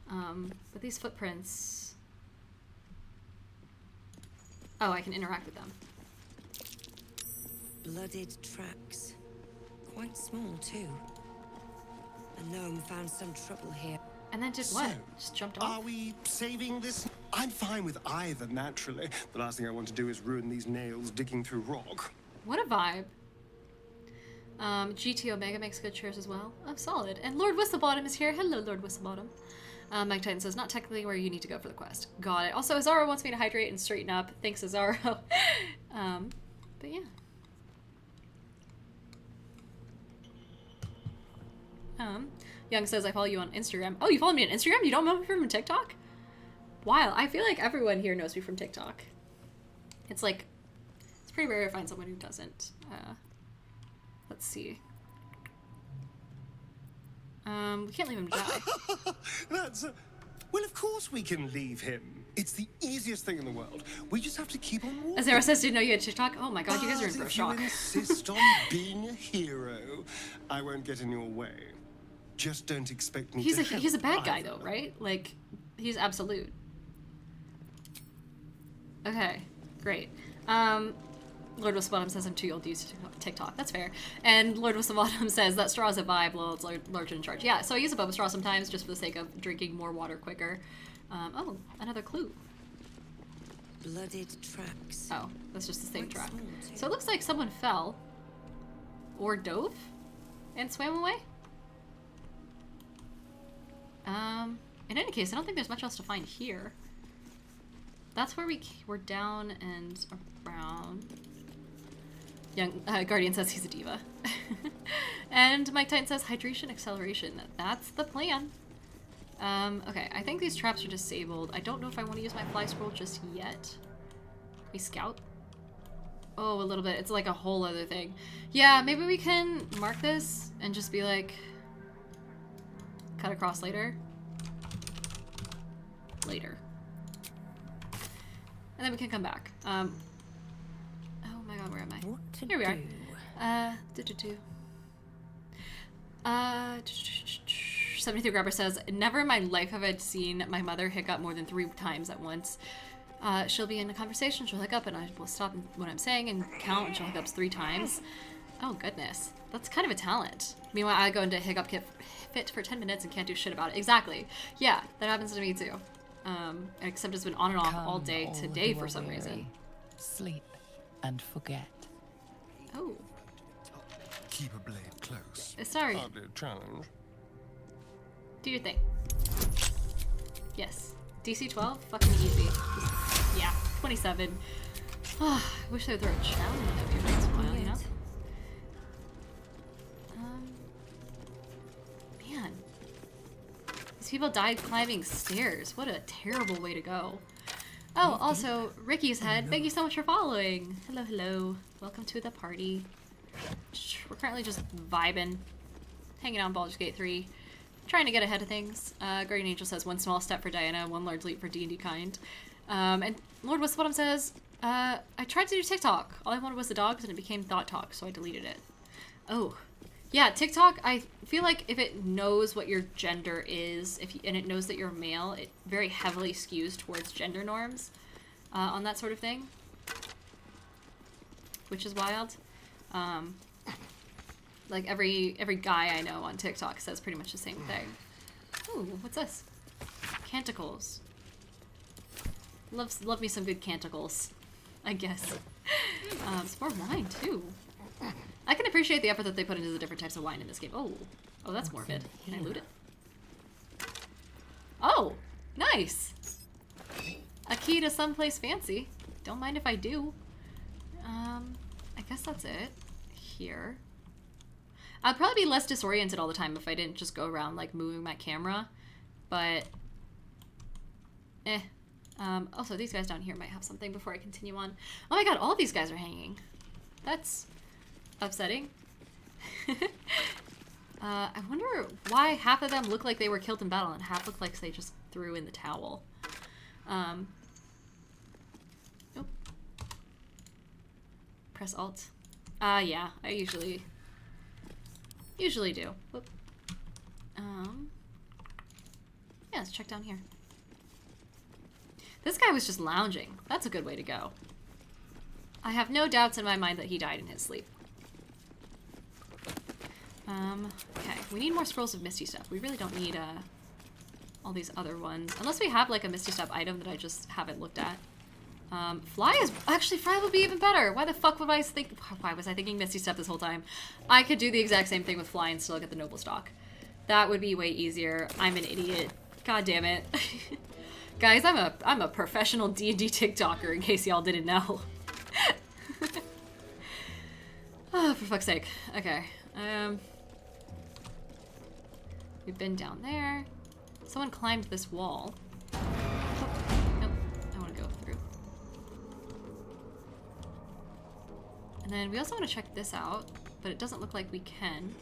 But these footprints... oh, I can interact with them. Blooded tracks. Quite small, too. A gnome found some trouble here. And then did what? Just jumped off? Are we saving this? I'm fine with either, naturally. The last thing I want to do is ruin these nails digging through rock. What a vibe. GT Omega makes good chairs as well. Oh, solid. And Lord Whistlebottom is here. Hello, Lord Whistlebottom. Mike Titan says, not technically where you need to go for the quest. Got it. Also, Azaro wants me to hydrate and straighten up. Thanks, Azaro. But yeah. Young says, I follow you on Instagram. Oh, you follow me on Instagram? You don't know me from TikTok? Wow, I feel like everyone here knows me from TikTok. It's like, it's pretty rare to find someone who doesn't. Let's see. We can't leave him to die. That's... well, of course we can leave him. It's the easiest thing in the world. We just have to keep on walking. Azara says, didn't know you had TikTok? Oh my god, you guys are in for a shock. If you insist on being a hero, I won't get in your way. Just don't expect me to help he's a bad guy, either. though, right? Like, he's absolute. Okay, great. Lord Whistlebottom says I'm too old to use TikTok. That's fair. And Lord Whistlebottom says that straw's a vibe, lol, it's larger in charge. Yeah, so I use a boba straw sometimes just for the sake of drinking more water quicker. Oh, another clue. Blooded tracks. Oh, that's just the same track. So it looks like someone fell. Or dove? And swam away? In any case, I don't think there's much else to find here. that's where we're down and around. Young Guardian says he's a diva. And Mike Titan says hydration acceleration. That's the plan. Okay, I think these traps are disabled. I don't know if I want to use my fly scroll just yet. We scout? Oh, a little bit. It's like a whole other thing. Yeah, maybe we can mark this and just be like, cut across later. Later. And then we can come back. Oh my god, where am I? Here we are. 73 Grabber says, never in my life have I seen my mother hiccup more than 3 times at once. She'll be in a conversation, she'll hiccup, and I will stop what I'm saying and count, and she'll hiccup 3 times. Oh goodness, that's kind of a talent. Meanwhile, I go into hiccup fit for 10 minutes and can't do shit about it. Exactly. Yeah, that happens to me too. Except it's been on and off all day today for some reason. Sleep and forget. Oh. Keep a blade close. Sorry. Hardly a challenge. Do your thing. Yes. DC 12? Fucking easy. Yeah, 27. I wish they would throw a challenge every once in a while, you know? Man. These people died climbing stairs. What a terrible way to go. Oh, also, Ricky's head. Thank you so much for following. Hello, hello. Welcome to the party. We're currently just vibing. Hanging out in Baldur's Gate 3. Trying to get ahead of things. Guardian Angel says, 1 small step for Diana, 1 large leap for D&D kind. And Lord Wisdom says, I tried to do TikTok. All I wanted was the dogs and it became Thought Talk, so I deleted it. Oh. Yeah, TikTok, I feel like if it knows what your gender is, and it knows that you're male, it very heavily skews towards gender norms on that sort of thing. Which is wild. Like every guy I know on TikTok says pretty much the same thing. Ooh, what's this? Canticles. Love me some good canticles, I guess. Some more wine too. I can appreciate the effort that they put into the different types of wine in this game. Oh, that's morbid. Can I loot it? Oh, nice. A key to someplace fancy. Don't mind if I do. I guess that's it. Here. I'd probably be less disoriented all the time if I didn't just go around like moving my camera, but also these guys down here might have something before I continue on. Oh my god, all these guys are hanging. That's upsetting. I wonder why half of them look like they were killed in battle and half look like they just threw in the towel. Oh. Press Alt. Yeah, I usually do. Whoop. Yeah, let's check down here. This guy was just lounging. That's a good way to go. I have no doubts in my mind that he died in his sleep. Okay, we need more scrolls of Misty Step. We really don't need all these other ones. Unless we have like a Misty Step item that I just haven't looked at. Fly would be even better. Why the fuck why was I thinking Misty Step this whole time? I could do the exact same thing with Fly and still get the Noble Stock. That would be way easier. I'm an idiot. God damn it. Guys, I'm a professional D&D TikToker in case y'all didn't know. Oh, for fuck's sake. Okay. We've been down there. Someone climbed this wall. Oh, nope. I want to go through. And then we also want to check this out, but it doesn't look like we can.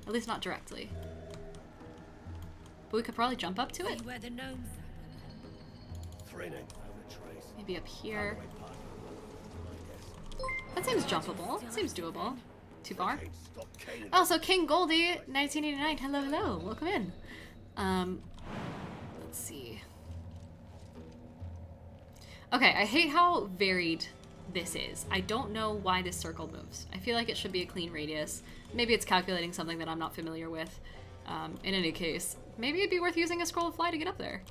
At least not directly. But we could probably jump up to it. Where the gnomes Maybe up here. That seems jumpable. Seems doable. Too far? Oh, so King Goldie, 1989. Hello, hello. Welcome in. Let's see. Okay, I hate how varied this is. I don't know why this circle moves. I feel like it should be a clean radius. Maybe it's calculating something that I'm not familiar with. In any case, maybe it'd be worth using a scroll of fly to get up there.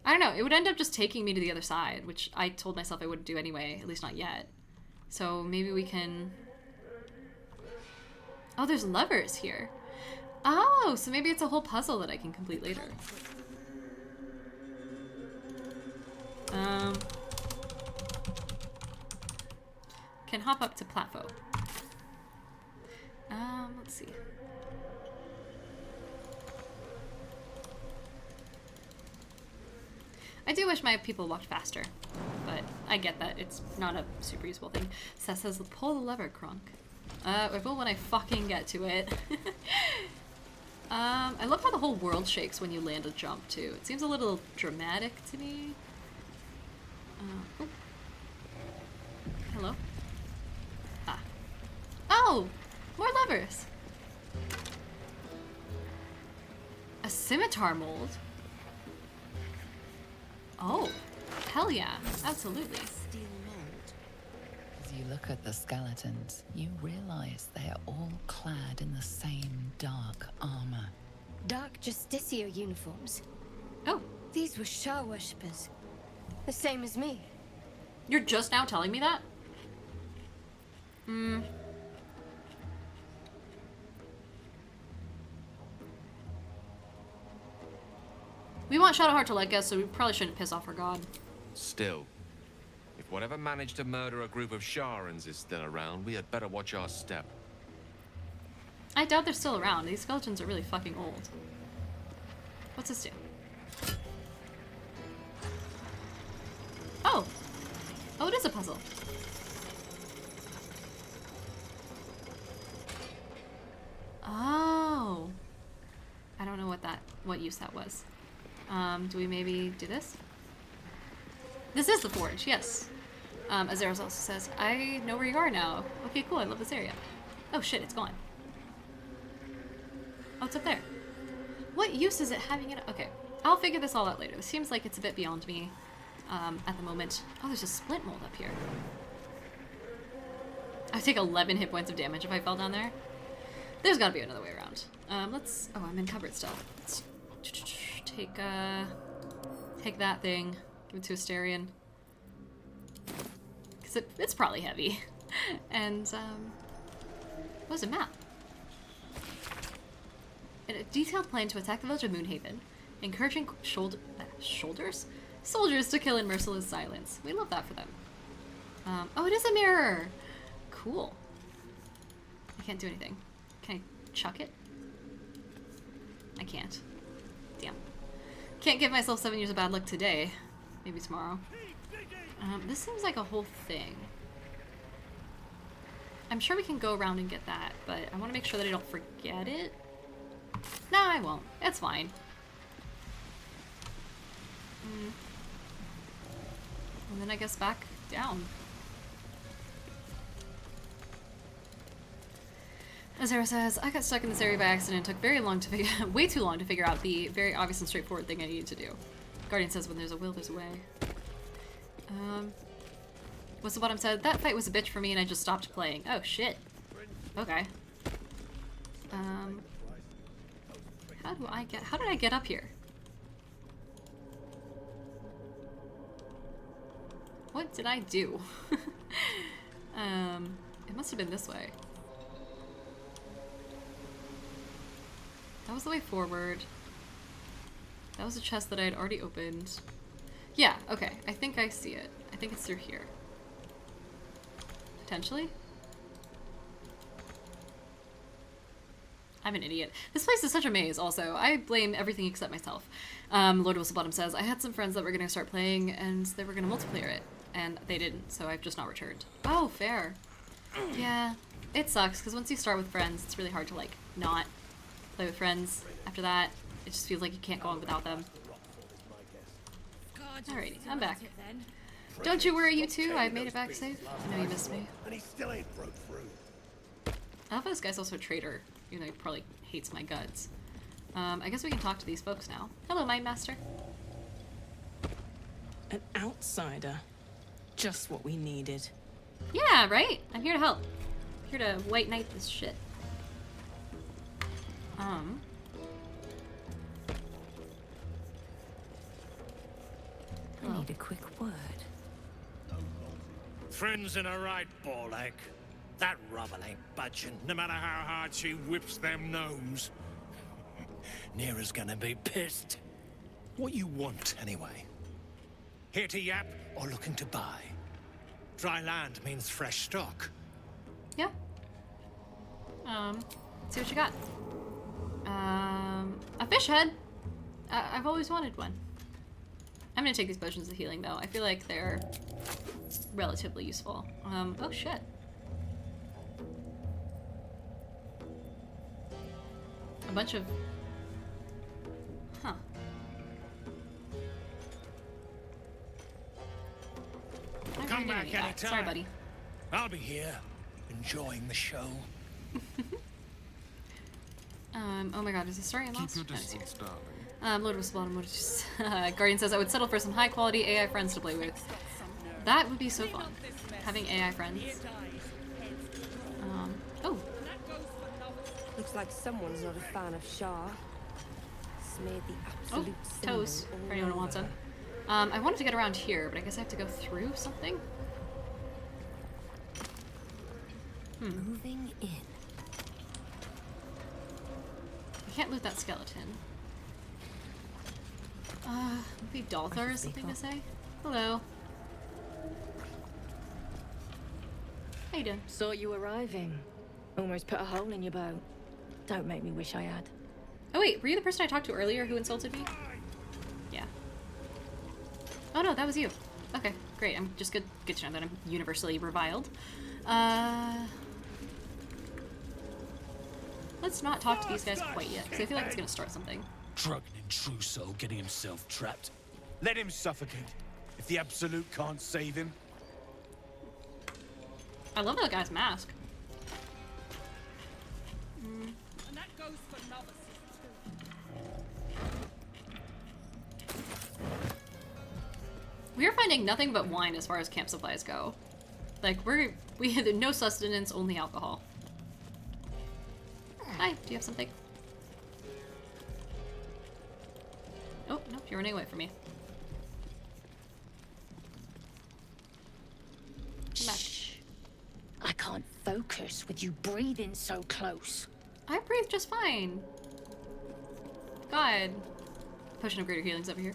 I don't know. It would end up just taking me to the other side, which I told myself I wouldn't do anyway, at least not yet. So maybe we can... Oh, there's levers here. Oh, so maybe it's a whole puzzle that I can complete later. hop up to Platfo. Let's see. I do wish my people walked faster, but I get that it's not a super useful thing. Seth says, pull the lever, Kronk. I will when I fucking get to it. I love how the whole world shakes when you land a jump, too. It seems a little dramatic to me. Oh. Hello? Ah. Oh! More levers! A scimitar mold? Oh. Hell yeah. Absolutely. As you look at the skeletons, you realize they are all clad in the same dark armor. Dark Justicia uniforms. Oh. These were Shah worshippers. The same as me. You're just now telling me that? We want Shadowheart to like us, so we probably shouldn't piss off our god. Still, if whatever managed to murder a group of Sharans is still around, we had better watch our step. I doubt they're still around. These skeletons are really fucking old. What's this do? Oh! Oh, it is a puzzle. Oh. I don't know what use that was. Do we maybe do this? This is the forge, yes. Azeros also says, I know where you are now. Okay, cool, I love this area. Oh shit, it's gone. Oh, it's up there. What use is it having it? Okay, I'll figure this all out later. This seems like it's a bit beyond me at the moment. Oh, there's a splint mold up here. I would take 11 hit points of damage if I fell down there. There's gotta be another way around. Oh, I'm encumbered still. Let's take that thing, give it to Asterion. Because it's probably heavy. And, what's a map? A detailed plan to attack the village of Moonhaven, encouraging soldiers to kill in merciless silence. We love that for them. Oh, it is a mirror! Cool. I can't do anything. Can I chuck it? I can't. Damn. Can't give myself 7 years of bad luck today. Maybe tomorrow. This seems like a whole thing. I'm sure we can go around and get that, but I want to make sure that I don't forget it. No, I won't. It's fine. And then I guess back down. Azera says, I got stuck in this area by accident. It took way too long to figure out the very obvious and straightforward thing I needed to do. Guardian says, when there's a will, there's a way. What's the bottom said? That fight was a bitch for me and I just stopped playing. Oh, shit. Okay. How did I get up here? What did I do? It must have been this way. That was the way forward. That was a chest that I had already opened. Yeah, okay. I think I see it. I think it's through here. Potentially? I'm an idiot. This place is such a maze, also. I blame everything except myself. Lord Whistlebottom says, I had some friends that were going to start playing, and they were going to multiplayer it. And they didn't, so I've just not returned. Oh, fair. Yeah, it sucks, because once you start with friends, it's really hard to, like, not play with friends. After that, it just feels like you can't go on without them. Alrighty, I'm back. Don't you worry, you two. I made it back safe. I know you missed me. And he still ain't broke through. I love how this guy's also a traitor. You know, he probably hates my guts. I guess we can talk to these folks now. Hello, Mind Master. An outsider. Just what we needed. Yeah, right? I'm here to help. I'm here to white knight this shit. I need a quick word. Friends in a right, Ballagh. That rubble ain't budging, no matter how hard she whips them gnomes. Nere's gonna be pissed. What you want, anyway? Here to yap or looking to buy? Dry land means fresh stock. Let's see what you got. A fish head. I've always wanted one. I'm gonna take these potions of healing though. I feel like they're relatively useful. Oh shit. A bunch of... Huh. Come back anytime. Sorry, buddy. I'll be here, enjoying the show. Oh my god, is the story unlocked? Keep your distance, darling. Lord of Guardian says, I would settle for some high quality AI friends to play with. That would be so fun. Having AI friends. Oh. Looks like someone's not a fan of Shah. Smeared the absolute toes, for anyone who wants them. I wanted to get around here, but I guess I have to go through something? Moving in. I can't loot that skeleton. Maybe Dalthar has something to say? Hello. How you doing? Saw you arriving. Almost put a hole in your bow. Don't make me wish I had. Oh wait, were you the person I talked to earlier who insulted me? Yeah. Oh no, that was you. Okay, great. I'm just good to know that I'm universally reviled. Let's not talk to these guys quite yet, because I feel like it's gonna start something. Drunken intruso getting himself trapped. Let him suffocate. If the Absolute can't save him. I love that guy's mask. And that goes for novices too. We are finding nothing but wine as far as camp supplies go. Like, we had no sustenance, only alcohol. Hi, do you have something? Oh, no, you're running away from me. Come back. Shh. I can't focus with you breathing so close. I breathe just fine. God. Potion of greater healing's over here.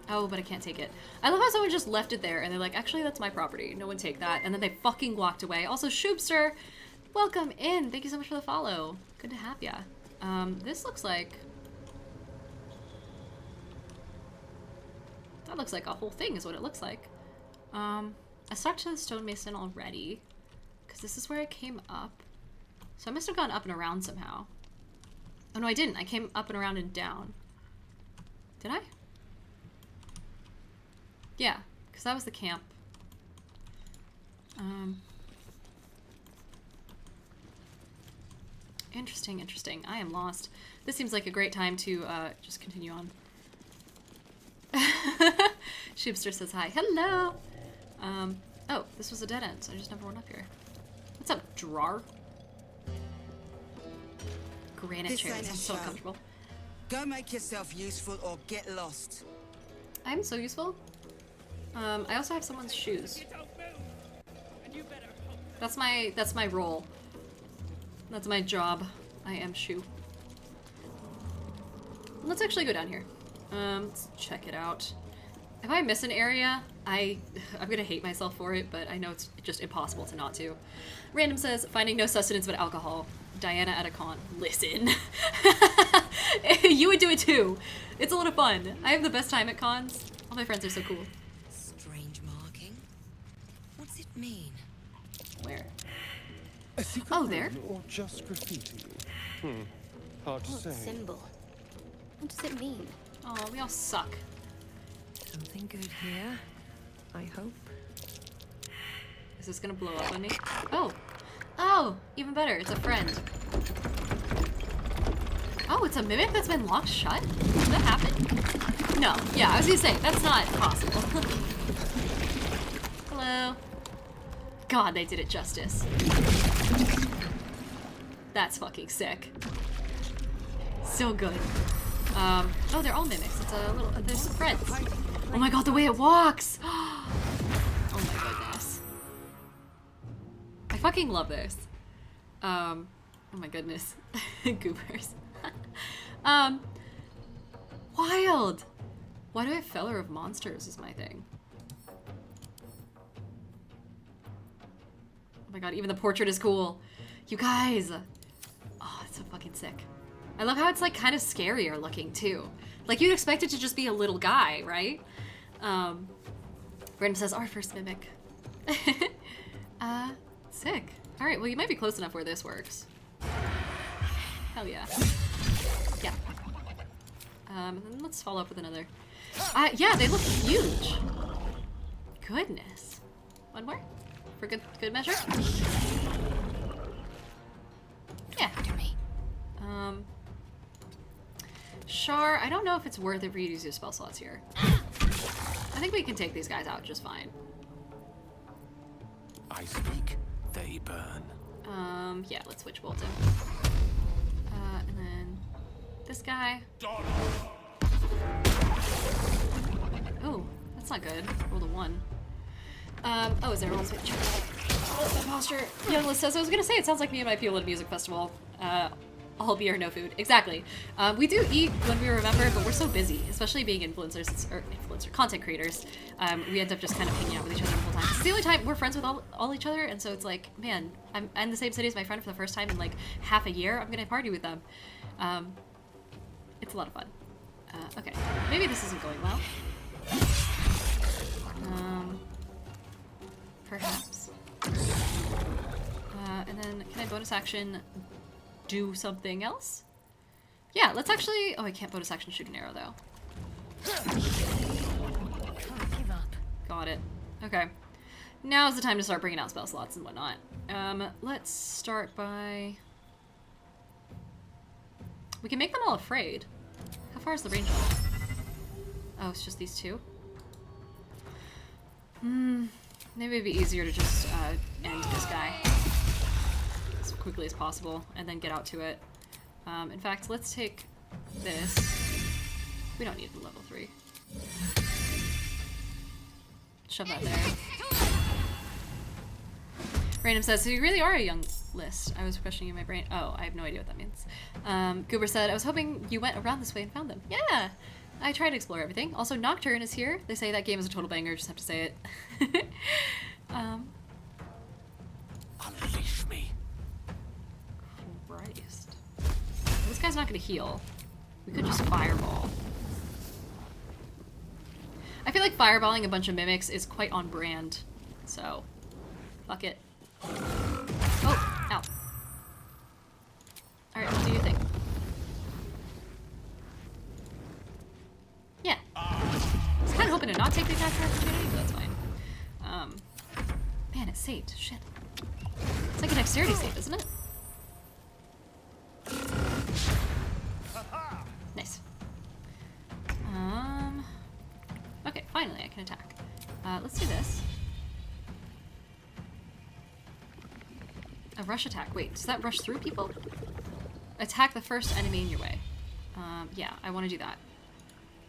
Oh, but I can't take it. I love how someone just left it there and they're like, actually, that's my property. No one take that. And then they fucking walked away. Also, Shoopster, welcome in. Thank you so much for the follow. Good to have ya. This looks like... That looks like a whole thing is what it looks like. I stuck to the stonemason already. Because this is where I came up. So I must have gone up and around somehow. Oh no, I didn't. I came up and around and down. Did I? Yeah, because that was the camp. Interesting, interesting. I am lost. This seems like a great time to just continue on. Sheepster says hi. Hello! Oh, this was a dead end, so I just never went up here. What's up, Drar? Granite chairs. I'm so uncomfortable. Go make yourself useful or get lost. I'm so useful. I also have someone's shoes. That's my role. That's my job. I am shoe. Let's actually go down here. Let's check it out. If I miss an area, I'm gonna hate myself for it, but I know it's just impossible to not to. Random says, finding no sustenance but alcohol. Diana at a con. Listen. You would do it too. It's a lot of fun. I have the best time at cons. All my friends are so cool. Strange marking. What's it mean? Where? A secret oh, there? Or just graffiti? Hard to say. Symbol. What does it mean? Oh, we all suck. Something good here, I hope. Is this gonna blow up on me? Oh! Oh! Even better, it's a friend. Oh, it's a mimic that's been locked shut? Did that happen? No. Yeah, I was gonna say, that's not possible. Hello. God, they did it justice. That's fucking sick. So good. Oh, they're all mimics. It's a little, there's some friends. Oh my god, the way it walks! Oh my goodness. I fucking love this. Oh my goodness. Goobers. Wild! Why do I have Feller of Monsters is my thing? Oh my god, even the portrait is cool. You guys! Oh, it's so fucking sick. I love how it's like kind of scarier looking too. Like you'd expect it to just be a little guy, right? Brandon says, our first mimic. Sick. Alright, well you might be close enough where this works. Hell yeah. Yeah. And then let's follow up with another. Yeah, they look huge. Goodness. One more? For good measure? Yeah. Shar, I don't know if it's worth it for you to use your spell slots here. I think we can take these guys out just fine. I speak, they burn. Yeah, let's switch bolt him. And then this guy. Oh, that's not good. Rolled a 1. Oh, is there a roll switch? Oh, my posture. Younglist says, I was gonna say, it sounds like me and my people at a music festival. All beer, no food. Exactly. We do eat when we remember, but we're so busy, especially being content creators. We end up just kind of hanging out with each other the whole time. It's the only time we're friends with all each other, and so it's like, man, I'm in the same city as my friend for the first time in like half a year. I'm gonna party with them. It's a lot of fun. Okay, maybe this isn't going well. Perhaps. And then can I bonus action do something else? Yeah, let's actually... Oh, I can't bonus action shoot an arrow, though. Can't give up. Got it. Okay. Now's the time to start bringing out spell slots and whatnot. Let's start by... We can make them all afraid. How far is the range on it? Oh, it's just these two? Maybe it'd be easier to just end this guy as quickly as possible and then get out to it. In fact, let's take this. We don't need the level 3. Shove that there. Random says, so you really are a young list. I was questioning in my brain. Oh, I have no idea what that means. Goober said, I was hoping you went around this way and found them. Yeah, I try to explore everything. Also, Nocturne is here. They say that game is a total banger, just have to say it. Unleash me. Christ. This guy's not gonna heal. We could just fireball. I feel like fireballing a bunch of mimics is quite on brand. So, fuck it. Oh, ow. Alright, what do you think? Yeah. I was kind of hoping to not take the attack opportunity, but that's fine. Man, it's saved. Shit. It's like a dexterity save, isn't it? Nice. Okay, finally I can attack. Let's do this. A rush attack. Wait, does that rush through people? Attack the first enemy in your way. Yeah, I want to do that.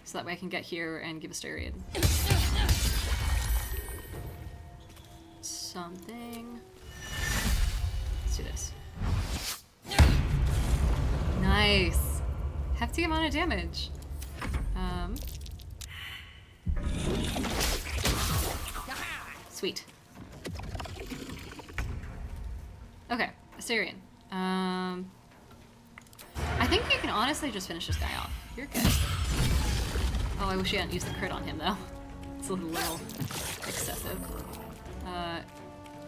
So that way I can get here and give a Styrian something. Let's do this. Nice. Hefty amount of damage. Sweet. Okay, Assyrian. I think you can honestly just finish this guy off. You're good. Oh, I wish you hadn't used the crit on him, though. It's a little excessive.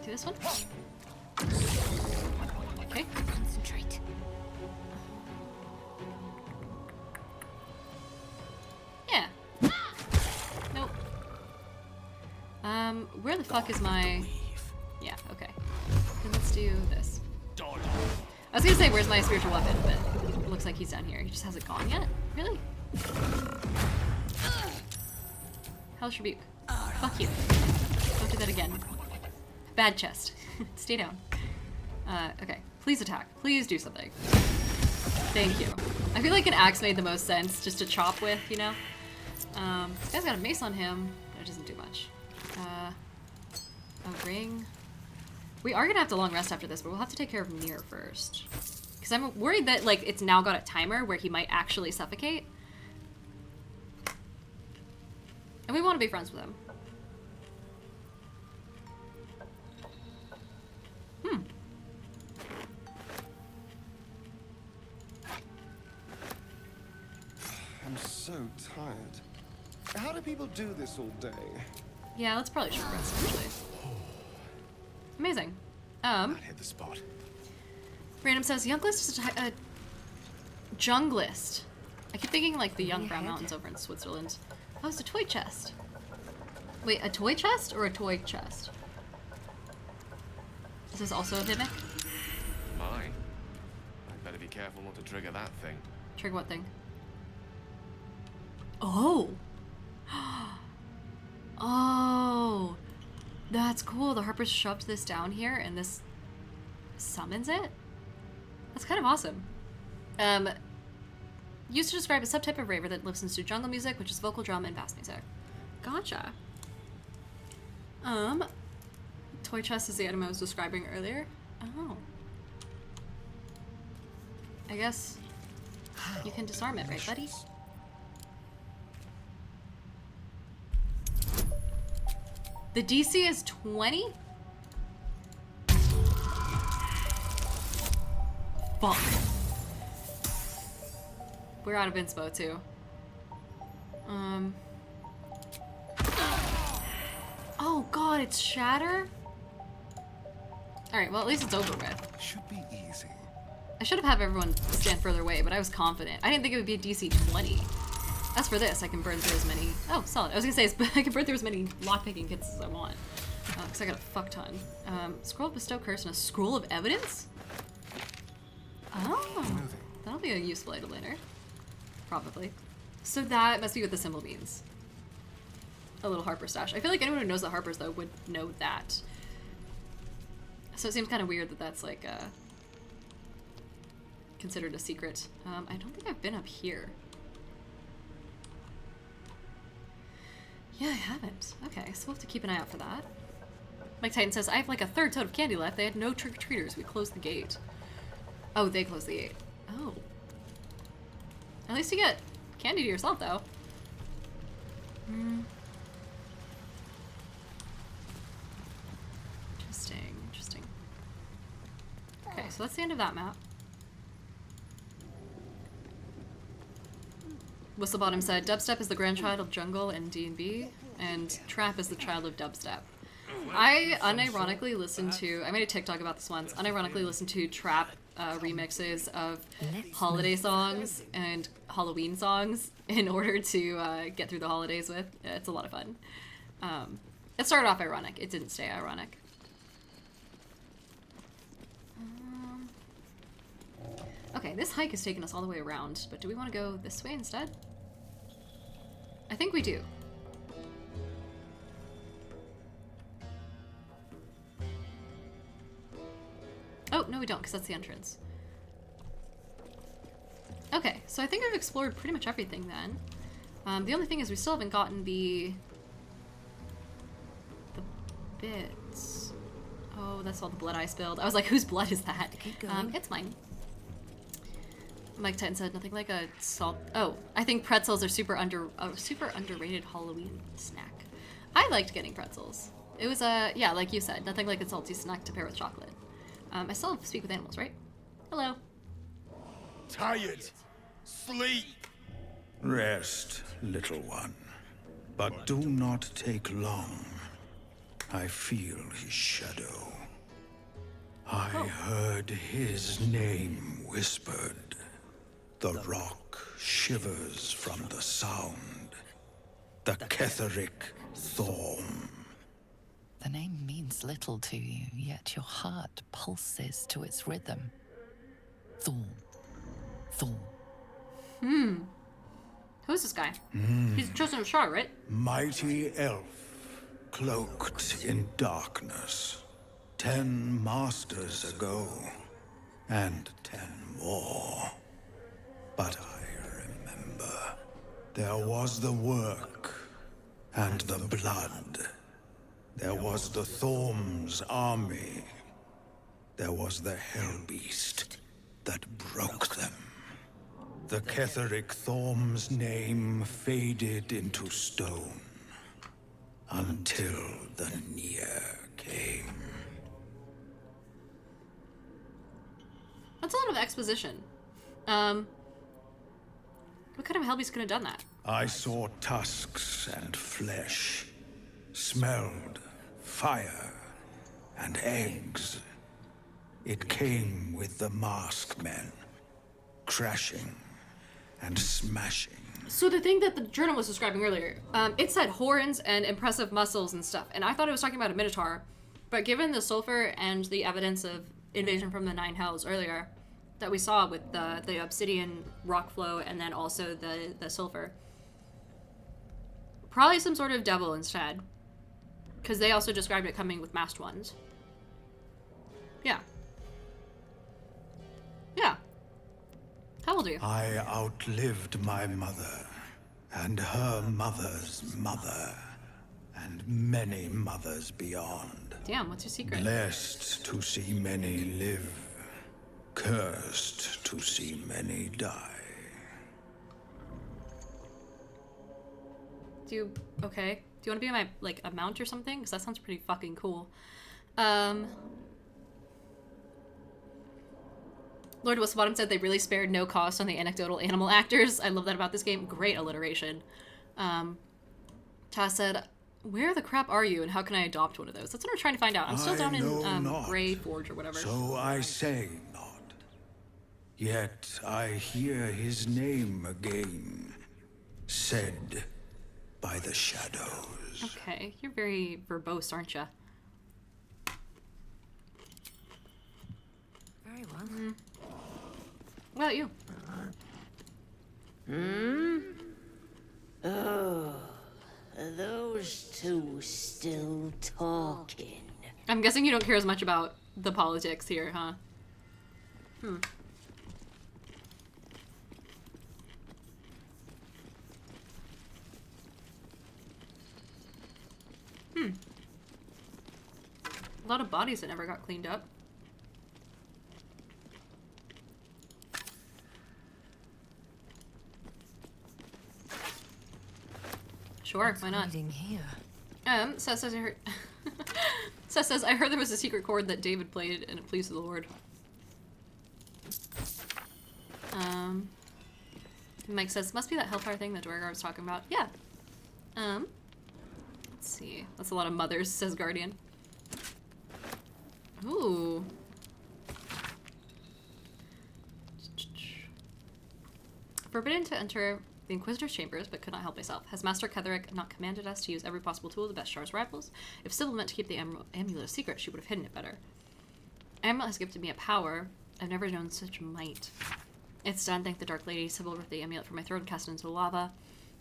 Do this one? Okay. Concentrate. Yeah. Nope. Where the fuck is my... Yeah, okay. Then let's do this. I was gonna say, where's my spiritual weapon, but it looks like he's down here. He just hasn't gone yet? Really? Hellish Rebuke. Fuck you. Don't do that again. Bad chest. Stay down. Okay. Please attack. Please do something. Thank you. I feel like an axe made the most sense just to chop with, you know? This guy's got a mace on him, but it doesn't do much. A ring. We are gonna have to long rest after this, but we'll have to take care of Nere first. Because I'm worried that, like, it's now got a timer where he might actually suffocate. And we want to be friends with him. people do this all day. Yeah, let's probably short rest actually. Amazing. That hit the spot. Random says Younglist is a junglist. I keep thinking like the Young Brown Mountains over in Switzerland. Oh, it's a toy chest. Wait, a toy chest or a toy chest? Is this also a mimic? My. I'd better be careful not to trigger that thing. Trigger what thing? Oh! Oh! That's cool. The Harpers shoved this down here and this summons it? That's kind of awesome. Used to describe a subtype of raver that listens to jungle music, which is vocal drum and bass music. Gotcha. Toy chest is the item I was describing earlier. Oh. I guess you can disarm it, right, buddy? The DC is 20? Fuck. We're out of inspo too. Oh god, it's shatter? Alright, well at least it's over with. Should be easy. I should have had everyone stand further away, but I was confident. I didn't think it would be a DC 20. As for this, I can burn through as many... Oh, solid. I was gonna say, I can burn through as many lockpicking kits as I want. Because I got a fuck ton. Scroll of Bestow Curse and a Scroll of Evidence? Oh, that'll be a useful item later. Probably. So that must be what the symbol means. A little Harper stash. I feel like anyone who knows the Harpers, though, would know that. So it seems kind of weird that that's, like, considered a secret. I don't think I've been up here. Yeah, I haven't. Okay, so we'll have to keep an eye out for that. Mike Titan says, I have like a third tote of candy left. They had no trick-or-treaters. We closed the gate. Oh, they closed the gate. Oh. At least you get candy to yourself, though. Interesting, interesting. Okay, so that's the end of that map. Whistlebottom said, dubstep is the grandchild of jungle and D&B, and trap is the child of dubstep. I unironically listened to, I made a TikTok about this once, unironically listened to trap remixes of holiday songs and Halloween songs in order to get through the holidays with. It's a lot of fun. It started off ironic. It didn't stay ironic. Okay, this hike is taking us all the way around, but do we want to go this way instead? I think we do. Oh, no we don't, because that's the entrance. Okay, so I think I've explored pretty much everything then. The only thing is we still haven't gotten the bits. Oh, that's all the blood I spilled. I was like, whose blood is that? It's mine. Mike Titan said nothing like a salt. Oh, I think pretzels are super underrated Halloween snack. I liked getting pretzels. It was yeah, like you said, nothing like a salty snack to pair with chocolate. I still speak with animals, right? Hello. Tired. Sleep. Rest, little one. But do not take long. I feel his shadow. I heard his name whispered. The rock shivers from the sound. The Ketheric Thorm. The name means little to you, yet your heart pulses to its rhythm. Thorm. Thorm. Who's this guy? He's chosen of Shar, right? Mighty elf, cloaked in darkness. 10 masters ago, and 10 more. But I remember. There was the work, and the blood. There was the Thorm's army. There was the Hellbeast that broke them. The Ketheric Thorm's name faded into stone. Until the Nere came. That's a lot of exposition. What kind of Hellbeast could have done that? I saw tusks and flesh, smelled fire and eggs. It came with the masked men, crashing and smashing. So the thing that the journal was describing earlier, it said horns and impressive muscles and stuff, and I thought it was talking about a minotaur, but given the sulfur and the evidence of invasion from the Nine Hells earlier that we saw with the obsidian rock flow and then also the sulfur, probably some sort of devil instead, because they also described it coming with masked ones. Yeah. Yeah. How old are you? I outlived my mother, and her mother's mother, and many mothers beyond. Damn, what's your secret? Blessed to see many live, cursed to see many die. Okay. Do you want to be my, like, a mount or something? Because that sounds pretty fucking cool. Lord Wisbottom said they really spared no cost on the anecdotal animal actors. I love that about this game. Great alliteration. Taz said, where the crap are you and how can I adopt one of those? That's what I'm trying to find out. I'm still down in Grey Forge or whatever. So I say not. Yet I hear his name again, said by the shadows. Okay, you're very verbose, aren't you? Very well. What about you? Oh, are those two still talking? I'm guessing you don't care as much about the politics here, huh? A lot of bodies that never got cleaned up. Sure, why not? Here? Seth says I heard. Seth says I heard there was a secret chord that David played and it pleased the Lord. Mike says must be that hellfire thing that Dwargar was talking about. Yeah. Let's see. That's a lot of mothers, says Guardian. Ooh. Forbidden to enter the Inquisitor's chambers, but could not help myself. Has Master Ketherick not commanded us to use every possible tool to best Shar's rivals? If Sybil meant to keep the amulet a secret, she would have hidden it better. Amulet has gifted me a power I've never known such might. It's done, thank the Dark Lady. Sybil ripped the amulet from my throat and cast it into lava.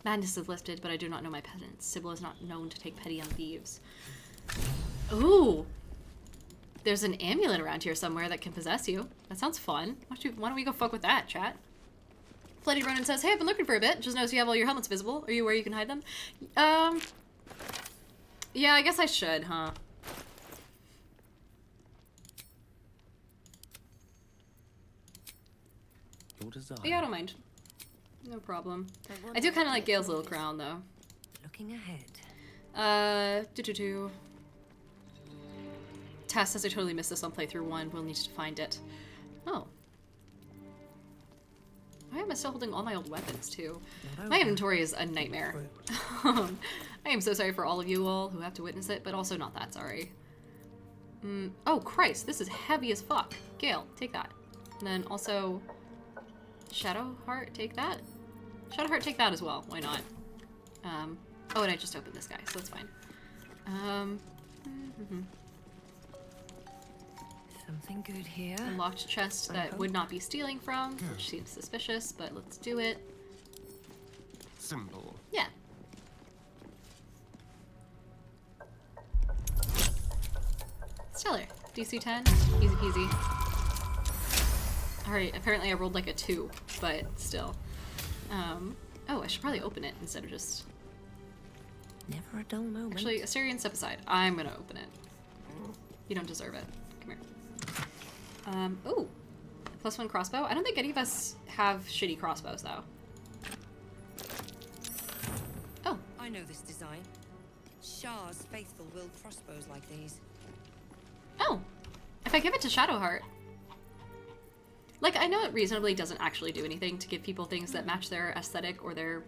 Madness is lifted, but I do not know my penance. Sybil is not known to take petty on thieves. Ooh! There's an amulet around here somewhere that can possess you. That sounds fun. Why don't we go fuck with that, chat? Bloody Ronan says, hey, I've been looking for a bit. Just noticed you have all your helmets visible. Are you where you can hide them? Yeah, I guess I should, huh? Yeah, I don't mind. No problem. I do kind of like Gale's little crown, though. Looking ahead. Tess says I totally missed this on playthrough 1. We'll need to find it. Oh. Why am I still holding all my old weapons, too? My inventory is a nightmare. I am so sorry for all of you all who have to witness it, but also not that sorry. Oh, Christ, this is heavy as fuck. Gale, take that. And then also... Shadowheart, take that? Shadowheart, take that as well. Why not? Oh, and I just opened this guy, so that's fine. Something good here. A locked chest that would not be stealing from, which seems suspicious, but let's do it. Simple. Yeah. Stellar. DC 10. Easy peasy. Alright, apparently I rolled like a 2, but still. Oh, I should probably open it instead of just... Never a dull moment. Actually, Assyrian, step aside. I'm gonna open it. You don't deserve it. Come here. Ooh. +1 crossbow. I don't think any of us have shitty crossbows, though. Oh. I know this design. Shar's faithful wield crossbows like these. Oh. If I give it to Shadowheart. Like, I know it reasonably doesn't actually do anything to give people things that match their aesthetic or their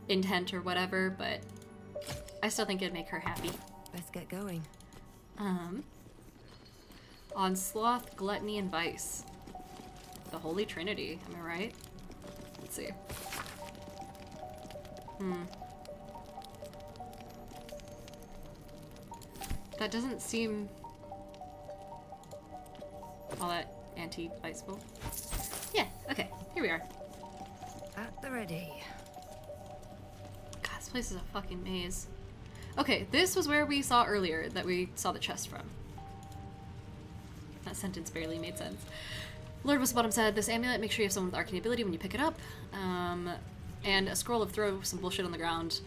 intent or whatever, but I still think it'd make her happy. Let's get going. On sloth, gluttony, and vice. The Holy Trinity, am I right? Let's see. That doesn't seem all that anti-viceful. Yeah, okay, here we are. At the ready. God, this place is a fucking maze. Okay, this was where we saw earlier that we saw the chest from. That sentence barely made sense. Lord Wisbottom said, this amulet, make sure you have someone with arcane ability when you pick it up. And a scroll of throw some bullshit on the ground,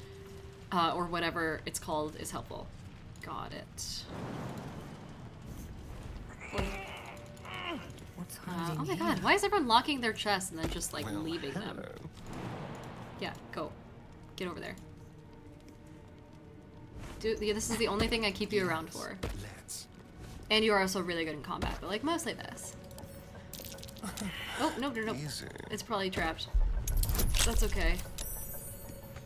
or whatever it's called, is helpful. Got it. What's hiding oh my here? god, why is everyone locking their chests and then just like leaving them? Yeah, go. Get over there. Dude, yeah, this is the only thing I keep you around for. And you are also really good in combat, but like mostly this. Oh, no. Easy. It's probably trapped. That's okay.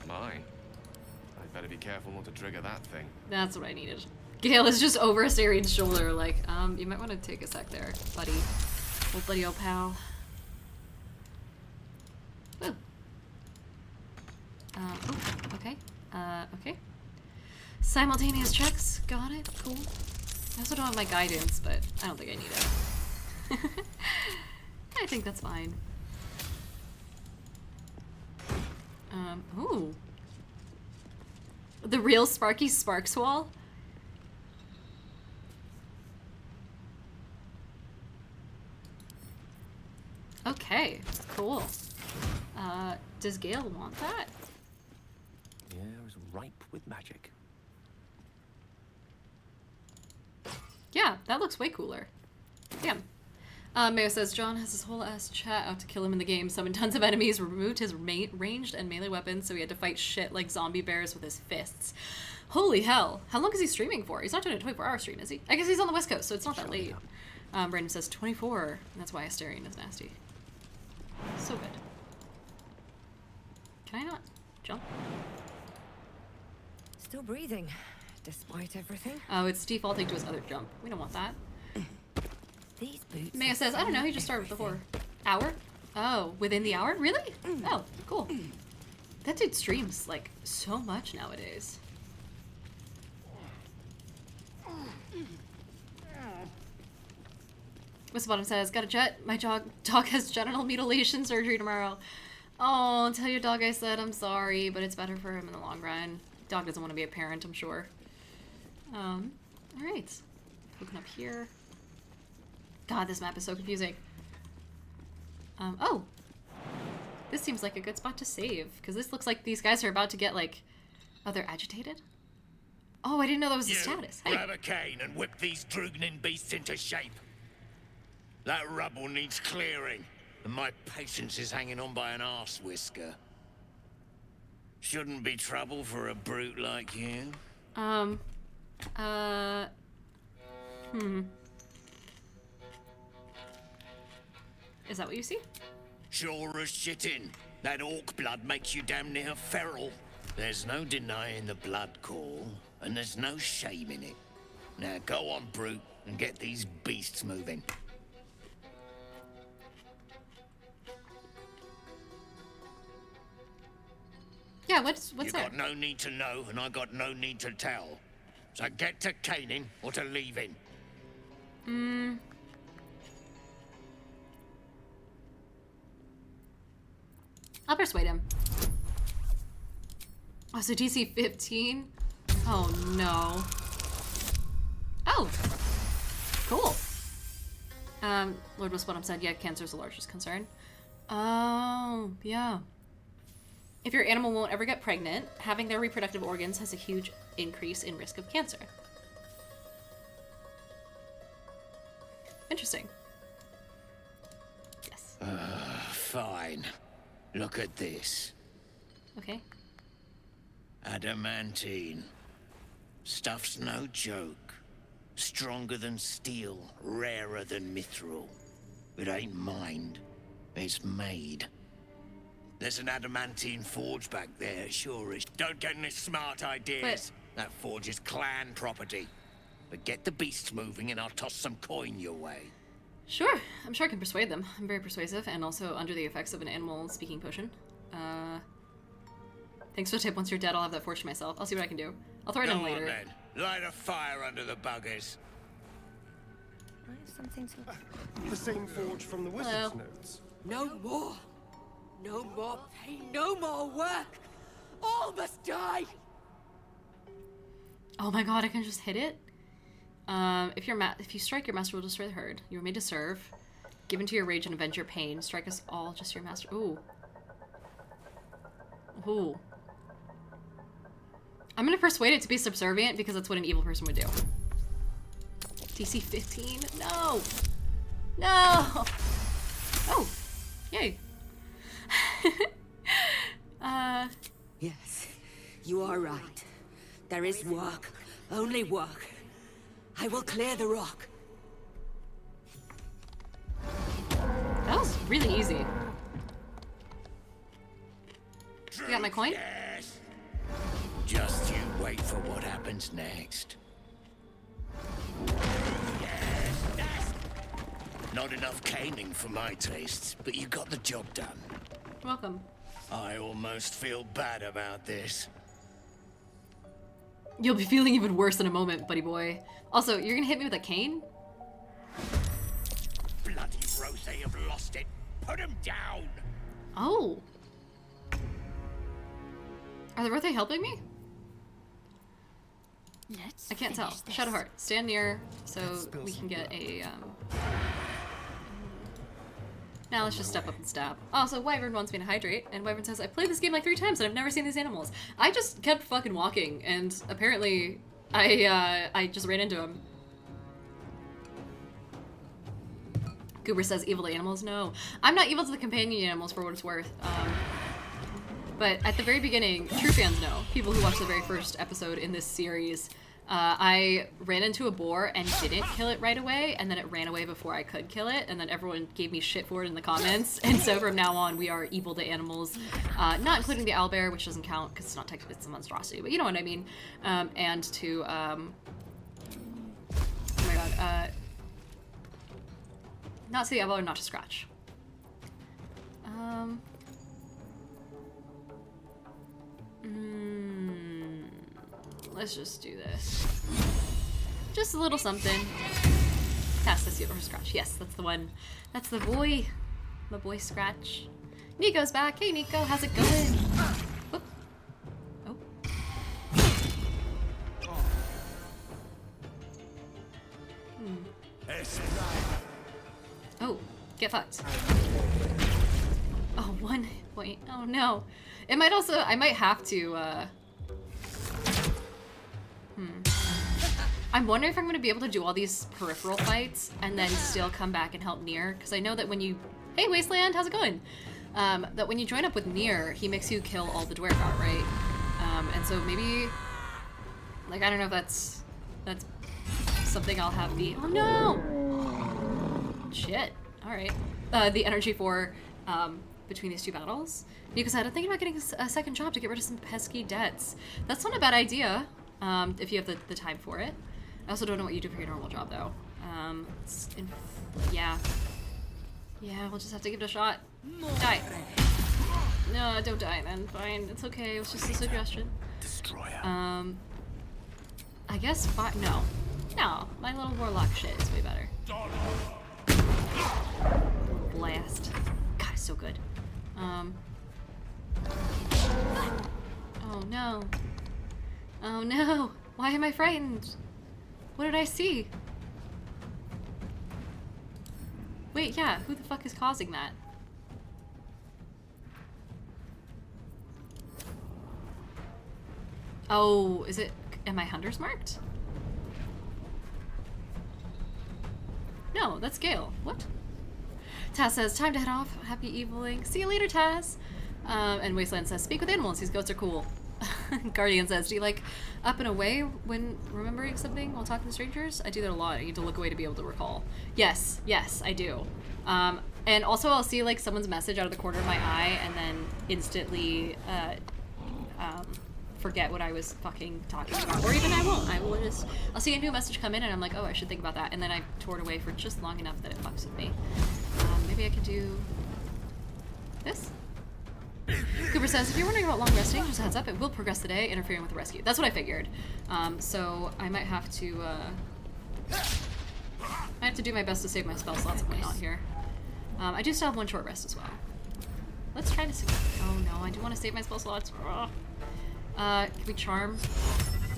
My. I'd better be careful not to trigger that thing. That's what I needed. Gale is just over Asterian's shoulder, like, you might want to take a sec there, buddy. Old buddy, old pal. Ooh. Oh, okay. Okay. Simultaneous checks. Got it. Cool. I also don't have my guidance, but I don't think I need it. I think that's fine. Ooh. The real Sparky Sparks wall? Okay, cool. Does Gale want that? The air is ripe with magic. Yeah, that looks way cooler. Damn. Mayo says, John has his whole ass chat out to kill him in the game, summoned tons of enemies, removed his ranged and melee weapons, so he had to fight shit like zombie bears with his fists. Holy hell. How long is he streaming for? He's not doing a 24-hour stream, is he? I guess he's on the West Coast, so it's not that late. Brandon says 24, and that's why Asterian is nasty. So good. Can I not jump? Still breathing, despite everything. Oh, it's defaulting to his other jump. We don't want that. These boots. Maya says, I don't know, he just started with the 4 hour. Oh, within the hour? Really? Oh, cool. That dude streams, like, so much nowadays. Wisbottom says, got a jet. My dog has genital mutilation surgery tomorrow. Oh, tell your dog I said I'm sorry, but it's better for him in the long run. Dog doesn't want to be a parent, I'm sure. Alright. Looking up here. God, this map is so confusing. Oh! This seems like a good spot to save, because this looks like these guys are about to get, like... Oh, they're agitated? Oh, I didn't know that was the status. Hey. Grab a cane and whip these Drugnin beasts into shape. That rubble needs clearing, and my patience is hanging on by an arse whisker. Shouldn't be trouble for a brute like you. Is that what you see? Sure as shitting. That orc blood makes you damn near feral. There's no denying the blood call, and there's no shame in it. Now go on, brute, and get these beasts moving. Yeah, what's you there? got no need to know, and I got no need to tell. So get to caning or to leaving. I'll persuade him. Oh, so DC 15? Oh, no. Oh! Cool. Lord Wisbottom said, yeah, cancer's the largest concern. Oh, yeah. If your animal won't ever get pregnant, having their reproductive organs has a huge increase in risk of cancer. Interesting. Yes. Fine. Look at this. Okay. Adamantine. Stuff's no joke. Stronger than steel, rarer than mithril. It ain't mined. It's made. There's an adamantine forge back there, sure is. Don't get any smart ideas. That forge is clan property. But get the beasts moving and I'll toss some coin your way. Sure, I'm sure I can persuade them. I'm very persuasive and also under the effects of an animal speaking potion. Thanks for the tip. Once you're dead, I'll have that forge to myself. I'll see what I can do. I'll throw it in later. Then. Light a fire under the buggers. I have something to... The same forge from the wizard's notes. No more. No more pain. No more work. All must die. Oh my god, I can just hit it? If you strike, your master will destroy the herd. You were made to serve. Given to your rage and avenge your pain. Strike us all, just your master. Ooh. Ooh. I'm gonna persuade it to be subservient because that's what an evil person would do. DC 15? No! No! Oh! Yay. Yes, you are right. There is work. Only work. I will clear the rock. That was really easy. You got my coin? Yes. Just you wait for what happens next. Yes. Not enough caning for my tastes, but you got the job done. Welcome. I almost feel bad about this. You'll be feeling even worse in a moment, buddy boy. Also, you're gonna hit me with a cane? Bloody Rose have lost it. Put him down. Oh. Are the Rothe helping me? I can't tell. Shadowheart, stand near so we can get a, Now let's just step up and stab. Also, Wyvern wants me to hydrate, and Wyvern says, I played this game like 3 times and I've never seen these animals. I just kept fucking walking, and apparently I just ran into him. Goober says, evil to animals? No. I'm not evil to the companion animals for what it's worth. But at the very beginning, true fans know, people who watched the very first episode in this series, I ran into a boar and didn't kill it right away, and then it ran away before I could kill it, and then everyone gave me shit for it in the comments, and so from now on we are evil to animals, not including the owlbear, which doesn't count because it's not technically, it's a monstrosity, but you know what I mean, and to, oh my god, not to the elbow, not to scratch. Let's just do this. Just a little something. Cast this or scratch. Yes, that's the one. That's the boy. My boy Scratch. Nico's back. Hey Nico, how's it going? Whoop. Oh. Oh, get fucked. Oh, 1 point. Oh no. It might also, I might have to, I'm wondering if I'm going to be able to do all these peripheral fights and then still come back and help Nere, because I know that when you... Hey, Wasteland, how's it going? That when you join up with Nere, he makes you kill all the Dwergar, right? And so maybe... Like, I don't know if that's something I'll have the... Oh, no! Shit. Alright. The energy for, between these 2 battles. Nico said, I'm thinking about getting a second job to get rid of some pesky debts. That's not a bad idea, if you have the time for it. I also don't know what you do for your normal job, though. Yeah. Yeah, we'll just have to give it a shot. Die. No, don't die then. Fine. It's okay. It was just a suggestion. Destroyer. I guess no. No, my little warlock shit is way better. Blast. God, it's so good. Oh no. Oh no. Why am I frightened? What did I see? Wait, yeah, who the fuck is causing that? Oh, is it... Am I Hunter's marked? No, that's Gale. What? Taz says, time to head off. Happy evening. See you later, Taz. And Wasteland says, speak with animals. These goats are cool. Guardian says, do you like up and away when remembering something while talking to strangers? I do that a lot. I need to look away to be able to recall. Yes, yes, I do. And also I'll see like someone's message out of the corner of my eye and then instantly forget what I was fucking talking about. Or even I won't. I'll see a new message come in and I'm like, oh, I should think about that. And then I tore it away for just long enough that it fucks with me. Maybe I could do this? Cooper says, if you're wondering about long resting, just a heads up, it will progress the day, interfering with the rescue. That's what I figured. So I might have to, I have to do my best to save my spell slots and whatnot here. I do still have one short rest as well. Let's try to save. Oh no, I do want to save my spell slots. Can we charm?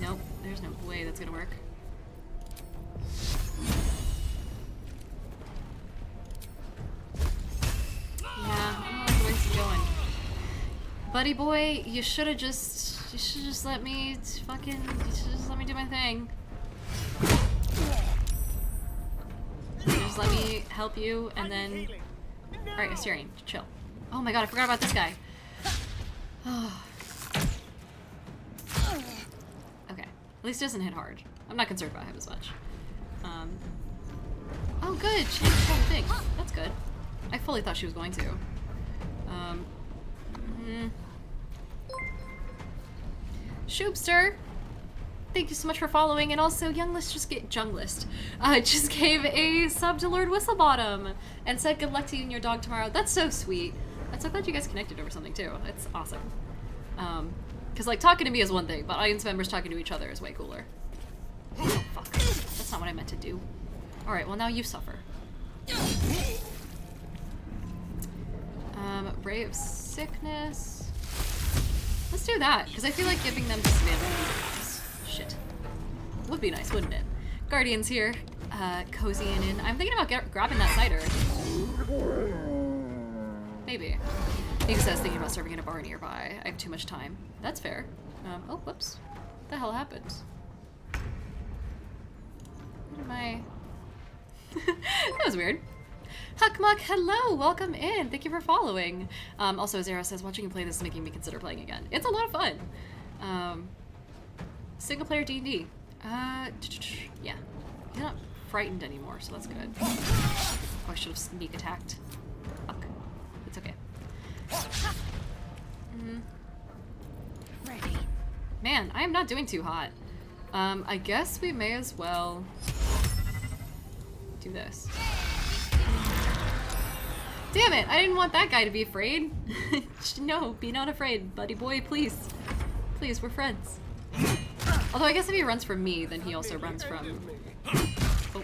Nope, there's no way that's gonna work. Yeah, I don't like the way this is going. Buddy boy, you should have just let me do my thing. Just let me help you and then... Alright, Assyrian, chill. Oh my god, I forgot about this guy. Okay, at least it doesn't hit hard. I'm not concerned about him as much. Oh good, she didn't the thing. That's good. I fully thought she was going to. Shoopster, thank you so much for following, and also Junglist just gave a sub to Lord Whistlebottom and said good luck to you and your dog tomorrow. That's so sweet. I'm so glad you guys connected over something too. It's awesome. Because like talking to me is one thing, but audience members talking to each other is way cooler. Oh fuck, that's not what I meant to do. All right, well now you suffer. Ray of Sickness. Let's do that, because I feel like giving them disadvantage. Shit. Would be nice, wouldn't it? Guardian's here, cozying in. I'm thinking about grabbing that cider. Maybe. Nika says thinking about serving in a bar nearby. I have too much time. That's fair. Oh, whoops. What the hell happened? What am I... That was weird. Huckmuck, hello! Welcome in! Thank you for following. Also, Zara says, watching you play this is making me consider playing again. It's a lot of fun. Single player D&D. Yeah. You're not frightened anymore, so that's good. Oh, I should have sneak attacked. Fuck. It's okay. Ready. Man, I am not doing too hot. I guess we may as well do this. Damn it! I didn't want that guy to be afraid. No, be not afraid, buddy boy, please. Please, we're friends. Although I guess if he runs from me, then he also runs from... Oh.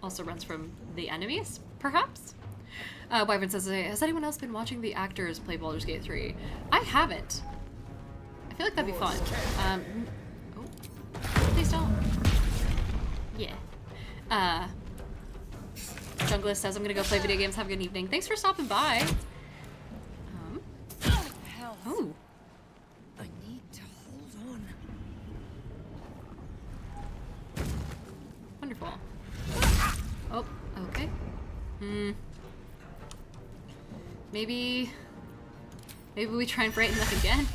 Also runs from the enemies, perhaps? Wyvern says, has anyone else been watching the actors play Baldur's Gate 3? I haven't. I feel like that'd be fun. Oh. Please don't. Yeah. Junglist says, I'm gonna go play video games. Have a good evening. Thanks for stopping by. Oh. I need to hold on. Wonderful. Oh, okay. Maybe we try and brighten up again.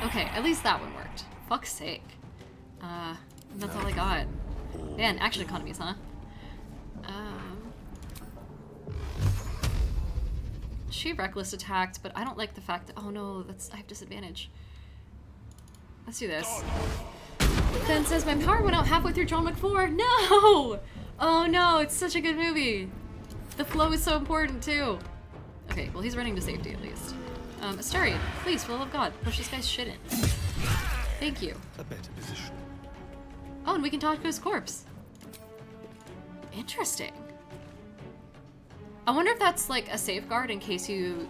Okay, at least that one worked. Fuck's sake. That's all I got. Man, action economies, huh? She reckless attacked, but I don't like the fact that, oh no, I have disadvantage. Let's do this. Ben says, my power went out halfway through John Wick 4. No! Oh no, it's such a good movie. The flow is so important too. Okay, well he's running to safety at least. Astarion, please, for the love of God, push this guy's shit in. Thank you. A better position. Oh, and we can talk to his corpse. Interesting. I wonder if that's like a safeguard in case you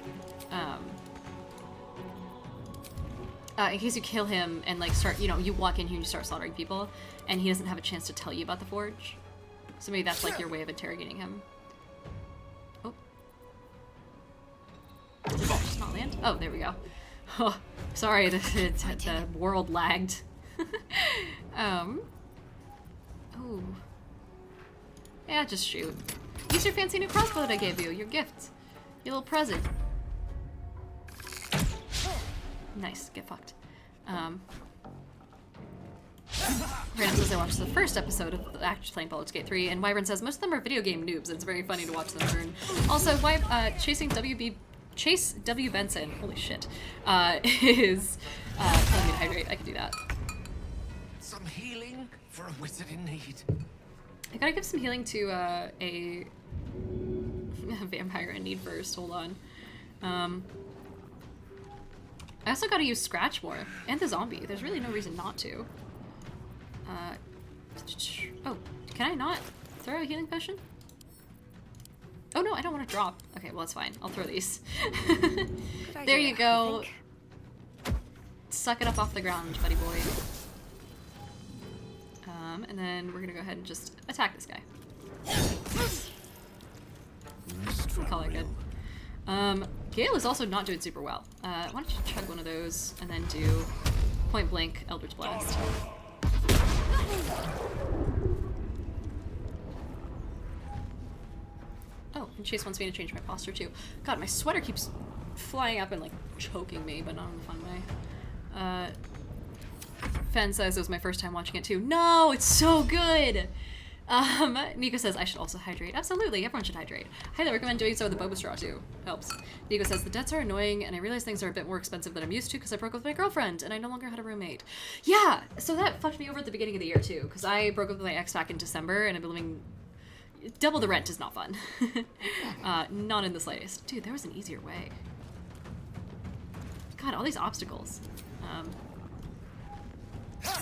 kill him and like start, you walk in here and you start slaughtering people and he doesn't have a chance to tell you about the forge. So maybe that's like your way of interrogating him. Oh. Did that just not land? Oh, there we go. Oh, sorry, the world lagged. Ooh. Yeah, just shoot. Use your fancy new crossbow that I gave you. Your gift. Your little present. Nice. Get fucked. Random says I watched the first episode of the actors playing Baldur's Gate 3, and Wyvern says most of them are video game noobs, and it's very funny to watch them learn. Also, Chase W. Benson, holy shit, is telling me to hydrate. I can do that. Some healing for a wizard in need. I gotta give some healing to a vampire in need first. Hold on. I also gotta use Scratch more, and the zombie. There's really no reason not to. Oh, can I not throw a healing potion? Oh no, I don't want to drop. Okay, well that's fine. I'll throw these. There you go. Suck it up off the ground, buddy boy. And then we're gonna go ahead and just attack this guy. We'll call it good. Gale is also not doing super well. Why don't you chug one of those and then do point blank Eldritch Blast. Oh, and Chase wants me to change my posture too. God, my sweater keeps flying up and like choking me, but not in a fun way. Fen says it was my first time watching it too. No, it's so good! Nico says I should also hydrate. Absolutely, everyone should hydrate. Highly recommend doing so with the boba straw too. Helps. Nico says the debts are annoying and I realize things are a bit more expensive than I'm used to because I broke up with my girlfriend and I no longer had a roommate. Yeah, so that fucked me over at the beginning of the year too because I broke up with my ex back in December and I've been living... Double the rent is not fun. Not in the slightest. Dude, there was an easier way. God, all these obstacles.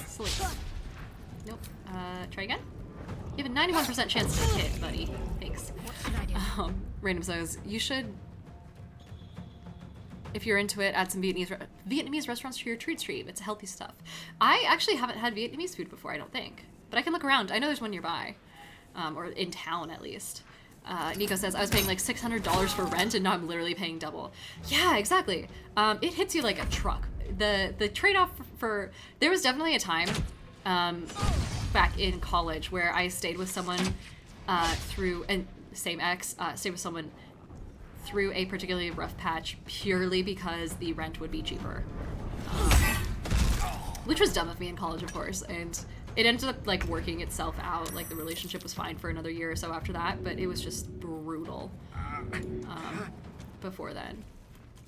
Sleep. Nope. Try again? You have a 91% chance to hit, buddy. Thanks. Random says, you should, if you're into it, add some Vietnamese restaurants to your treat stream. It's healthy stuff. I actually haven't had Vietnamese food before, I don't think. But I can look around. I know there's one nearby. Or in town, at least. Nico says, I was paying like $600 for rent and now I'm literally paying double. Yeah, exactly. It hits you like a truck. The trade-off for... There was definitely a time back in college where I stayed with someone through... And same ex, stayed with someone through a particularly rough patch purely because the rent would be cheaper. Which was dumb of me in college, of course, and it ended up like working itself out. Like the relationship was fine for another year or so after that, but it was just brutal before then.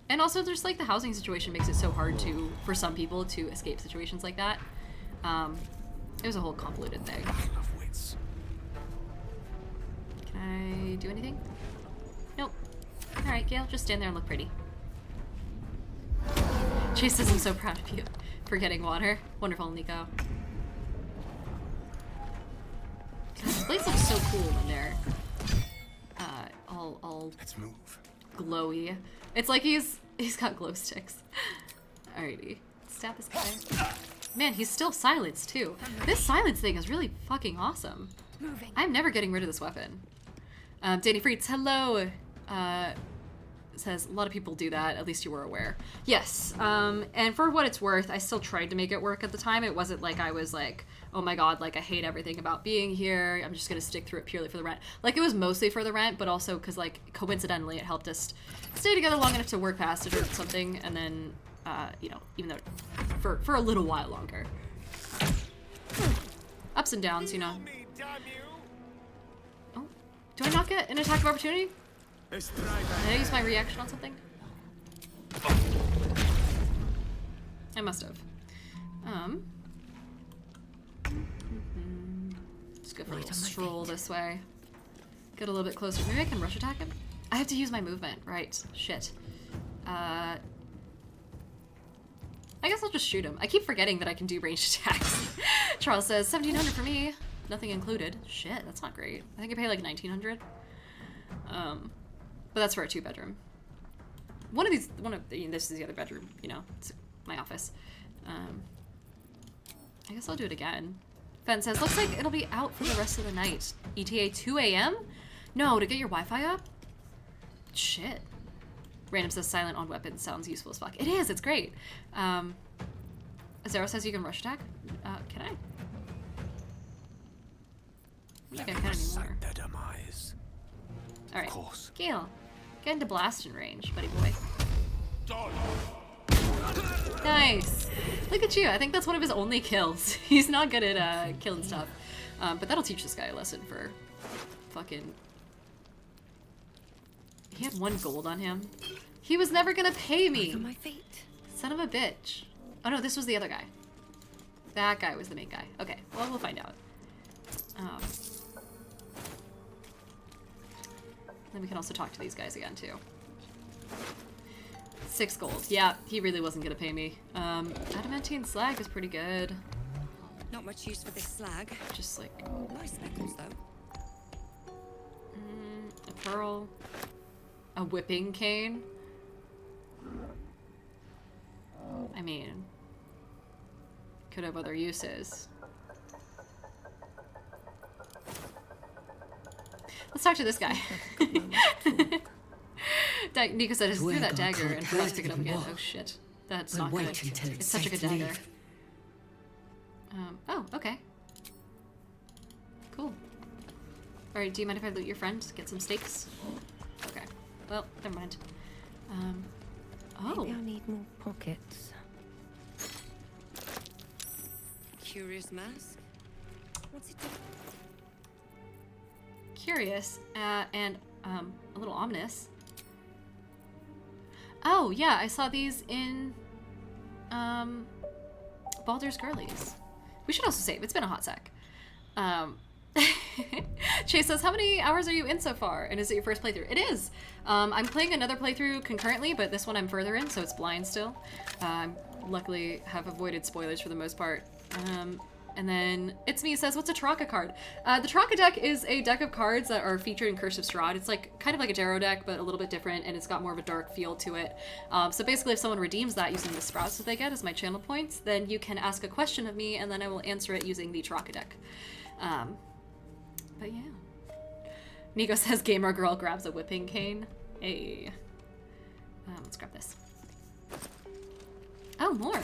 And also just like the housing situation makes it so hard for some people to escape situations like that. It was a whole convoluted thing. Can I do anything? Nope. Alright, Gale, just stand there and look pretty. Chase says I'm so proud of you for getting water. Wonderful, Nico. This place looks so cool when they're all Let's move. Glowy. It's like he's got glow sticks. Alrighty. Stab this guy. Man, he's still silenced too. This silence thing is really fucking awesome. I'm never getting rid of this weapon. Danny Freets, hello. Says a lot of people do that, at least you were aware. Yes, and for what it's worth, I still tried to make it work at the time. It wasn't like I was like, oh my god, like I hate everything about being here, I'm just gonna stick through it purely for the rent. Like it was mostly for the rent, but also because like coincidentally it helped us stay together long enough to work past it or something, and then, you know, even though, for a little while longer. Ups and downs, you know. Oh, do I not get an attack of opportunity? Did I use my reaction on something? I must have. Just go for a little stroll this way. Get a little bit closer. Maybe I can rush attack him? I have to use my movement. Right. Shit. I guess I'll just shoot him. I keep forgetting that I can do ranged attacks. Charles says, 1,700 for me. Nothing included. Shit, that's not great. I think I pay like 1,900. But that's for a 2-bedroom. This is the other bedroom, you know, it's my office. I guess I'll do it again. Fen says, looks like it'll be out for the rest of the night. ETA 2 a.m.? No, to get your Wi-Fi up? Shit. Random says silent on weapons sounds useful as fuck. It is, it's great. Zero says you can rush attack. Can I? I think I can anymore. Alright. Gale, get into blasting range, buddy boy. Nice. Look at you. I think that's one of his only kills. He's not good at killing stuff. But that'll teach this guy a lesson for fucking... He had 1 gold on him. He was never gonna pay me. My feet. Son of a bitch. Oh no, this was the other guy. That guy was the main guy. Okay, well, we'll find out. Then we can also talk to these guys again, too. 6 gold. Yeah, he really wasn't gonna pay me. Adamantine slag is pretty good. Not much use for this slag. Just like... Nice speckles, though. A pearl. A whipping cane. I mean... Could have other uses. Let's talk to this guy. Nico said, "Threw that dagger and forgot to pick it up again." Oh shit, that's not good. It's such a good dagger. Oh, okay. Cool. All right, do you mind if I loot your friend? Get some steaks. Okay. Well, never mind. Oh. Maybe I need more pockets. Curious mask. What's it do? Curious, and a little ominous. Oh yeah, I saw these in Baldur's Girlies. We should also save. It's been a hot sec. Chase says, how many hours are you in so far? And is it your first playthrough? It is. I'm playing another playthrough concurrently, but this one I'm further in, so it's blind still. Luckily have avoided spoilers for the most part. And then It's Me says, what's a Traka card? The Traka deck is a deck of cards that are featured in Curse of Strahd. It's like kind of like a Darrow deck, but a little bit different, and it's got more of a dark feel to it. So basically, if someone redeems that using the sprouts that they get as my channel points, then you can ask a question of me, and then I will answer it using the Traka deck. But yeah. Nico says, gamer girl grabs a whipping cane. Hey. Let's grab this. Oh, more.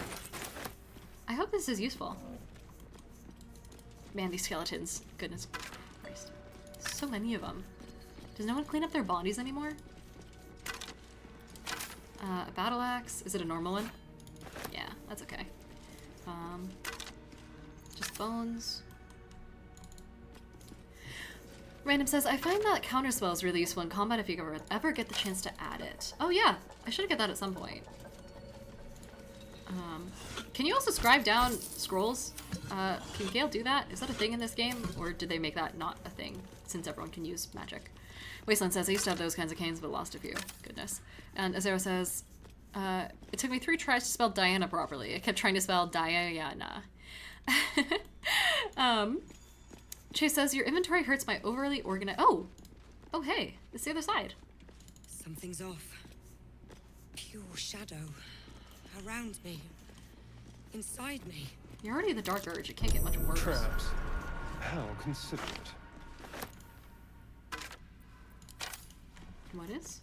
I hope this is useful. Man, these skeletons. Goodness Christ. So many of them. Does no one clean up their bodies anymore? A battle axe. Is it a normal one? Yeah, that's okay. Just bones. Random says, I find that counterspell is really useful in combat if you ever get the chance to add it. Oh yeah, I should get that at some point. Can you also scribe down scrolls? Can Gale do that? Is that a thing in this game? Or did they make that not a thing since everyone can use magic? Wasteland says, I used to have those kinds of canes but lost a few. Goodness. And Azero says, it took me 3 tries to spell Diana properly. I kept trying to spell Diana. Chase says, your inventory hurts my overly organized... Oh! Oh hey, it's the other side. Something's off. Pure shadow. Around me. Inside me. You're already the Dark Urge. It can't get much worse. Traps. How considerate. What is?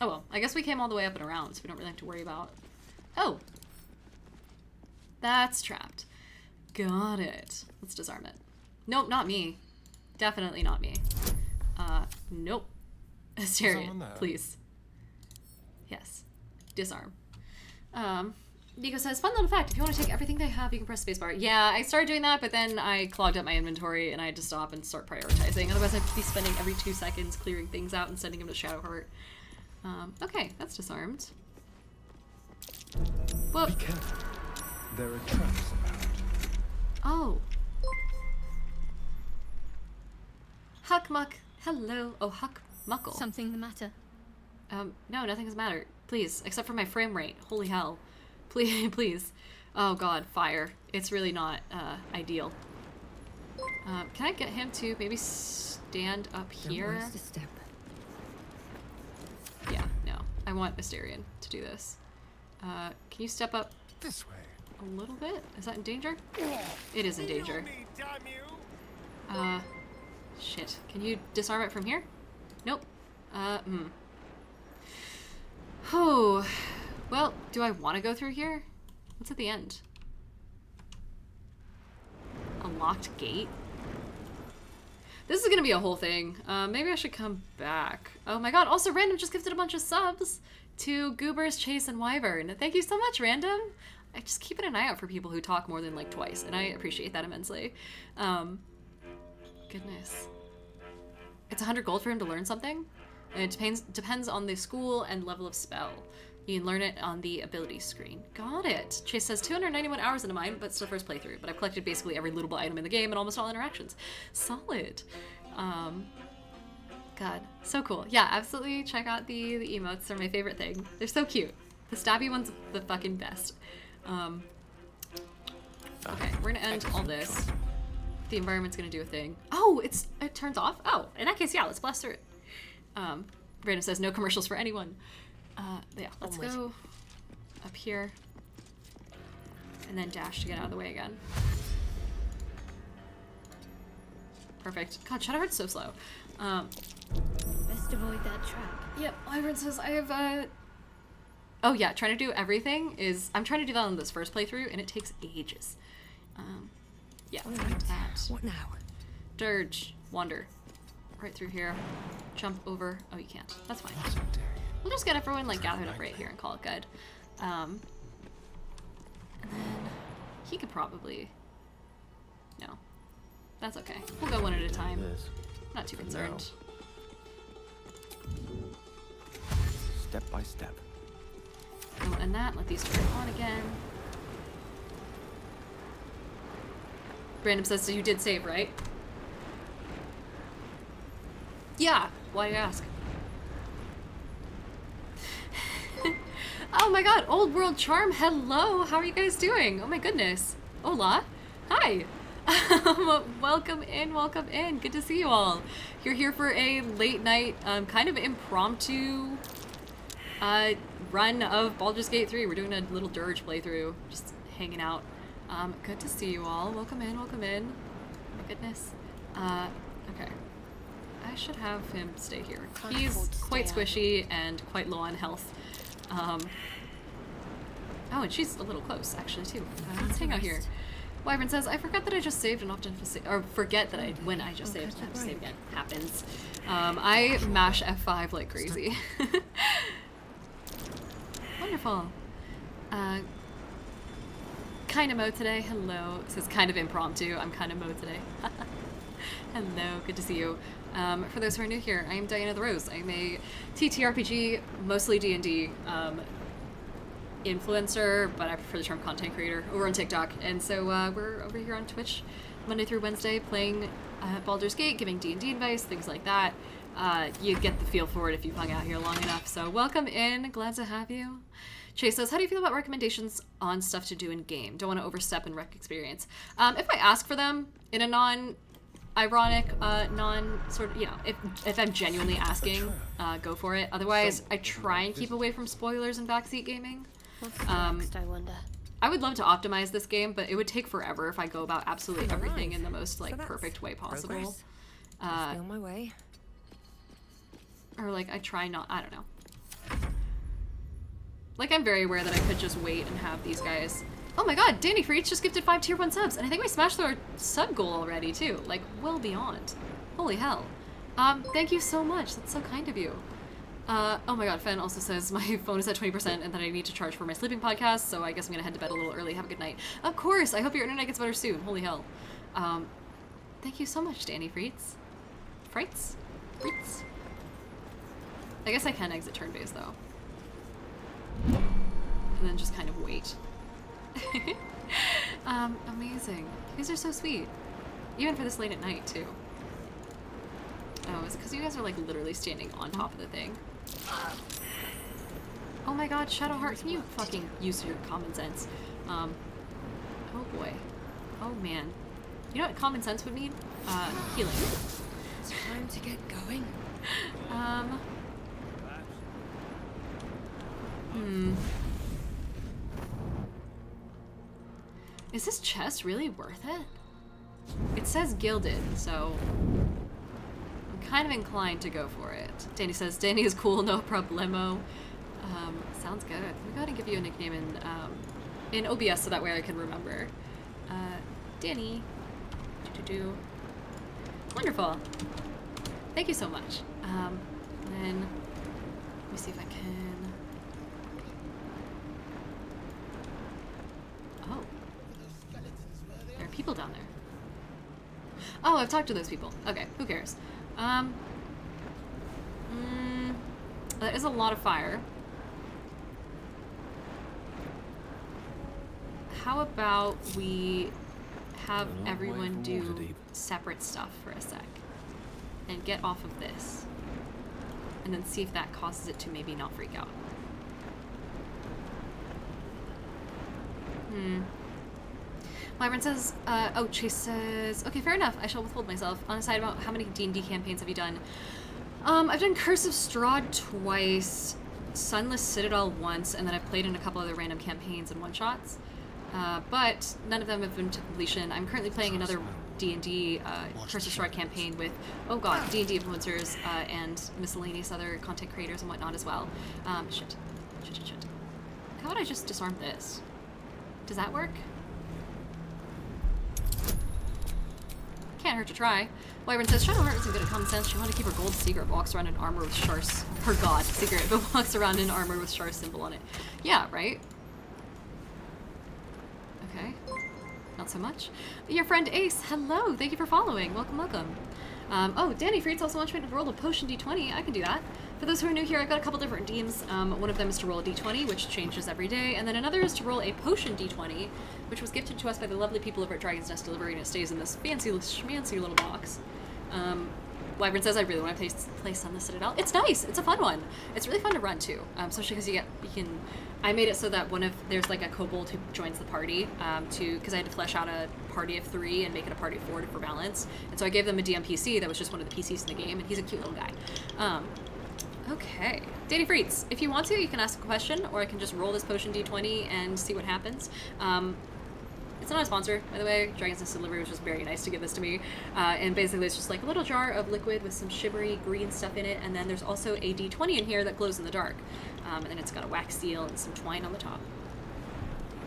Oh well, I guess we came all the way up and around, so we don't really have to worry about... Oh! That's trapped. Got it. Let's disarm it. Nope, not me. Definitely not me. Nope. Asterion, please. Yes. Disarm. Nico says, fun little fact, if you want to take everything they have, you can press spacebar. Yeah, I started doing that, but then I clogged up my inventory and I had to stop and start prioritizing. Otherwise I'd be spending every 2 seconds clearing things out and sending them to Shadowheart. Okay, that's disarmed. Whoop. Be careful. There are traps about. Oh. Huckmuck. Hello. Oh, Huckmuckle. Something the matter? No, nothing's the matter. Please, except for my frame rate. Holy hell. Please, please. Oh god, fire. It's really not, ideal. Can I get him to maybe stand up here? Don't waste a step. Yeah, no. I want Asterion to do this. Can you step up this way a little bit? Is that in danger? It is in danger. Shit. Can you disarm it from here? Nope. Oh. Well, do I want to go through here? What's at the end? A locked gate? This is gonna be a whole thing. Maybe I should come back. Oh my god, also Random just gifted a bunch of subs to Goobers, Chase, and Wyvern. Thank you so much, Random. I just keeping an eye out for people who talk more than like twice, and I appreciate that immensely. Goodness. It's 100 gold for him to learn something, and it depends on the school and level of spell. You can learn it on the ability screen. Got it. Chase says 291 hours into mine, but still first playthrough. But I've collected basically every lootable item in the game and almost all interactions. Solid. God, so cool. Yeah, absolutely check out the emotes. They're my favorite thing. They're so cute. The stabby one's the fucking best. Okay, we're gonna end all this. The environment's gonna do a thing. Oh, it turns off? Oh, in that case, yeah, let's blast through it. Random says no commercials for anyone. Yeah, let's go up here and then dash to get out of the way again. Perfect. God, Shadowheart's so slow. Best avoid that trap. Yep, Wyvern says I have oh yeah, trying to do everything is I'm trying to do that on this first playthrough and it takes ages. Yeah, that. What now? Dirge, wander. Right through here. Jump over. Oh, you can't. That's fine. We'll just get everyone like gathered up right here and call it good. And then he could probably. No, that's okay. We'll go one at a time. Not too concerned. Step by step. We'll end that. Let these turn on again. Random says, so you did save, right? Yeah. Why do you ask? Oh my god, Old World Charm, hello! How are you guys doing? Oh my goodness. Hola. Hi. Welcome in, good to see you all. You're here for a late night, kind of impromptu run of Baldur's Gate 3. We're doing a little Dirge playthrough, just hanging out. Good to see you all. Welcome in, welcome in. Oh my goodness. Okay. I should have him stay here. He's quite squishy and quite low on health. Oh, and she's a little close, actually, too. Let's hang out here. Wyvern says, I forgot that I just saved and often forget that when I just saved and have to save again. Happens. I mash F5 like crazy. Wonderful. Kind of mode today. Hello. It says kind of impromptu. I'm kind of mode today. Hello. Good to see you. For those who are new here, I am Diana the Rose. I'm a TTRPG, mostly D&D influencer, but I prefer the term content creator, over on TikTok. And so we're over here on Twitch Monday through Wednesday playing Baldur's Gate, giving D&D advice, things like that. You get the feel for it if you've hung out here long enough. So welcome in. Glad to have you. Chase says, how do you feel about recommendations on stuff to do in game? Don't want to overstep in rec experience. If I ask for them in a non-ironic, non-sort of, you know, if I'm genuinely asking, go for it. Otherwise, I try and keep away from spoilers and backseat gaming. What's next, I wonder? I would love to optimize this game, but it would take forever if I go about absolutely everything in the most, like, perfect way possible. On my way. Or, like, I try not, I don't know. Like, I'm very aware that I could just wait and have these guys. Oh my god, Danny Freets just gifted 5 tier 1 subs, and I think we smashed our sub goal already, too. Like, well beyond. Holy hell. Thank you so much. That's so kind of you. Oh my god, Fen also says my phone is at 20% and that I need to charge for my sleeping podcast, so I guess I'm gonna head to bed a little early. Have a good night. Of course! I hope your internet gets better soon. Holy hell. Thank you so much, Danny Freets. Freets? Freets? I guess I can exit turn-based, though. And then just kind of wait. Amazing. You guys are so sweet. Even for this late at night, too. Oh, is it because you guys are, like, literally standing on top of the thing? Oh my god, Shadowheart, can you fucking use your common sense? Oh boy. Oh man. You know what common sense would mean? Healing. It's time to get going. Is this chest really worth it? It says gilded, so I'm kind of inclined to go for it. Danny says, Danny is cool, no problemo. Sounds good. I'm gonna go ahead and give you a nickname in OBS so that way I can remember. Danny. Wonderful. Thank you so much. Then let me see if I can. Oh, there are people down there. Oh, I've talked to those people. Okay, who cares? That is a lot of fire. How about we have everyone do separate stuff for a sec and get off of this and then see if that causes it to maybe not freak out. Wyvern says, oh, Chase says, okay, fair enough. I shall withhold myself. On a side about how many D&D campaigns have you done? I've done Curse of Strahd twice, Sunless Citadel once, and then I've played in a couple other random campaigns and one-shots. But none of them have been to completion. I'm currently playing another D&D Curse of Strahd campaign with, oh god, D&D influencers and miscellaneous other content creators and whatnot as well. Shit. How would I just disarm this? Does that work? Can't hurt to try. Wyvern says, Shadowheart isn't good at common sense. She wanted to keep her gold secret, but walks around in armor with Shar's... Her god secret, but walks around in armor with Shar's symbol on it. Yeah, right? Okay. Not so much. Your friend Ace, hello! Thank you for following. Welcome, welcome. Oh, Danny Freeds also wants me to roll a potion d20. I can do that. For those who are new here, I've got a couple different deems. One of them is to roll a d20, which changes every day, and then another is to roll a potion d20, which was gifted to us by the lovely people over at Dragon's Nest Delivery, and it stays in this fancy, schmancy little box. Wyvern says, I really want to play Sunless Citadel. It's nice. It's a fun one. It's really fun to run too, especially because you can. I made it so that there's like a kobold who joins the party because I had to flesh out a party of 3 and make it a party of 4 for balance, and so I gave them a DM PC that was just one of the PCs in the game, and he's a cute little guy. Okay, Danny Freets, if you want to, you can ask a question, or I can just roll this potion d20 and see what happens. It's not a sponsor, by the way. Dragon's Nest Delivery was just very nice to give this to me. And basically it's just like a little jar of liquid with some shimmery green stuff in it, and then there's also a d20 in here that glows in the dark. And then it's got a wax seal and some twine on the top.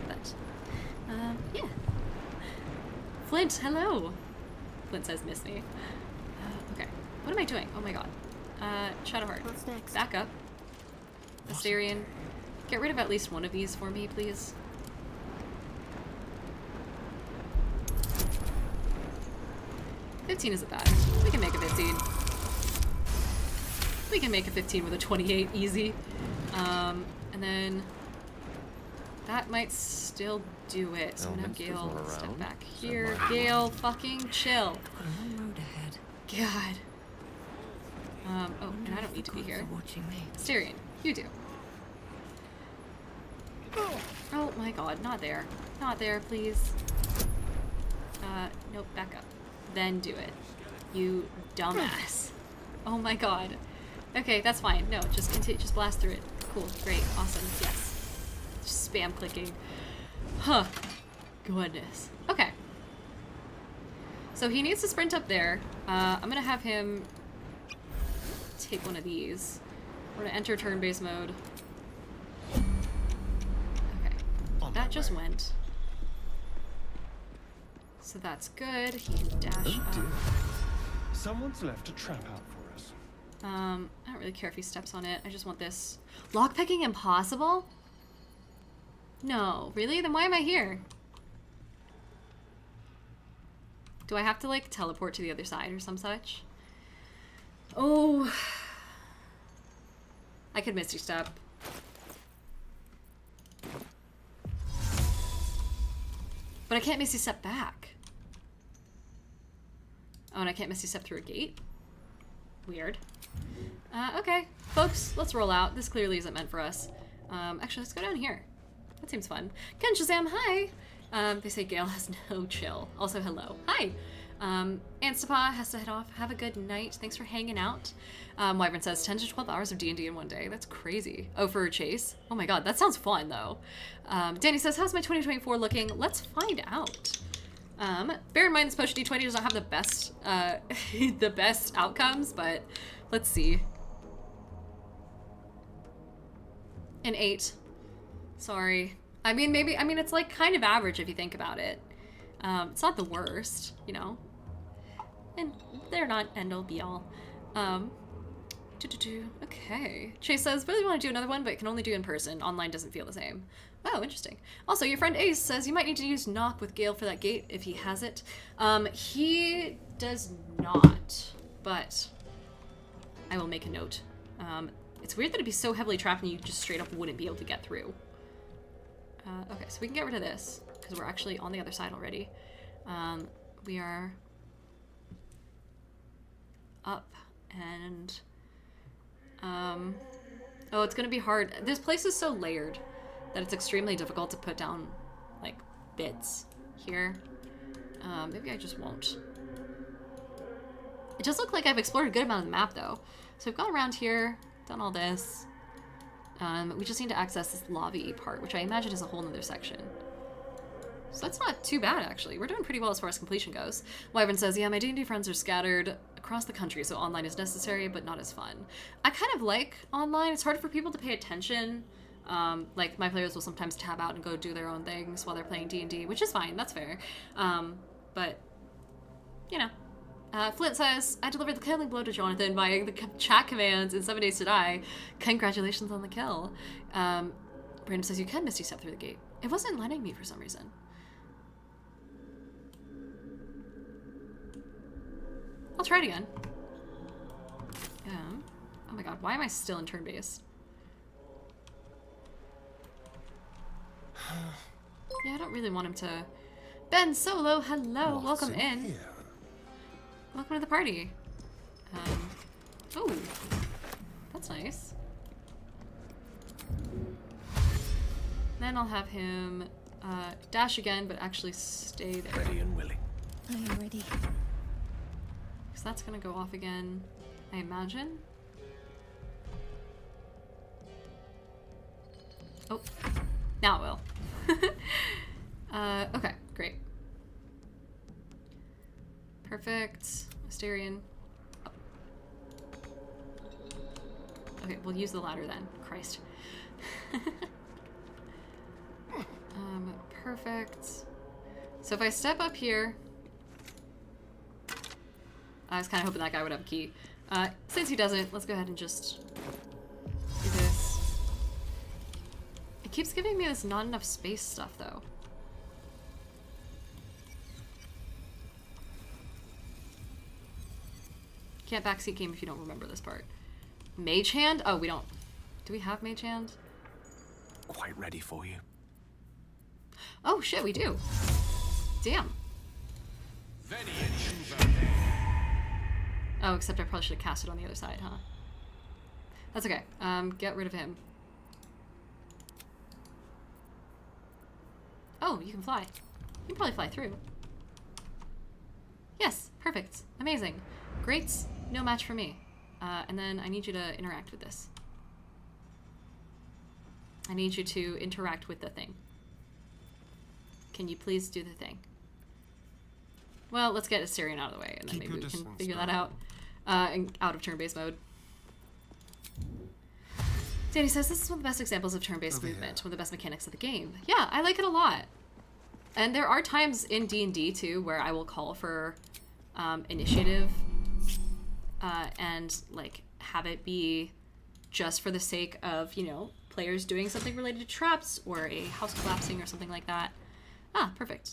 But, yeah. Flint, hello! Flint says, miss me. Okay, what am I doing? Oh my god. Shadowheart. What's next? Back up. Asterion. Get rid of at least one of these for me, please. $15 isn't bad. We can make a 15. We can make a 15 with a 28, easy. And then that might still do it. So I'm gonna have Gale step back here. Gale, fucking chill. God. Oh, and I don't need to be here. Asterion, you do. Oh my god, not there. Not there, please. Nope, back up. Then do it. You dumbass. Oh my god. Okay, that's fine. No, just continue, just blast through it. Cool, great, awesome, yes. Just spam clicking. Huh. Goodness. Okay. So he needs to sprint up there. I'm gonna have him take one of these. We're gonna enter turn-based mode. Okay. That just went. So that's good. He can dash up. Someone's left a trap out for us. I don't really care if he steps on it. I just want this. Lockpicking impossible? No. Really? Then why am I here? Do I have to, like, teleport to the other side or some such? Oh. I could Misty Step. But I can't Misty Step back. Oh, and I can't Misty Step through a gate? Weird. Okay. Folks, let's roll out. This clearly isn't meant for us. Actually, let's go down here. That seems fun. Ken Shazam, hi! They say Gale has no chill. Also, hello. Hi! Anstapa has to head off. Have a good night. Thanks for hanging out. Wyvern says 10 to 12 hours of D&D in one day. That's crazy. Oh, for a chase? Oh my god, that sounds fun, though. Danny says, how's my 2024 looking? Let's find out. Bear in mind this potion d20 does not have the best, the best outcomes, but let's see. An 8. Sorry. I mean, it's like kind of average if you think about it. It's not the worst, you know? and they're not end-all be-all. Okay. Chase says, really want to do another one, but can only do in person. Online doesn't feel the same. Oh, interesting. Also, your friend Ace says you might need to use knock with Gale for that gate if he has it. He does not, but I will make a note. It's weird that it'd be so heavily trapped and you just straight up wouldn't be able to get through. Okay, so we can get rid of this because we're actually on the other side already. We are up and oh, it's gonna be hard. This place is so layered that it's extremely difficult to put down like bits here. Maybe I just won't. It does look like I've explored a good amount of the map though. So I've gone around here, done all this. We just need to access this lava-y part, which I imagine is a whole nother section. So that's not too bad, actually. We're doing pretty well as far as completion goes. Wyvern says, yeah, my D&D friends are scattered across the country, so online is necessary, but not as fun. I kind of like online. It's hard for people to pay attention. Like, my players will sometimes tab out and go do their own things while they're playing D&D, which is fine. That's fair. But, you know. Flint says, I delivered the killing blow to Jonathan by the chat commands in 7 Days to Die. Congratulations on the kill. Brandon says, you can Misty Step through the gate. It wasn't letting me for some reason. I'll try it again. Oh my god, why am I still in turn-based? Yeah, I don't really want him to... Ben Solo, hello, welcome in. Here? Welcome to the party. Oh, that's nice. Then I'll have him dash again, but actually stay there. Ready and willing. I am ready. Because that's gonna go off again, I imagine. Oh, now it will. Okay, great. Perfect. Asterion. Oh. Okay, we'll use the ladder then. Christ. Perfect. So if I step up here... I was kind of hoping that guy would have a key. Since he doesn't, let's go ahead and just do this. It keeps giving me this not enough space stuff, though. Can't backseat game if you don't remember this part. Mage Hand? Oh, we don't. Do we have Mage Hand? Quite ready for you. Oh shit, we do. Damn. Oh, except I probably should have cast it on the other side, huh? That's okay. Get rid of him. Oh, you can fly. You can probably fly through. Yes, perfect. Amazing. Great. No match for me. And then I need you to interact with this. I need you to interact with the thing. Can you please do the thing? Well, let's get Asterion out of the way, and then maybe we can figure that out. Out of turn-based mode. Danny says, this is one of the best examples of turn-based movement, one of the best mechanics of the game. Yeah, I like it a lot. And there are times in D&D, too, where I will call for initiative and, like, have it be just for the sake of, you know, players doing something related to traps or a house collapsing or something like that. Ah, perfect.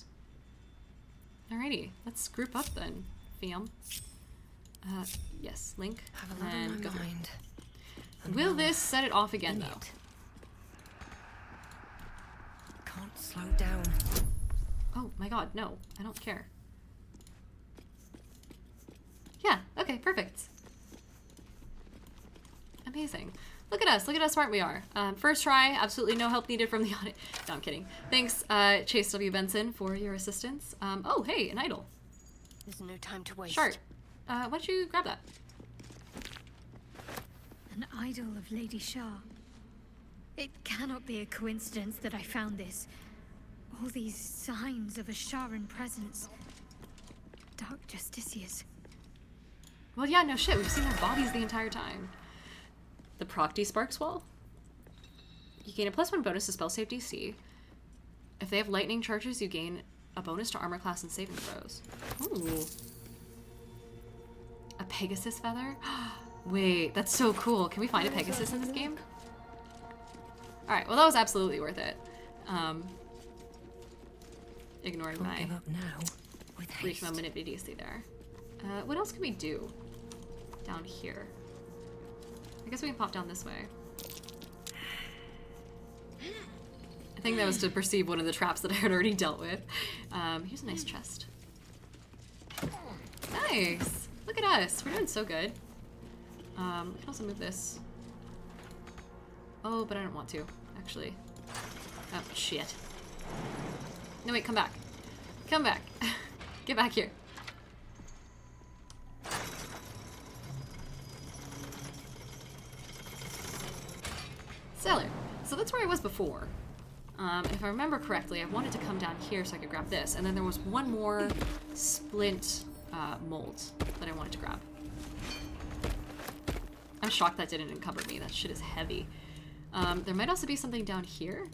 Alrighty, let's group up then, fam. Yes, Link, and go through. Will this set it off again, though? Can't slow down. Oh my god, no, I don't care. Yeah, okay, perfect. Amazing. Look at us how smart we are. First try, absolutely no help needed from the audit. No, I'm kidding. Thanks, Chase W. Benson, for your assistance. Oh, hey, an idol. There's no time to waste. Shart, why don't you grab that? An idol of Lady Shah. It cannot be a coincidence that I found this. All these signs of a Sharan presence. Dark Justiciars. Well, yeah, no shit. We've seen their bodies the entire time. The Procty Sparks Wall. You gain a +1 bonus to spell save DC. If they have lightning charges, you gain a bonus to armor class and saving throws. Ooh. Pegasus feather? Wait, that's so cool. Can we find a Pegasus in this game? Alright, well that was absolutely worth it. Ignoring my brief moment of idiocy there. What else can we do down here? I guess we can pop down this way. I think that was to perceive one of the traps that I had already dealt with. Here's a nice chest. Nice! Look at us. We're doing so good. We can also move this. Oh, but I don't want to, actually. Oh, shit. No, wait, come back. Come back. Get back here. Cellar. So that's where I was before. And if I remember correctly, I wanted to come down here so I could grab this. And then there was one more splint mold that I wanted to grab. I'm shocked that didn't encumber me. That shit is heavy. There might also be something down here.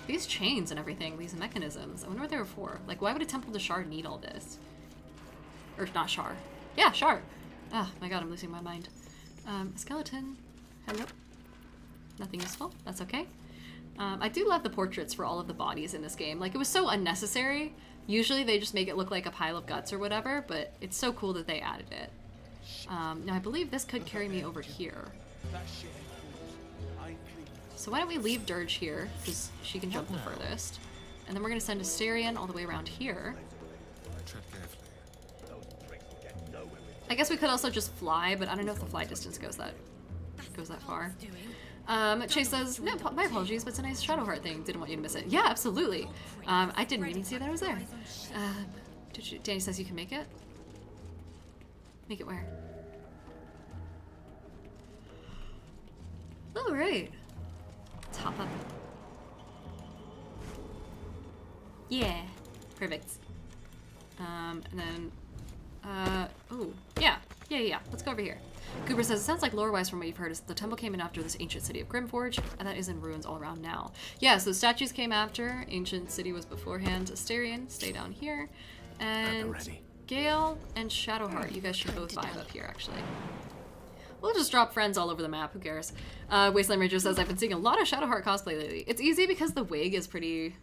These chains and everything, these mechanisms, I wonder what they were for. Like, why would a Temple de Shar need all this? Or not Shar. Yeah, Shar. Oh my god, I'm losing my mind. Skeleton. Hello. Nothing useful. That's okay. I do love the portraits for all of the bodies in this game. Like, it was so unnecessary. Usually they just make it look like a pile of guts or whatever, but it's so cool that they added it. Now I believe this could carry me over here. So why don't we leave Dirge here, because she can jump the furthest. And then we're going to send Asterion all the way around here. I guess we could also just fly, but I don't know if the fly distance goes that far. Chase says, no, my apologies, but it's a nice Shadowheart thing. Didn't want you to miss it. Yeah, absolutely. I didn't even see that I was there. Danny says you can make it. Make it where? All right. Let's hop up. Yeah. Perfect. And then, oh, yeah. Let's go over here. Cooper says, it sounds like lore-wise from what you've heard is the temple came in after this ancient city of Grimforge, and that is in ruins all around now. Yeah, so statues came after, ancient city was beforehand. Asterion, stay down here. And Gale and Shadowheart, you guys should both vibe up here, actually. We'll just drop friends all over the map, who cares? Wasteland Ranger says, I've been seeing a lot of Shadowheart cosplay lately. It's easy because the wig is pretty,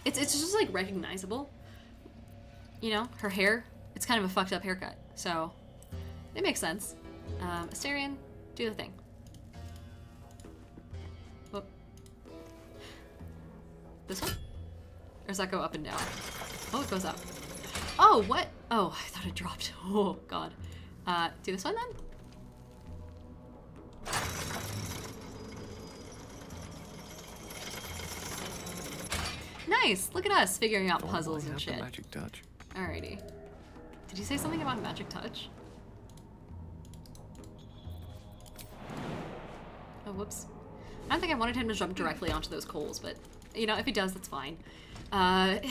it's just, like, recognizable. You know, her hair, it's kind of a fucked up haircut, so it makes sense. Asterion, do the thing. Whoop. This one? Or does that go up and down? Oh, it goes up. Oh, what? Oh, I thought it dropped. Oh, God. Do this one then? Nice! Look at us figuring out puzzles and shit. Magic touch. Alrighty. Did you say something about magic touch? Oh, whoops. I don't think I wanted him to jump directly onto those coals, but, you know, if he does, that's fine. Then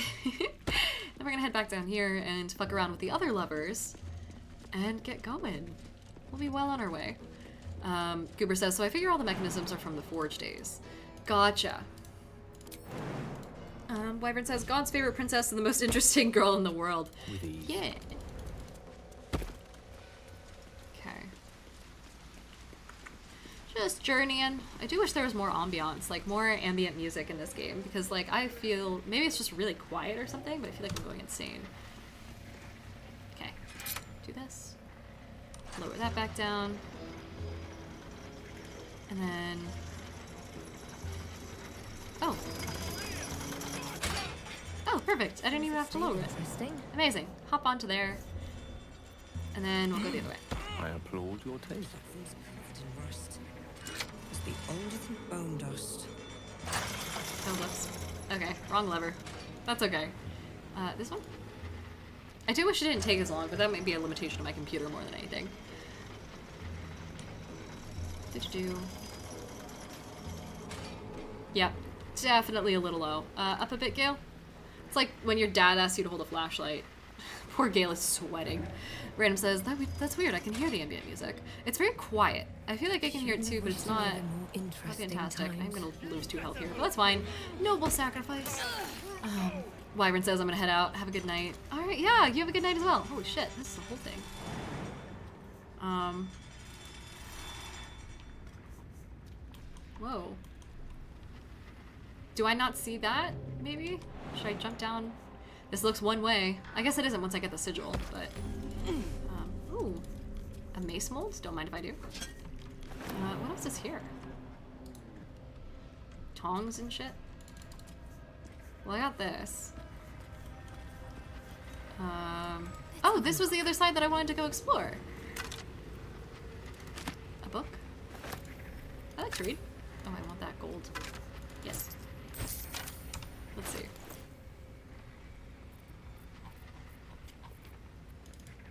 we're gonna head back down here and fuck around with the other levers and get going. We'll be well on our way. Goober says, so I figure all the mechanisms are from the Forge days. Gotcha. Wyvern says, God's favorite princess and the most interesting girl in the world. Yeah. Okay. Just journeying. I do wish there was more ambiance, like more ambient music in this game, because like I feel, maybe it's just really quiet or something, but I feel like I'm going insane. Okay. Do this. Lower that back down. And then... Oh. Oh, perfect. I didn't even have to lower it. Amazing. Hop onto there. And then we'll go the other way. I applaud your taste. Must be older than bone dust. Oh, whoops. Okay, wrong lever. That's okay. This one? I do wish it didn't take as long, but that might be a limitation of my computer more than anything. Do-do-do. Yep, definitely a little low. Up a bit, Gale? It's like when your dad asks you to hold a flashlight. Poor Gale is sweating. Random says, that's weird, I can hear the ambient music. It's very quiet. I feel like I can hear it too, but it's not fantastic. I'm gonna lose 2 health here, but that's fine. Noble sacrifice. Wyvern says I'm gonna head out. Have a good night. All right, yeah, you have a good night as well. Holy shit, this is the whole thing. Whoa. Do I not see that, maybe? Should I jump down? This looks one way. I guess it isn't once I get the sigil, but... ooh. A mace mold? Don't mind if I do. What else is here? Tongs and shit? Well, I got this. Oh, this was the other side that I wanted to go explore. A book? I like to read. Oh, I want that gold. Yes. Let's see.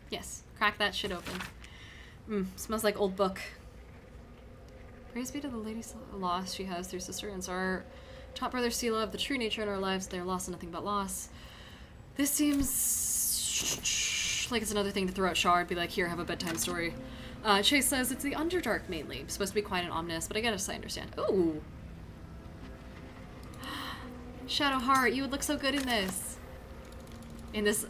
Yes, crack that shit open. Smells like old book. Praise be to the lady's loss she has through sister, and so our top brother seal of the true nature in our lives, they are lost and nothing but loss. This seems like it's another thing to throw at Shard, be like, here, have a bedtime story. Chase says it's the Underdark mainly. It's supposed to be quiet and ominous, but I guess I understand. Ooh. Shadowheart, you would look so good in this. In this,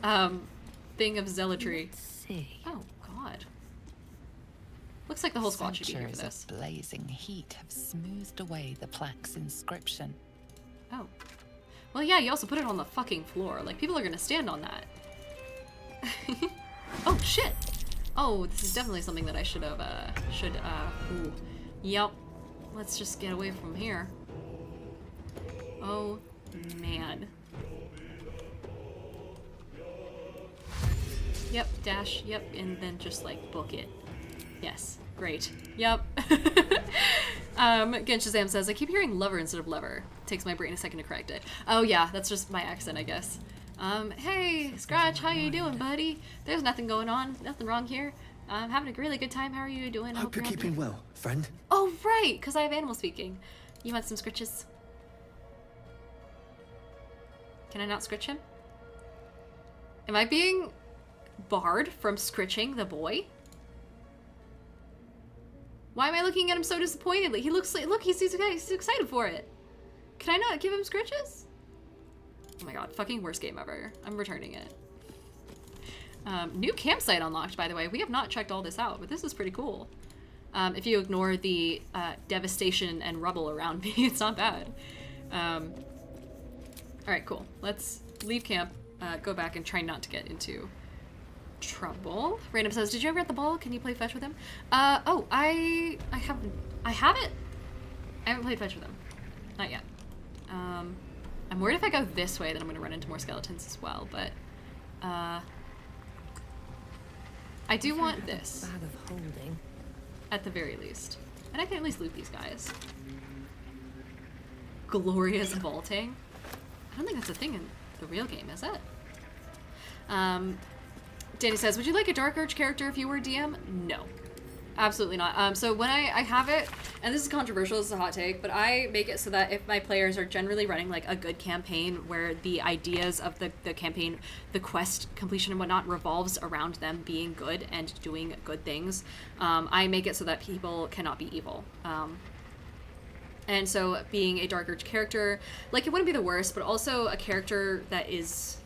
thing of zealotry. Let's see. Oh, God. Looks like the whole squad should be here for this. Centuries of blazing heat have smoothed away the plaque's inscription. Oh. Well, yeah, you also put it on the fucking floor. Like, people are gonna stand on that. Oh, shit! Oh, this is definitely something that I should have, ooh. Yep. Let's just get away from here. Oh, man. Yep, dash, yep, and then just, like, book it. Yes, great. Yep. Genshazam says, I keep hearing lover instead of lever. Takes my brain a second to correct it. Oh yeah, that's just my accent, I guess. Hey, Scratch, how you doing, buddy? There's nothing going on, nothing wrong here. I'm having a really good time. How are you doing? Hope you're keeping well, friend. Oh, right, because I have animal speaking. You want some scritches? Can I not scritch him? Am I being barred from scritching the boy? Why am I looking at him so disappointedly? He looks like, look, he's excited for it. Can I not give him scritches? Oh my god, fucking worst game ever. I'm returning it. New campsite unlocked, by the way. We have not checked all this out, but this is pretty cool. If you ignore the devastation and rubble around me, it's not bad. Alright, cool. Let's leave camp, go back and try not to get into trouble. Random says, did you ever at the ball? Can you play fetch with him? Oh, I have it. I haven't played fetch with him. Not yet. I'm worried if I go this way, then I'm gonna run into more skeletons as well, but, I do want this. Bag of holding. At the very least. And I can at least loot these guys. Glorious vaulting? I don't think that's a thing in the real game, is it? Danny says, would you like a Dark Urge character if you were DM? No. Absolutely not. So when I have it, and this is controversial, this is a hot take, but I make it so that if my players are generally running like a good campaign where the ideas of the campaign, the quest completion and whatnot revolves around them being good and doing good things, I make it so that people cannot be evil. And so being a Dark Urge character, like it wouldn't be the worst, but also a character that is...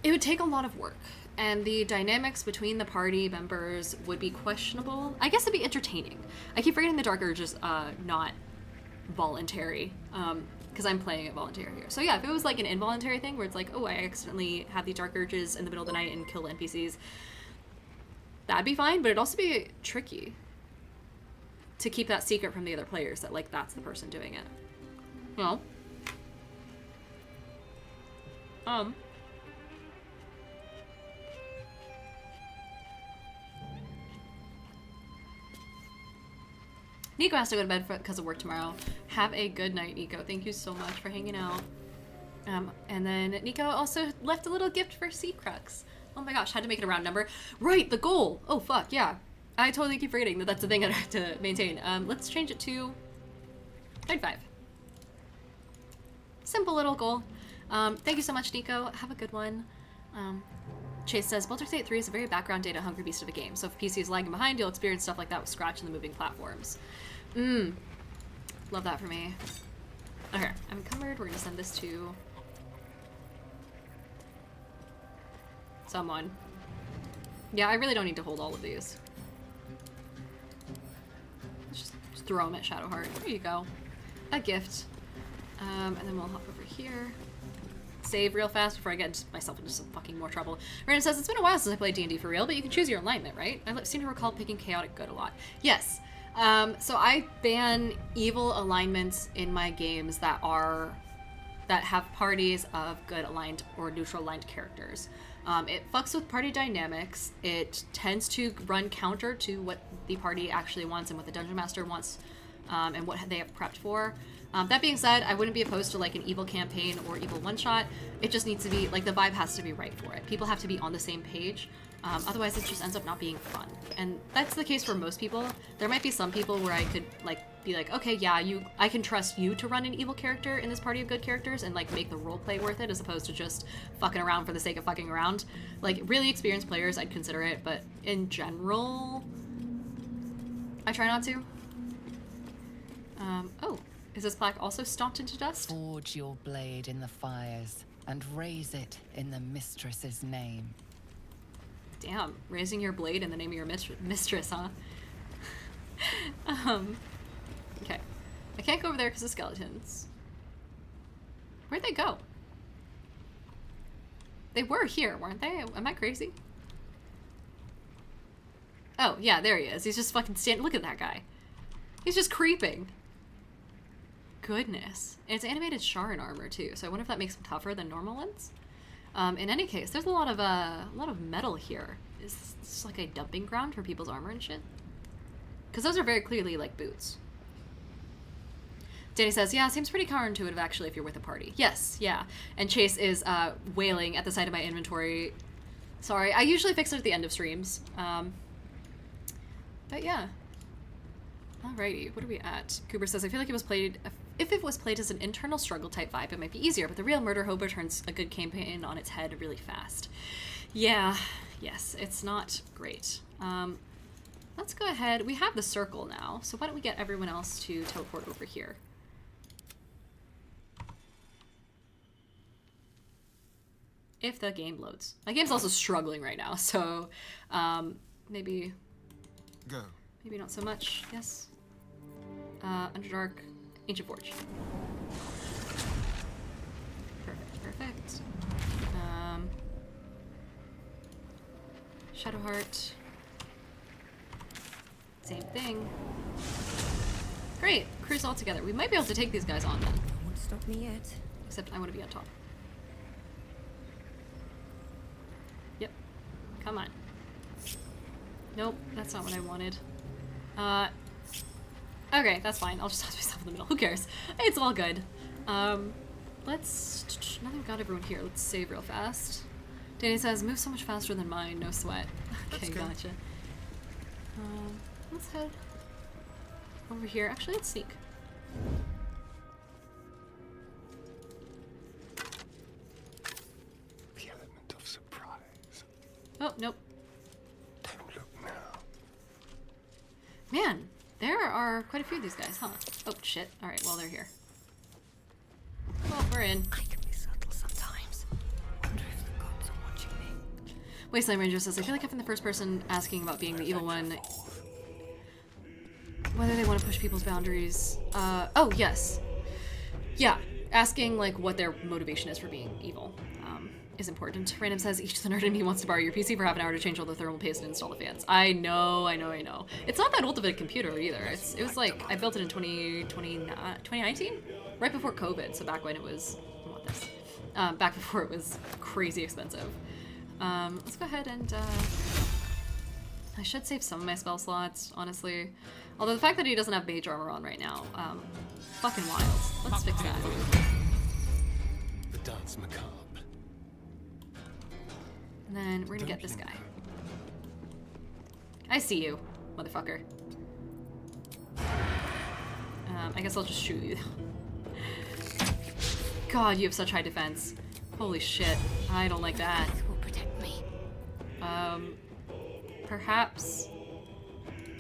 It would take a lot of work. And the dynamics between the party members would be questionable. I guess it'd be entertaining. I keep forgetting the Dark Urge is not voluntary, because I'm playing it voluntary here. So yeah, if it was like an involuntary thing where it's like, oh, I accidentally have the Dark Urges in the middle of the night and kill NPCs, that'd be fine, but it'd also be tricky to keep that secret from the other players that like that's the person doing it. Well, Nico has to go to bed because of work tomorrow. Have a good night, Nico. Thank you so much for hanging out. And then Nico also left a little gift for Sea Crux. Oh my gosh, had to make it a round number. Right, the goal. Oh fuck, yeah. I totally keep forgetting that that's the thing I have to maintain. Let's change it to 35. Simple little goal. Thank you so much, Nico. Have a good one. Chase says, Baldur's Gate 3 is a very background data hungry beast of a game, so if PC is lagging behind, you'll experience stuff like that with Scratch and the moving platforms. Love that for me. Okay, I'm encumbered. We're gonna send this to someone. Yeah, I really don't need to hold all of these. Let's just throw them at Shadowheart. There you go. A gift. And then we'll hop over here. Save real fast before I get myself into some fucking more trouble. Random says, it's been a while since I played D&D for real, but you can choose your alignment, right? I seem to recall picking chaotic good a lot. Yes. So I ban evil alignments in my games that have parties of good aligned or neutral aligned characters. It fucks with party dynamics. It tends to run counter to what the party actually wants and what the dungeon master wants, and what they have prepped for. That being said, I wouldn't be opposed to like an evil campaign or evil one-shot. It just needs to be, like, the vibe has to be right for it. People have to be on the same page. Otherwise, it just ends up not being fun. And that's the case for most people. There might be some people where I could, like, be like, okay, yeah, I can trust you to run an evil character in this party of good characters and, like, make the roleplay worth it as opposed to just fucking around for the sake of fucking around. Like, really experienced players, I'd consider it, but in general, I try not to. Oh. Is this plaque also stomped into dust? Forge your blade in the fires and raise it in the mistress's name. Damn, raising your blade in the name of your mistress, huh? Okay. I can't go over there because of skeletons. Where'd they go? They were here, weren't they? Am I crazy? Oh, yeah, there he is. He's just fucking standing. Look at that guy. He's just creeping. Goodness. And it's animated Sharon armor too, so I wonder if that makes them tougher than normal ones. In any case, there's a lot of metal here. Is this like a dumping ground for people's armor and shit? Because those are very clearly like boots. Danny says, yeah, seems pretty counterintuitive actually if you're with a party. Yes, yeah. And Chase is wailing at the side of my inventory. Sorry, I usually fix it at the end of streams. But yeah. Alrighty, what are we at? Cooper says, I feel like if it was played as an internal struggle type vibe, it might be easier, but the real murder hobo turns a good campaign on its head really fast. Yeah, yes, it's not great. Let's go ahead. We have the circle now, so why don't we get everyone else to teleport over here? If the game loads. My game's also struggling right now, so maybe... Go. Maybe not so much, yes. Underdark, Ancient Forge. Perfect, perfect. Shadowheart. Same thing. Great, crew's all together. We might be able to take these guys on then. Won't stop me yet. Except I want to be on top. Yep. Come on. Nope, that's not what I wanted. Okay, that's fine. I'll just have myself in the middle. Who cares? It's all good. Let's... Now that we've got everyone here, let's save real fast. Danny says, move so much faster than mine, no sweat. Okay, gotcha. Let's head over here. Actually, let's sneak. The element of surprise. Oh, nope. Don't look now. Man, there are quite a few of these guys, huh? Oh, shit. Alright, well, they're here. Well, we're in. I can be subtle sometimes. Wonder if the gods are watching me. Wasteland Ranger says, I feel like I've been the first person asking about being the evil one. Whether they want to push people's boundaries. Oh, yes. Yeah, asking, like, what their motivation is for being evil. Is important. Random says, each the nerd in me wants to borrow your PC for half an hour to change all the thermal paste and install the fans. I know. It's not that old of a computer either. It was like, I built it in 2019? Right before COVID, so back when it was, I want this. Back before it was crazy expensive. Let's go ahead and, I should save some of my spell slots, honestly. Although the fact that he doesn't have mage armor on right now, fucking wild. Let's fix that. The dance macabre. And then we're gonna get this guy. I see you, motherfucker. I guess I'll just shoot you. God, you have such high defense. Holy shit, I don't like that. Will protect me. Perhaps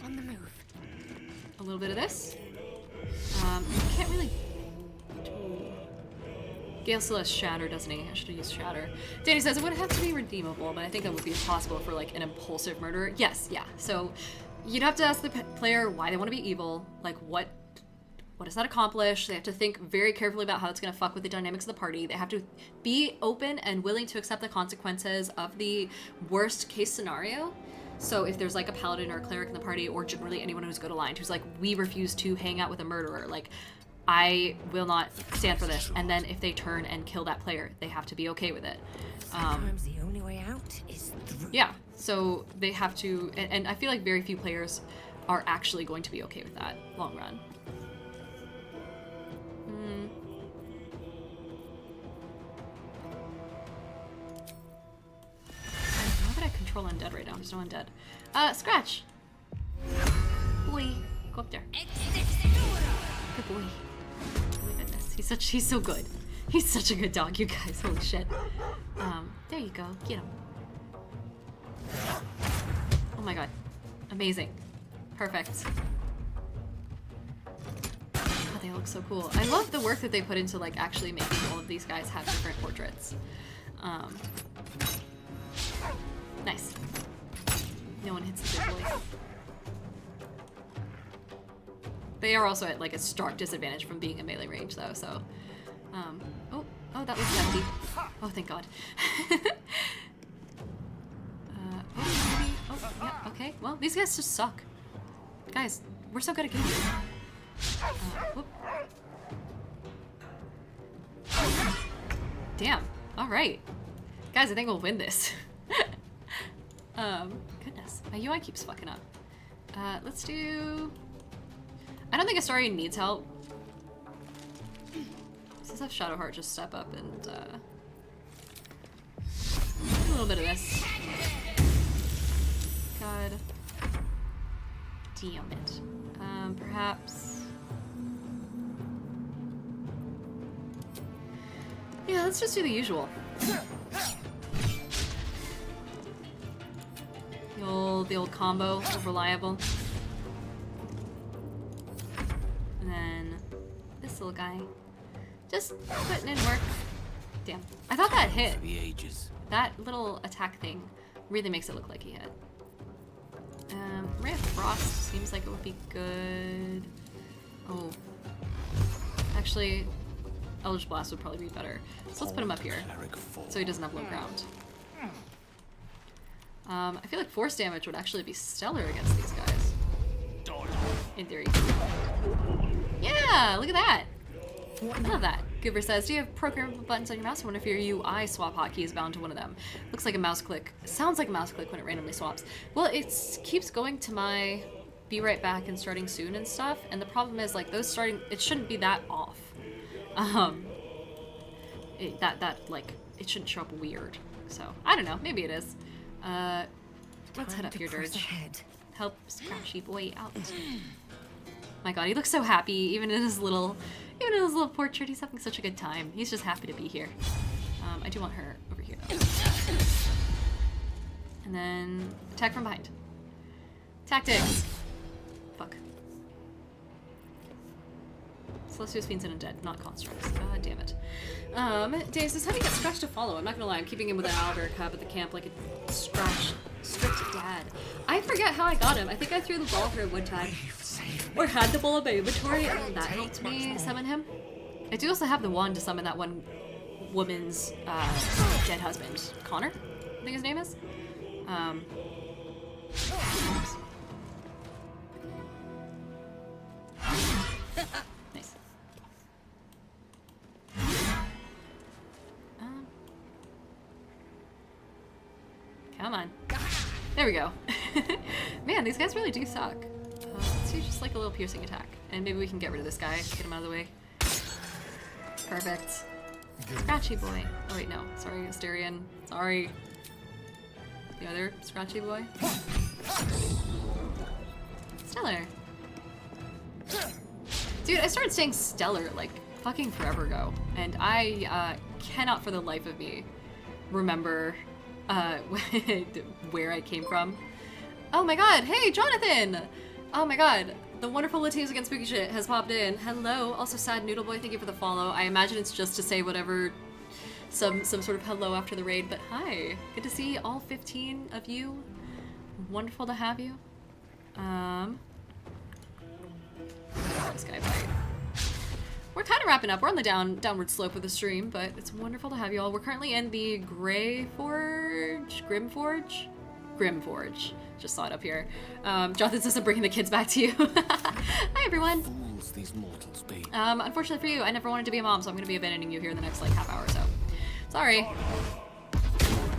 On the move. a little bit of this. Can't really. Gale still has Shatter, doesn't he? I should have used Shatter. Danny says it would have to be redeemable, but I think that would be possible for like an impulsive murderer. Yes, yeah. So you'd have to ask the player why they want to be evil, like what does that accomplish? They have to think very carefully about how it's going to fuck with the dynamics of the party. They have to be open and willing to accept the consequences of the worst case scenario. So if there's like a paladin or a cleric in the party, or generally anyone who's good aligned, who's like, we refuse to hang out with a murderer, like, I will not stand for this. And then if they turn and kill that player, they have to be okay with it. Sometimes the only way out is through. Yeah, so they have to, and I feel like very few players are actually going to be okay with that long run. How would I control undead right now? There's no undead. Scratch! Boy, go up there. Good boy. Oh my goodness, he's so good. He's such a good dog, you guys. Holy shit. There you go. Get him. Oh my god. Amazing. Perfect. Oh, they look so cool. I love the work that they put into like actually making all of these guys have different portraits. Nice. No one hits the big boy. They are also at like a stark disadvantage from being in melee range though, so. Oh, that was empty. Oh, thank God. Yeah, okay. Well, these guys just suck. Guys, we're so good at games. Whoop. Damn. All right. Guys, I think we'll win this. Goodness. My UI keeps fucking up. Let's do... I don't think Astarion needs help. Let's have Shadowheart just step up and, do a little bit of this. God. Damn it. Perhaps... Yeah, let's just do the usual. The old combo of reliable. And then this little guy. Just putting in work. Damn. I thought that hit. That little attack thing really makes it look like he hit. Ray of Frost seems like it would be good. Oh. Actually, Eldritch Blast would probably be better. So let's put him up here. So he doesn't have low ground. I feel like force damage would actually be stellar against these guys. In theory. Yeah, look at that. I love that. Goober says, do you have programmable buttons on your mouse? I wonder if your UI swap hotkey is bound to one of them. Looks like a mouse click. Sounds like a mouse click when it randomly swaps. Well, it keeps going to my be right back and starting soon and stuff. And the problem is, like, those starting, it shouldn't be that off. Like, it shouldn't show up weird. So, I don't know. Maybe it is. Let's head up here, Dirge. Help Scratchy Boy out. My god, he looks so happy, even in his little portrait. He's having such a good time. He's just happy to be here. I do want her over here, though. And then attack from behind. Tactics. Fuck. Celestials, Fiends, and Undead, not Constructs. God damn it. Dave says, how do you get Scratch to follow? I'm not gonna lie, I'm keeping him with an owlbear cub at the camp like a Scratch strict dad. I forget how I got him. I think I threw the ball through one time. Or had the ball in my inventory, and that helped me summon him. I do also have the wand to summon that one woman's dead husband. Connor, I think his name is. Nice. Come on. There we go. Man, these guys really do suck. Let's do just like a little piercing attack. And maybe we can get rid of this guy, get him out of the way. Perfect. Scratchy boy. Oh wait, no. Sorry, Astarion. Sorry. The other Scratchy boy. Stellar. Dude, I started saying stellar like fucking forever ago. And I cannot for the life of me remember where I came from. Oh my god, hey Jonathan! Oh my god, The wonderful Latinos Against Spooky Shit has popped in. Hello. Also, Sad Noodle Boy, thank you for the follow. I imagine it's just to say whatever, some sort of hello after the raid, but hi. Good to see all 15 of you. Wonderful to have you. This guy fight. We're kind of wrapping up. We're on the downward slope of the stream, but it's wonderful to have you all. We're currently in the Grimforge. Just saw it up here. Jonathan says I'm bringing the kids back to you. Hi, everyone. Fools these mortals be. Unfortunately for you, I never wanted to be a mom, so I'm going to be abandoning you here in the next, like, half hour or so. Sorry.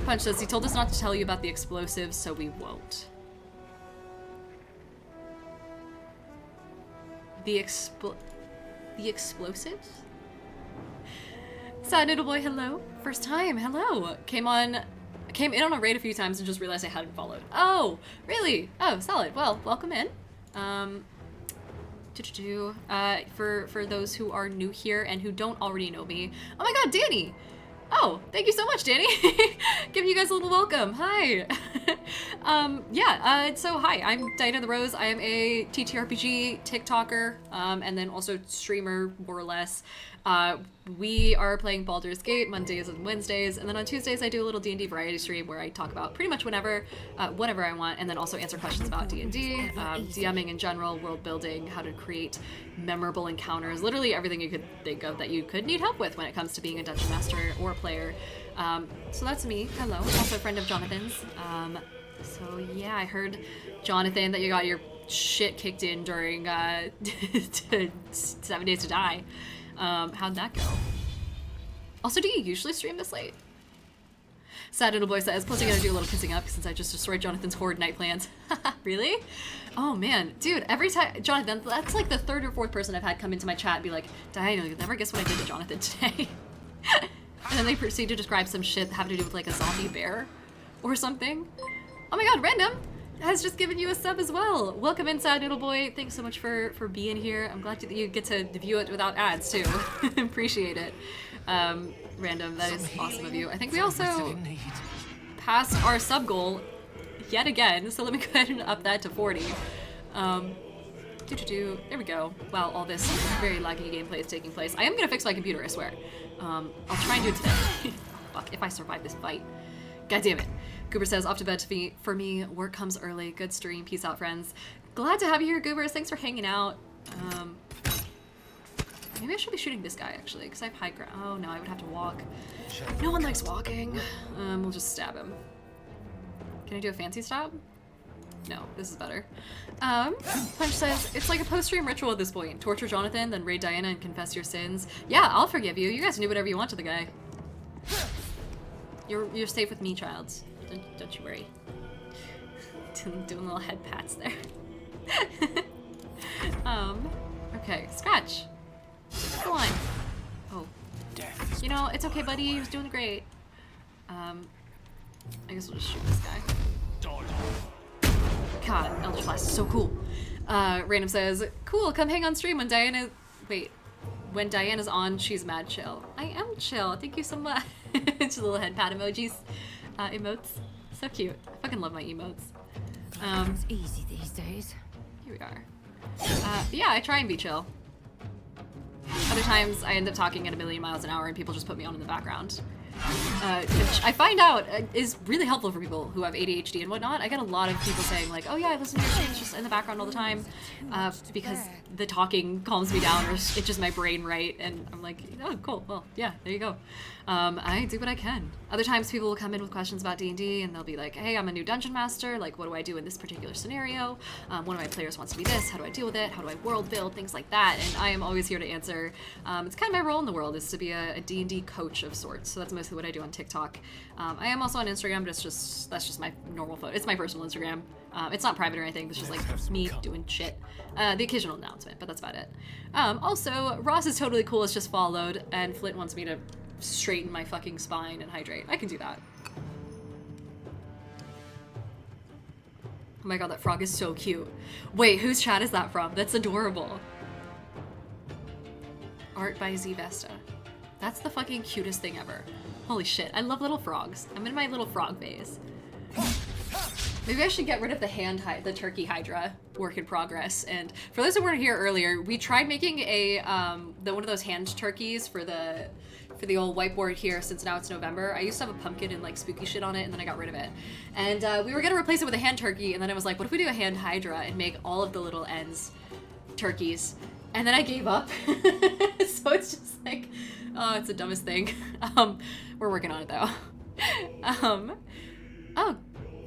Punch says he told us not to tell you about the explosives, so we won't. The explosives? Sad Noodle Boy, hello. First time, hello. Came in on a raid a few times and just realized I hadn't followed. Oh, really? Oh, solid. Well, welcome in. For those who are new here and who don't already know me. Oh my god, Danny! Oh, thank you so much, Danny. Giving you guys a little welcome. Hi. So hi, I'm Diana the Rose. I am a TTRPG TikToker, and then also streamer, more or less. We are playing Baldur's Gate Mondays and Wednesdays, and then on Tuesdays I do a little D&D variety stream where I talk about pretty much whatever I want, and then also answer questions about D&D, DMing in general, world building, how to create memorable encounters, literally everything you could think of that you could need help with when it comes to being a dungeon master or a player. So that's me. Hello. Also a friend of Jonathan's. So yeah, I heard, Jonathan, that you got your shit kicked in during 7 Days to Die. How'd that go? Also, do you usually stream this late? Sad Little Boy says, plus I gotta do a little kissing up since I just destroyed Jonathan's horde night plans. Really? Oh man, dude, every time, Jonathan, that's like the third or fourth person I've had come into my chat and be like, Diana, you'll never guess what I did to Jonathan today. And then they proceed to describe some shit having to do with like a zombie bear or something. Oh my god, Random has just given you a sub as well. Welcome in, Sad Noodle Boy. Thanks so much for being here. I'm glad that you get to view it without ads too. Appreciate it. Random, that is awesome of you. I think we also passed our sub goal yet again, so let me go ahead and up that to 40. There we go. While all this very laggy gameplay is taking place. I am gonna fix my computer, I swear. I'll try and do it today. Fuck, if I survive this fight. God damn it. Goober says, off to bed for me. Work comes early. Good stream. Peace out, friends. Glad to have you here, Goobers. Thanks for hanging out. Maybe I should be shooting this guy, actually, because I have high ground. Oh, no, I would have to walk. No one likes walking. We'll just stab him. Can I do a fancy stab? No, this is better. Punch says, it's like a post-stream ritual at this point. Torture Jonathan, then raid Diana and confess your sins. Yeah, I'll forgive you. You guys can do whatever you want to the guy. You're safe with me, child. Don't you worry. Doing little head pats there. Okay, Scratch. Go on. Oh. You know, it's okay, buddy. He was doing great. I guess we'll just shoot this guy. God, Eldritch Blast is so cool. Random says, cool, come hang on stream when Diana... Wait. When Diana's on, she's mad chill. I am chill. Thank you so much. Just little head pat emojis. Emotes. So cute. I fucking love my emotes. It's easy these days. Here we are. Yeah, I try and be chill. Other times I end up talking at a million miles an hour and people just put me on in the background. Which I find out is really helpful for people who have ADHD and whatnot. I get a lot of people saying like, oh yeah, I listen to your streams just in the background all the time, because the talking calms me down or itches my brain, right? And I'm like, oh cool, well yeah, there you go. I do what I can. Other times people will come in with questions about D&D and they'll be like, hey, I'm a new dungeon master, like what do I do in this particular scenario? One of my players wants to be this, how do I deal with it? How do I world build? Things like that, and I am always here to answer. It's kind of my role in the world is to be a D&D coach of sorts, so that's mostly what I do on TikTok. I am also on Instagram, but that's just my normal photo. It's my personal Instagram. It's not private or anything, it's just like me doing shit. The occasional announcement, but that's about it. Also, Ross is totally cool, it's just followed, and Flint wants me to straighten my fucking spine and hydrate. I can do that. Oh my god, that frog is so cute. Wait, whose chat is that from? That's adorable. Art by Z Vesta. That's the fucking cutest thing ever. Holy shit, I love little frogs. I'm in my little frog phase. Maybe I should get rid of the turkey hydra. Work in progress. And for those who weren't here earlier, we tried making a one of those hand turkeys for the old whiteboard here, since now it's November. I used to have a pumpkin and like spooky shit on it, and then I got rid of it. And we were gonna replace it with a hand turkey, and then I was like, what if we do a hand hydra and make all of the little ends turkeys? And then I gave up. So it's just like, oh, it's the dumbest thing. We're working on it though.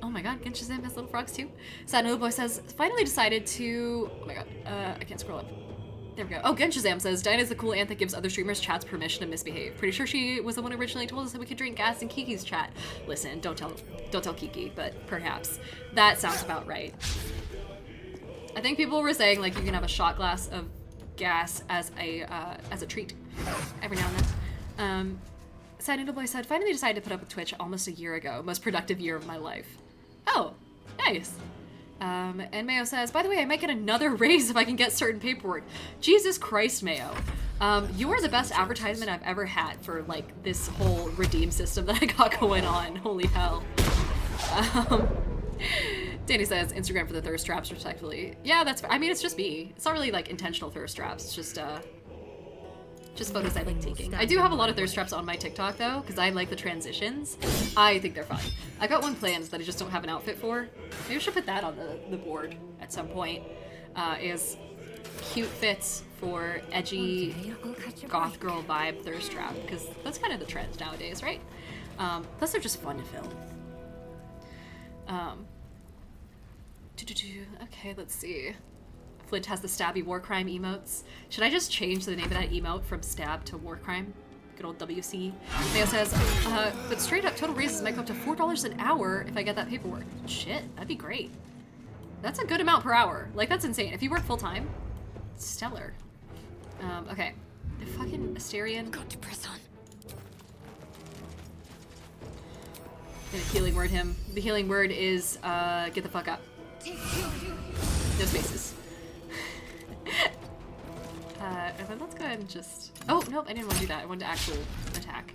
Oh my god, Genshazam has little frogs too. Sad Noodle Boy says, finally decided to... Oh my god, I can't scroll up. There we go. Oh, Genshazam says, Diana's the cool aunt that gives other streamers chats permission to misbehave. Pretty sure she was the one who originally told us that we could drink gas in Kiki's chat. Listen, don't tell Kiki, but perhaps. That sounds about right. I think people were saying, like, you can have a shot glass of gas as a treat every now and then. Sad Noodle Boy said, finally decided to put up with Twitch almost a year ago. Most productive year of my life. Oh, nice. And Mayo says, by the way, I might get another raise if I can get certain paperwork. Jesus Christ, Mayo. You are the best advertisement I've ever had for, like, this whole redeem system that I got going on. Holy hell. Danny says, Instagram for the thirst traps, respectfully. Yeah, that's, I mean, it's just me. It's not really, like, intentional thirst traps. It's just photos I like taking. I do have a lot of thirst traps on my TikTok, though, because I like the transitions. I think they're fun. I got one planned that I just don't have an outfit for. Maybe I should put that on the board at some point. Is cute fits for edgy goth girl vibe thirst trap, because that's kind of the trend nowadays, right? Plus they're just fun to film. Okay, let's see. Flint has the stabby war crime emotes. Should I just change the name of that emote from stab to war crime? Good old WC. Mayo says, but straight up total raises might go up to $4 an hour if I get that paperwork. Shit, that'd be great. That's a good amount per hour. Like, that's insane. If you work full time, stellar. Okay. The fucking Asterian. Got to press on. Gonna healing word him. The healing word is, get the fuck up. No spaces. And then let's go ahead and just... Oh, nope, I didn't want to do that. I wanted to actual attack.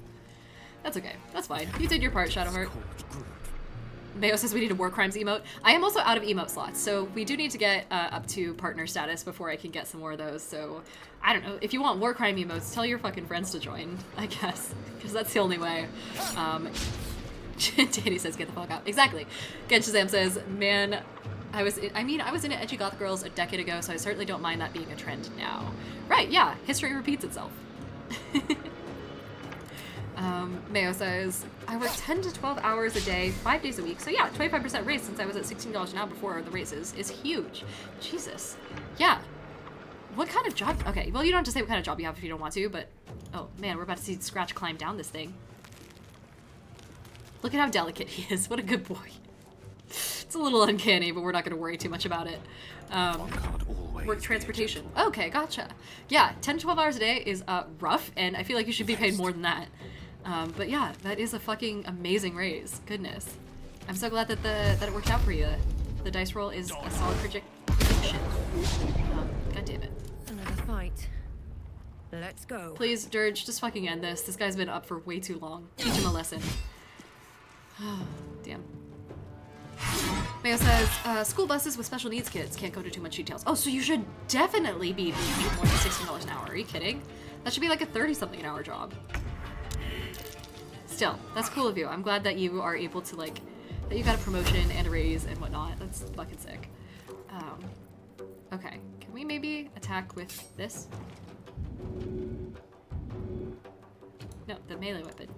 That's okay. That's fine. You did your part, Shadowheart. Mayo says we need a war crimes emote. I am also out of emote slots, so we do need to get up to partner status before I can get some more of those. So, I don't know. If you want war crime emotes, tell your fucking friends to join, I guess. Because that's the only way. Danny says get the fuck out. Exactly. Genshazam says, man... I was into Edgy Goth Girls a decade ago, so I certainly don't mind that being a trend now. Right, yeah, history repeats itself. Mayo says, I work 10 to 12 hours a day, 5 days a week. So yeah, 25% raise since I was at $16 an hour before the raises is huge. Jesus. Yeah. What kind of job? Okay, well, you don't have to say what kind of job you have if you don't want to, but... Oh, man, we're about to see Scratch climb down this thing. Look at how delicate he is. What a good boy. It's a little uncanny, but we're not going to worry too much about it. Work transportation. Okay, gotcha. Yeah, 10 to 12 hours a day is rough, and I feel like you should be paid more than that. But yeah, that is a fucking amazing raise. Goodness. I'm so glad that that it worked out for you. The dice roll is a solid prediction. God damn it. Another fight. Let's go. Please, Dirge, just fucking end this. This guy's been up for way too long. Teach him a lesson. Damn. Mayo says, school buses with special needs kids. Can't go into too much details. Oh, so you should definitely be paid more than $16 an hour. Are you kidding? That should be like a 30-something an hour job. Still, that's cool of you. I'm glad that you are able to, like, that you got a promotion and a raise and whatnot. That's fucking sick. Okay. Can we maybe attack with this? No, the melee weapon.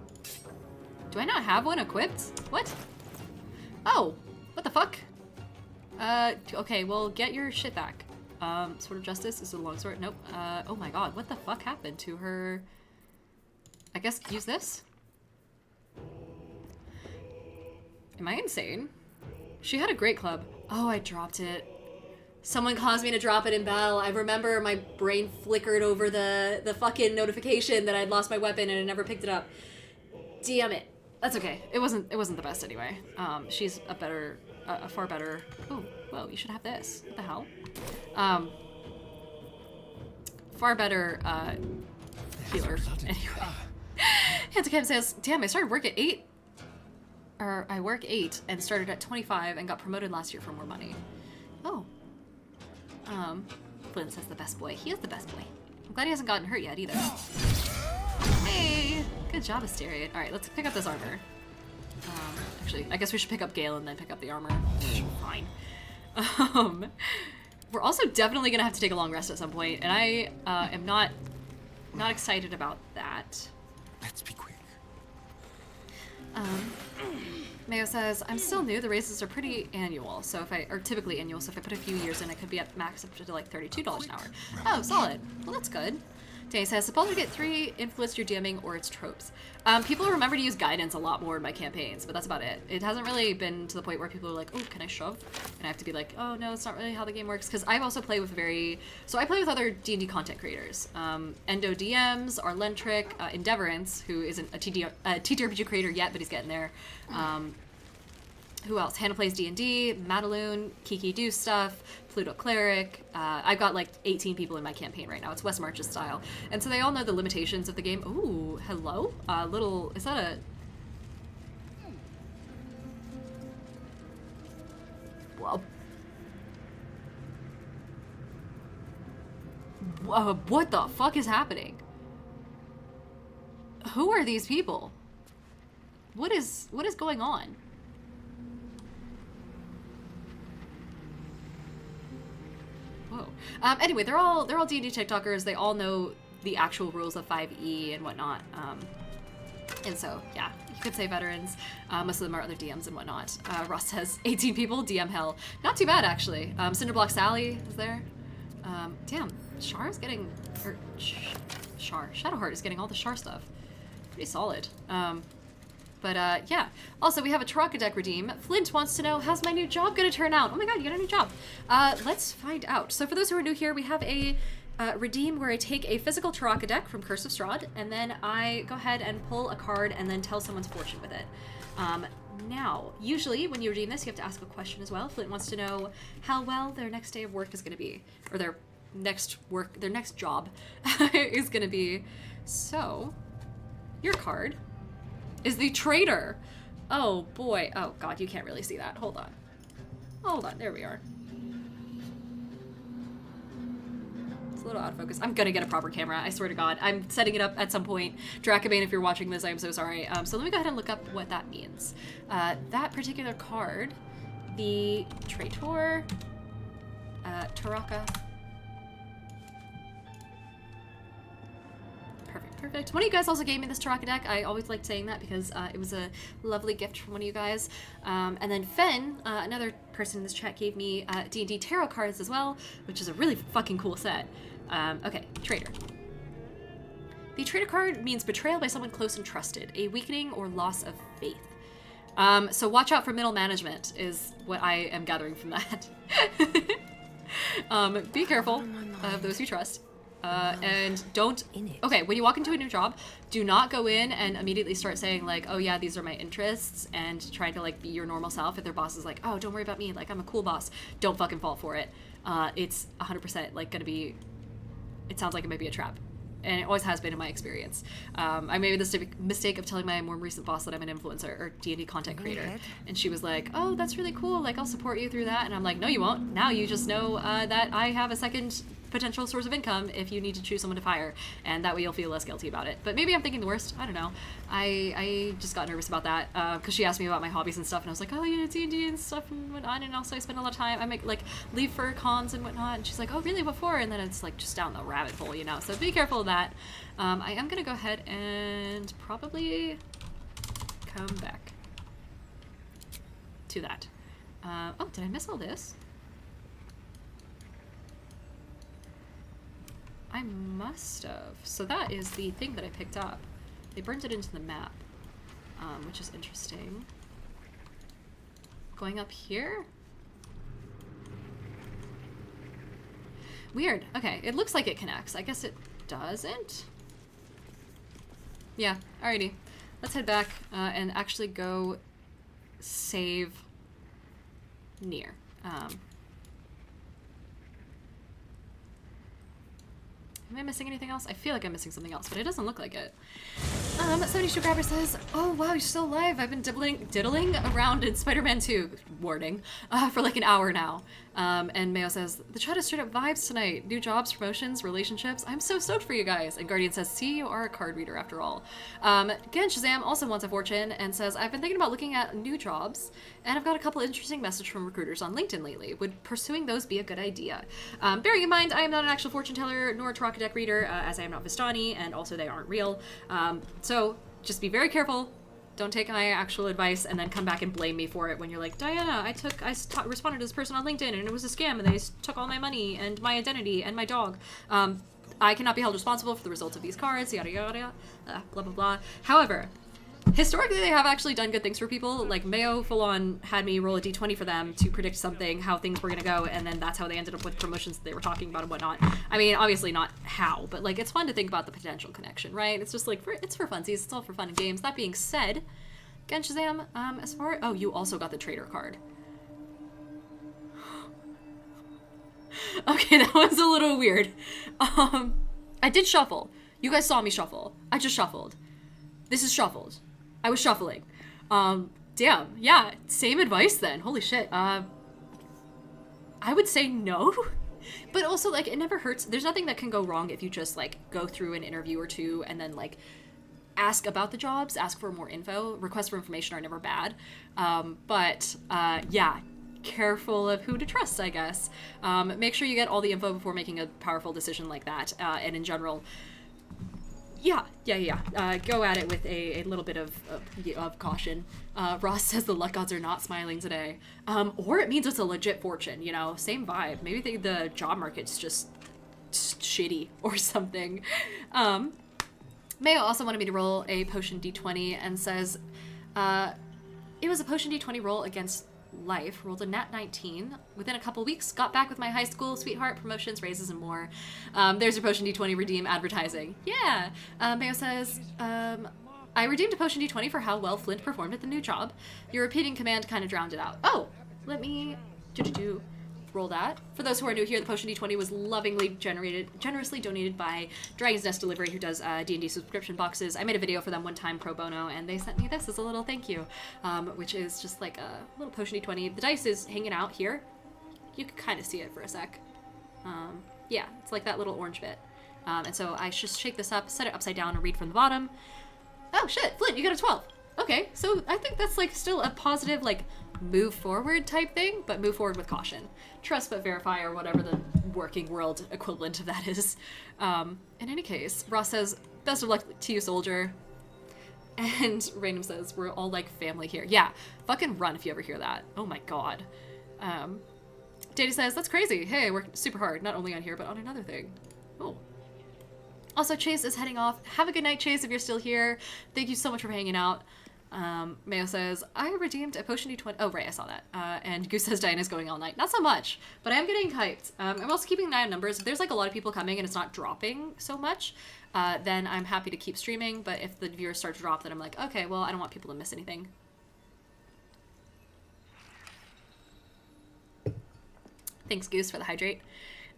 Do I not have one equipped? What? Oh, what the fuck? Okay, well, get your shit back. Sword of Justice is a longsword. Nope. Oh my god, what the fuck happened to her? I guess use this? Am I insane? She had a great club. Oh, I dropped it. Someone caused me to drop it in battle. I remember my brain flickered over the fucking notification that I'd lost my weapon and I never picked it up. Damn it. That's okay. It wasn't the best anyway. She's a far better. Oh, whoa! You should have this. What the hell? Far better healer. Anyway, Handsacam says, "Damn, I started work at 8. or I work 8 and started at 25 and got promoted last year for more money. Oh. Flynn says the best boy. He is the best boy. I'm glad he hasn't gotten hurt yet either. Hey! Good job, Asterion. Alright, let's pick up this armor. Actually, I guess we should pick up Gale and then pick up the armor. Fine. We're also definitely gonna have to take a long rest at some point, and I am not excited about that. Let's be quick. Mayo says, I'm still new. The races are pretty annual, so typically annual, so if I put a few years in, I could be at max up to like $32 an hour. Oh, solid. Well, that's good. Danny says, suppose we get 3, influence your DMing or its tropes. People remember to use guidance a lot more in my campaigns, but that's about it. It hasn't really been to the point where people are like, oh, can I shove? And I have to be like, oh, no, it's not really how the game works. Because I also play with I play with other D&D content creators. Endo DMs, Arlentric, Endeavorance, who isn't a TTRPG creator yet, but he's getting there. Who else? Hannah plays D&D, Madaloon, Kiki do stuff, Pluto Cleric. I've got like 18 people in my campaign right now. It's West March's style. And so they all know the limitations of the game. Ooh, hello? Is that a... Whoa. What the fuck is happening? Who are these people? What is going on? Whoa. Anyway, they're all D&D TikTokers. They all know the actual rules of 5e and whatnot. And so, yeah, you could say veterans. Most of them are other DMs and whatnot. Ross says 18 people, DM hell. Not too bad, actually. Cinderblock Sally is there. Damn, Char is getting... Shadowheart is getting all the Char stuff. Pretty solid. Yeah. Also, we have a Taraka deck redeem. Flint wants to know, how's my new job gonna turn out? Oh my god, you got a new job. Let's find out. So for those who are new here, we have a redeem where I take a physical Taraka deck from Curse of Strahd, and then I go ahead and pull a card and then tell someone's fortune with it. Now, usually when you redeem this, you have to ask a question as well. Flint wants to know how well their next day of work is gonna be, or their next job is gonna be. So, your card is the Traitor. Oh boy. Oh god, you can't really see that. Hold on. Hold on. There we are. It's a little out of focus. I'm gonna get a proper camera. I swear to god. I'm setting it up at some point. Drakabane, if you're watching this, I'm so sorry. So let me go ahead and look up what that means. That particular card, the Traitor, Taraka. Perfect. One of you guys also gave me this Taraka deck. I always liked saying that because it was a lovely gift from one of you guys. And then Fen, another person in this chat, gave me D&D tarot cards as well, which is a really fucking cool set. Okay, Traitor. The Traitor card means betrayal by someone close and trusted, a weakening or loss of faith. So watch out for middle management is what I am gathering from that. Be careful of those you trust. And don't, okay, when you walk into a new job, do not go in and immediately start saying like, oh yeah, these are my interests, and try to like be your normal self. If their boss is like, oh, don't worry about me, like I'm a cool boss, don't fucking fall for it. It's 100% like gonna be, it sounds like it might be a trap. And it always has been in my experience. I made this mistake of telling my more recent boss that I'm an influencer or D&D content creator. And she was like, oh, that's really cool. Like, I'll support you through that. And I'm like, no, you won't. Now you just know that I have a second potential source of income if you need to choose someone to fire. And that way you'll feel less guilty about it. But maybe I'm thinking the worst. I don't know. I just got nervous about that because she asked me about my hobbies and stuff. And I was like, oh, yeah, D&D and stuff and whatnot. And also I spend a lot of time. I make like leave for cons and whatnot. And she's like, oh, really? What for? And then it's like just down the rabbit hole, you know? So be careful of that. I am going to go ahead and probably come back to that. Oh, did I miss all this? I must have. So that is the thing that I picked up. They burned it into the map, which is interesting. Going up here? Weird. Okay, it looks like it connects. I guess it doesn't. Yeah, alrighty. Let's head back and actually go save Nere. Am I missing anything else? I feel like I'm missing something else, but it doesn't look like it. 72 Grabber says, oh wow, you're still alive. I've been diddling around in Spider-Man 2, warning, for like an hour now. And Mayo says, the chat is straight up vibes tonight. New jobs, promotions, relationships. I'm so stoked for you guys. And Guardian says, see, you are a card reader after all. Again, Shazam also wants a fortune and says, I've been thinking about looking at new jobs, and I've got a couple interesting messages from recruiters on LinkedIn lately. Would pursuing those be a good idea? Bearing in mind, I am not an actual fortune teller nor a Taraka deck reader, as I am not Vistani, and also they aren't real. So just be very careful. Don't take my actual advice and then come back and blame me for it when you're like, Diana, I responded to this person on LinkedIn and it was a scam and they took all my money and my identity and my dog. I cannot be held responsible for the results of these cards, yada yada, blah blah blah. However, historically they have actually done good things for people. Like Mayo full on had me roll a d20 for them to predict something, how things were gonna go, and then that's how they ended up with promotions that they were talking about and whatnot. I mean, obviously not how, but like it's fun to think about the potential connection, right? It's just like, it's for funsies, it's all for fun and games. That being said, again, Shazam, as far, oh, you also got the trader card. Okay, that was a little weird. I did shuffle. You guys saw me shuffle. I just shuffled. This is shuffled. I was shuffling. Damn, yeah, same advice then. Holy shit. I would say no. But also, like, it never hurts. There's nothing that can go wrong if you just, like, go through an interview or two and then, like, ask about the jobs, ask for more info. Requests for information are never bad. Yeah, careful of who to trust, I guess. Make sure you get all the info before making a powerful decision like that. And in general, yeah. Go at it with a little bit of caution. Ross says the luck gods are not smiling today. Or it means it's a legit fortune, you know? Same vibe. Maybe the job market's just shitty or something. Mayo also wanted me to roll a potion d20 and says, it was a potion d20 roll against life, rolled a nat 19 within a couple weeks, got back with my high school sweetheart, promotions, raises, and more. There's your potion d20 redeem advertising. Yeah. Mayo says, I redeemed a potion d20 for how well Flint performed at the new job. Your repeating command kind of drowned it out. Oh, let me roll that. For those who are new here, the potion d20 was lovingly generously donated by Dragon's Nest Delivery, who does D&D subscription boxes. I made a video for them one time pro bono, and they sent me this as a little thank you, which is just like a little potion d20. The dice is hanging out here. You can kind of see it for a sec. Yeah, it's like that little orange bit. And so I just shake this up, set it upside down, and read from the bottom. Oh shit, Flint, you got a 12. Okay, so I think that's like still a positive, like, move forward type thing, but move forward with caution. Trust but verify, or whatever the working world equivalent of that is. In any case, Ross says, best of luck to you, soldier. And Random says, we're all like family here. Yeah, fucking run if you ever hear that. Oh my god. Daddy says, that's crazy. Hey, I worked super hard, not only on here, but on another thing. Oh. Also, Chase is heading off. Have a good night, Chase, if you're still here. Thank you so much for hanging out. Mayo says, I redeemed a potion d20. Oh, right, I saw that. And Goose says Diana's going all night. Not so much, but I am getting hyped. I'm also keeping an eye on numbers. If there's like a lot of people coming and it's not dropping so much, then I'm happy to keep streaming. But if the viewers start to drop, then I'm like, okay, well, I don't want people to miss anything. Thanks, Goose, for the hydrate.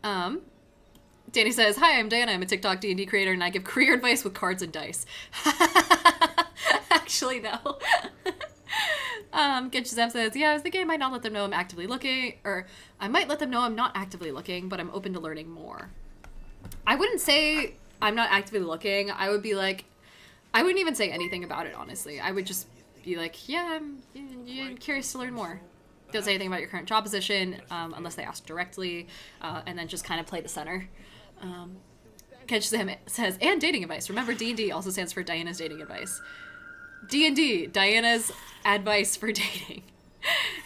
Danny says, hi, I'm Diana. I'm a TikTok D&D creator, and I give career advice with cards and dice. Actually, no. Shazam says, yeah, I was thinking I might not let them know I'm actively looking, or I might let them know I'm not actively looking, but I'm open to learning more. I wouldn't say I'm not actively looking. I would be like, I wouldn't even say anything about it, honestly. I would just be like, yeah, I'm curious to learn more. Don't say anything about your current job position, unless they ask directly, and then just kind of play the center. Shazam says, and dating advice. Remember, D&D also stands for Diana's dating advice. D&D, Diana's advice for dating.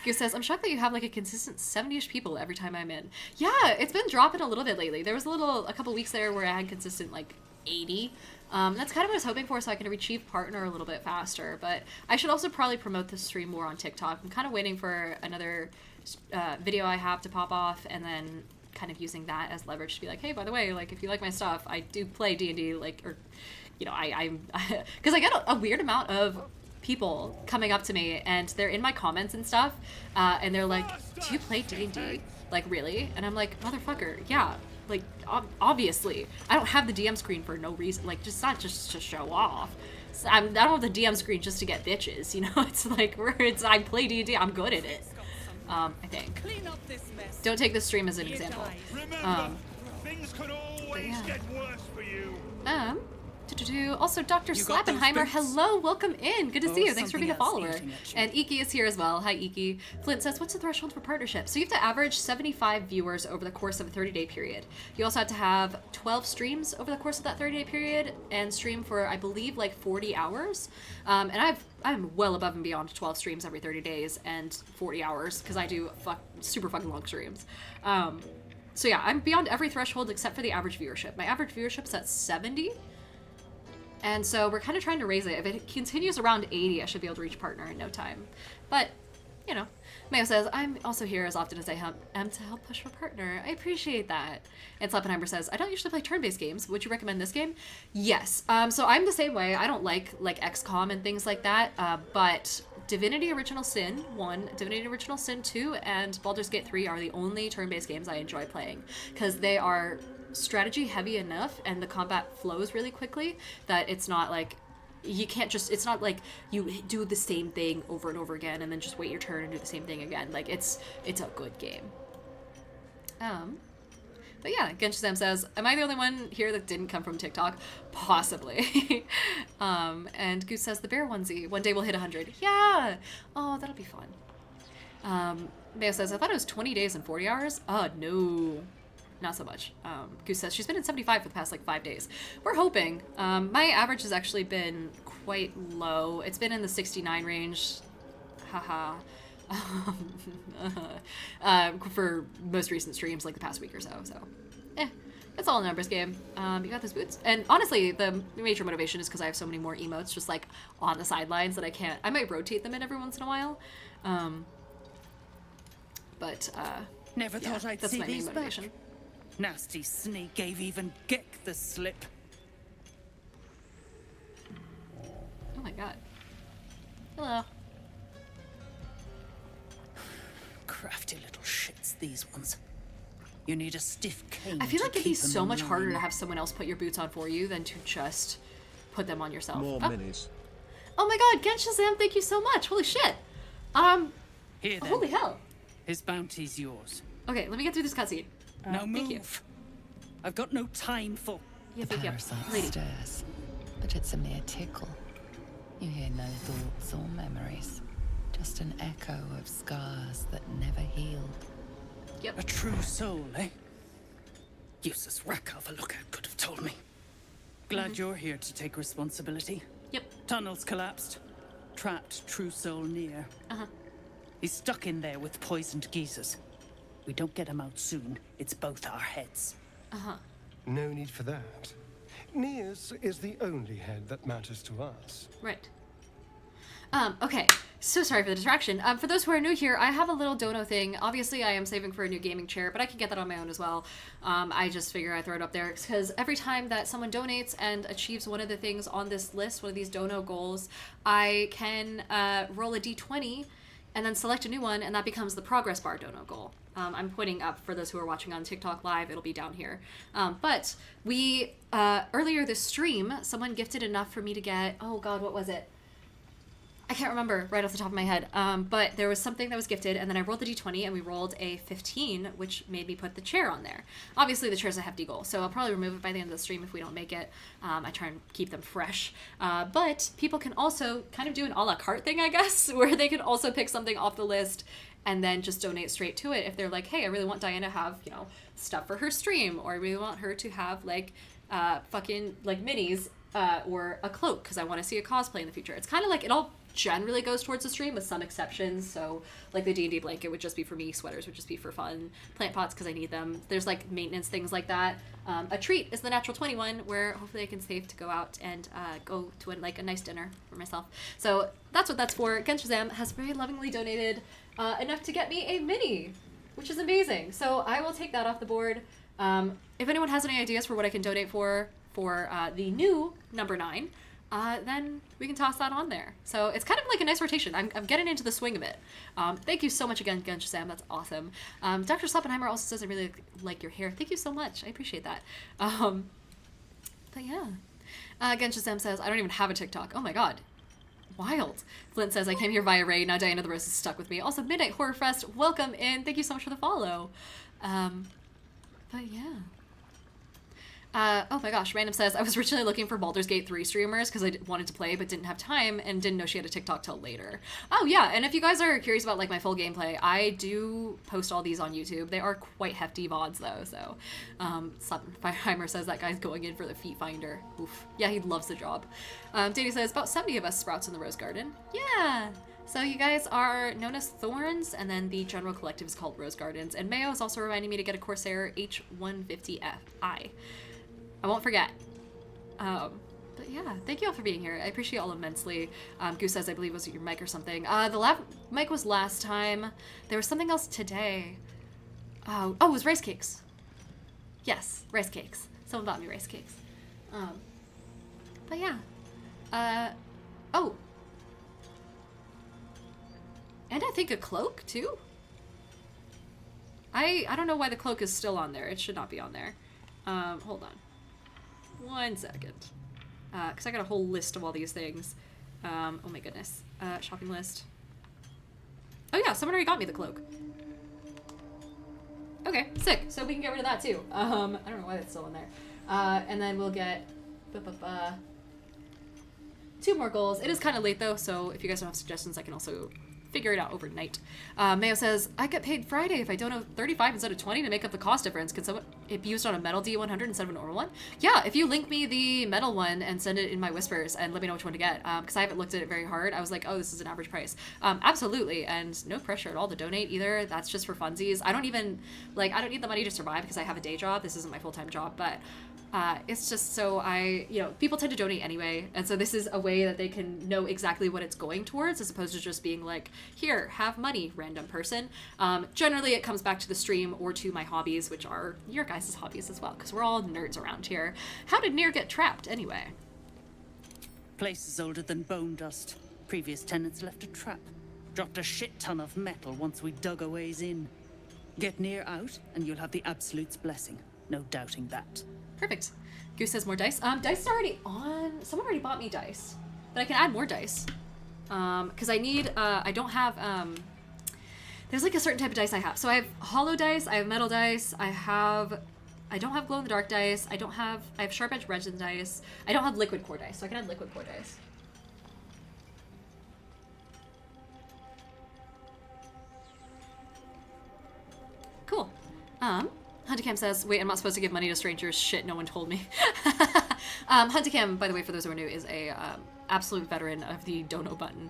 Goose says, I'm shocked that you have like a consistent 70-ish people every time I'm in. Yeah, it's been dropping a little bit lately. There was a couple weeks there where I had consistent like 80. That's kind of what I was hoping for, so I can achieve partner a little bit faster. But I should also probably promote this stream more on TikTok. I'm kind of waiting for another video I have to pop off, and then kind of using that as leverage to be like, hey, by the way, like, if you like my stuff, I do play D&D, like, or, you know, I'm because I get a weird amount of people coming up to me, and they're in my comments and stuff, and they're like, do you play D&D? Like, really? And I'm like, motherfucker, yeah, like, obviously. I don't have the DM screen for no reason, like, just not just to show off. I don't have the DM screen just to get bitches, you know? It's like, I play D&D, I'm good at it. I think. Don't take this stream as an example. Things could always get worse for you. Also, Dr. Slappenheimer, hello, welcome in. Good to see you. Thanks for being a follower. And Iki is here as well. Hi, Iki. Flint says, what's the threshold for partnership? So you have to average 75 viewers over the course of a 30-day period. You also have to have 12 streams over the course of that 30-day period and stream for, I believe, like 40 hours. And I'm well above and beyond 12 streams every 30 days and 40 hours because I do super fucking long streams. So yeah, I'm beyond every threshold except for the average viewership. My average viewership is at 70. And so we're kind of trying to raise it. If it continues around 80, I should be able to reach partner in no time. But, you know, Mayo says, I'm also here as often as I am to help push for partner. I appreciate that. And Slappenheimer says, I don't usually play turn-based games. Would you recommend this game? Yes. So I'm the same way. I don't like XCOM and things like that. But Divinity Original Sin 1, Divinity Original Sin 2, and Baldur's Gate 3 are the only turn-based games I enjoy playing. Because they are strategy heavy enough and the combat flows really quickly that it's not like you can't just, it's not like you do the same thing over and over again and then just wait your turn and do the same thing again. Like it's a good game. But yeah, Genshazam says, am I the only one here that didn't come from TikTok? Possibly. And Goose says, the bear onesie, one day we'll hit 100. Yeah. Oh, that'll be fun. Mayo says, I thought it was 20 days and 40 hours. Oh, no. Not so much. Goose says she's been in 75 for the past like 5 days. We're hoping. My average has actually been quite low. It's been in the 69 range. Haha. For most recent streams, like the past week or so. So, it's all a numbers game. You got those boots. And honestly, the major motivation is because I have so many more emotes just like on the sidelines that I might rotate them in every once in a while. Never thought I'd that's see my main these motivation. back. Nasty snake gave even Gek the slip. Oh my god. Hello. Crafty little shits, these ones. You need a stiff cane. I feel to like it'd be keep them so much in harder line. to have someone else put your boots on for you than to just put them on yourself. More minis. Oh my god, Genshazam, thank you so much. Holy shit. Here then. Holy hell. His bounty's yours. Okay, let me get through this cutscene. Now move. Thank you. I've got no time for... Yeah, The parasite stirs, but it's a mere tickle. You hear no thoughts or memories, just an echo of scars that never healed. Yep. A true soul, eh? Useless wreck of a lookout could have told me. Glad you're here to take responsibility. Yep. Tunnels collapsed. Trapped true soul Nere. He's stuck in there with poisoned geezers. We don't get him out soon, it's both our heads. No need for that. Nere's is the only head that matters to us. Right. Okay, so sorry for the distraction. For those who are new here, I have a little dono thing. Obviously, I am saving for a new gaming chair, but I can get that on my own as well. I just figure I throw it up there because every time that someone donates and achieves one of the things on this list, one of these dono goals, I can roll a d20 and then select a new one, and that becomes the progress bar dono goal. I'm pointing up for those who are watching on TikTok live, it'll be down here. But we, earlier this stream, someone gifted enough for me to get, oh god, what was it? I can't remember right off the top of my head, but there was something that was gifted, and then I rolled the d20, and we rolled a 15, which made me put the chair on there. Obviously, the chair's a hefty goal, so I'll probably remove it by the end of the stream if we don't make it. I try and keep them fresh. But people can also kind of do an a la carte thing, I guess, where they can also pick something off the list and then just donate straight to it if they're like, hey, I really want Diana to have, you know, stuff for her stream, or I really want her to have, like, fucking, like, minis, or a cloak, because I want to see a cosplay in the future. It's kind of like, it all generally goes towards the stream with some exceptions. So like the D&D blanket would just be for me, sweaters would just be for fun, plant pots because I need them. There's like maintenance things like that. A treat is the natural 21 where hopefully I can save to go out and go to a nice dinner for myself. So that's what that's for. Genshazam has very lovingly donated enough to get me a mini, which is amazing. So I will take that off the board. If anyone has any ideas for what I can donate for the new number 9, then we can toss that on there. So it's kind of like a nice rotation. I'm getting into the swing of it. Thank you so much again, Genshazam. That's awesome. Dr. Slappenheimer also says I really like your hair. Thank you so much. I appreciate that. But yeah. Genshin Sam says, I don't even have a TikTok. Oh my god. Wild. Flint says, I came here via raid. Now Diana the Rose is stuck with me. Also, Midnight Horror Fest, welcome in. Thank you so much for the follow. But yeah. Oh my gosh, Random says, I was originally looking for Baldur's Gate 3 streamers because I wanted to play but didn't have time and didn't know she had a TikTok till later. Oh yeah, and if you guys are curious about like my full gameplay, I do post all these on YouTube. They are quite hefty VODs though, so. Fireheimer says that guy's going in for the feet finder. Oof. Yeah, he loves the job. Danny says, about 70 of us sprouts in the Rose Garden. Yeah! So you guys are known as Thorns, and then the general collective is called Rose Gardens. And Mayo is also reminding me to get a Corsair H150Fi. I won't forget. But yeah, thank you all for being here. I appreciate all immensely. Goose says, I believe it was your mic or something. The mic was last time. There was something else today. Oh, it was rice cakes. Yes, rice cakes. Someone bought me rice cakes. But yeah. Oh. And I think a cloak, too? I don't know why the cloak is still on there. It should not be on there. Hold on. 1 second. Because I got a whole list of all these things. Oh my goodness. Shopping list. Oh yeah, someone already got me the cloak. Okay, sick. So we can get rid of that too. I don't know why that's still in there. And then we'll get 2 more goals. It is kind of late though, so if you guys don't have suggestions, I can also figure it out overnight. Mayo says, I get paid Friday if I don't know 35 instead of 20 to make up the cost difference. Can someone it be used on a metal D100 instead of a normal one? Yeah, if you link me the metal one and send it in my whispers and let me know which one to get, because I haven't looked at it very hard. I was like, oh, this is an average price. Absolutely, and no pressure at all to donate either. That's just for funsies. I don't even, I don't need the money to survive because I have a day job. This isn't my full-time job, but it's just so people tend to donate anyway, and so this is a way that they can know exactly what it's going towards as opposed to just being like, here, have money, random person. Generally, it comes back to the stream or to my hobbies, which are your guys' hobbies as well, because we're all nerds around here. How did Nere get trapped, anyway? Place is older than bone dust. Previous tenants left a trap. Dropped a shit ton of metal once we dug a ways in. Get Nere out, and you'll have the Absolute's blessing. No doubting that. Perfect. Goose says more dice. Dice is already on. Someone already bought me dice, but I can add more dice. Because I need, I don't have, there's like a certain type of dice I have. So I have hollow dice, I have metal dice, I don't have glow in the dark dice, I have sharp edge resin dice, I don't have liquid core dice, so I can add liquid core dice. Cool. Hunticam says, wait, I'm not supposed to give money to strangers. Shit, no one told me. Hunticam, by the way, for those who are new, is a absolute veteran of the dono button.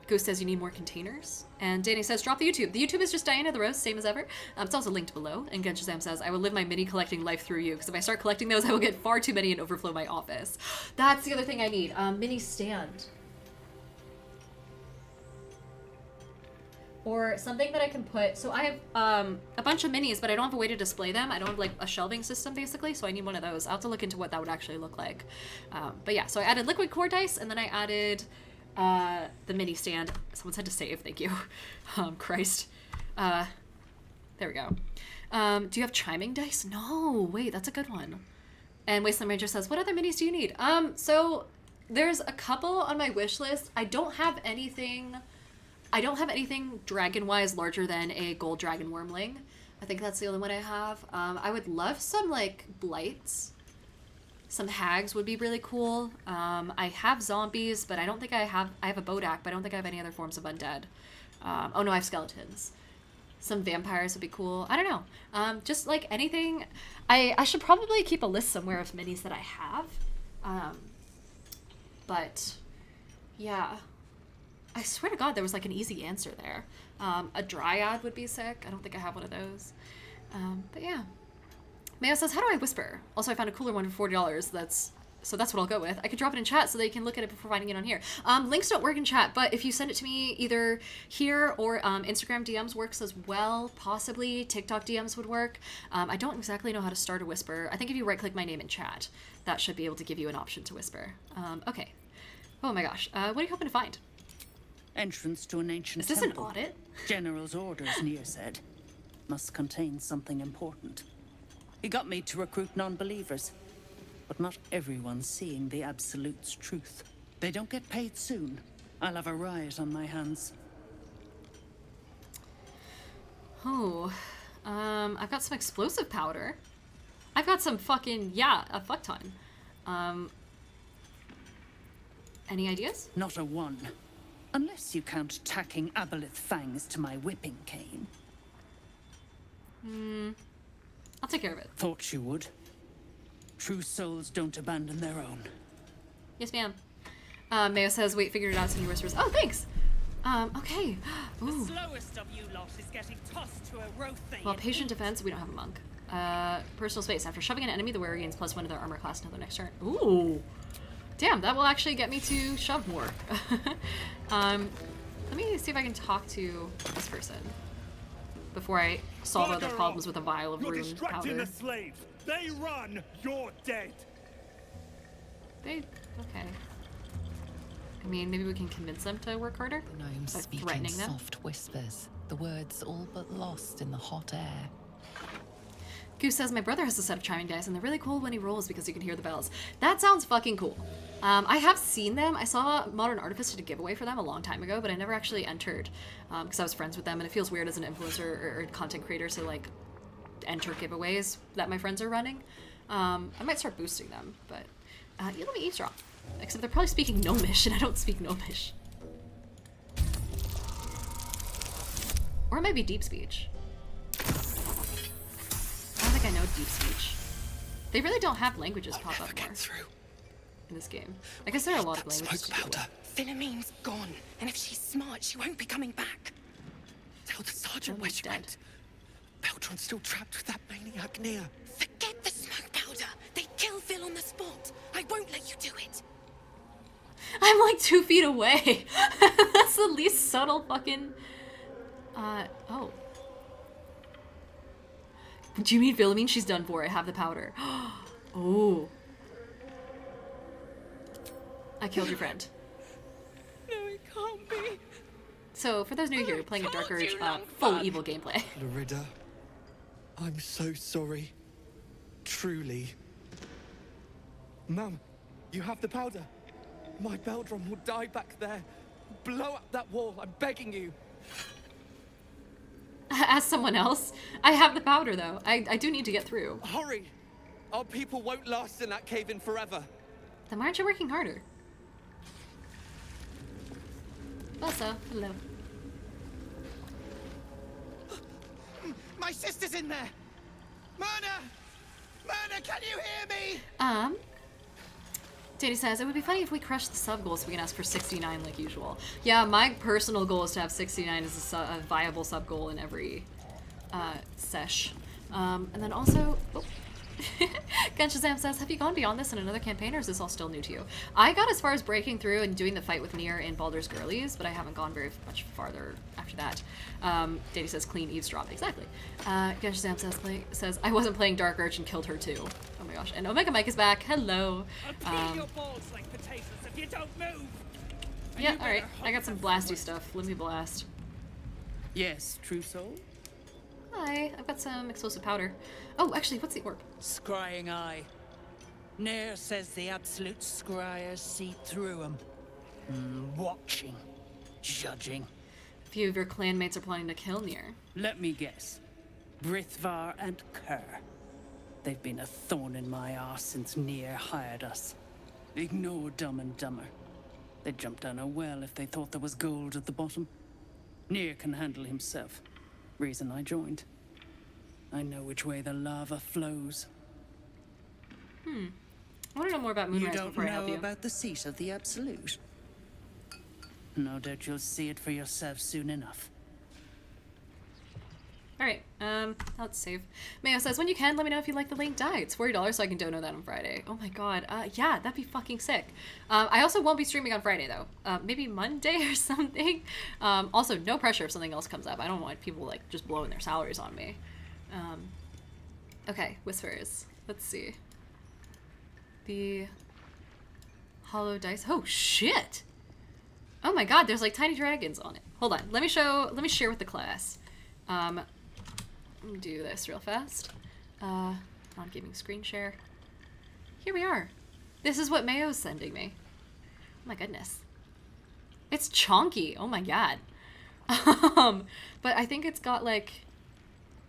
Goose says you need more containers. And Danny says, drop the YouTube. The YouTube is just Diana the Rose, same as ever. It's also linked below. And Genshazam says, I will live my mini collecting life through you, because if I start collecting those, I will get far too many and overflow my office. That's the other thing I need. Mini stand. Or something that I can put, so I have a bunch of minis, but I don't have a way to display them. I don't have like a shelving system basically, so I need one of those. I'll have to look into what that would actually look like. But yeah, so I added liquid core dice, and then I added the mini stand. Someone said to save, thank you. Christ. There we go. Do you have chiming dice? No, wait, that's a good one. And Wasteland Ranger says, what other minis do you need? So there's a couple on my wish list. I don't have anything dragon-wise larger than a gold dragon wormling. I think that's the only one I have. I would love some, like, blights. Some hags would be really cool. I have zombies, but I don't think I have a bodak, but I don't think I have any other forms of undead. Oh no, I have skeletons. Some vampires would be cool. I don't know. Just, like, anything. I should probably keep a list somewhere of minis that I have. But, yeah. I swear to God, there was like an easy answer there. A dryad would be sick. I don't think I have one of those. But yeah. Maya says, how do I whisper? Also, I found a cooler one for $40. So that's what I'll go with. I could drop it in chat so they can look at it before finding it on here. Links don't work in chat, but if you send it to me either here or Instagram DMs works as well. Possibly TikTok DMs would work. I don't exactly know how to start a whisper. I think if you right-click my name in chat, that should be able to give you an option to whisper. Okay. Oh my gosh. What are you hoping to find? Entrance to an ancient temple. Is this an audit? General's orders, Nere said. Must contain something important. He got me to recruit non-believers. but not everyone's seeing the Absolute's truth. They don't get paid soon. I'll have a riot on my hands. Oh, I've got some explosive powder. I've got some fucking, yeah, a fuck ton. Any ideas? Not a one. Unless you count tacking aboleth fangs to my whipping cane. I'll take care of it. Thought you would. True souls don't abandon their own. Yes, ma'am. Mayo says, wait, figured it out, so he whispers, oh, thanks. Okay. Ooh. The slowest of you lot is getting tossed to a Rothay. Well, patient defense, we don't have a monk. Personal space. After shoving an enemy, the wearer gains +1 to their armor class until their next turn. Ooh. Damn, that will actually get me to shove more. Let me see if I can talk to this person before I solve other problems with a vial of rune powder. The slaves. They run, you're dead. They, okay. I mean, maybe we can convince them to work harder The gnomes by speak in threatening them. soft whispers, the words all but lost in the hot air. Goose says, my brother has a set of chiming dice, and they're really cool when he rolls because you can hear the bells. That sounds fucking cool. I have seen them. I saw Modern Artificer did a giveaway for them a long time ago, but I never actually entered because I was friends with them, and it feels weird as an influencer or content creator to, like, enter giveaways that my friends are running. I might start boosting them, but you let me eavesdrop. Except they're probably speaking Gnomish, and I don't speak Gnomish. Or it might be deep speech. I don't think I know deep speech. They really don't have languages pop up more in this game. I guess there are a lot of languages to deal with. Philommene's gone, and if she's smart, she won't be coming back. Tell the sergeant where she went. Baltron's still trapped with that maniac Nere. Forget the smoke powder. They'd kill Phil on the spot. I won't let you do it. I'm like 2 feet away. That's the least subtle fucking... oh. Do you mean Philomene? She's done for. I have the powder. Oh. I killed your friend. No, it can't be. So, for those new here, playing a Dark Urge, full evil gameplay. Larida, I'm so sorry. Truly. Mum, you have the powder. My Beldrum will die back there. Blow up that wall, I'm begging you. Ask someone else. I have the powder, though. I do need to get through. Hurry! Our people won't last in that cave-in forever. Then why aren't you working harder? Also, hello. My sister's in there! Myrna! Myrna, can you hear me? Danny says, it would be funny if we crushed the sub-goal so we can ask for 69 like usual. Yeah, my personal goal is to have 69 as a viable sub-goal in every sesh. And then also... Oh. Genshazam says, have you gone beyond this in another campaign, or is this all still new to you? I got as far as breaking through and doing the fight with Nere in Baldur's Girlies, but I haven't gone very much farther after that. Danny says, clean eavesdrop. Exactly. Genshazam says, I wasn't playing Dark Urge and killed her too. Oh my gosh. And Omega Mike is back. Hello. I'll peel your balls like potatoes if you don't move. Yeah, alright. I got some blasty stuff. Let me blast. Yes, true soul? Hi. I've got some explosive powder. Oh, actually, what's the orb? Scrying eye. Nere says the absolute scryers see through him. Watching. Judging. A few of your clanmates are planning to kill Nere. Let me guess. Brithvar and Kerr. They've been a thorn in my arse since Nere hired us. Ignore Dumb and Dumber. They'd jump down a well if they thought there was gold at the bottom. Nere can handle himself. Reason I joined. I know which way the lava flows. I want to know more about Moonrise before I help you. You don't know about the seat of the Absolute? No doubt you'll see it for yourself soon enough. Alright, let's save. Mayo says, when you can, let me know if you like the link die. It's $40 so I can dono that on Friday. Oh my god, yeah, that'd be fucking sick. I also won't be streaming on Friday, though. Maybe Monday or something. Also, no pressure if something else comes up. I don't want people, like, just blowing their salaries on me. Okay, Whispers. Let's see. The hollow dice. Oh, shit! Oh my god, there's, like, tiny dragons on it. Hold on, let me share with the class. Let me do this real fast. Non-gaming screen share. Here we are. This is what Mayo's sending me. Oh my goodness. It's chonky. Oh my god. But I think it's got like,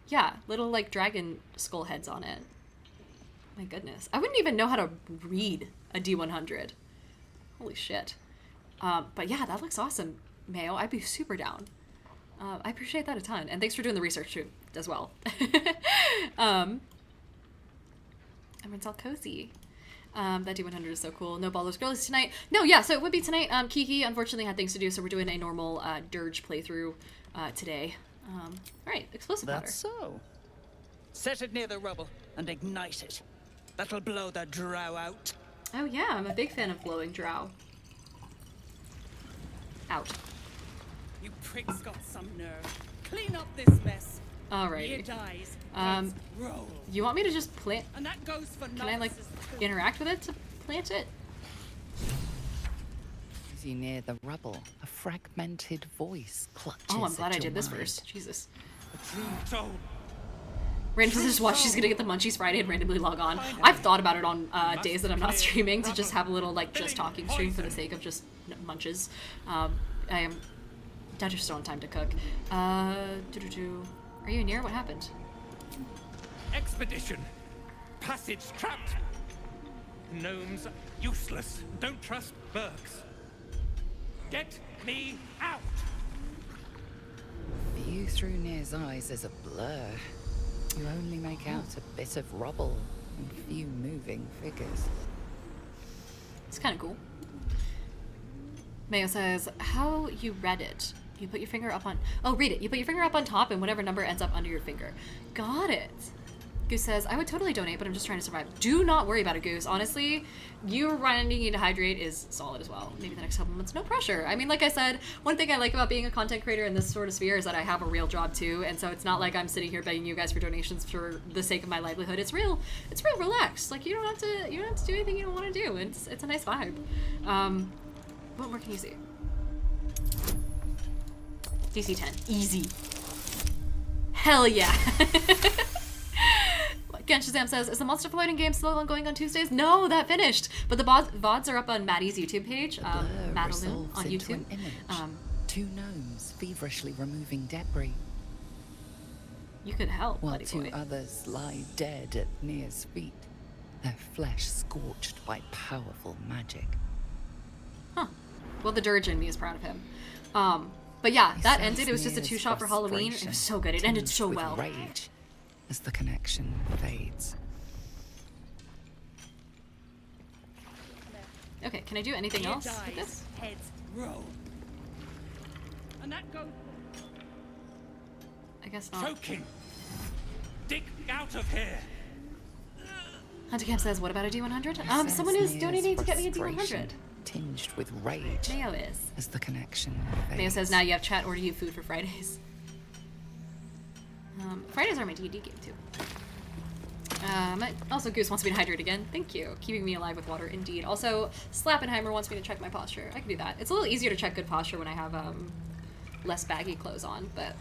yeah, little like dragon skull heads on it. My goodness. I wouldn't even know how to read a D100. Holy shit. But yeah, that looks awesome, Mayo. I'd be super down. I appreciate that a ton. And thanks for doing the research too, as well. Everyone's all cozy. That D100 is so cool. No Baldur's Girlies tonight. No, yeah, so it would be tonight. Kiki unfortunately had things to do, so we're doing a normal Dirge playthrough today. All right, explosive powder. That's so. Set it near the rubble and ignite it. That'll blow the drow out. Oh yeah, I'm a big fan of blowing drow out. You pricks got some nerve. Clean up this mess. Alrighty. Here dies. Roll. You want me to just plant? And that goes for Can I like interact with it to plant it? As you near the rubble, a fragmented voice clutches. Oh, I'm glad at I did your this mind. first. Jesus. So, Randomly just watch. She's gonna get the munchies Friday and randomly log on. I've thought about it on days that I'm not streaming to just have a little like just talking stream for the sake of just munches. I just don't have time to cook. Are you near? What happened? Expedition. Passage trapped. Gnomes useless. Don't trust Burks. Get me out. View through Nere's eyes is a blur. You only make out a bit of rubble and few moving figures. It's kind of cool. Mayo says, how you read it. You put your finger up on... Oh, read it. You put your finger up on top and whatever number ends up under your finger. Got it. Goose says, I would totally donate, but I'm just trying to survive. Do not worry about it, Goose. Honestly, you running to hydrate is solid as well. Maybe the next couple months, no pressure. I mean, like I said, one thing I like about being a content creator in this sort of sphere is that I have a real job too, and so it's not like I'm sitting here begging you guys for donations for the sake of my livelihood. It's real relaxed. Like you don't have to do anything you don't want to do. It's a nice vibe. What more can you see? DC 10. Easy. Hell yeah. Genshazam says, is the monster floating game still ongoing on Tuesdays? No, that finished. But the VODs are up on Maddie's YouTube page, Madeline on YouTube. Two gnomes feverishly removing debris. You could help, while buddy two boy. others lie dead at Nere's feet, their flesh scorched by powerful magic. Huh. Well, the Dirge in me is proud of him. But yeah, that ended. It was just a two-shot for Halloween. It was so good. It ended so well. Rage as the connection fades. Okay, can I do anything else with this? Heads roll. And that goes... I guess not. Choking. Dig out of here. Hunter Camp says, what about a D100? Someone is donating to get me a D100. Tinged with rage. Mayo is. As the connection fades. Mayo says, now you have chat, order you food for Fridays. Fridays are my D&D game too. Also, Goose wants me to hydrate again. Thank you. Keeping me alive with water, indeed. Also, Slappenheimer wants me to check my posture. I can do that. It's a little easier to check good posture when I have less baggy clothes on, but...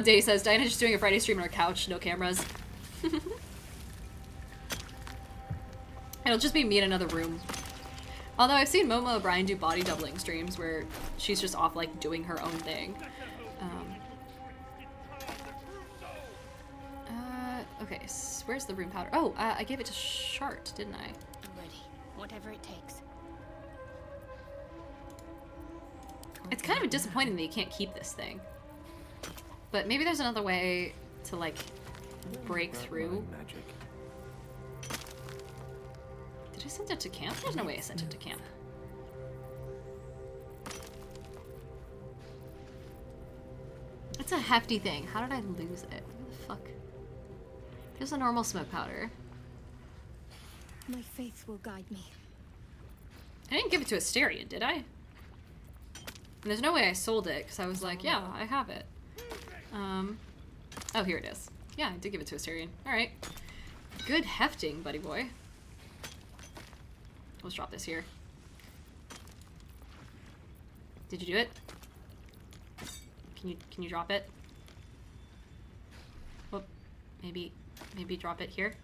Day says, Diana's just doing a Friday stream on her couch, no cameras. It'll just be me in another room. Although I've seen Momo O'Brien do body doubling streams where she's just off like doing her own thing. Okay, so where's the rune powder? Oh, I gave it to Shart, didn't I? I'm ready. Whatever it takes. It's kind of disappointing that you can't keep this thing. But maybe there's another way to like break through. Did I send it to camp? There's no way I sent it to camp. It's a hefty thing. How did I lose it? What the fuck? Here's a normal smoke powder. My faith will guide me. I didn't give it to Asterion, did I? And there's no way I sold it, because I was like, yeah, I have it. Oh, here it is. Yeah, I did give it to Asterion. Alright. Good hefting, buddy boy. Let's drop this here. Did you do it? Can you drop it? Well, maybe drop it here.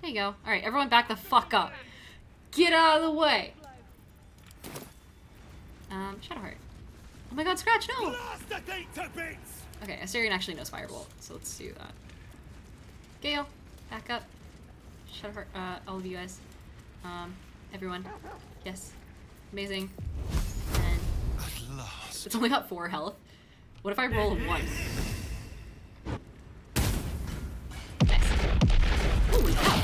There you go. All right, everyone back the fuck up. Get out of the way. Shadowheart. Oh my god, Scratch, no! Okay, Assyrian actually knows Firebolt, so let's do that. Gale, back up. Shadowheart, all of you guys. Everyone. Yes. Amazing. And At last. it's only got 4 health. What if I roll a 1? Nice. Holy cow!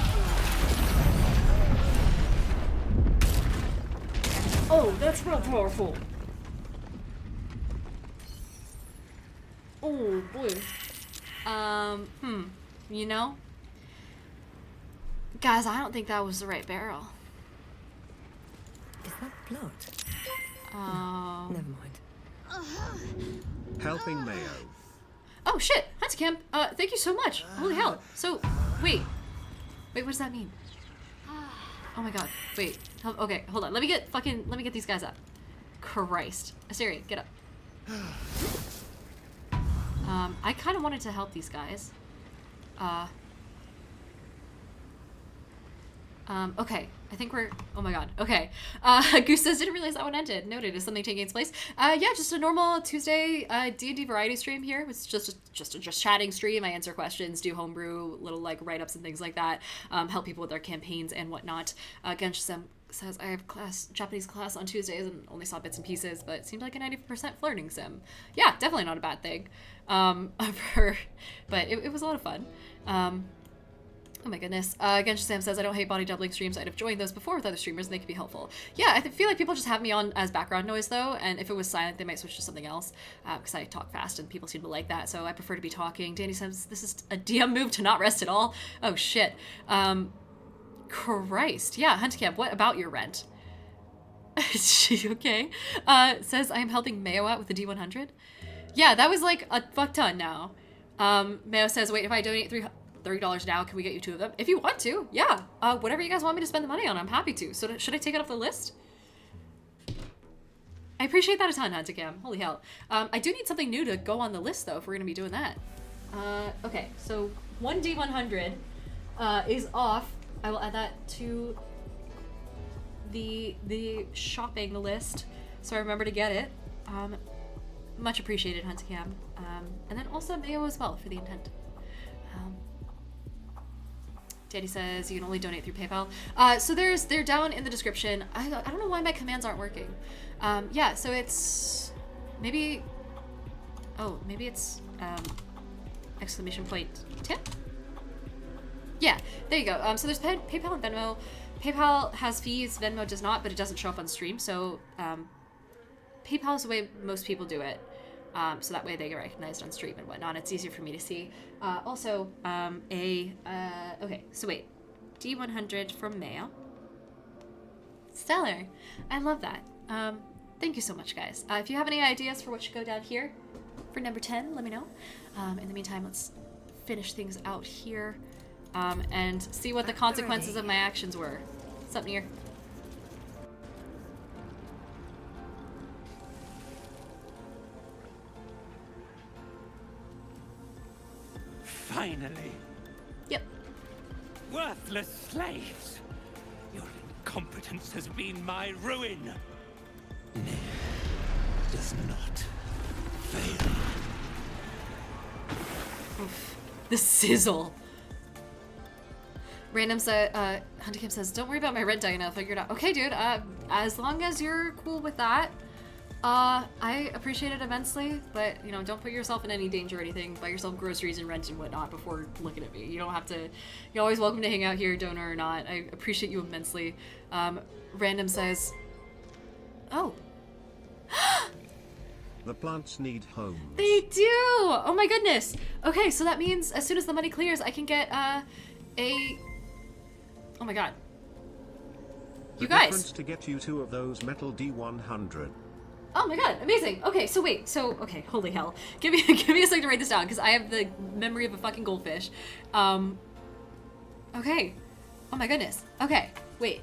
Oh, that's real powerful. Oh boy. You know? Guys, I don't think that was the right barrel. Is that blood? Never mind. Helping Mayo. Oh shit! Huntscamp, thank you so much. Holy hell. So, wait. Wait, what does that mean? Oh my god. Wait. Okay, hold on. Let me get these guys up. Christ. Assyrian, get up. I kind of wanted to help these guys. Okay. I think we're... Oh my god. Okay. Goose says, didn't realize that one ended. Noted. Is something taking its place? Yeah, just a normal Tuesday D&D variety stream here. It's just a chatting stream. I answer questions, do homebrew, little like write-ups and things like that. Help people with their campaigns and whatnot. Genshin says, I have Japanese class on Tuesdays and only saw bits and pieces, but it seemed like a 90% flirting sim. Yeah, definitely not a bad thing. But it was a lot of fun. Oh my goodness. Genshin Sam says, I don't hate body doubling streams. I'd have joined those before with other streamers and they could be helpful. Yeah, I feel like people just have me on as background noise though, and if it was silent, they might switch to something else, because I talk fast and people seem to like that, so I prefer to be talking. Danny says, this is a DM move to not rest at all. Oh shit. Christ. Yeah, Huntcamp, what about your rent? Is she okay? Says, I am helping Mayo out with the D100. Yeah, that was like a fuck ton now. Mayo says, wait, if I donate $30 now, can we get you 2 of them? If you want to, yeah. Whatever you guys want me to spend the money on, I'm happy to. So should I take it off the list? I appreciate that a ton, Huntacam. Holy hell. I do need something new to go on the list though, if we're gonna be doing that. Okay, so 1D100 is off. I will add that to the shopping list, so I remember to get it. Much appreciated, Huntacam. And then also Mayo as well for the intent. Danny says you can only donate through PayPal. So they're down in the description. I don't know why my commands aren't working. Yeah, so it's maybe it's exclamation point tip. Yeah, there you go. So there's PayPal and Venmo. PayPal has fees, Venmo does not, but it doesn't show up on stream. So PayPal is the way most people do it. So that way they get recognized on stream and whatnot. It's easier for me to see. Okay, so wait. D100 from Mayo. Stellar. I love that. Thank you so much, guys. If you have any ideas for what should go down here for number 10, let me know. In the meantime, let's finish things out here and see what the consequences of my actions were. What's up, Nere? Finally. Yep. Worthless slaves. Your incompetence has been my ruin. Nere does not fail. Oof. The sizzle. Random Huntercamp says, don't worry about my rent, Diana. I'll figure it out. Okay, dude. As long as you're cool with that, I appreciate it immensely. But you know, don't put yourself in any danger or anything. Buy yourself groceries and rent and whatnot before looking at me. You don't have to. You're always welcome to hang out here, donor or not. I appreciate you immensely. Random says, oh. The plants need homes. They do! Oh my goodness! Okay, so that means as soon as the money clears, I can get, Oh my god. You guys! The difference to get you 2 of those metal D100. Oh my god, amazing! Okay, so wait, okay, holy hell. Give me a second to write this down, because I have the memory of a fucking goldfish. Okay. Oh my goodness. Okay, wait.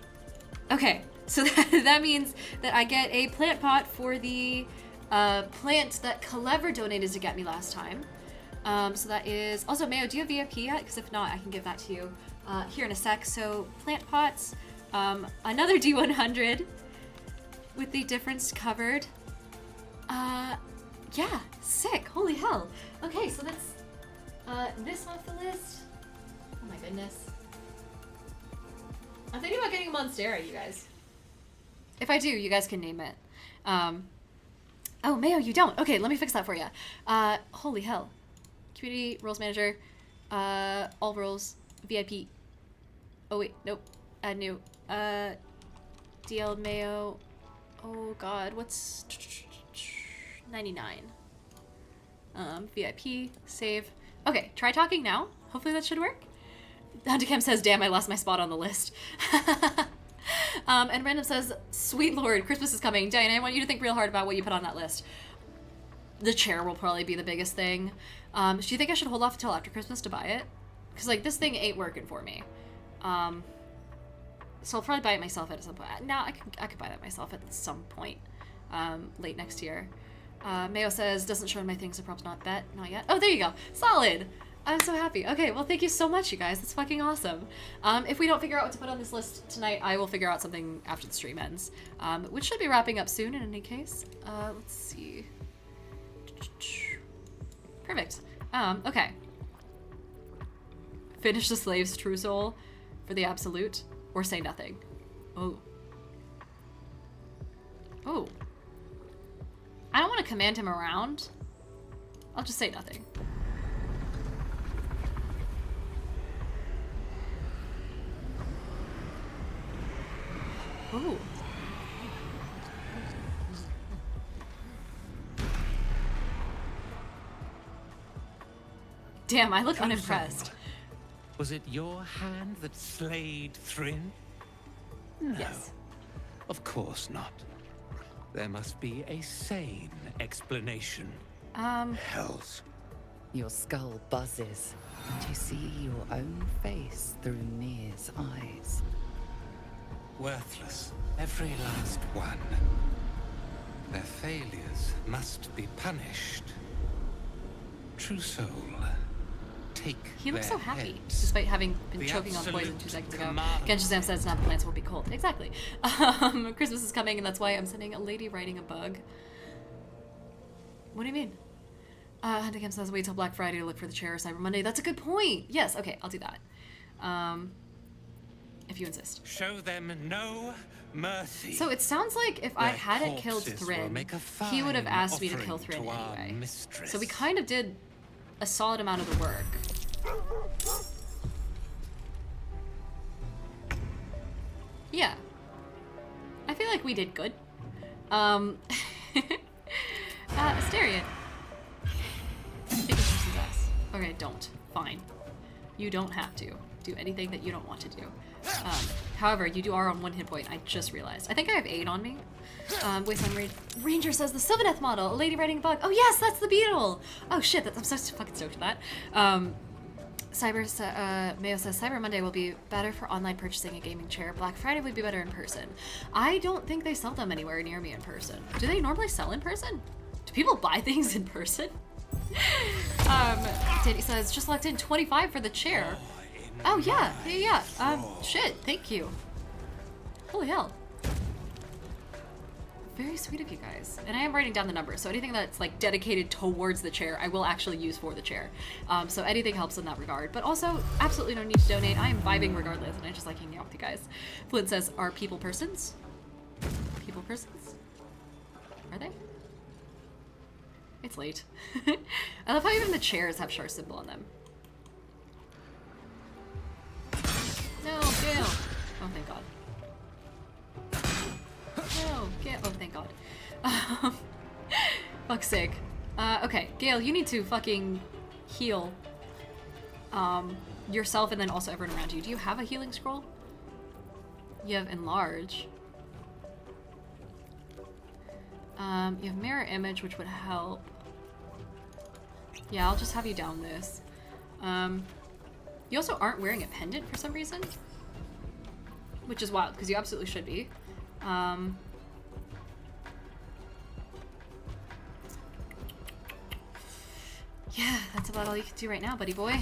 Okay, so that means that I get a plant pot for the plant that Clever donated to get me last time. So that is also Mayo. Do you have VIP yet? Because if not, I can give that to you here in a sec. So plant pots, another D100 with the difference covered. Yeah, sick. Holy hell. Okay, so that's this off the list. Oh my goodness. I'm thinking about getting a Monstera, you guys. If I do, you guys can name it. Oh, Mayo, you don't. Okay, let me fix that for you. Holy hell. Community, roles manager, all roles, VIP. Oh wait, nope. Add new. DL Mayo. Oh god, what's 99? VIP, save. Okay, try talking now. Hopefully that should work. Huntacam says, damn, I lost my spot on the list. And Random says, sweet lord, Christmas is coming. Diana, I want you to think real hard about what you put on that list. The chair will probably be the biggest thing. Do you think I should hold off until after Christmas to buy it? Because, like, this thing ain't working for me. So I'll probably buy it myself at some point. No, I could buy that myself at some point. Late next year. Mayo says, doesn't show in my things, so props not bet. Not yet. Oh, there you go. Solid! I'm so happy. Okay, well, thank you so much, you guys. That's fucking awesome. If we don't figure out what to put on this list tonight, I will figure out something after the stream ends. Which should be wrapping up soon in any case. Let's see. Perfect. Okay. Finish the slave's true soul for the absolute, or say nothing. Oh. Oh. I don't want to command him around. I'll just say nothing. Ooh. Damn, I look unimpressed. Was it your hand that slayed Thrin? No. Yes. Of course not. There must be a sane explanation. Hells. Your skull buzzes, and you see your own face through Nere's eyes. Worthless, every last one. Their failures must be punished. True soul, take He looks their so happy, heads. despite having been The choking on poison absolute 2 seconds ago. command. Genshazam says now the plants will be cold. Exactly. Christmas is coming, and that's why I'm sending a lady riding a bug. What do you mean? Huntacam says wait till Black Friday to look for the chair or Cyber Monday. That's a good point. Yes, okay, I'll do that. If you insist. Show them no mercy. So it sounds like if I Their hadn't killed corpses will Thrin, make a he would have fine asked me to offering kill Thrin to our anyway. mistress. So we kind of did a solid amount of the work. Yeah. I feel like we did good. Asterion. Okay, don't. Fine. You don't have to do anything that you don't want to do. However, you are on 1 hit point. I just realized. I think I have 8 on me. Wasteland Ranger says the Sylvaneth model, a lady riding a bug. Oh yes, that's the beetle. Oh shit, I'm so fucking stoked for that. Mayo says Cyber Monday will be better for online purchasing a gaming chair. Black Friday would be better in person. I don't think they sell them anywhere near me in person. Do they normally sell in person? Do people buy things in person? Teddy says just locked in 25 for the chair. Oh yeah. Shit, thank you. Holy hell. Very sweet of you guys. And I am writing down the numbers, so anything that's like dedicated towards the chair, I will actually use for the chair. So anything helps in that regard. But also, absolutely no need to donate. I am vibing regardless, and I just like hanging out with you guys. Flint says, are people persons? People persons? Are they? It's late. I love how even the chairs have Char symbol on them. No, Gale! Oh, thank God. No, Gale. Oh, thank God. Fuck's sake. Okay, Gale, you need to fucking heal yourself and then also everyone around you. Do you have a healing scroll? You have Enlarge. You have Mirror Image, which would help. Yeah, I'll just have you down this. You also aren't wearing a pendant for some reason. Which is wild, because you absolutely should be. Yeah, that's about all you can do right now, buddy boy.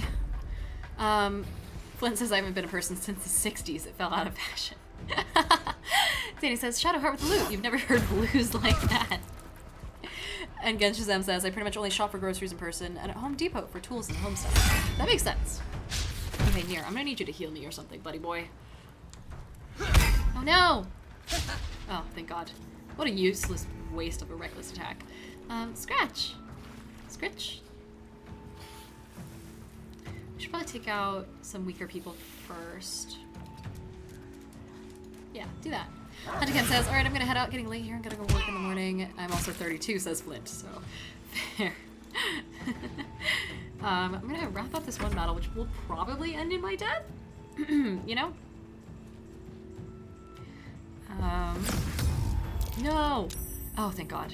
Flint says I haven't been a person since the 60s. It fell out of fashion. Danny says, Shadowheart with loot. You've never heard blues like that. And Genshazem says, I pretty much only shop for groceries in person and at Home Depot for tools and home stuff. That makes sense. Okay, Nere, I'm gonna need you to heal me or something, buddy boy. Oh no! Oh, thank God. What a useless waste of a reckless attack. Scratch. Scritch. We should probably take out some weaker people first. Yeah, do that. Huntington says, alright, I'm gonna head out, getting late here, I'm gonna go work in the morning. I'm also 32, says Flint, so fair. I'm gonna wrap up this one battle, which will probably end in my death. You know? No! Oh, thank God.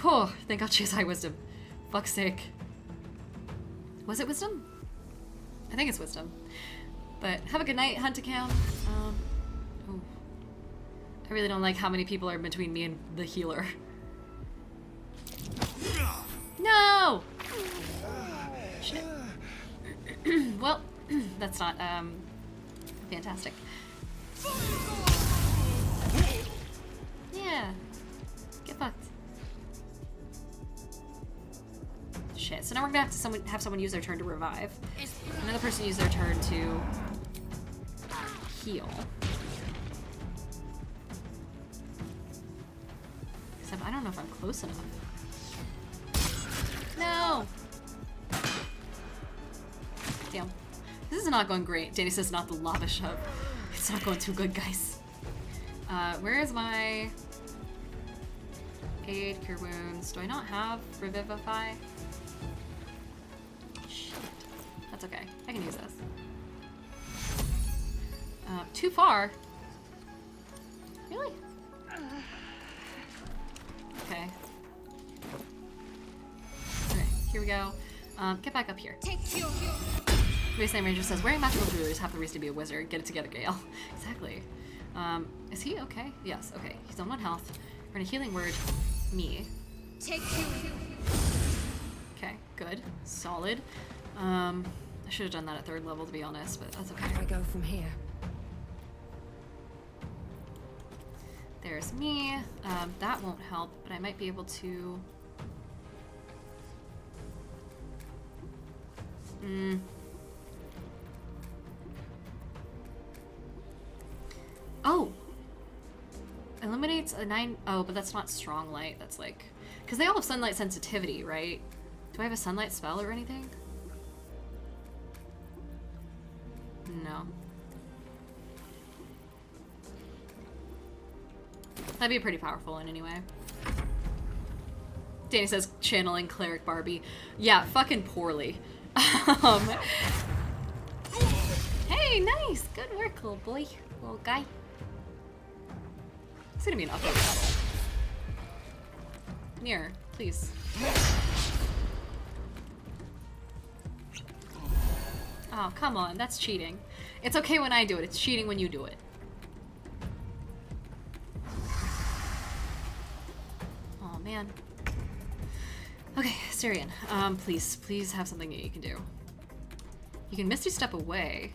Oh, thank God she has high wisdom. Fuck's sake. Was it wisdom? I think it's wisdom. But have a good night, Hunticam. Oh. I really don't like how many people are between me and the healer. No! Shit. Well, that's not, fantastic. Yeah. Get fucked. Shit, so now we're gonna have to have someone use their turn to revive. Another person use their turn to heal. Except I don't know if I'm close enough. No! Damn. This is not going great. Danny says not the lava shove. It's not going too good, guys. Where is my aid, cure wounds? Do I not have revivify? Shit. That's okay. I can use this. Too far? Really? Okay. Okay, here we go. Get back up here. Wasteland Ranger says, wearing magical jewelry is half the reason to be a wizard. Get it together, Gale. Exactly. Is he okay? Yes, okay. He's on 1 health. We're in a healing word. Me. Okay, good. Solid. I should have done that at 3rd level, to be honest, but that's okay. Where do I go from here? There's me. That won't help, but I might be able to... Oh! Eliminates a 9... Oh, but that's not strong light. That's like... Because they all have sunlight sensitivity, right? Do I have a sunlight spell or anything? No. That'd be a pretty powerful one anyway. Danny says, channeling Cleric Barbie. Yeah, fucking poorly. Hey, nice! Good work, little boy. Little guy. It's gonna be an uphill battle. Nere, please. Oh, come on. That's cheating. It's okay when I do it. It's cheating when you do it. Oh, man. Okay, Syrian. Please have something that you can do. You can Misty Step away.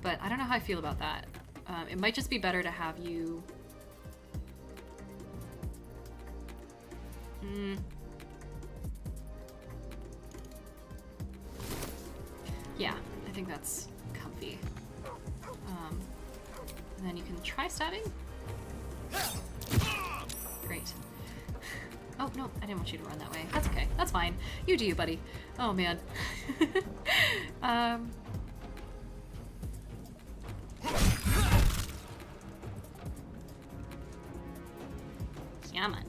But I don't know how I feel about that. It might just be better to have you... Yeah, I think that's comfy. And then you can try stabbing? Great. Oh, no, I didn't want you to run that way. That's okay. That's fine. You do you, buddy. Oh, man. Yeah, man.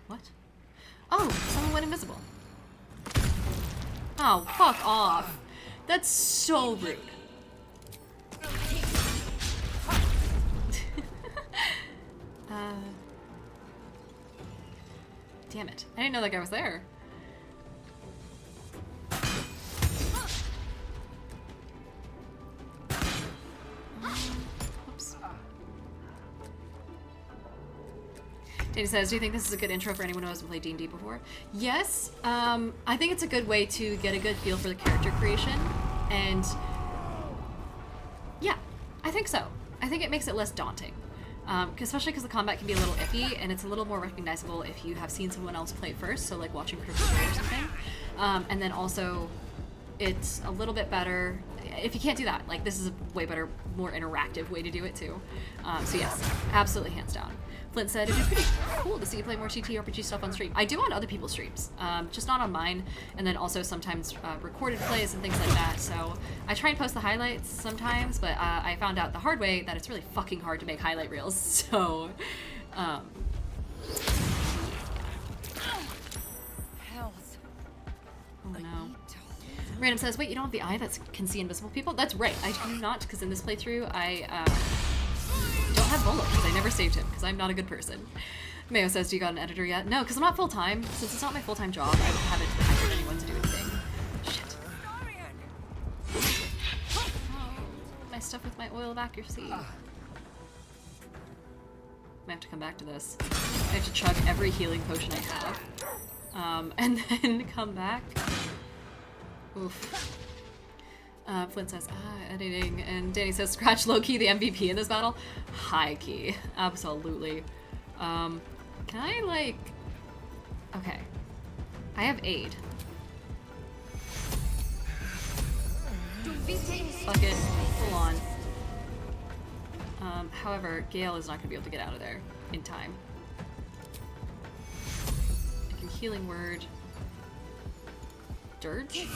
What? Oh, someone went invisible. Oh, fuck off. That's so rude. Damn it. I didn't know that guy was there. Danny says, do you think this is a good intro for anyone who hasn't played D&D before? Yes. I think it's a good way to get a good feel for the character creation. And yeah, I think so. I think it makes it less daunting. Especially because the combat can be a little iffy, and it's a little more recognizable if you have seen someone else play first, so like watching Critical Role or something. And then also, it's a little bit better if you can't do that. Like, this is a way better, more interactive way to do it too. So yes, absolutely, hands down. Flint said, it'd be pretty cool to see you play more TTRPG stuff on stream. I do on other people's streams, just not on mine, and then also sometimes recorded plays and things like that. So I try and post the highlights sometimes, but I found out the hard way that it's really fucking hard to make highlight reels. So, oh no. Random says, wait, you don't have the eye that can see invisible people? That's right, I do not, because in this playthrough, I don't have Volo, because I never saved him, because I'm not a good person. Mayo says, do you got an editor yet? No, because I'm not full-time. Since it's not my full-time job, I haven't hired anyone to do anything. Shit. Oh, my stuff with my oil of accuracy. I have to come back to this. I have to chug every healing potion I have. And then come back. Oof. Flint says, editing. And Danny says, scratch low-key the MVP in this battle? High-key. Absolutely. Can I, like... Okay. I have aid. Fuck it. Full on. However, Gale is not going to be able to get out of there in time. I can healing word. Dirge?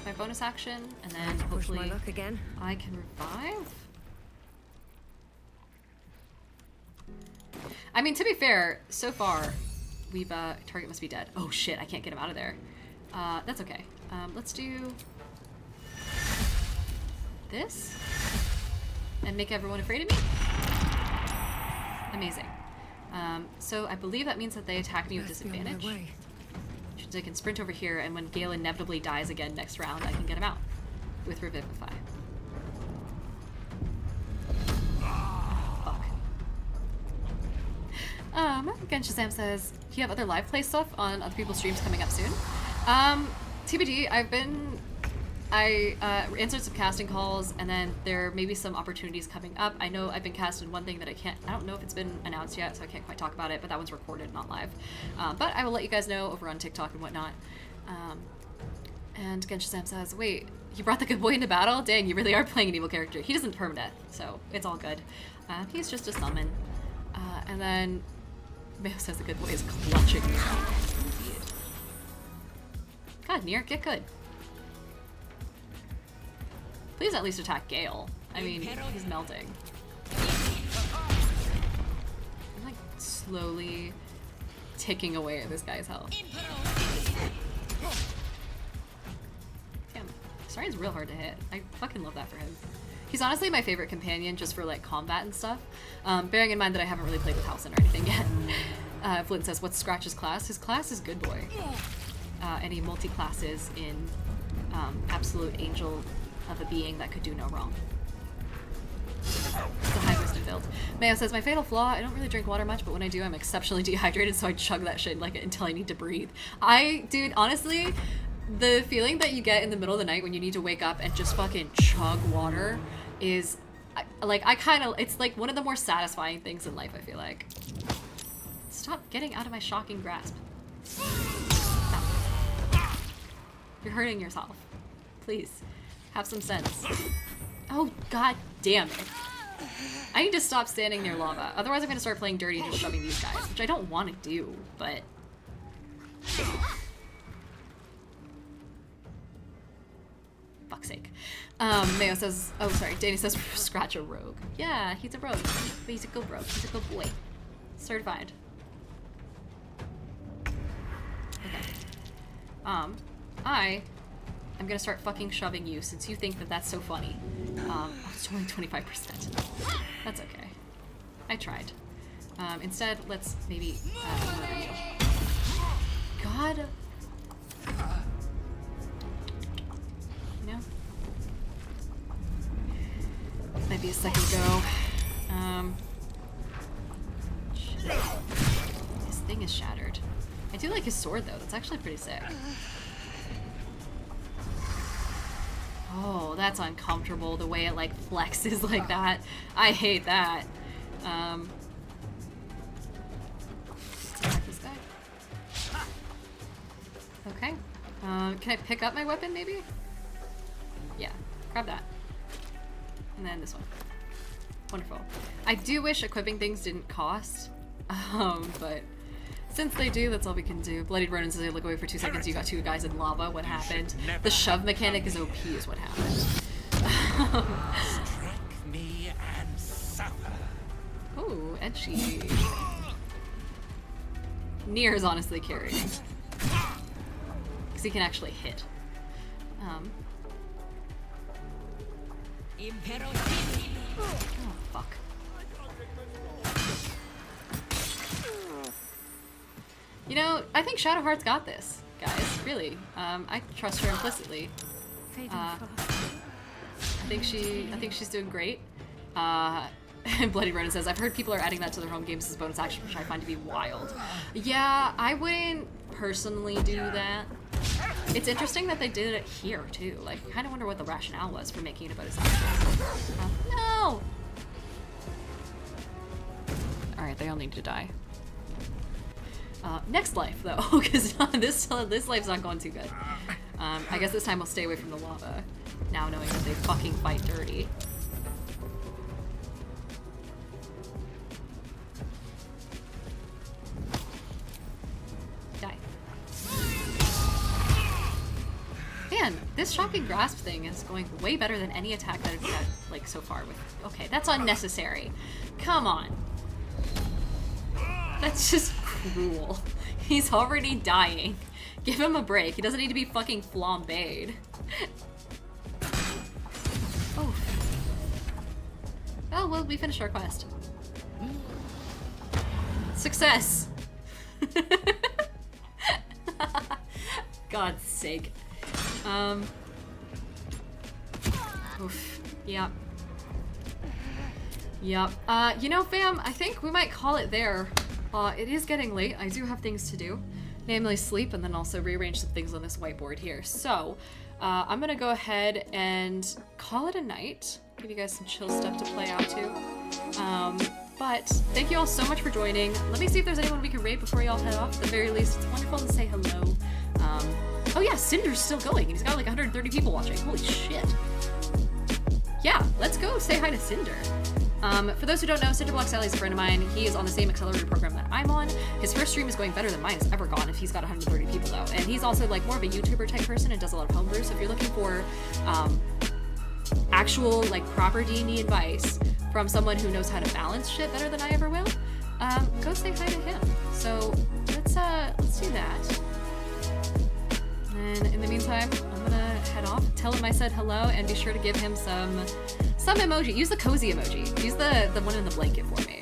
My bonus action, and then hopefully my luck again. I can revive? I mean, to be fair, so far, we've, target must be dead. Oh shit, I can't get him out of there. That's okay. Let's do this, and make everyone afraid of me? Amazing. So I believe that means that they attack me with disadvantage. So I can sprint over here, and when Gale inevitably dies again next round, I can get him out with Revivify. Fuck. Genshazam says, do you have other live play stuff on other people's streams coming up soon? TBD, I answered some casting calls, and then there may be some opportunities coming up. I know I've been cast in one thing that I don't know if it's been announced yet, so I can't quite talk about it, but that one's recorded, not live. But I will let you guys know over on TikTok and whatnot. And Genshazam says, wait, you brought the good boy into battle? Dang, you really are playing an evil character. He doesn't permadeath, so it's all good. He's just a summon. And then Mayo says the good boy is clutching. God, Nere, get good. Please at least attack Gale. I mean, he's melting. I'm like slowly ticking away at this guy's health. Damn, Saurian's real hard to hit. I fucking love that for him. He's honestly my favorite companion just for like combat and stuff. Bearing in mind that I haven't really played with Halsin or anything yet. Flint says, what's Scratch's class? His class is Good Boy. And he multi-classes in Absolute Angel of a being that could do no wrong. It's a high-wisdom build. Mayo says, my fatal flaw, I don't really drink water much, but when I do, I'm exceptionally dehydrated, so I chug that shit like until I need to breathe. Dude, honestly, the feeling that you get in the middle of the night when you need to wake up and just fucking chug water is, it's like one of the more satisfying things in life, I feel like. Stop getting out of my shocking grasp. Stop. You're hurting yourself. Please. Have some sense. Oh, god damn it. I need to stop standing near lava. Otherwise I'm gonna start playing dirty and just shoving these guys, which I don't want to do, but... Fuck's sake. Mayo says, oh sorry, Danny says Scratch a rogue. Yeah, he's a rogue. But he's a good rogue. He's a good boy. Certified. Okay. I'm gonna start fucking shoving you since you think that that's so funny. It's only 25%. That's okay. I tried. Instead, let's maybe murder you. God. You know? Might be a second go. Shit. His thing is shattered. I do like his sword though. That's actually pretty sick. Oh, that's uncomfortable, the way it like flexes like that. I hate that. Attack this guy. Okay. Can I pick up my weapon maybe? Yeah, grab that. And then this one. Wonderful. I do wish equipping things didn't cost, but since they do, that's all we can do. Bloodied Ronin says, look away for 2 seconds, you got 2 guys in lava. What happened? The shove mechanic is OP is what happened. Strike me and suffer. Ooh, edgy. Nere is honestly carrying. Because he can actually hit. Oh, fuck. You know, I think Shadowheart's got this, guys. Really. I trust her implicitly. I think she's doing great. And Bloody Ronin says, I've heard people are adding that to their home games as bonus action, which I find to be wild. Yeah, I wouldn't personally do that. It's interesting that they did it here, too. Like, I kind of wonder what the rationale was for making it a bonus action. No! Alright, they all need to die. Next life, though, because this life's not going too good. I guess this time we'll stay away from the lava, now knowing that they fucking fight dirty. Die. Man, this shocking grasp thing is going way better than any attack that I've had, like, so far with... Okay, that's unnecessary. Come on. That's just cruel. He's already dying. Give him a break. He doesn't need to be fucking flambéed. Oh. Oh, well, we finished our quest. Success! God's sake. Oof. Yep. Yep. You know, fam, I think we might call it there. It is getting late. I do have things to do, namely sleep and then also rearrange some things on this whiteboard here. So, I'm gonna go ahead and call it a night. Give you guys some chill stuff to play out to. But thank you all so much for joining. Let me see if there's anyone we can raid before y'all head off. At the very least, it's wonderful to say hello. Oh yeah, Cinder's still going. He's got like 130 people watching. Holy shit. Yeah, let's go say hi to Cinder. For those who don't know, Cinder Block Sally's a friend of mine. He is on the same accelerator program that I'm on. His first stream is going better than mine has ever gone if he's got 130 people though. And he's also like more of a YouTuber type person and does a lot of homebrew. So if you're looking for actual like proper D&D advice from someone who knows how to balance shit better than I ever will, go say hi to him. So let's do that. And in the meantime, I'm gonna head off, tell him I said hello, and be sure to give him some emoji. Use the cozy emoji. Use the one in the blanket for me.